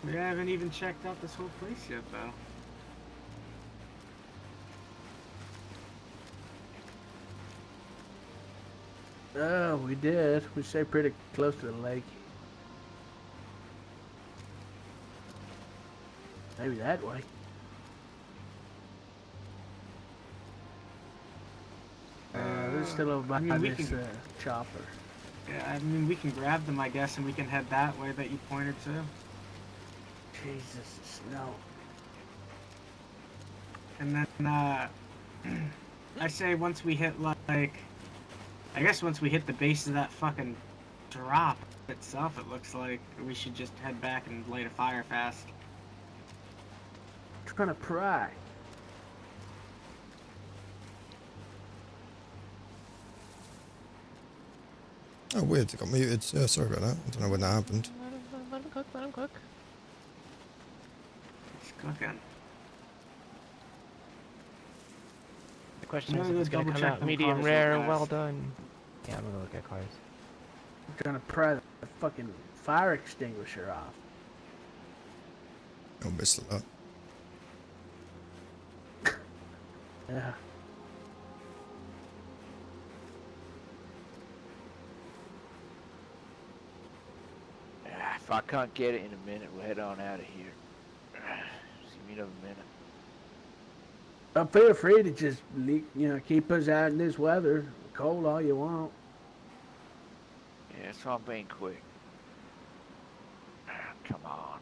We haven't even checked out this whole place yet, though. Oh, we did. We stay pretty close to the lake. Maybe that way. They're still over by I mean, we this can. chopper. Yeah, I mean, we can grab them, I guess, and we can head that way that you pointed to. Jesus, snow. And then, I say once we hit, like, I guess once we hit the base of that fucking drop itself, it looks like we should just head back and light a fire fast. Trying to pry. Oh, weird. It got muted. Yeah, sorry about that. I don't know when that happened. Let him cook, let him cook. It's cooking. The question I'm is gonna if it's go gonna double come check out them medium cars rare real or well fast. done. Yeah, I'm gonna look at cars. I'm trying to pry the fucking fire extinguisher off. Oh, missed a lot. Yeah. If I can't get it in a minute, we'll head on out of here. Just give me another minute. Feel free to just keep us out in this weather. Cold all you want. Yeah, that's why I'm being quick. Come on.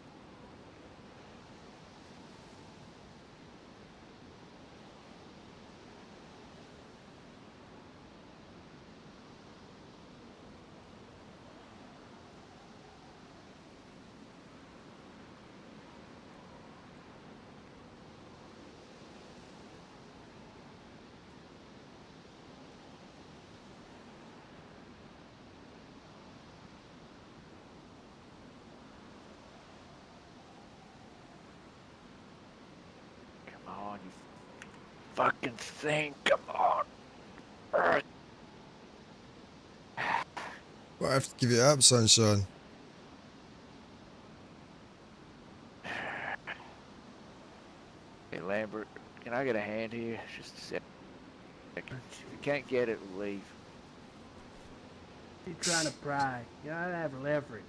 Come on, you fucking thing. Come on. Well, I have to give you up, sunshine. Hey, Lambert, can I get a hand here? Just a second. If you can't get it, we'll leave. You're trying to pry. You gotta have leverage.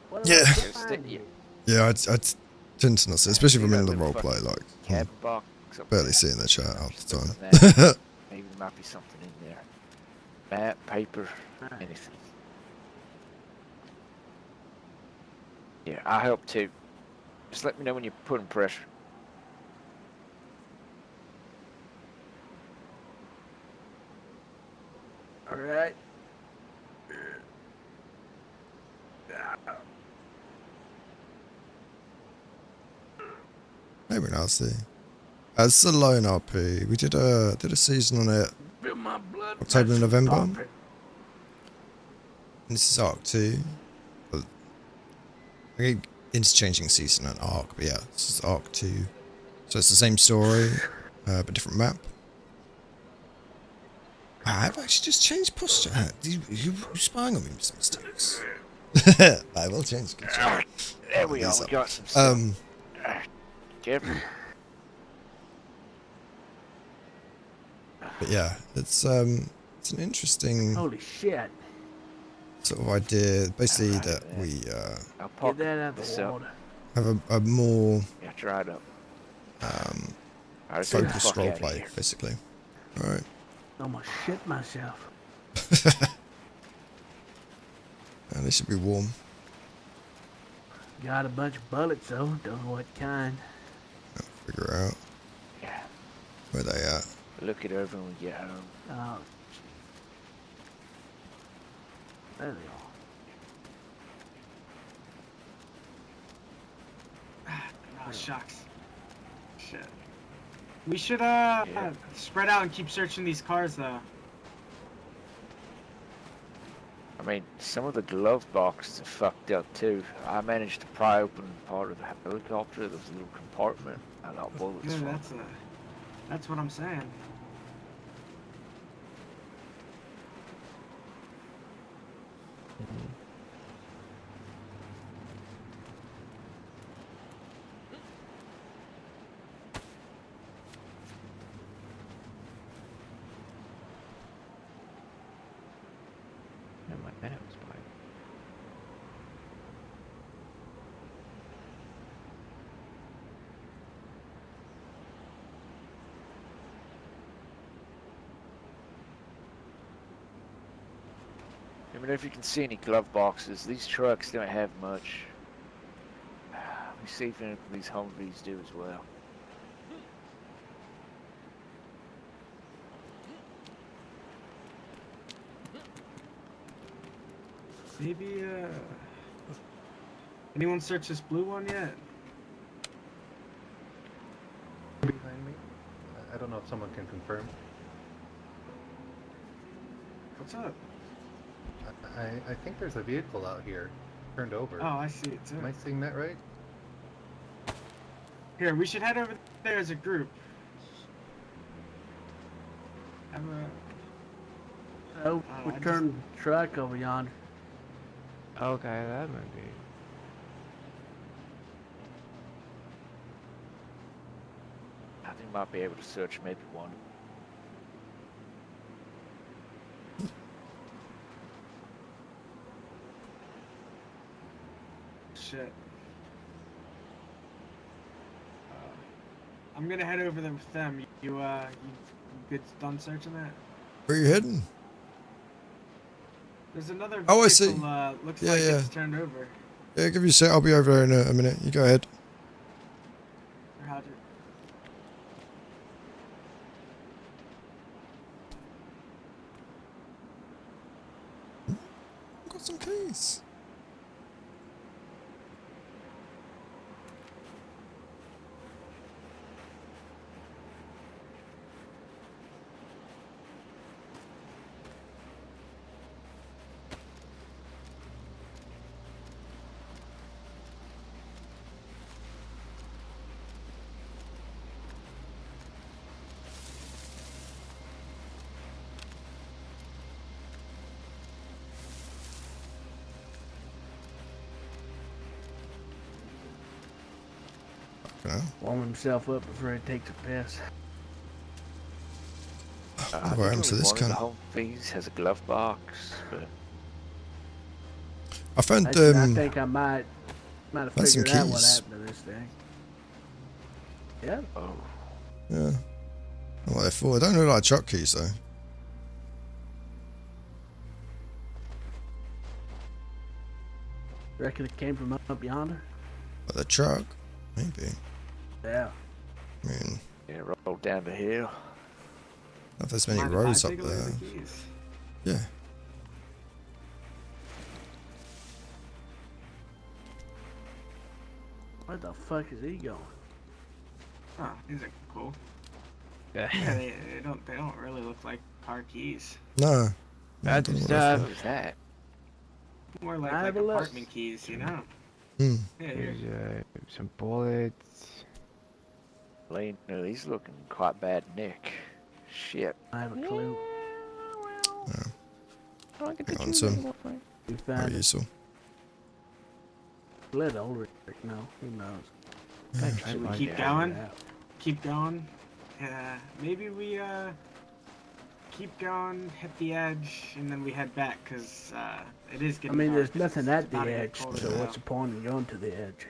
What Yeah. Yeah. I tend to not see, especially if I'm in the Little roleplay, fucking like, cabin box up barely there. seeing the chat half the Stuff time. in that. Maybe there might be something in there. Map, paper, anything. Yeah, I help too. Just let me know when you're putting pressure. All right. Maybe nasty. As the lone RP, we did a season on it Feel my blood October and vessels November. popping. And this is Arc 2. But I keep interchanging season and Arc, but yeah, this is Arc 2. So it's the same story, but different map. I've actually just changed posture. You spying on me, Mr. Mistakes? I will change. Good job. There we are. We got some stuff. Careful. But yeah, it's an interesting Holy shit. sort of idea. Basically, that we Get that out of the water. have a more Yeah, try it up. focused roleplay, basically. All right. I almost shit myself. And they should be warm. Got a bunch of bullets though. Don't know what kind. I'll figure out. Yeah. Where they at? Look it over when we get home. Oh, there they are. Oh, shucks. Shit. We should, spread out and keep searching these cars, though. I mean, some of the glove boxes are fucked up too. I managed to pry open part of the helicopter. There was a little compartment. I got bullets Yeah, from. that's what I'm saying. I mean, if you can see any glove boxes, these trucks don't have much. We see if any of these Humvees do as well. Maybe, anyone search this blue one yet? Behind me? I don't know if someone can confirm. What's up? I think there's a vehicle out here, turned over. Oh, I see it too. Am I seeing that right? Here, we should head over there as a group. Have a... Oh, we turned the truck over yonder. Okay, that might be. I think we might be able to search maybe one. Shit. I'm gonna head over there with them. You good done searching that? Where you heading? There's another Oh, I vehicle, see. looks Yeah, like yeah. it's turned over. Yeah, give you a sec. I'll be over there in a minute. You go ahead. Roger. I've got some keys. Warm himself up before he takes a piss. I What happened think to this only one cunt? of the Humvees has a glove box, but I found I think I might have found some figured out what keys. happened to this thing. Yeah. oh, Yeah. What they're for? I don't look like truck keys though. Reckon it came from up yonder? But the truck, maybe. Yeah. I mean, yeah, rolled down the hill. not if there's many Mind if I roads up take a look at there. the keys? Yeah. Where the fuck is he going? Oh, these are cool. Yeah. Yeah, they don't really look like car keys. No. That's don't know what stuff. What was that? More like Marvelous. apartment keys, you know? Hmm. Yeah, here. Here's some bullets. Lane, no, he's looking quite bad, Nick. Shit. I have a clue. I'll get the Hang on, truth son. anymore for you. You Very found it. useful. Let Ulrich know. Who knows? Gotta try Should we my keep dad. going? Keep going. Maybe we keep going, hit the edge, and then we head back, cause it is I getting mean, dark. there's nothing at the about to get edge, colder so now. what's the point in going to the edge?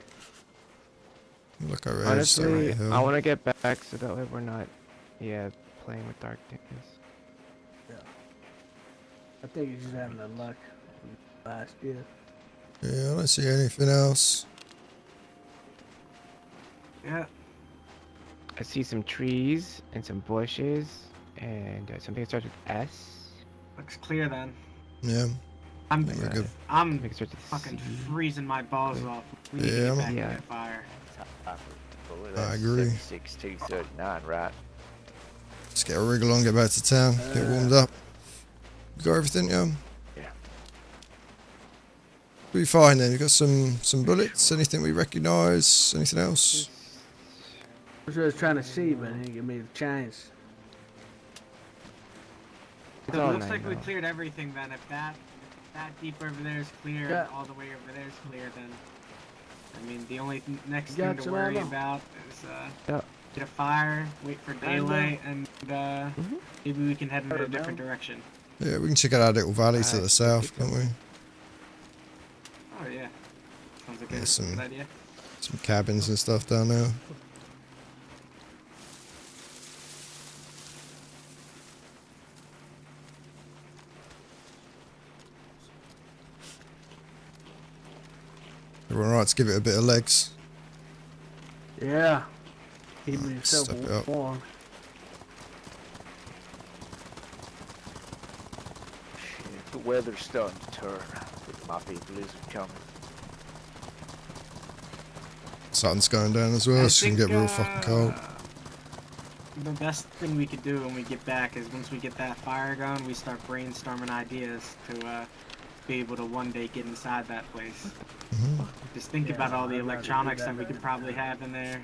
Look over here. just over Honestly, the hill. I want to get back so that way we're not, playing with darkness. Yeah. I think he's just having the luck from last year. Yeah, I don't see anything else. Yeah. I see some trees and some bushes and something that starts with S. Looks clear then. Yeah. I'm I think we're good. I'm Something that starts with fucking C. freezing my balls off. We need to Yeah, get I'm- back Yeah. to that fire. I agree. 6239, right? Let's get a wriggle on, get back to town, get warmed up. You got everything, yeah? Yeah. We'll be fine then. You got some bullets? Anything we recognise? Anything else? That's what I was trying to see, but he didn't give me the chance. It's So all it looks night like we now. cleared everything then. If that deep over there is clear, Yeah. and all the way over there is clear, then I mean the only next You thing got to some worry ammo? about is Yeah. get a fire, wait for daylight, and maybe we can head in a Alright, different man. direction. Yeah, we can check out our little valley to Alright, the south, can't we? Oh yeah, sounds like Yeah, a some- good idea. Some cabins and stuff down there. Everyone right to give it a bit of legs. Yeah. Keep yourself step it up. warm. Shit, the weather's starting to turn. I think there might be a blizzard coming. Sun's going down as well, so you can get real fucking cold. The best thing we could do when we get back is once we get that fire going, we start brainstorming ideas to be able to one day get inside that place. Just think about all the electronics that we could probably have in there.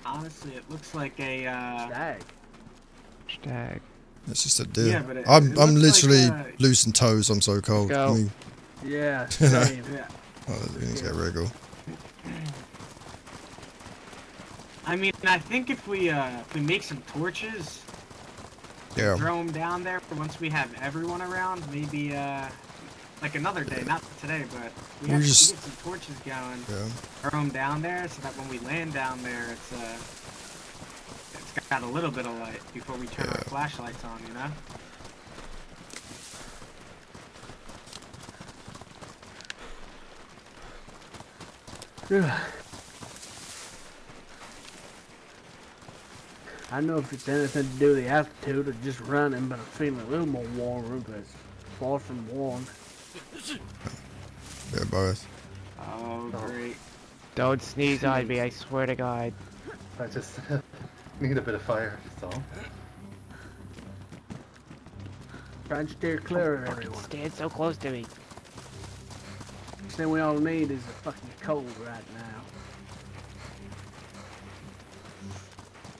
Honestly, it looks like a stag. Stag. It's just a deer. Yeah, but I'm looks literally like, losing toes. I'm so cold. Go. I mean, Yeah, you know? same. Oh, we need to get wriggle. I mean, I think if we make some torches, Yeah. throw them down there once we have everyone around, maybe like another day, not today, but we have to get some torches going. Yeah. Throw them down there so that when we land down there, it's got a little bit of light before we turn our flashlights on, you know? I know if it's anything to do with the altitude or just running, but I'm feeling a little more warmer, but it's far from warm. Yeah, both. Oh, great. Don't sneeze on me, I swear to God. I just need a bit of fire, that's all. Try and steer clear of everyone. Stand so close to me. Thing we all need is a fucking cold right now.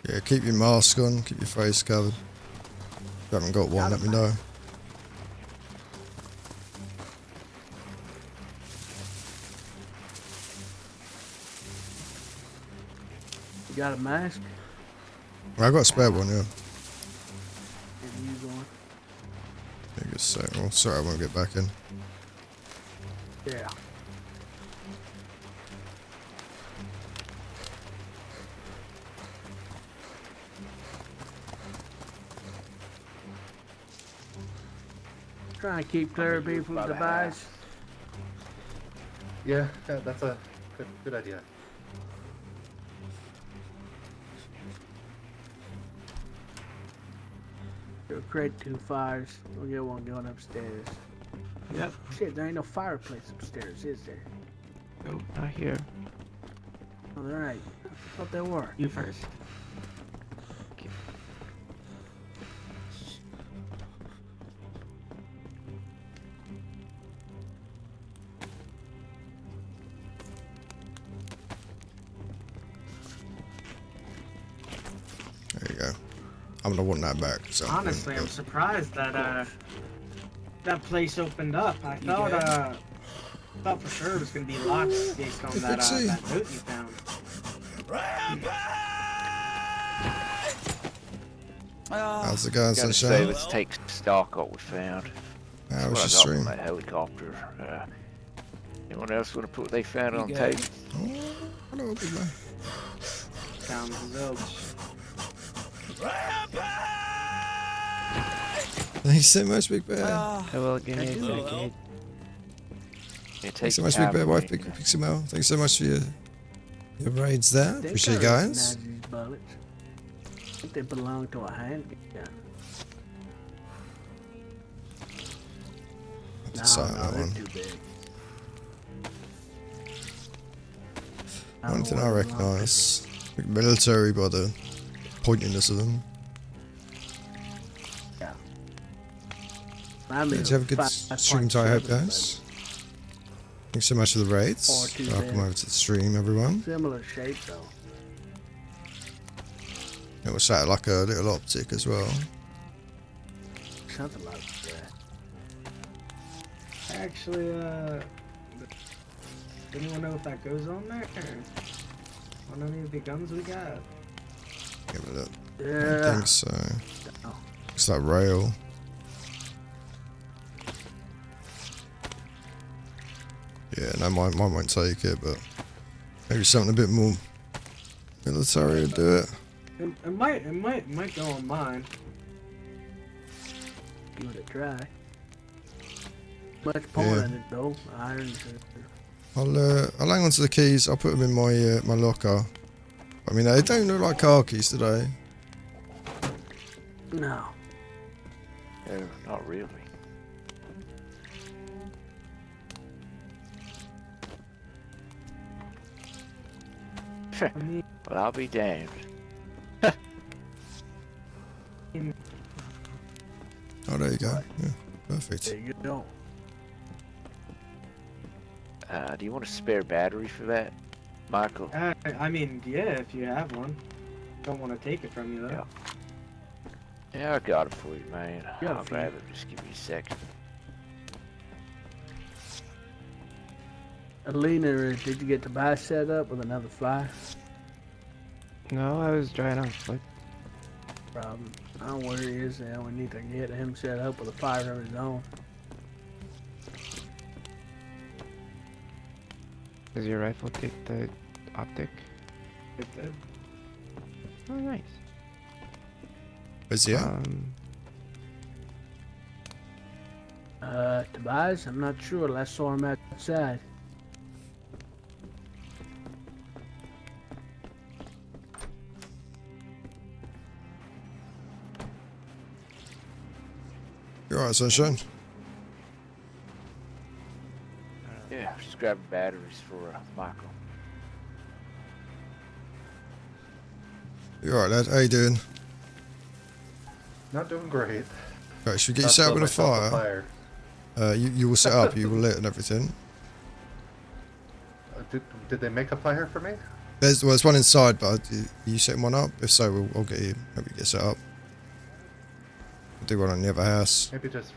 Yeah, keep your mask on, keep your face covered. If you haven't got one, let me know. You got a mask? Well, I got a spare one, yeah. And use one? Yeah, just a sec. Well, sorry, I won't get back in. Yeah. Try and keep clear of people with the device. Yeah, that's a good idea. You'll create 2 fires. We'll get one going upstairs. Yep. Shit, there ain't no fireplace upstairs, is there? Nope, not here. Alright. I thought there were. You first. There you go. I'm gonna want that back. So Honestly, I'm surprised that that place opened up. I thought for sure it was gonna be locked based on that that note you found. How's it going, Gotta say, Sunshine? let's take stock of what we found. How was your That's what I got stream? from that helicopter. Anyone else want to put what they found on tape? Oh, hello, big man. Sounds zilch. Thanks so much, Big Bear. Hello again. Yeah, Thanks so much, Big Bear. Wife, Big Pixie Mel. Thanks so much for your raids there. Appreciate it, guys. These bullets. I think they belong to a handgun. I'll decide that they're one. too big. One thing I recognise, military by the pointiness of them. Yeah. Did you have a good stream time, I hope, guys? Thanks so much for the raids. Welcome over to the stream, everyone. Similar shape though. It was sat like a little optic as well. Something like that. Actually, anyone know if that goes on there? On any of the guns we got? Give it a look. I Yeah. don't think so. It's that rail. Yeah, no, mine won't take it, but maybe something a bit more military would do it. It might go on mine. give it a try. Much point in it though. Irons. I'll hang on to the keys. I'll put them in my my locker. I mean, they don't look like car keys, do they? No. Not really. Well, I'll be damned. Oh, there you go. Yeah, perfect. There you go. Do you want a spare battery for that, Michael? I mean, yeah, if you have one. Don't want to take it from you though. Yeah, I got it for you, man. Yeah, I'll grab it. Just give me a second. Alina, did you get Tobias set up with another fire? No, I was trying out. What? Problem. I don't know where he is now. We need to get him set up with a fire of his own. Does your rifle take the optic? It did. Oh, nice. Where's he at? Tobias, I'm not sure. Last saw him outside. You alright, sunshine? Yeah, just grab batteries for Michael. You alright, lad? How you doing? Not doing great. Right, should we get you set up with a fire? You will set up, you will lit and everything. Did they make a fire for me? There's one inside, but you setting one up? If so, I'll get you. Help you get set up. We'll do one on the other house. Maybe just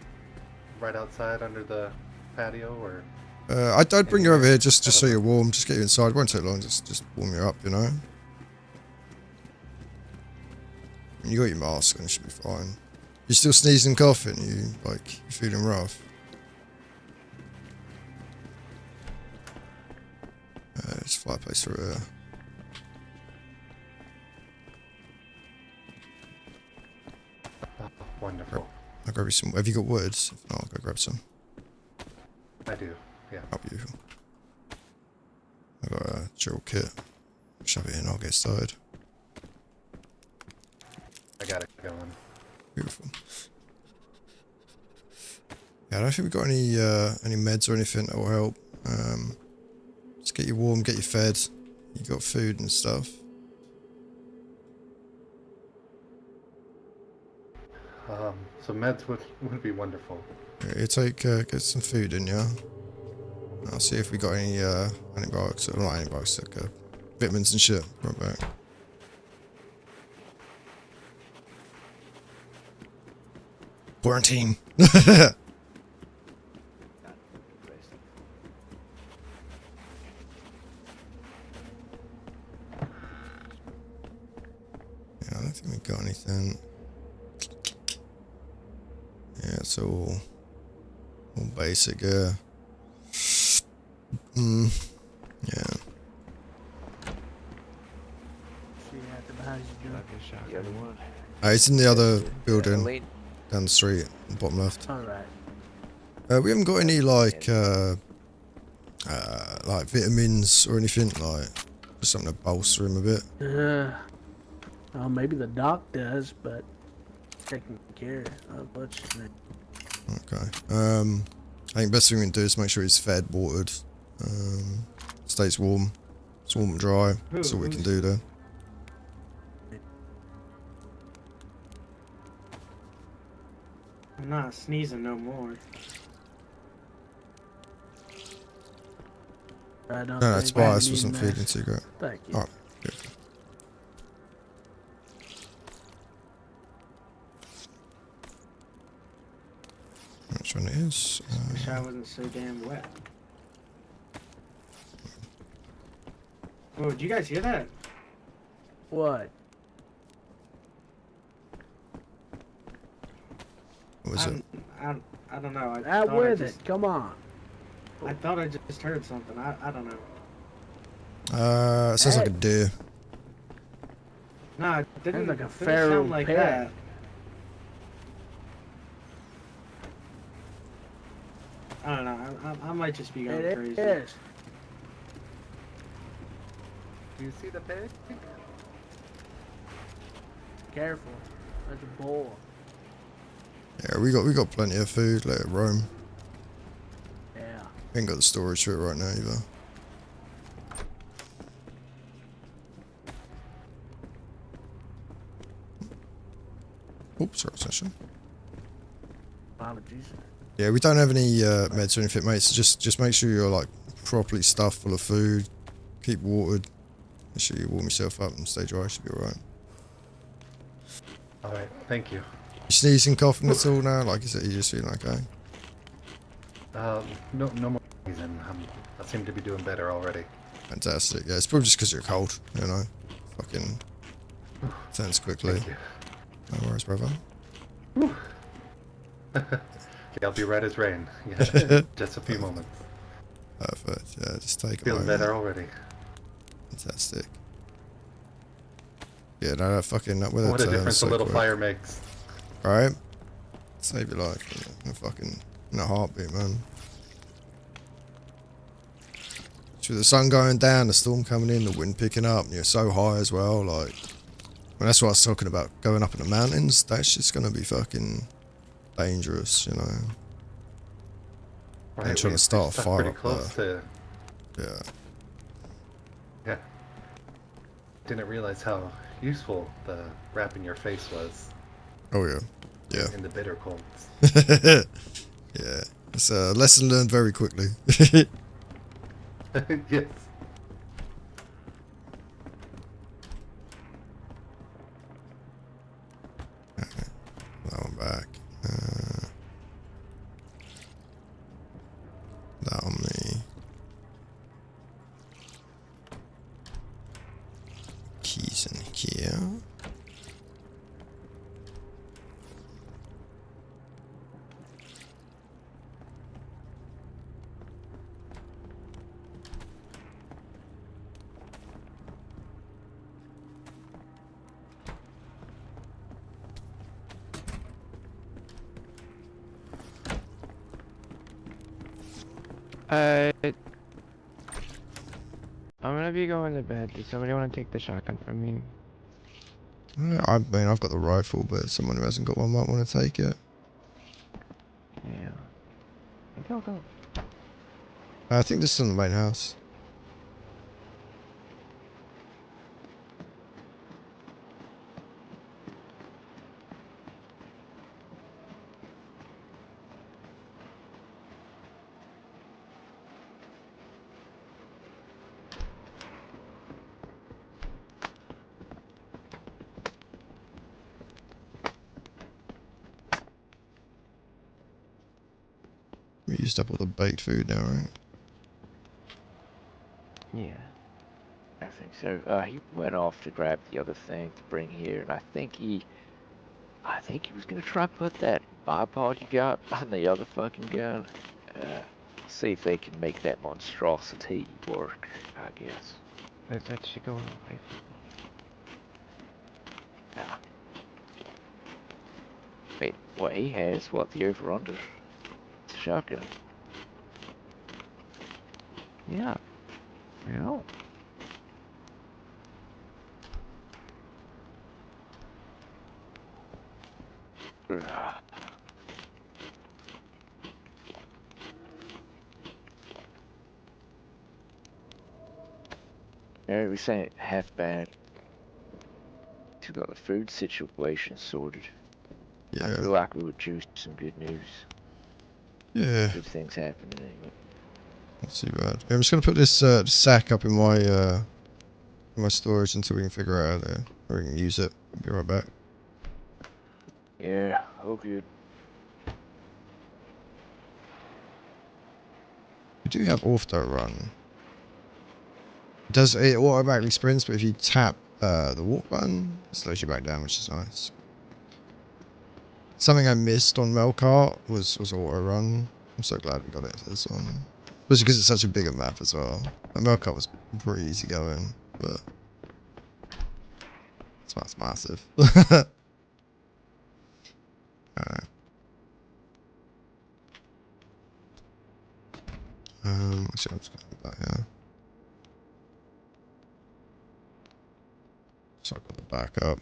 right outside under the patio, or. I'd bring you over here just so you're warm. Just get you inside. It won't take long. Just warm you up, you know. You got your mask on. You should be fine. You still sneezing, coughing? You feeling rough? There's a fireplace through here. Wonderful. I'll grab you some. Have you got woods? If not, I'll go grab some. I do, yeah. How beautiful. I got a drill kit. Shove it in, I'll get started. I got it going. Beautiful. Yeah, I don't think we've got any meds or anything that will help. Just get you warm, get you fed. You got food and stuff. So meds would be wonderful. Yeah, you get some food in, yeah? I'll see if we got any antibiotics, or not antibiotics, like vitamins and shit. Right back. Quarantine. Yeah, I don't think we got anything. Yeah, it's all basic, yeah. Yeah. The other one. It's in the other building, down the street, bottom left. Alright. We haven't got any like vitamins or anything, like just something to bolster him a bit. Maybe the doc does, but taking care of what's his name. Okay. I think best thing we can do is make sure he's fed, watered, stays warm. It's warm and dry. That's all we can do there. I'm not sneezing no more. No, that's why this wasn't feeding too great. Thank you. Alright, beautiful. Which one it is? Wish I wasn't so damn wet. Oh, did you guys hear that? What? What was it? I don't know. Out with it. Come on. I thought I just heard something. I don't know. It sounds like a deer. No, it didn't, Sounds like a didn't feral sound like pig. that. I don't know. I might just be going crazy. It is. Do you see the pig? Careful. There's a boar. Yeah, we got plenty of food. Let it roam. Yeah. Ain't got the storage for it right now either. Oops, sorry, session. Apologies. Yeah, we don't have any meds or anything, mate. So just make sure you're like properly stuffed full of food. Keep watered. Make sure you warm yourself up and stay dry. Should be alright. All right, thank you. You sneezing, coughing at all now? Like, is it you just feeling okay? No more reason. I seem to be doing better already. Fantastic. Yeah, it's probably just because you're cold. You know, fucking turns quickly. Thank you. No worries, brother. Okay, I'll be right as rain. Yeah, just a few moments. Perfect. Yeah, just take a Feeling moment. better already. Fantastic. Yeah, no, that fucking that weather What a turns difference so a little quick. fire makes. Right? Save your life in a heartbeat, man. With the sun going down, the storm coming in, the wind picking up, and you're so high as well, like... Well, that's what I was talking about, going up in the mountains. That's just gonna be fucking dangerous, you know. Right, And trying to start a stuck fire pretty up close there. to. Yeah. Yeah. Didn't realize how useful the wrap in your face was. Oh yeah. Yeah. In the bitter colds. Yeah. It's a lesson learned very quickly. Yes. That one back. That on me. Keys in here. I'm gonna be going to bed. Does somebody want to take the shotgun from me? I mean, I've got the rifle, but someone who hasn't got one might want to take it. Yeah. Go. I think this is in the main house. We used up all the baked food now, right? Yeah. I think so. He went off to grab the other thing to bring here, and I think he was gonna try to put that bipod you got on the other fucking gun. See if they can make that monstrosity work, I guess. That should go away. Wait, what he has, what, the over-under? It's a shotgun. Yeah. You know. Mary was saying it half bad. He's got the food situation sorted. Yeah. I feel like we would choose some good news. Yeah. Good things happening anyway. Not too bad. Yeah, I'm just gonna put this sack up in my storage until we can figure out how to, or we can use it. Be right back. Yeah, oh good. We do have auto run. It automatically sprints, but if you tap the walk button, it slows you back down, which is nice. Something I missed on Melkart was auto run. I'm so glad we got it to this one. Especially because it's such a bigger map as well. Melkart was pretty easy going, but this map's massive. Alright. Actually, I'm just going to put that here. So I've got the backup.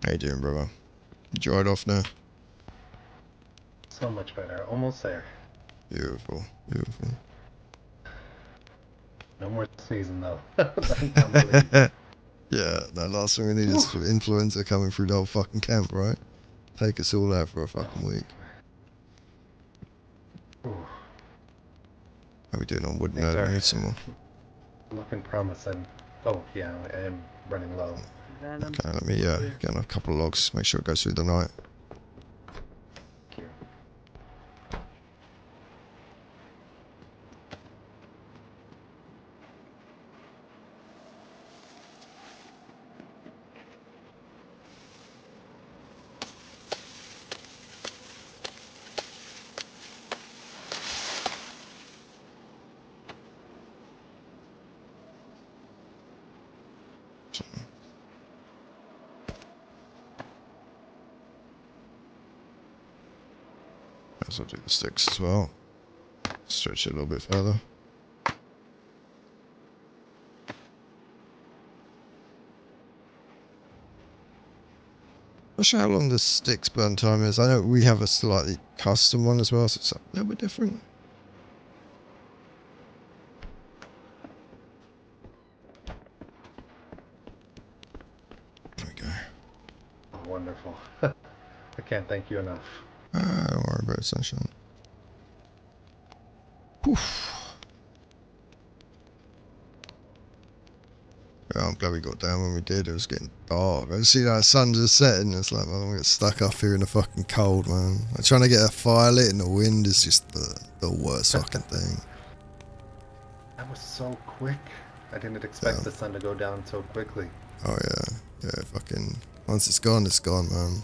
How you doing, brother? You dried off now? So much better. Almost there. Beautiful, beautiful. No more sneezing though. Yeah, the last thing we need is influenza coming through the whole fucking camp, right? Take us all out for a fucking week. How we doing on wood now? Do we need some more? Looking promising. Oh yeah, I am running low. Okay, let me get on a couple of logs, make sure it goes through the night. I'll do the sticks as well. Stretch it a little bit further. Not sure how long the sticks burn time is. I know we have a slightly custom one as well, so it's a little bit different. There we go. Oh, wonderful. I can't thank you enough. Don't worry about it, sunshine. Poof. Yeah, I'm glad we got down when we did. It was getting dark. I see that sun just setting. It's like, man, I'm get stuck up here in the fucking cold, man. Like, trying to get a fire lit in the wind is just the worst fucking thing. That was so quick. I didn't expect the sun to go down so quickly. Oh yeah, yeah. Fucking once it's gone, man.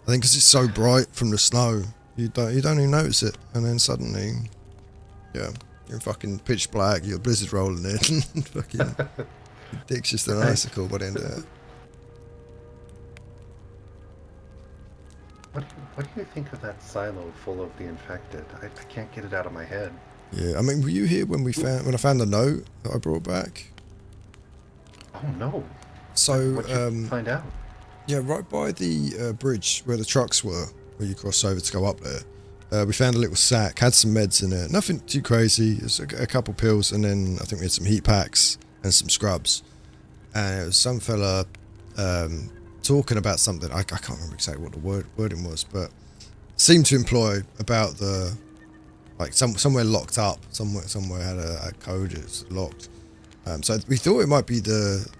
I think because it's so bright from the snow, you don't even notice it, and then suddenly, yeah, you're fucking pitch black. You're blizzard rolling in. Fucking your dick's just an icicle by the end of it. What do you think of that silo full of the infected? I can't get it out of my head. Yeah, I mean, were you here when I found the note that I brought back? Oh no. So what'd you find out? Yeah, right by the bridge where the trucks were, where you cross over to go up there. We found a little sack, had some meds in it. Nothing too crazy. It was a couple pills, and then I think we had some heat packs and some scrubs. And it was some fella talking about something. I can't remember exactly what the wording was, but seemed to imply about the somewhere locked up. Somewhere had a code. It's locked. So we thought it might be the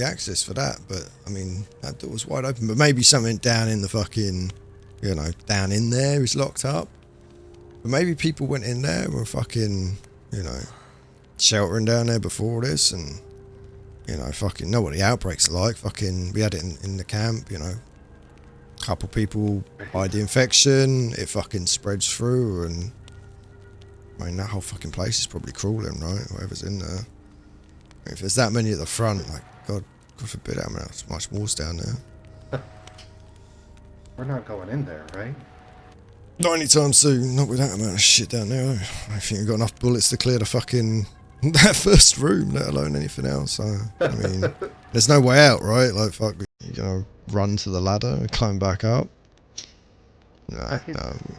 access for that, but I mean that door was wide open. But maybe something down in the fucking, down in there is locked up. But maybe people went in there and were fucking, sheltering down there before this, and fucking know what the outbreaks are like. Fucking, we had it in the camp. Couple people died the infection. It fucking spreads through, and I mean that whole fucking place is probably crawling, right? Whatever's in there. If there's that many at the front, like God forbid, how much more's down there. We're not going in there, right? Not anytime soon. Not with that amount of shit down there. I think we've got enough bullets to clear the fucking that first room, let alone anything else. So I mean, there's no way out, right? Like fuck, you're gonna run to the ladder and climb back up. No.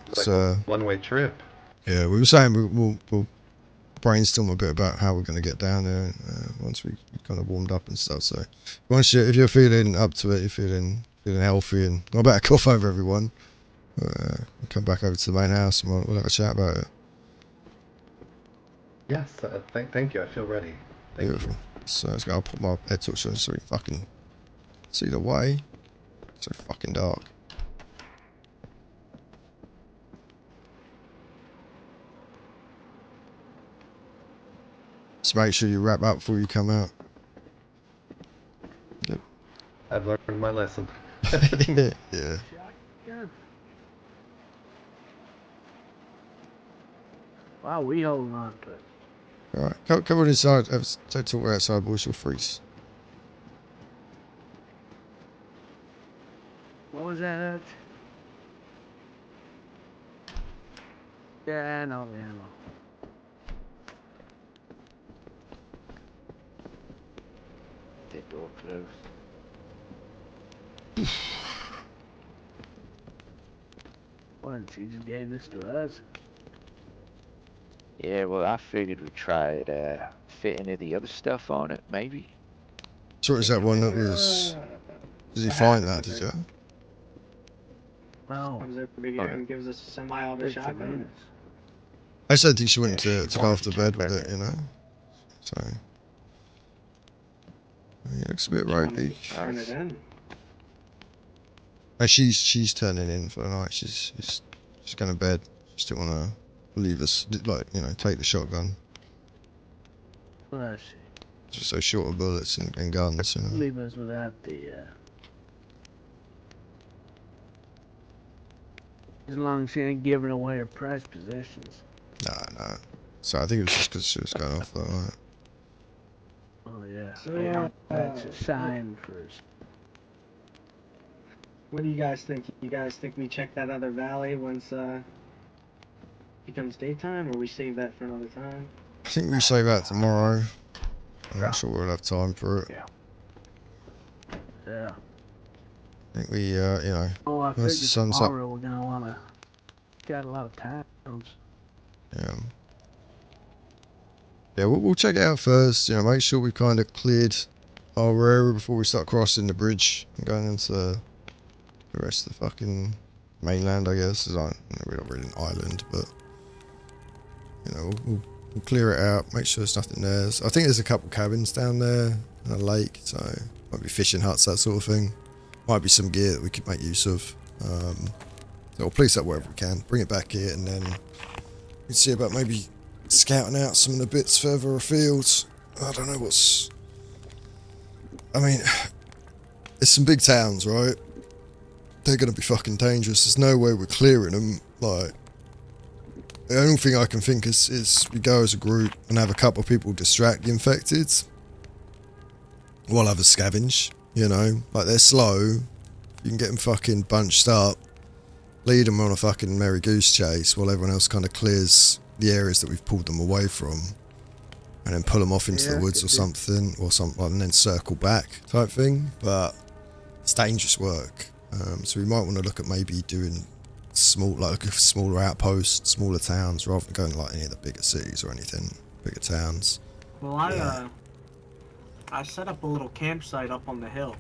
It's like a one-way trip. Yeah, we were saying we'll brainstorm a bit about how we're going to get down there once we kind of warmed up and stuff. So if you're feeling up to it, you're feeling healthy, and I better cough over everyone. Come back over to the main house and we'll have a chat about it. Yes, thank you. I feel ready. Beautiful. So I'll put my head torch on so we fucking see the way. It's so fucking dark. Just make sure you wrap up before you come out. Yep. I've learned my lesson. Yeah. Wow, we holding on to it. Alright, come on inside. Don't talk outside, boys. You'll freeze. was that? Yeah, I know the ammo. That door closed. What, she just gave this to us? Yeah, well, I figured we'd try it, fit any of the other stuff on it, maybe. So is that one that was... Did you find that, did you? No. Comes over here and gives us a semi-auto shotgun. I just don't think she went to go off to bed with it, you know? So... It looks a bit ropey. Turn it in. Oh, she's turning in for the night. She's going to bed. She didn't want to leave us, like, you know, take the shotgun. Well, Just so short of bullets and guns, you know. leave us without the, as long as she ain't giving away her prized possessions. Nah. So I think it was just because she was going off that night. Oh, yeah. So, That's a sign first. What do you guys think? You guys think we check that other valley once, becomes daytime, or we save that for another time? I think we save that tomorrow. I'm not sure we'll have time for it. Yeah. I think we, you know, Oh, I once the figured sun's up. tomorrow we're gonna wanna... Got a lot of towns. Yeah. Yeah, we'll check it out first. You know, make sure we kind of cleared our area before we start crossing the bridge and going into the rest of the fucking mainland, I guess. We're not really an island, but you know, we'll clear it out. Make sure there's nothing there. So I think there's a couple cabins down there and a lake, so might be fishing huts, that sort of thing. Might be some gear that we could make use of. So we'll place that wherever we can. Bring it back here, and then we can see about maybe scouting out some of the bits further afield. I don't know what's... I mean, it's some big towns, right? They're going to be fucking dangerous. There's no way we're clearing them. Like, the only thing I can think is we go as a group and have a couple of people distract the infected while others scavenge, you know? Like, they're slow. You can get them fucking bunched up, lead them on a fucking merry goose chase while everyone else kind of clears the areas that we've pulled them away from, and then pull them off into the woods or something, and then circle back type thing. But it's dangerous work, so we might want to look at maybe doing smaller outposts, smaller towns, rather than going to like any of the bigger cities or anything, bigger towns. Well, I set up a little campsite up on the hill,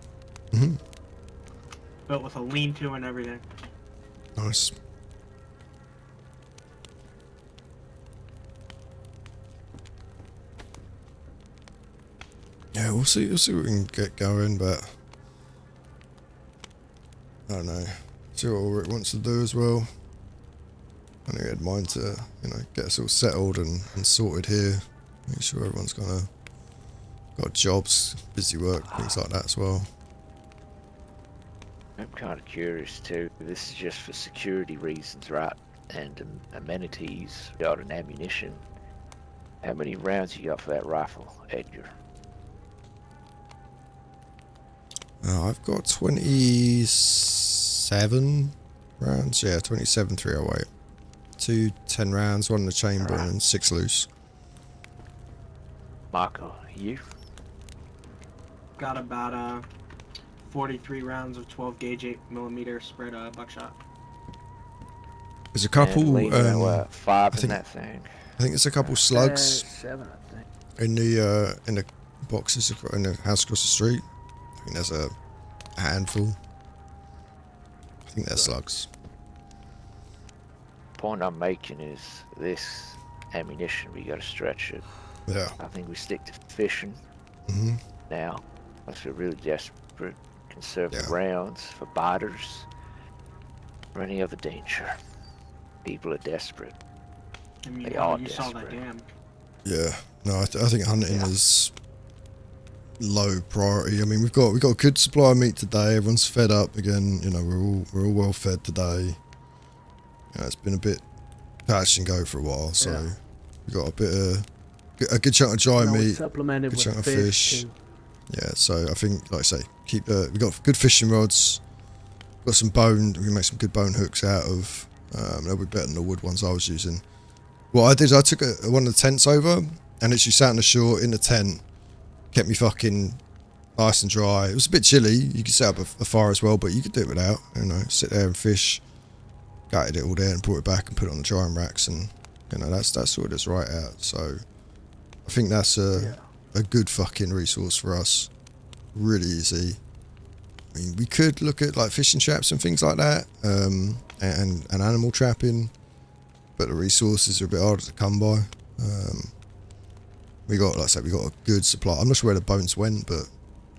built with a lean-to and everything. Nice. Yeah, we'll see what we can get going, but I don't know. See what Ulrich wants to do as well. I think he had mind to, you know, get us all settled and sorted here. Make sure everyone's got jobs, busy work, things like that as well. I'm kind of curious too. This is just for security reasons, right? And amenities, got an ammunition. How many rounds you got for that rifle, Edgar? I've got 27 rounds. Yeah, 27 308. 2 10 rounds, 1 in the chamber, and 6 loose. Marco, you? Got about 43 rounds of 12 gauge 8mm spread buckshot. There's a couple. Five in that thing. I think there's a couple slugs 7, I think. in the boxes in the house across the street. I think there's a handful. I think they're slugs. Point I'm making is this ammunition, we gotta stretch it. Yeah. I think we stick to fishing now. Unless we're really desperate. Conserve the rounds for biters or any other danger. People are desperate. I mean, They are you desperate. saw that dam. Yeah. No, I think hunting is low priority. I mean, we've got a good supply of meat today. Everyone's fed up again. You know, we're all well fed today. You know, it's been a bit touch and go for a while, so we've got a good chunk of dry meat, Supplemented good with chunk of fish. Too. Yeah, so I think, like I say, we've got good fishing rods, got some bone. We can make some good bone hooks out of. They'll be better than the wood ones I was using. What I did is I took one of the tents over and literally sat on the shore in the tent, kept me fucking nice and dry. It was a bit chilly. You could set up a fire as well, but you could do it without. You know, sit there and fish. Gutted it all there and brought it back and put it on the drying racks, and you know that's sorted us right out. So I think that's a good fucking resource for us. Really easy. I mean, we could look at like fishing traps and things like that, and animal trapping, but the resources are a bit harder to come by. We got, like I said, we got a good supply. I'm not sure where the bones went, but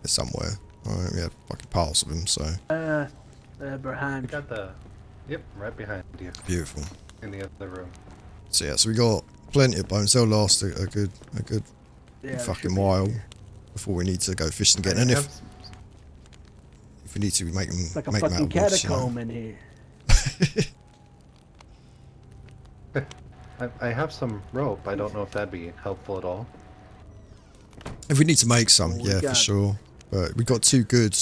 they're somewhere. Alright, we had fucking piles of them, so. Behind. We got the. Yep, right behind you. Beautiful. In the other room. So yeah, so we got plenty of bones. They'll last a good fucking while before we need to go fishing again. And if we need to, we make them like a make them fucking out of wood, catacomb in here. I have some rope. I don't know if that'd be helpful at all. If we need to make some, We yeah, for got- sure. But we got 2 good,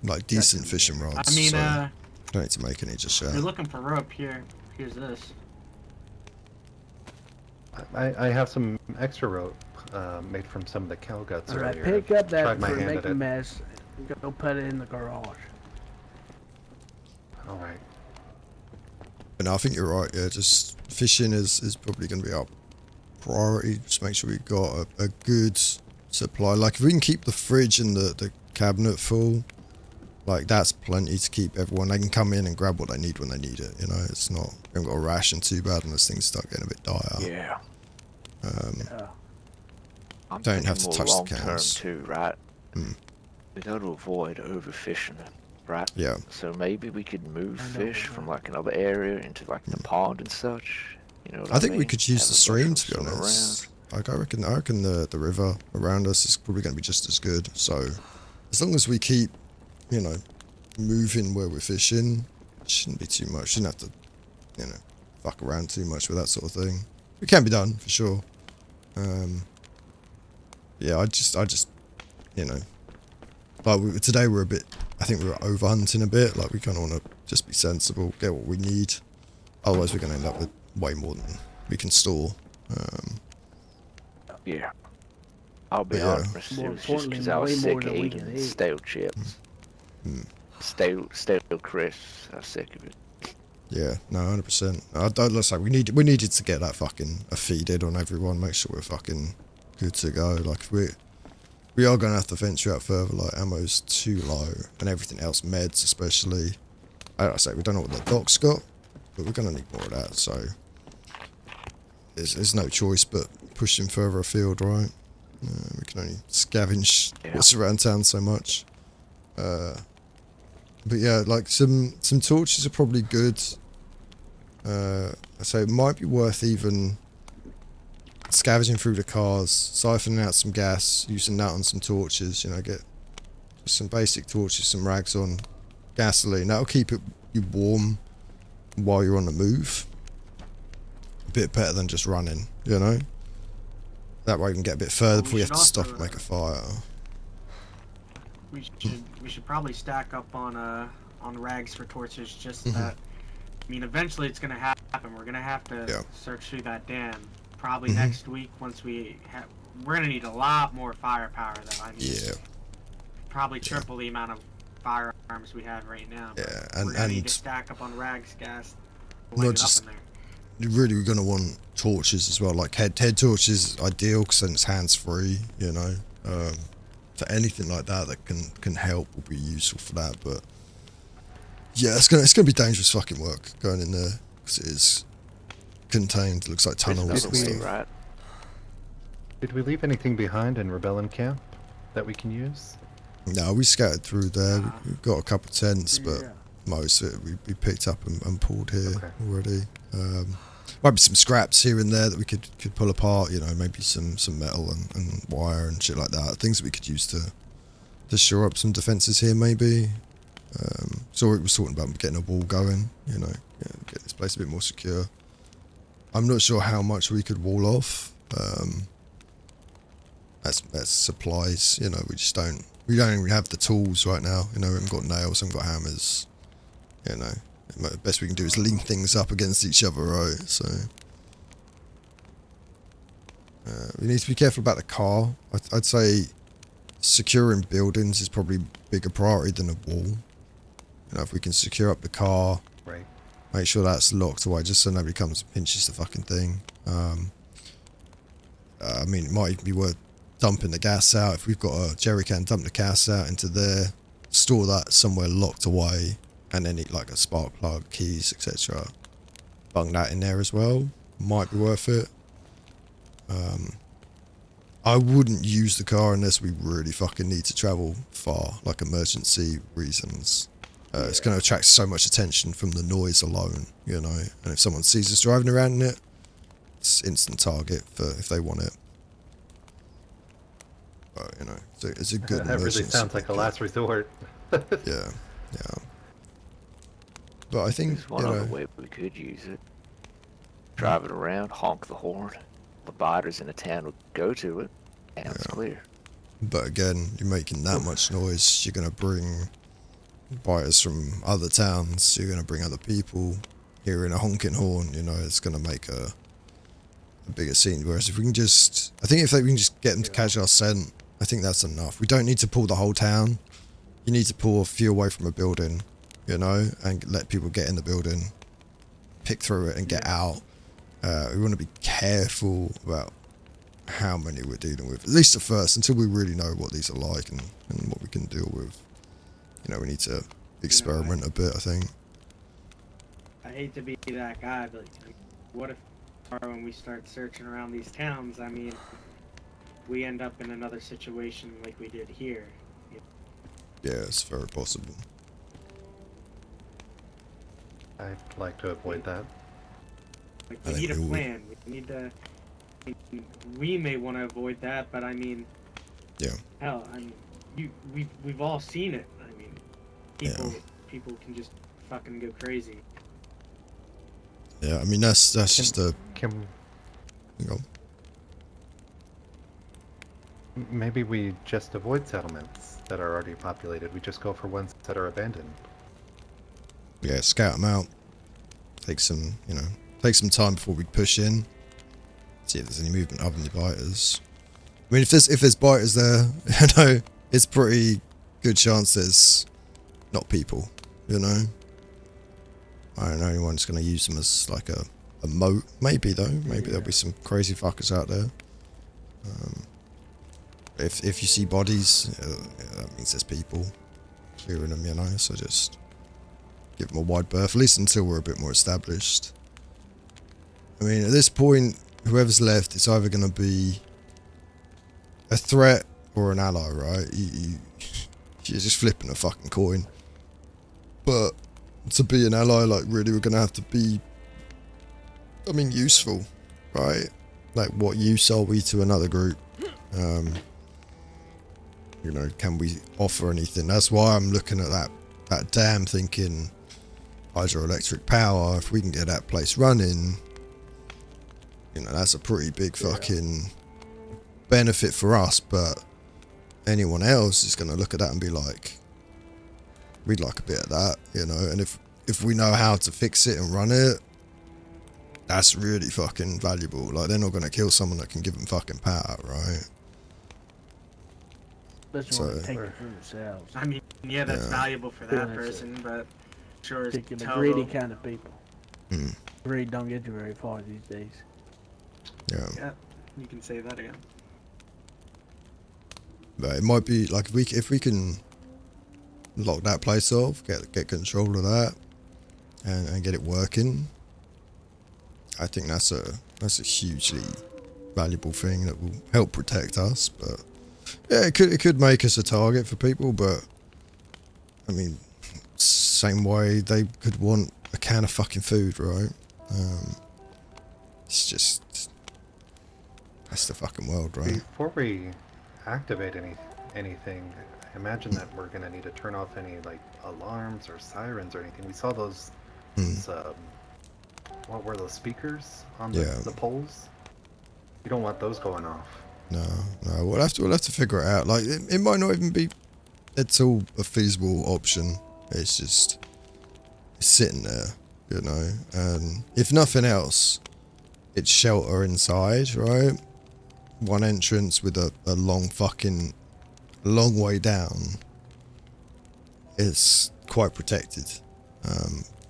like decent fishing rods. I mean, so don't need to make any just If yet. you're looking for rope here. Here's this. I have some extra rope made from some of the cow guts Alright, earlier. pick up that Tried my before you hand make at a it. mess. And go put it in the garage. All right. But no, I think you're right. Yeah, just fishing is probably going to be our priority. Just make sure we've got a good supply. Like if we can keep the fridge and the cabinet full, like that's plenty to keep everyone. They can come in and grab what they need when they need it. You know, it's not. We haven't got a ration too bad unless things start getting a bit dire. Yeah. I'm Don't have to thinking touch more the long-term cans. too, right? Mm. We got to avoid overfishing, right? Yeah. So maybe we could move fish from like another area into like the pond and such. You know what I think we mean? could use Have the a stream bunch to be of them honest. Like I reckon the river around us is probably going to be just as good. So as long as we keep, you know, moving where we're fishing, it shouldn't be too much. Shouldn't have to, you know, fuck around too much with that sort of thing. It can be done for sure. Yeah, I just, you know, like today we're a bit. I think we were over hunting a bit. Like we kind of want to just be sensible, get what we need. Otherwise, we're going to end up with way more than we can store. Yeah. I'll be But yeah. honest, it More was just because importantly, I was way more sick of than we can eating eat. stale chips. Stale crisps. I was sick of it. Yeah, no, 100%. I don't. Let's say we needed to get that fucking a feed in on everyone. Make sure we're fucking good to go. Like if we are going to have to venture out further. Like ammo's too low and everything else, meds especially. Like I say, we don't know what the doc's got, but we're going to need more of that. So there's no choice but pushing further afield, right? We can only scavenge what's around town so much. But yeah, like some torches are probably good. So it might be worth even scavenging through the cars, siphoning out some gas, using that on some torches. You know, get just some basic torches, some rags on, gasoline. That'll keep you warm while you're on the move. A bit better than just running, you know. That way we can get a bit further before you have to stop and make a fire. We should probably stack up on rags for torches. Just Mm-hmm. that. I mean, eventually it's gonna happen. We're gonna have to search through that dam. Probably Mm-hmm. next week once we're gonna need a lot more firepower though. I mean, probably triple the amount of firearms we have right now. But Yeah, we're gonna need and to stack up on rags, gas. not just. Really, we're going to want torches as well. Like head torches is ideal because then it's hands free. You know, for anything like that that can help will be useful for that. But yeah, it's gonna be dangerous fucking work going in there because it is contained. It looks like tunnels and stuff. Right. Did we leave anything behind in Rebellion Camp that we can use? No, we scattered through there. We've got a couple of tents, but most of it we picked up and pulled here already. Might be some scraps here and there that we could pull apart. You know, maybe some metal and wire and shit like that. Things that we could use to shore up some defences here, maybe. So we was talking about getting a wall going. You know, get this place a bit more secure. I'm not sure how much we could wall off. That's supplies. You know, we don't even have the tools right now. You know, we haven't got nails, haven't got hammers. you know, the best we can do is lean things up against each other, right? So we need to be careful about the car. I'd say securing buildings is probably a bigger priority than a wall. You know, if we can secure up the car, right, make sure that's locked away, just so nobody comes and pinches the fucking thing. I mean, it might even be worth dumping the gas out. If we've got a jerry can, dump the gas out into there, store that somewhere locked away, and then like a spark plug, keys, etc. Bung that in there as well. Might be worth it. I wouldn't use the car unless we really fucking need to travel far, like emergency reasons. It's going to attract so much attention from the noise alone, you know. And if someone sees us driving around in it, it's instant target for if they want it. But, you know, it's a good That emergency. really sounds like a last resort. Yeah. But I think, There's one other way we could use it. Drive it around, honk the horn. The buyers in the town would go to it, and it's clear. But again, you're making that much noise, you're going to bring buyers from other towns, you're going to bring other people. Hearing a honking horn, you know, it's going to make a bigger scene. Whereas if we can just, I think if we can just get them to catch our scent, I think that's enough. We don't need to pull the whole town. You need to pull a few away from a building, you know, and let people get in the building, pick through it and get out. We want to be careful about how many we're dealing with, at least at first, until we really know what these are like and what we can deal with. You know, we need to experiment a bit, I think. I hate to be that guy, but what if when we start searching around these towns, I mean, we end up in another situation like we did here? Yeah, it's very possible. I'd like to avoid that. Like, we need a plan. We need to. We may want to avoid that, but I mean, hell, I mean, we've all seen it. I mean, people can just fucking go crazy. Yeah, I mean that's just a. Maybe we just avoid settlements that are already populated. We just go for ones that are abandoned. Yeah, scout them out. Take some, you know, take some time before we push in. See if there's any movement other than the biters. I mean, if there's biters there, you know, it's pretty good chance there's not people. You know, I don't know anyone's going to use them as like a moat. Maybe though. Maybe there'll be some crazy fuckers out there. If you see bodies, that means there's people clearing them. You know, so just give them a wide berth, at least until we're a bit more established. I mean, at this point, whoever's left, it's either going to be a threat or an ally, right? You're just flipping a fucking coin. But to be an ally, like, really, we're going to have to be, I mean, useful, right? Like, what use are we to another group? You know, can we offer anything? That's why I'm looking at that dam thinking hydroelectric power. If we can get that place running, you know, that's a pretty big fucking benefit for us. But anyone else is going to look at that and be like, we'd like a bit of that, you know. And if we know how to fix it and run it, that's really fucking valuable. Like, they're not going to kill someone that can give them fucking power, right? Especially when they take it for themselves. I mean, yeah, that's valuable for that person, but sure as Particularly total. greedy kind of people. Greed don't get you very far these days. Yeah, you can say that again. But it might be like if we can lock that place off, get control of that, and get it working. I think that's a hugely valuable thing that will help protect us. But yeah, it could make us a target for people. But I mean, same way they could want a can of fucking food, right? It's just, that's the fucking world, right? Before we activate anything, imagine that we're gonna need to turn off any like alarms or sirens or anything. We saw those what were those speakers on the poles? You don't want those going off. No, we'll have to figure it out. Like, it might not even be at all a feasible option. It's just, is sitting there, you know, and if nothing else, it's shelter inside, right? One entrance with a long way down. It's quite protected,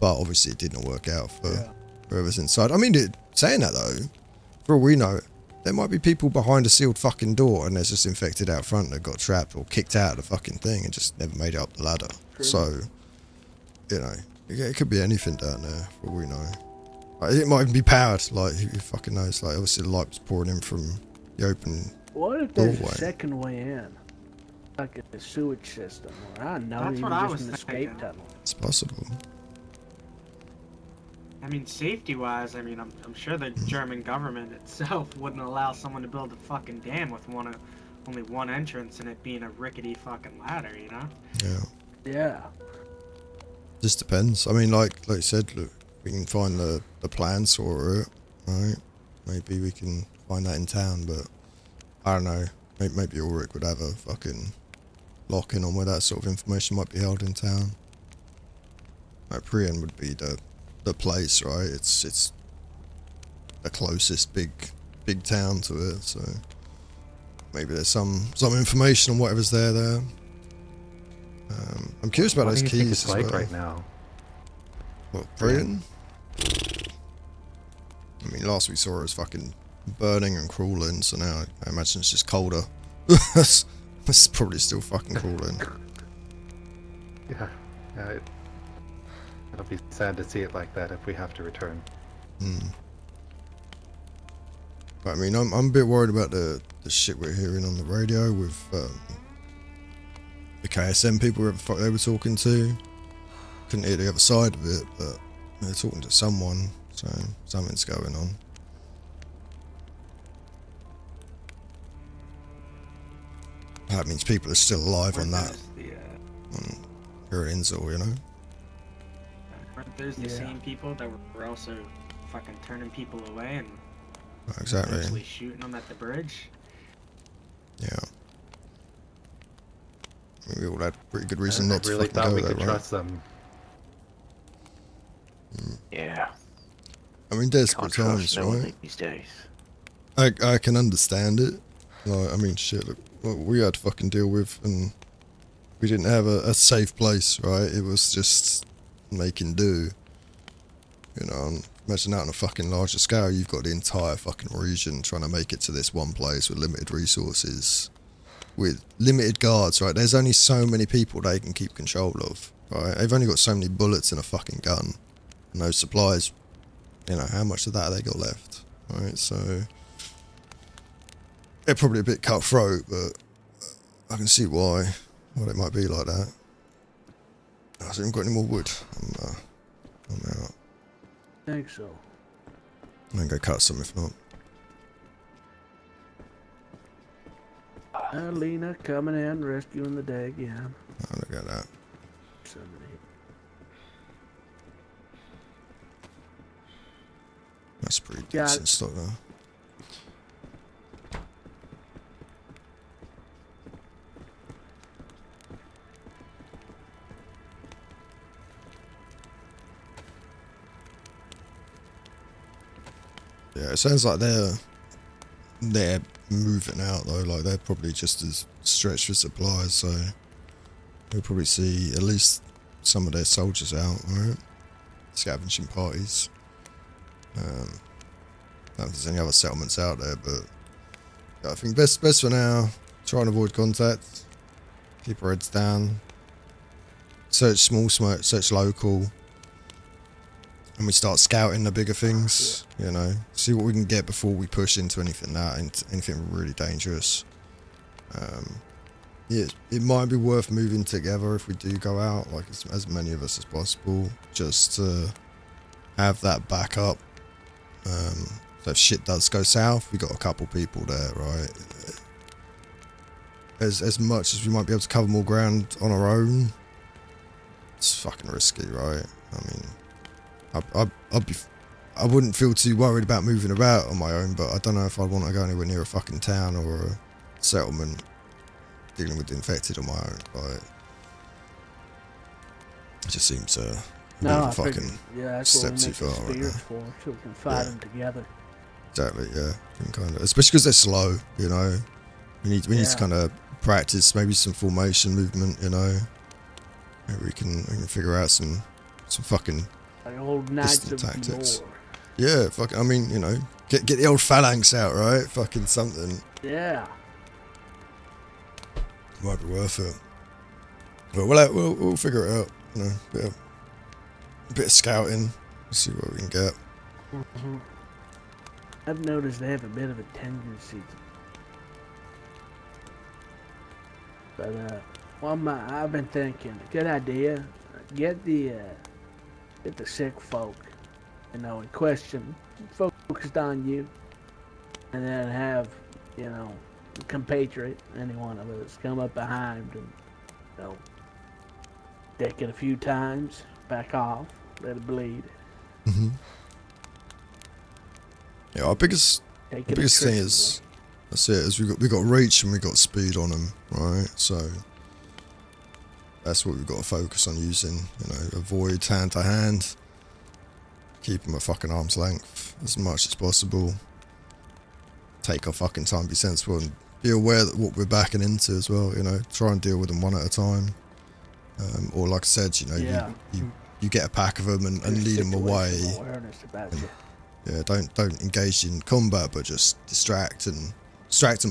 but obviously it didn't work out for whoever's inside. I mean, saying that though, for all we know, there might be people behind a sealed fucking door and there's just infected out front that got trapped or kicked out of the fucking thing and just never made it up the ladder. True. So, you know, it could be anything down there, for all we know. Like, it might even be powered, like, who fucking knows? Like, obviously the light was pouring in from the open What if there's doorway. a second way in? Like a sewage system, or I don't know, That's even what I just was an thinking. escape tunnel. It's possible. I mean, safety-wise, I mean, I'm sure the German government itself wouldn't allow someone to build a fucking dam with only one entrance and it being a rickety fucking ladder, you know? Yeah. Yeah. Just depends. I mean, like you said, look, we can find the plans for it, right? Maybe we can find that in town, but I don't know. Maybe Ulrich would have a fucking lock-in on where that sort of information might be held in town. Like, Prien would be the place, right? It's the closest big town to it, so maybe there's some information on whatever's there. I'm curious about What those do you think keys it's as like well. right now? What, Prien? I mean, last we saw it was fucking burning and crawling, so now I imagine it's just colder. It's probably still fucking crawling. Yeah, it'll be sad to see it like that if we have to return. But, I mean, I'm a bit worried about the shit we're hearing on the radio with the KSM people, whoever the fuck they were talking to. Couldn't hear the other side of it, but they're talking to someone, so something's going on. That means people are still alive on that. On here at Inzel, you know? Weren't those the same people that were also fucking turning people away and Exactly. actually shooting them at the bridge? Yeah. I mean, we all had pretty good reason not to really fucking thought go we there, could right? trust them. Yeah. I mean, desperate Can't times, trust no one right? these days. I can understand it. Like, I mean, shit, look, what we had to fucking deal with, and we didn't have a safe place, right? It was just making do. You know, and imagine that on a fucking larger scale. You've got the entire fucking region trying to make it to this one place with limited resources, with limited guards, right? There's only so many people they can keep control of, right? They've only got so many bullets in a fucking gun, and those supplies, you know, how much of that have they got left, right? So they're probably a bit cutthroat, but I can see why it might be like that. I haven't got any more wood. I'm out. I think so. I'm gonna go cut some if not. Lena coming in, rescuing the day again. Oh, look at that. Somebody. That's pretty Got decent it. stock though. Yeah, it sounds like they're moving out though. Like they're probably just as stretched for supplies, so we'll probably see at least some of their soldiers out, right? Scavenging parties. I don't know if there's any other settlements out there, but yeah, I think best for now. Try and avoid contact. Keep our heads down. Search small, search local. And we start scouting the bigger things, you know, see what we can get before we push into anything really dangerous. Yeah, it might be worth moving together if we do go out, like as many of us as possible, just to have that backup. So if shit does go south, we got a couple people there, right? As much as we might be able to cover more ground on our own, it's fucking risky, right? I mean, I wouldn't feel too worried about moving about on my own, but I don't know if I'd want to go anywhere near a fucking town or a settlement dealing with the infected on my own. Like, it just seems a bit of a I fucking figured, yeah, that's what step we too make the far right now. spears for, so we can fight them together. Exactly, yeah. Kind of, especially because they're slow, you know. We need to kind of practice maybe some formation movement, you know. Maybe we can figure out some fucking Like old knights of tactics. yore. Yeah, fucking. I mean, you know, get the old phalanx out, right? Fucking something. Yeah. Might be worth it. But we'll figure it out. You know, a bit of scouting. See what we can get. Mm-hmm. I've noticed they have a bit of a tendency to. But I've been thinking, good idea. Get the sick folk, you know, in question focused on you, and then have, you know, a compatriot, any one of us, come up behind and, you know, deck it a few times, back off, let it bleed. Mm-hmm. Yeah, our biggest thing is, that's it, is we got reach and we got speed on them, right? So that's what we've got to focus on using, you know, avoid hand to hand, keep them at fucking arm's length as much as possible, take our fucking time, be sensible, and be aware that what we're backing into as well, you know, try and deal with them one at a time. Or like I said, you know, you get a pack of them and lead them away. Yeah, don't engage in combat, but just distract and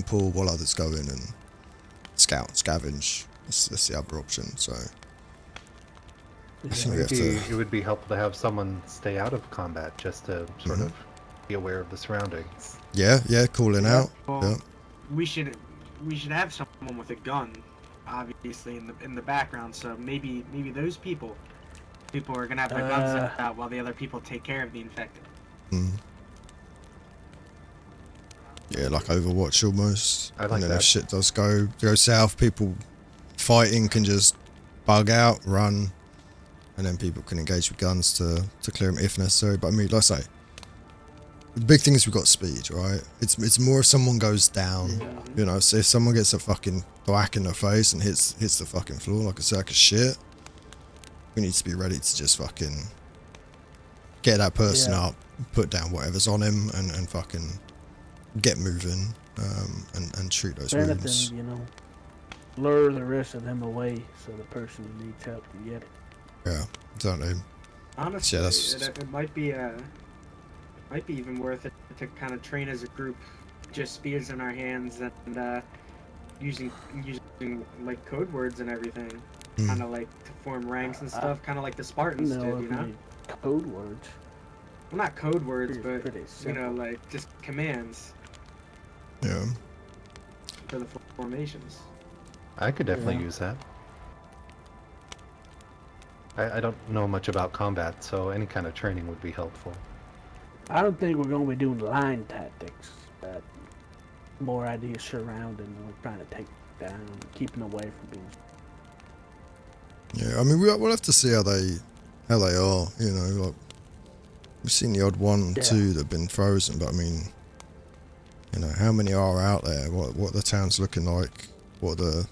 pull while others go in and scout, scavenge. That's the other option. So I think we have to. It would be helpful to have someone stay out of combat just to sort of be aware of the surroundings. Yeah, calling out. Well, yeah. We should have someone with a gun, obviously in the background. So maybe those people are gonna have their guns out while the other people take care of the infected. Yeah, like Overwatch almost. I like and then that. if shit does go south, people fighting can just bug out, run, and then people can engage with guns to clear them if necessary. But I mean, like I say, the big thing is we've got speed, right? It's more if someone goes down, you know. So if someone gets a fucking whack in the face and hits the fucking floor like a sack of shit, we need to be ready to just fucking get that person up, put down whatever's on him, and fucking get moving, and treat those wounds. You know, lure the rest of them away so the person who needs help can get it. Yeah, exactly. Honestly, Yeah, it might be even worth it to kind of train as a group, just spears in our hands and using like code words and everything, kind of like to form ranks and stuff, kind of like the Spartans did, you know. Code words. Well, not code words, but you know, like just commands. Yeah. For the formations. I could definitely use that. I don't know much about combat, so any kind of training would be helpful. I don't think we're going to be doing line tactics, but more ideas surrounding and we're trying to take down, keeping away from being. Yeah, I mean, we'll have to see how they are, you know, like, we've seen the odd one or two that have been frozen, but I mean, you know, how many are out there? What the town's looking like? What the,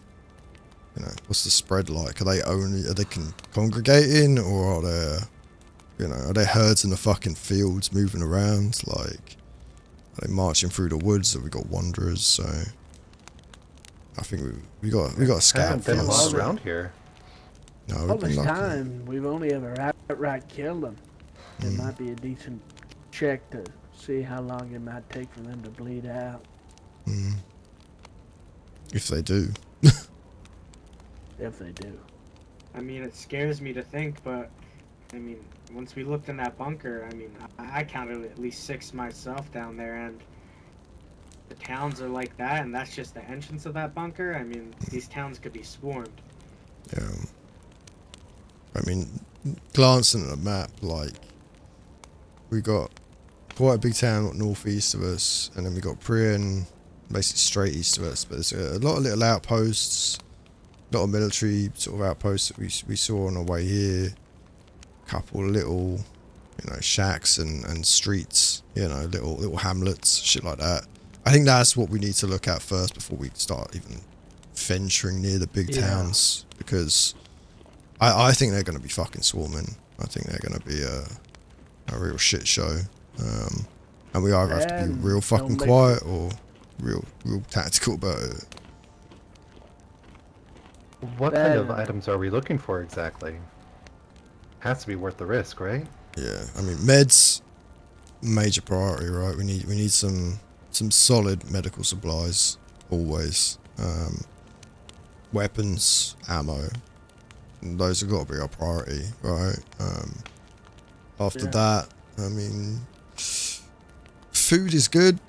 you know, what's the spread like? Are they congregating, or are there, you know, are there herds in the fucking fields moving around? Like, are they marching through the woods? Have we got wanderers? So, I think we got a scout. Haven't been a lot around here. No, All we've been this lucky. time, we've only ever outright killed them. It might be a decent check to see how long it might take for them to bleed out. If they do. If they do. I mean, it scares me to think, but I mean, once we looked in that bunker, I mean, I counted at least 6 myself down there, and the towns are like that, and that's just the entrance of that bunker. I mean, these towns could be swarmed. Yeah. I mean, glancing at the map, like, we got quite a big town northeast of us, and then we got Priyan basically straight east of us, but there's a lot of little outposts, a lot of military sort of outposts that we saw on our way here, a couple of little, you know, shacks and streets, you know, little hamlets, shit like that. I think that's what we need to look at first before we start even venturing near the big towns, because I think they're going to be fucking swarming. I think they're going to be a real shit show. And we either have to be real fucking quiet or real tactical about it. What kind of items are we looking for exactly? Has to be worth the risk, right? Yeah, I mean, meds, major priority, right? We need some solid medical supplies always. Weapons, ammo, those have got to be our priority, right? After that, I mean, food is good.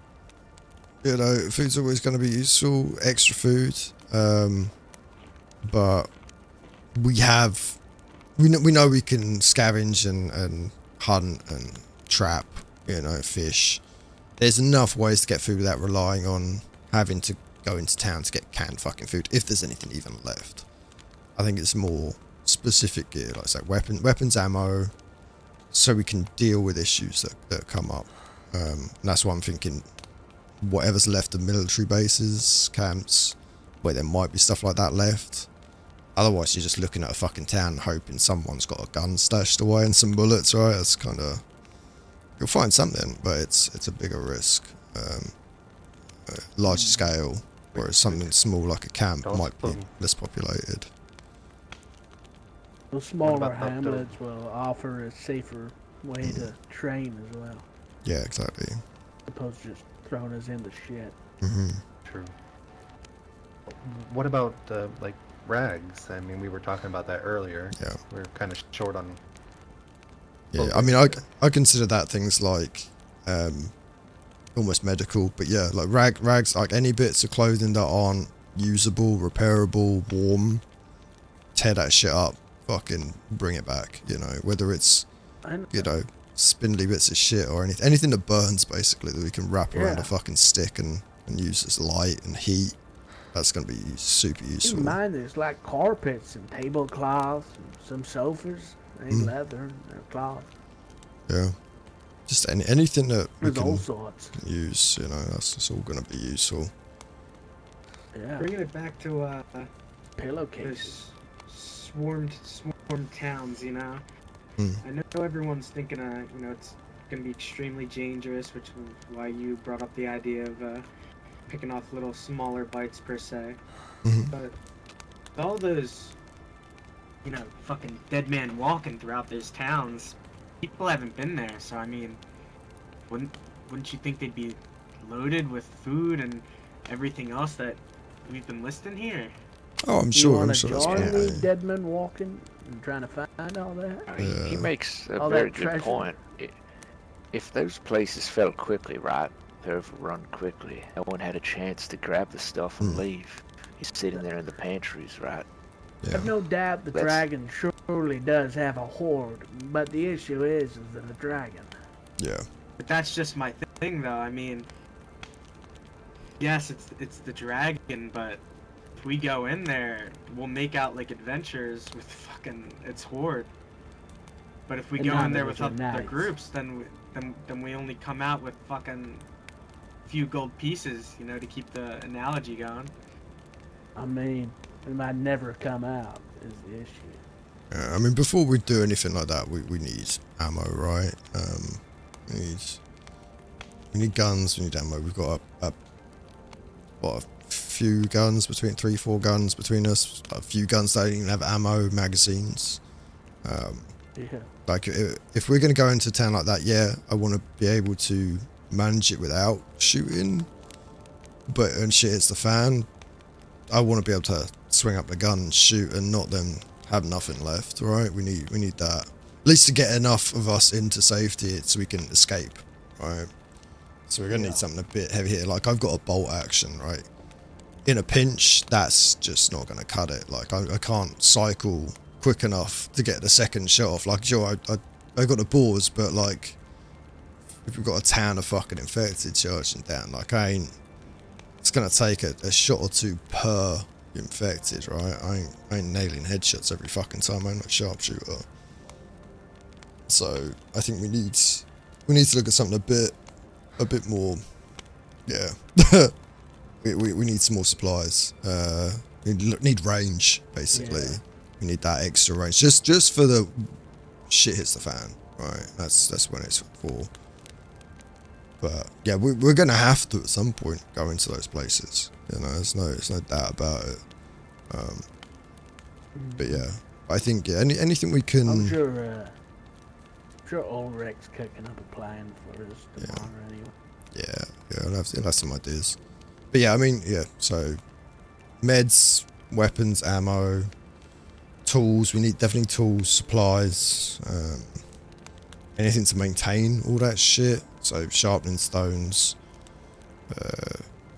You know, food's always going to be useful. Extra food, but we know we can scavenge and hunt and trap, you know, fish. There's enough ways to get food without relying on having to go into town to get canned fucking food, if there's anything even left. I think it's more specific gear, like I say, weapons, ammo, so we can deal with issues that come up. And that's why I'm thinking whatever's left of military bases, camps, where there might be stuff like that left. Otherwise, you're just looking at a fucking town hoping someone's got a gun stashed away and some bullets, right? It's kind of... You'll find something, but it's a bigger risk. Larger scale, whereas something small like a camp might be less populated. The smaller hamlets will offer a safer way to train as well. Yeah, exactly. As opposed to just throwing us into shit. True. What about like rags? I mean, we were talking about that earlier. Yeah. We're kind of short on. Yeah, I mean, I consider that things like almost medical, but yeah, like rags, like any bits of clothing that aren't usable, repairable, warm, tear that shit up, fucking bring it back, you know, whether it's, you know, spindly bits of shit or anything that burns, basically, that we can wrap around a fucking stick and use as light and heat. That's going to be super useful. Keep in mind, there's like carpets and tablecloths and some sofas. They ain't leather, they're cloth. Yeah. Just anything that we There's can all sorts. use, you know, that's all going to be useful. Yeah. Bringing it back to pillowcases. Swarmed towns, you know. I know everyone's thinking, you know, it's gonna be extremely dangerous, which is why you brought up the idea of picking off little smaller bites per se. But all those, you know, fucking dead man walking throughout those towns, people haven't been there, so I mean, wouldn't you think they'd be loaded with food and everything else that we've been listing here? Oh, I'm sure that's join me, dead men walking and trying to find all that? I mean, he makes a All very that good treasure. point. If those places fell quickly, right? They're overrun quickly. No one had a chance to grab the stuff and leave. He's sitting there in the pantries, right? I've no doubt the dragon surely does have a horde, but the issue is the dragon. Yeah. But that's just my thing, though. I mean, yes, it's the dragon, but if we go in there, we'll make out like adventures with fucking its horde. But if we go in there with other groups, then we only come out with fucking few gold pieces, you know, to keep the analogy going. I mean, we might never come out is the issue. I mean, before we do anything like that, we need ammo, right? We need guns, we need ammo. We've got a few guns, between 3-4 guns between us. A few guns that don't even have ammo, magazines. Like, if we're going to go into town like that, yeah, I want to be able to manage it without shooting. But when shit hits the fan, I want to be able to swing up the gun and shoot and not them have nothing left, right? We need that. At least to get enough of us into safety so we can escape, right? So we're going to need something a bit heavier. Like, I've got a bolt action, right? In a pinch, that's just not going to cut it. Like, I can't cycle quick enough to get the second shot off. Like, sure, I got the balls, but, like, if we've got a town of fucking infected charging down, like, it's going to take a shot or two per infected, right? I ain't nailing headshots every fucking time. I'm not a sharpshooter. So I think we need to look at something a bit more. Yeah, we need some more supplies. We need range, basically. We need that extra range, just for the shit hits the fan, right? That's when it's for. But yeah, we're gonna have to at some point go into those places. You know, there's no doubt about it. But yeah, I think anything we can. I'm sure Ulrich's cooking up a plan for us tomorrow anyway. Yeah, he'll have some ideas. But yeah, I mean, yeah. So meds, weapons, ammo, tools. We need definitely tools, supplies, anything to maintain all that shit. So sharpening stones,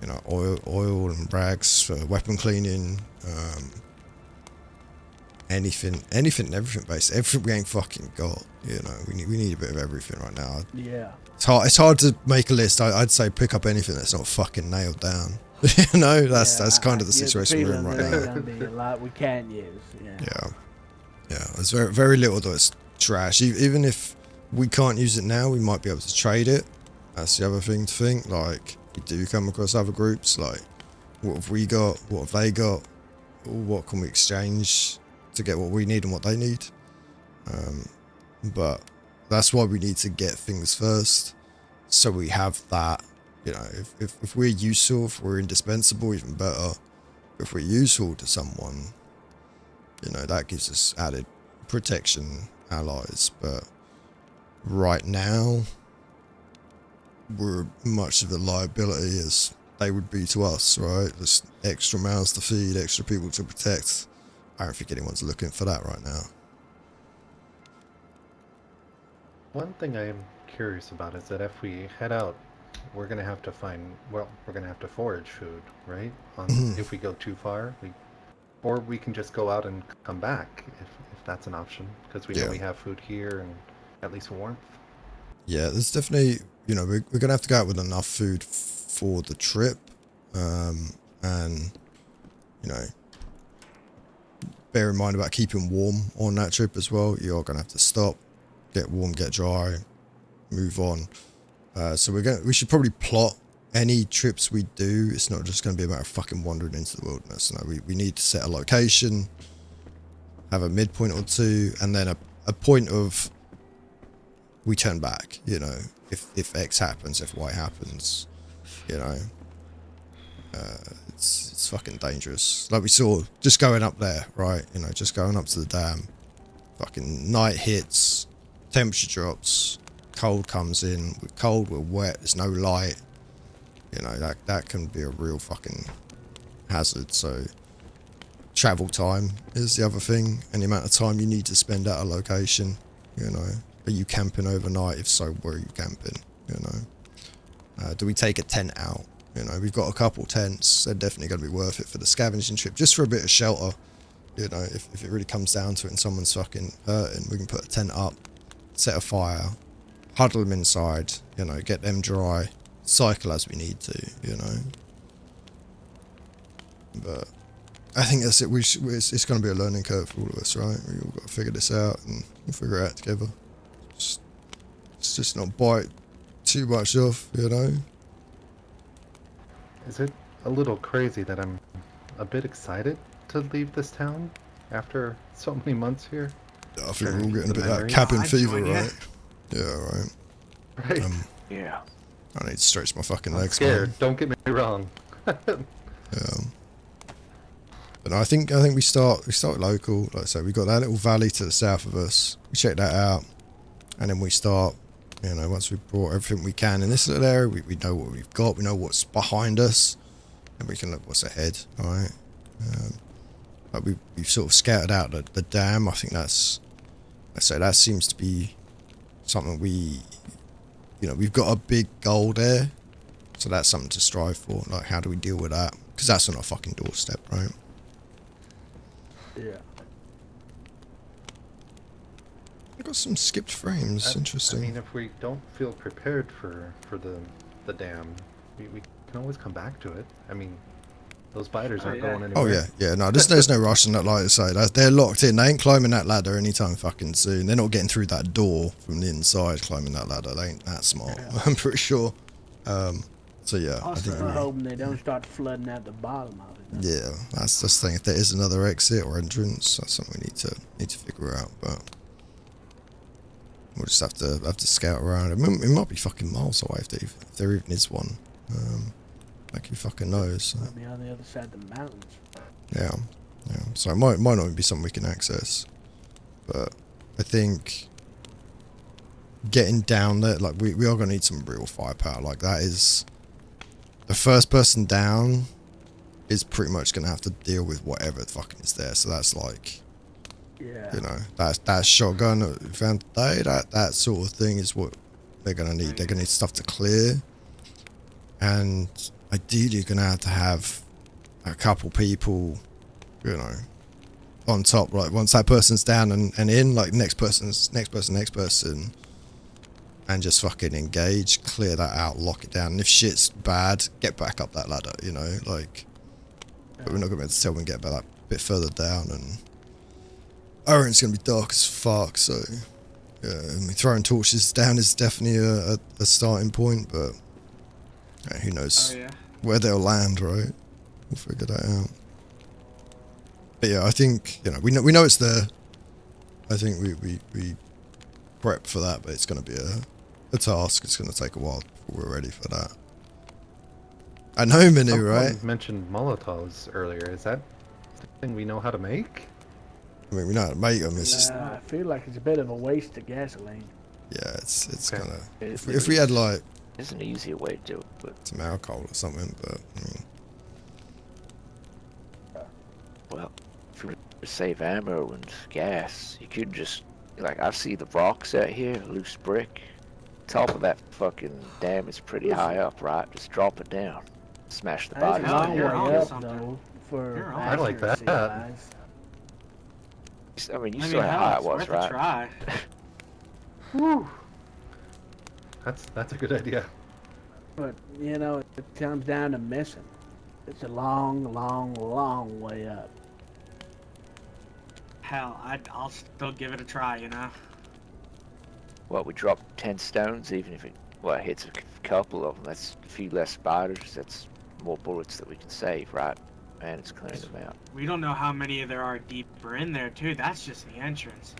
you know, oil and rags for weapon cleaning, anything and everything basically. Everything we ain't fucking got. You know, we need a bit of everything right now. Yeah. It's hard to make a list. I'd say pick up anything that's not fucking nailed down. You know, that's kind of the situation we're in right now. There's gonna be a lot we can use. Yeah. There's very little that's trash. Even if we can't use it now, we might be able to trade it. That's the other thing to think. Like, we do come across other groups. Like, what have we got? What have they got? What can we exchange to get what we need and what they need? But that's why we need to get things first, so we have that. You know, if we're useful, if we're indispensable, even better. If we're useful to someone, you know, that gives us added protection, allies. But right now, we're much of a liability as they would be to us, right? Just extra mouths to feed, extra people to protect. I don't think anyone's looking for that right now. One thing I am curious about is that if we head out, we're gonna have to forage food, right? If we go too far, or we can just go out and come back if that's an option, because we know we have food here and at least warmth. Yeah, there's definitely, you know, we're gonna have to go out with enough food for the trip, and you know, bear in mind about keeping warm on that trip as well. You're gonna have to stop, get warm, get dry, move on. So we should probably plot any trips we do. It's not just going to be about fucking wandering into the wilderness. No, we need to set a location, have a midpoint or two, and then a point of we turn back. You know, if X happens, if Y happens, you know, it's fucking dangerous. Like we saw just going up there, right? You know, just going up to the dam. Fucking night hits, temperature drops. Cold comes in, we're cold, we're wet, there's no light, you know, that can be a real fucking hazard. So travel time is the other thing, and the amount of time you need to spend at a location. You know, are you camping overnight? If so, where are you camping? You know, do we take a tent out? You know, we've got a couple tents. They're definitely going to be worth it for the scavenging trip, just for a bit of shelter. You know, if it really comes down to it and someone's fucking hurting, we can put a tent up, set a fire, huddle them inside, you know, get them dry, cycle as we need to, you know. But I think that's it. It's going to be a learning curve for all of us, right? We all got to figure this out and we'll figure it out together. It's just not bite too much off, you know. Is it a little crazy that I'm a bit excited to leave this town after so many months here? I think we're all getting a bit of that cabin fever, right? Yeah, right. Right. Yeah. I need to stretch my fucking I'm legs. scared. Man. Don't get me wrong. Yeah. But no, I think we start local. Like I say, we got that little valley to the south of us. We check that out, and then we start. You know, once we've brought everything we can in this little area, we know what we've got. We know what's behind us, and we can look what's ahead. All right. Like we've sort of scouted out the dam. I think that's. I say that seems to be something we've got a big goal there, so that's something to strive for. Like, how do we deal with that? Because that's on our fucking doorstep, right? Yeah. I got some skipped frames. Interesting. I mean, if we don't feel prepared for the dam, we can always come back to it. I mean, those biters aren't going anywhere. Oh yeah. No, there's no rush in that. Like I say, they're locked in. They ain't climbing that ladder anytime fucking soon. They're not getting through that door from the inside, climbing that ladder. They ain't that smart. Yeah. I'm pretty sure. So yeah. Also, I think hoping they don't start flooding at the bottom of it. Yeah, that's the thing. If there is another exit or entrance, that's something we need to figure out. But We'll just have to scout around. It might be fucking miles away if there even is one. Like who fucking knows? Might be on the other side of the mountains. Yeah. So it might not even be something we can access. But I think getting down there, like we are gonna need some real firepower. Like that is the first person down is pretty much gonna have to deal with whatever fucking is there. So that's like, Yeah. you know, that shotgun that we found today, that sort of thing is what they're gonna need. They're gonna need stuff to clear, and ideally you're gonna have to have a couple people, you know, on top. Like once that person's down and in, like next person, and just fucking engage, clear that out, lock it down. And if shit's bad, get back up that ladder, you know, like. But we're not gonna be able to tell when we get about that bit further down, and I reckon it's gonna be dark as fuck. So yeah, I mean, throwing torches down is definitely a starting point, but yeah, who knows where they'll land, right? We'll figure that out. But yeah, I think, you know, we know it's there. I think we prep for that, but it's gonna be a task. It's gonna take a while before we're ready for that. I know, Manu, Someone right? mentioned Molotovs earlier. Is that something we know how to make? I mean, we know how to make them. It's just, I feel like it's a bit of a waste of gasoline. yeah, it's kind of. It- If we had like There's an easier way to do it, but some alcohol or something, but I mean, well, if you were to save ammo and gas, you could just like I see the rocks out here, loose brick. Top of that fucking dam is pretty high up, right? Just drop it down, smash the That's bodies a long way down. up, though, for I like that. accuracy-wise. I mean, you I saw mean, how hell, high it it's was, worth right? a try. Whew. That's a good idea. But, you know, it comes down to missing. It's a long, long, long way up. Hell, I'll still give it a try, you know? Well, we drop 10 stones, even if it hits a couple of them. That's a few less spiders. That's more bullets that we can save, right? And it's clearing them out. We don't know how many there are deeper in there, too. That's just the entrance.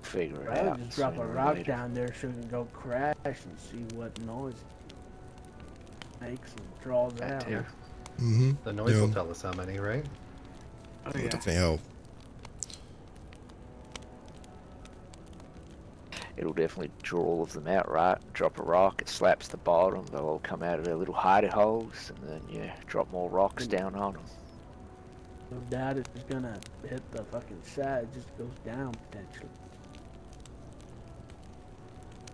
Figure it Rather out. just drop a sooner or rock later. down there so we can go crash and see what noise it makes and draws That out. too. The noise will tell us how many, right? Oh, it'll yeah. definitely help. It'll definitely draw all of them out, right? Drop a rock, it slaps the bottom, they'll all come out of their little hidey holes, and then, yeah, drop more rocks down on them. No doubt it's gonna hit the fucking side, it just goes down potentially.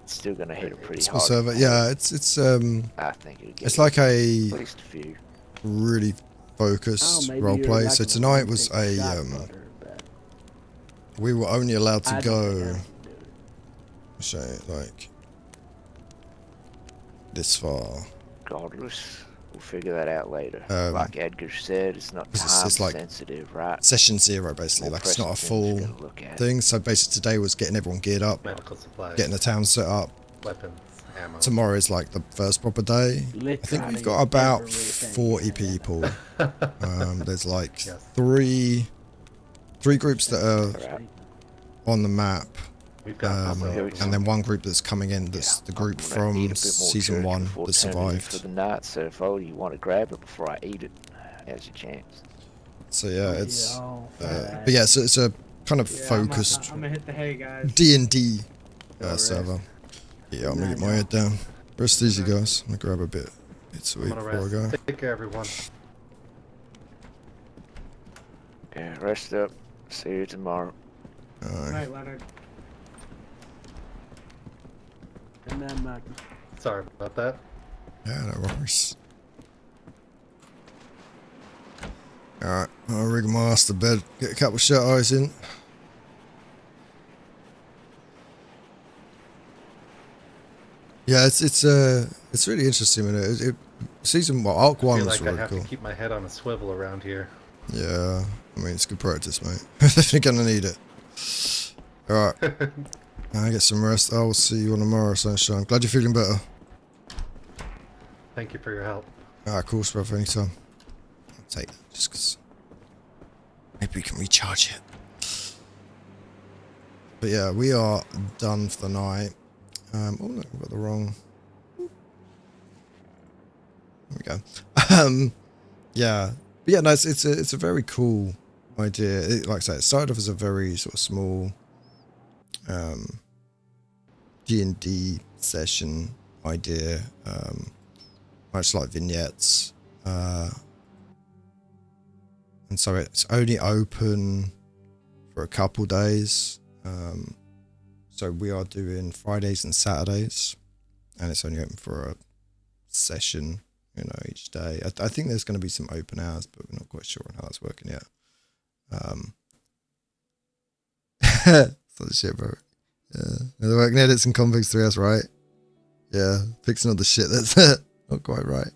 It's still gonna hit them pretty It's hard. server. Yeah, it's I think it'll get it's like at a least a few. really focused Oh, maybe role you're play. like So a tonight was one-take a shot butter, but we were only allowed to I don't think I go. can do it. Show it like this far. Regardless, we'll figure that out later. Um, like Edgar said, it's not time it's like sensitive, right? Session 0 basically. More Like it's not a pressing full things to look at. thing. So basically today was getting everyone geared up, Medical supplies, getting the town set up. weapons, ammo. Tomorrow is like the first proper day. I think we've got about 40 people. There's like Yes. three groups that are on the map. We've got And then one group that's coming in, that's the group Need a from bit more season jerky 1 before that turning in survived. for the night, so if all you want to grab it before I eat it, as your chance. So yeah, it's oh, but yeah, so it's a kind of focused I'm gonna hit the hay, guys. D&D server. Yeah, I'm gonna get my head down. Rest easy, guys. I'm gonna grab a bit to I'm eat gonna before I go. rest. Take care, everyone. Yeah, rest up. See you tomorrow. Aye. Night, Leonard. And then, Sorry about that. Yeah, no worries. Alright, I'll rig my ass to bed, get a couple of shut eyes in. Yeah, it's really interesting. Season arc I one feel was like I really have cool. to keep my head on a swivel around here. Yeah, I mean it's good practice, mate. Definitely gonna need it. All right, I get some rest. I will see you on tomorrow, sunshine. Glad you're feeling better. Thank you for your help. Of course, brother. Anytime. I'll take that just because maybe we can recharge it. But yeah, we are done for the night. Oh no, I've got the wrong. There we go. Yeah, but yeah, no, it's a very cool idea. Like I say, it started off as a very sort of small D&D session idea, much like vignettes, and so it's only open for a couple days. So we are doing Fridays and Saturdays, and it's only open for a session, each day. I think there's going to be some open hours, but we're not quite sure on how that's working yet. Such shit, bro. Yeah, they're working edits and convicts 3S, right? Yeah, fixing all the shit that's not quite right.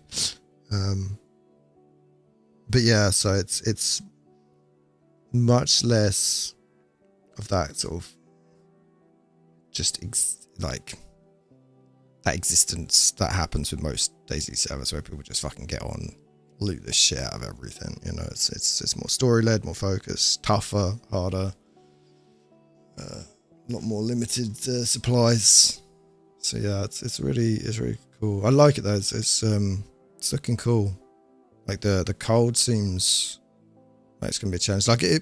But yeah, so it's much less of that sort of just like that existence that happens with most DayZ servers, where people just fucking get on, loot the shit out of everything. It's more story led, more focused, tougher, harder, a lot more limited supplies. So yeah, it's really cool. I like it though. It's looking cool. Like the cold seems like it's gonna be a challenge. Like I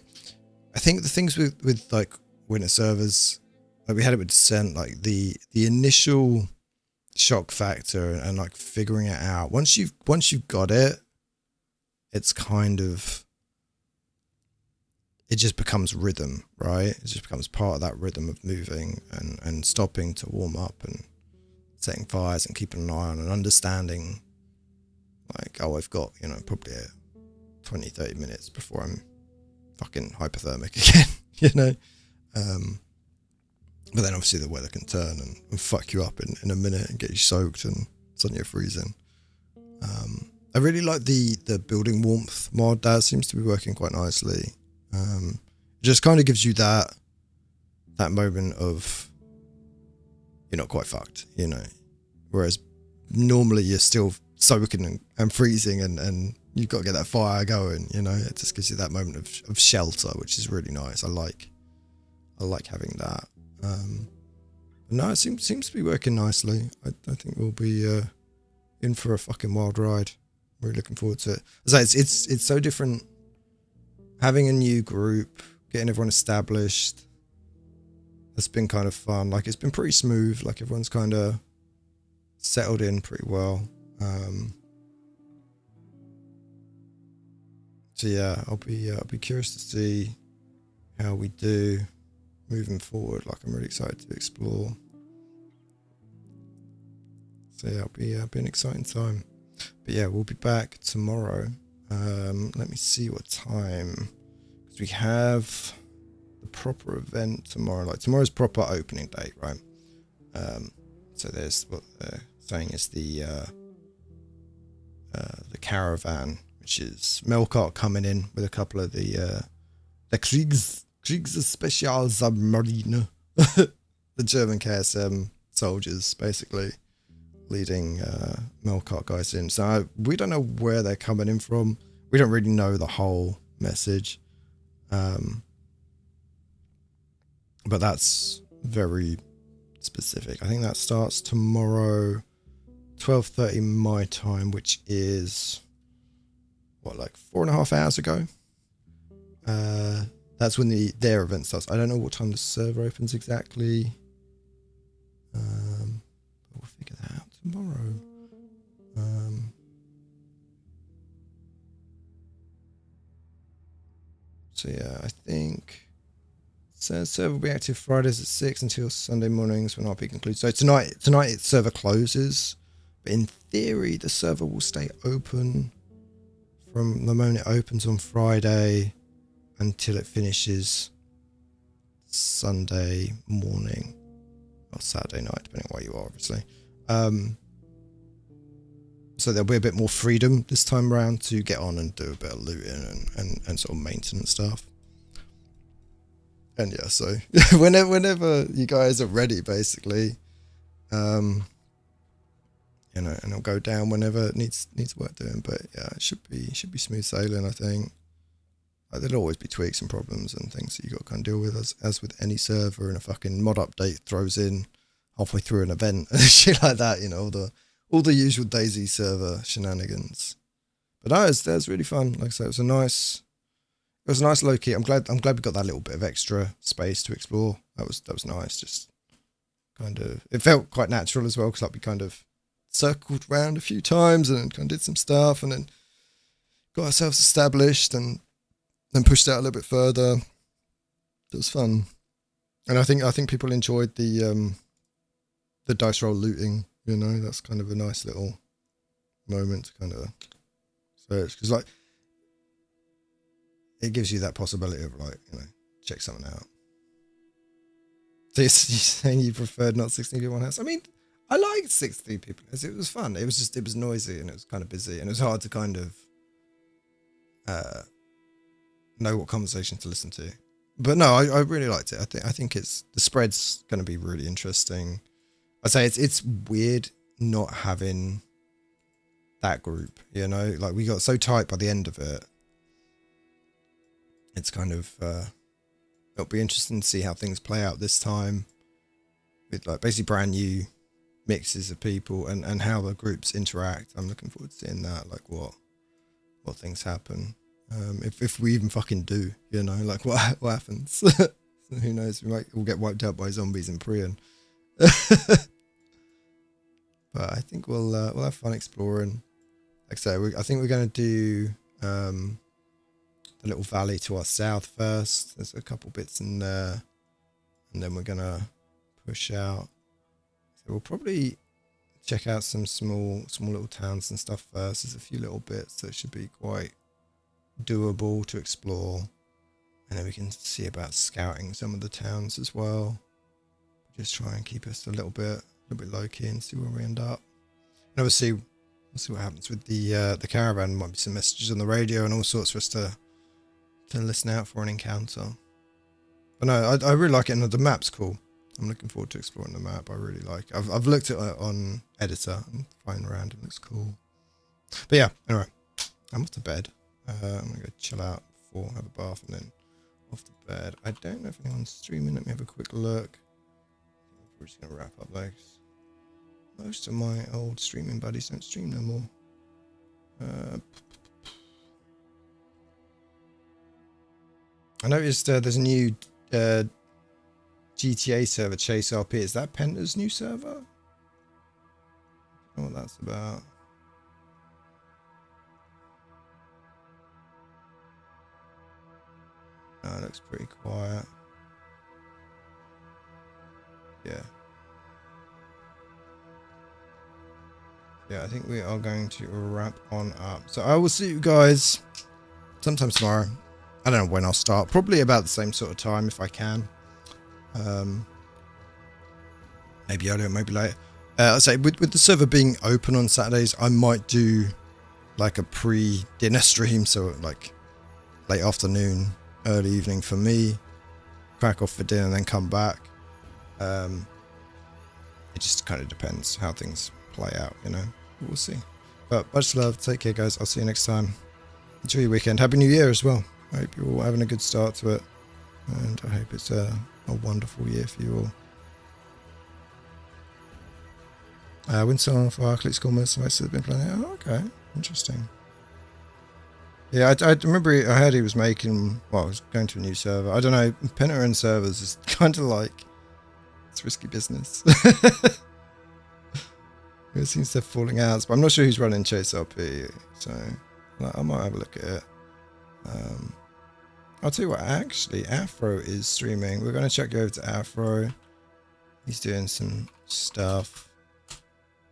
think the things with like winter servers, like we had it with Descent, like the initial shock factor and like figuring it out. Once you've got it, it's kind of, it just becomes rhythm, right? It just becomes part of that rhythm of moving and stopping to warm up and setting fires and keeping an eye on and understanding, like, oh, I've got, probably 20-30 minutes before I'm fucking hypothermic again, But then obviously the weather can turn and fuck you up in a minute and get you soaked and suddenly you're freezing. I really like the building warmth mod. That seems to be working quite nicely. It just kind of gives you that moment of you're not quite fucked, Whereas normally you're still soaking and freezing and you've got to get that fire going, It just gives you that moment of shelter, which is really nice. I like having that. No, it seems to be working nicely. I think we'll be in for a fucking wild ride. Really looking forward to it. As I say, it's so different having a new group, getting everyone established. It's been kind of fun. Like, it's been pretty smooth. Like, everyone's kind of settled in pretty well. So yeah, I'll be curious to see how we do moving forward. Like, I'm really excited to explore. So yeah, it'll be an exciting time. But yeah, we'll be back tomorrow. Let me see what time, because we have the proper event tomorrow. Like, tomorrow's proper opening date, right? So there's what they're saying is the caravan, which is Melkart coming in with a couple of the Kriegsspezialsubmarine, the German KSM soldiers, basically leading Melkart guys in. So we don't know where they're coming in from. We don't really know the whole message, but that's very specific. I think that starts tomorrow, 12:30 my time, which is what, like 4.5 hours ago. That's when their event starts. I don't know what time the server opens exactly. But we'll figure that out tomorrow. So yeah, I think server will be active Fridays at 6 until Sunday mornings when RP concludes. So tonight its server closes, but in theory the server will stay open from the moment it opens on Friday until it finishes Sunday morning or Saturday night, depending on where you are, obviously. So there'll be a bit more freedom this time around to get on and do a bit of looting and sort of maintenance stuff. And yeah, so whenever you guys are ready, basically, and it'll go down whenever it needs work doing. But yeah, it should be smooth sailing, I think. Like, there'll always be tweaks and problems and things that you got to kind of deal with, as with any server, and a fucking mod update throws in halfway through an event and shit like that. You know, all the usual DayZ server shenanigans. But no, that was really fun. Like I said, it was a nice low key. I'm glad we got that little bit of extra space to explore. That was nice. Just kind of, it felt quite natural as well, because like we kind of circled around a few times and kind of did some stuff, and then got ourselves established and then pushed out a little bit further. It was fun, and I think people enjoyed the dice roll looting. You know, that's kind of a nice little moment to kind of search, because like it gives you that possibility of like, you know, check something out. So you're saying you preferred not 16 people in one house? I mean, I liked 16 people. It was fun. It was noisy and it was kind of busy, and it was hard to kind of know what conversation to listen to. But no, I really liked it. I think the spread's going to be really interesting. I'd say it's weird not having that group, you know, like we got so tight by the end of it. It's kind of it'll be interesting to see how things play out this time with like basically brand new mixes of people and how the groups interact. I'm looking forward to seeing that, like what things happen. If we even fucking do, you know, like what happens. Who knows, we might all get wiped out by zombies in Prion. But I think we'll have fun exploring. Like I say, I think we're going to do the little valley to our south first. There's a couple bits in there, and then we're going to push out. So we'll probably check out some small little towns and stuff first. There's a few little bits that should be quite doable to explore, and then we can see about scouting some of the towns as well. Just try and keep us a little bit low key and see where we end up. And obviously we'll see what happens with the caravan. Might be some messages on the radio and all sorts for us to listen out for an encounter. But no, I really like it, and the map's cool. I'm looking forward to exploring the map. I really like it. I've looked at it on editor and flying around, it looks cool. But yeah, anyway, I'm off to bed. I'm gonna go chill out before, have a bath, and then off to bed. I don't know if anyone's streaming. Let me have a quick look. We're just gonna wrap up though. Most of my old streaming buddies don't stream no more. I noticed there's a new GTA server, Chase RP. Is that Penta's new server? I don't know what that's about. Oh, it looks pretty quiet. Yeah. Yeah, I think we are going to wrap on up. So I will see you guys sometime tomorrow. I don't know when I'll start. Probably about the same sort of time if I can. Maybe earlier, maybe later. I'd say with the server being open on Saturdays, I might do like a pre-dinner stream. So like late afternoon, early evening for me. Crack off for dinner and then come back. It just kind of depends how things play out, you know. We'll see. But much love. Take care, guys. I'll see you next time. Enjoy your weekend. Happy New Year as well. I hope you're all having a good start to it. And I hope it's a wonderful year for you all. Windstorm for Click School most have been playing. Oh, okay. Interesting. Yeah, I remember I heard he was making, well, I was going to a new server. I don't know, Penta servers is kind of like, it's risky business. It seems they're falling out, but I'm not sure who's running Chase RP, so I might have a look at it. I'll tell you what, actually, Afro is streaming. We're going to check over to Afro. He's doing some stuff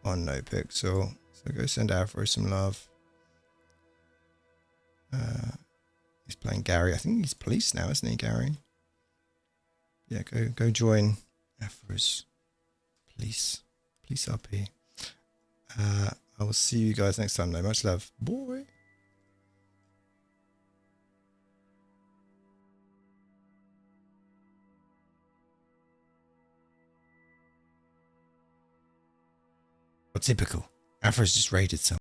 on NoPixel, so go send Afro some love. He's playing Gary. I think he's police now, isn't he, Gary? Yeah, go join Afro's police RP. I will see you guys next time though. Much love. Boy. Well, typical. Afro's just raided someone.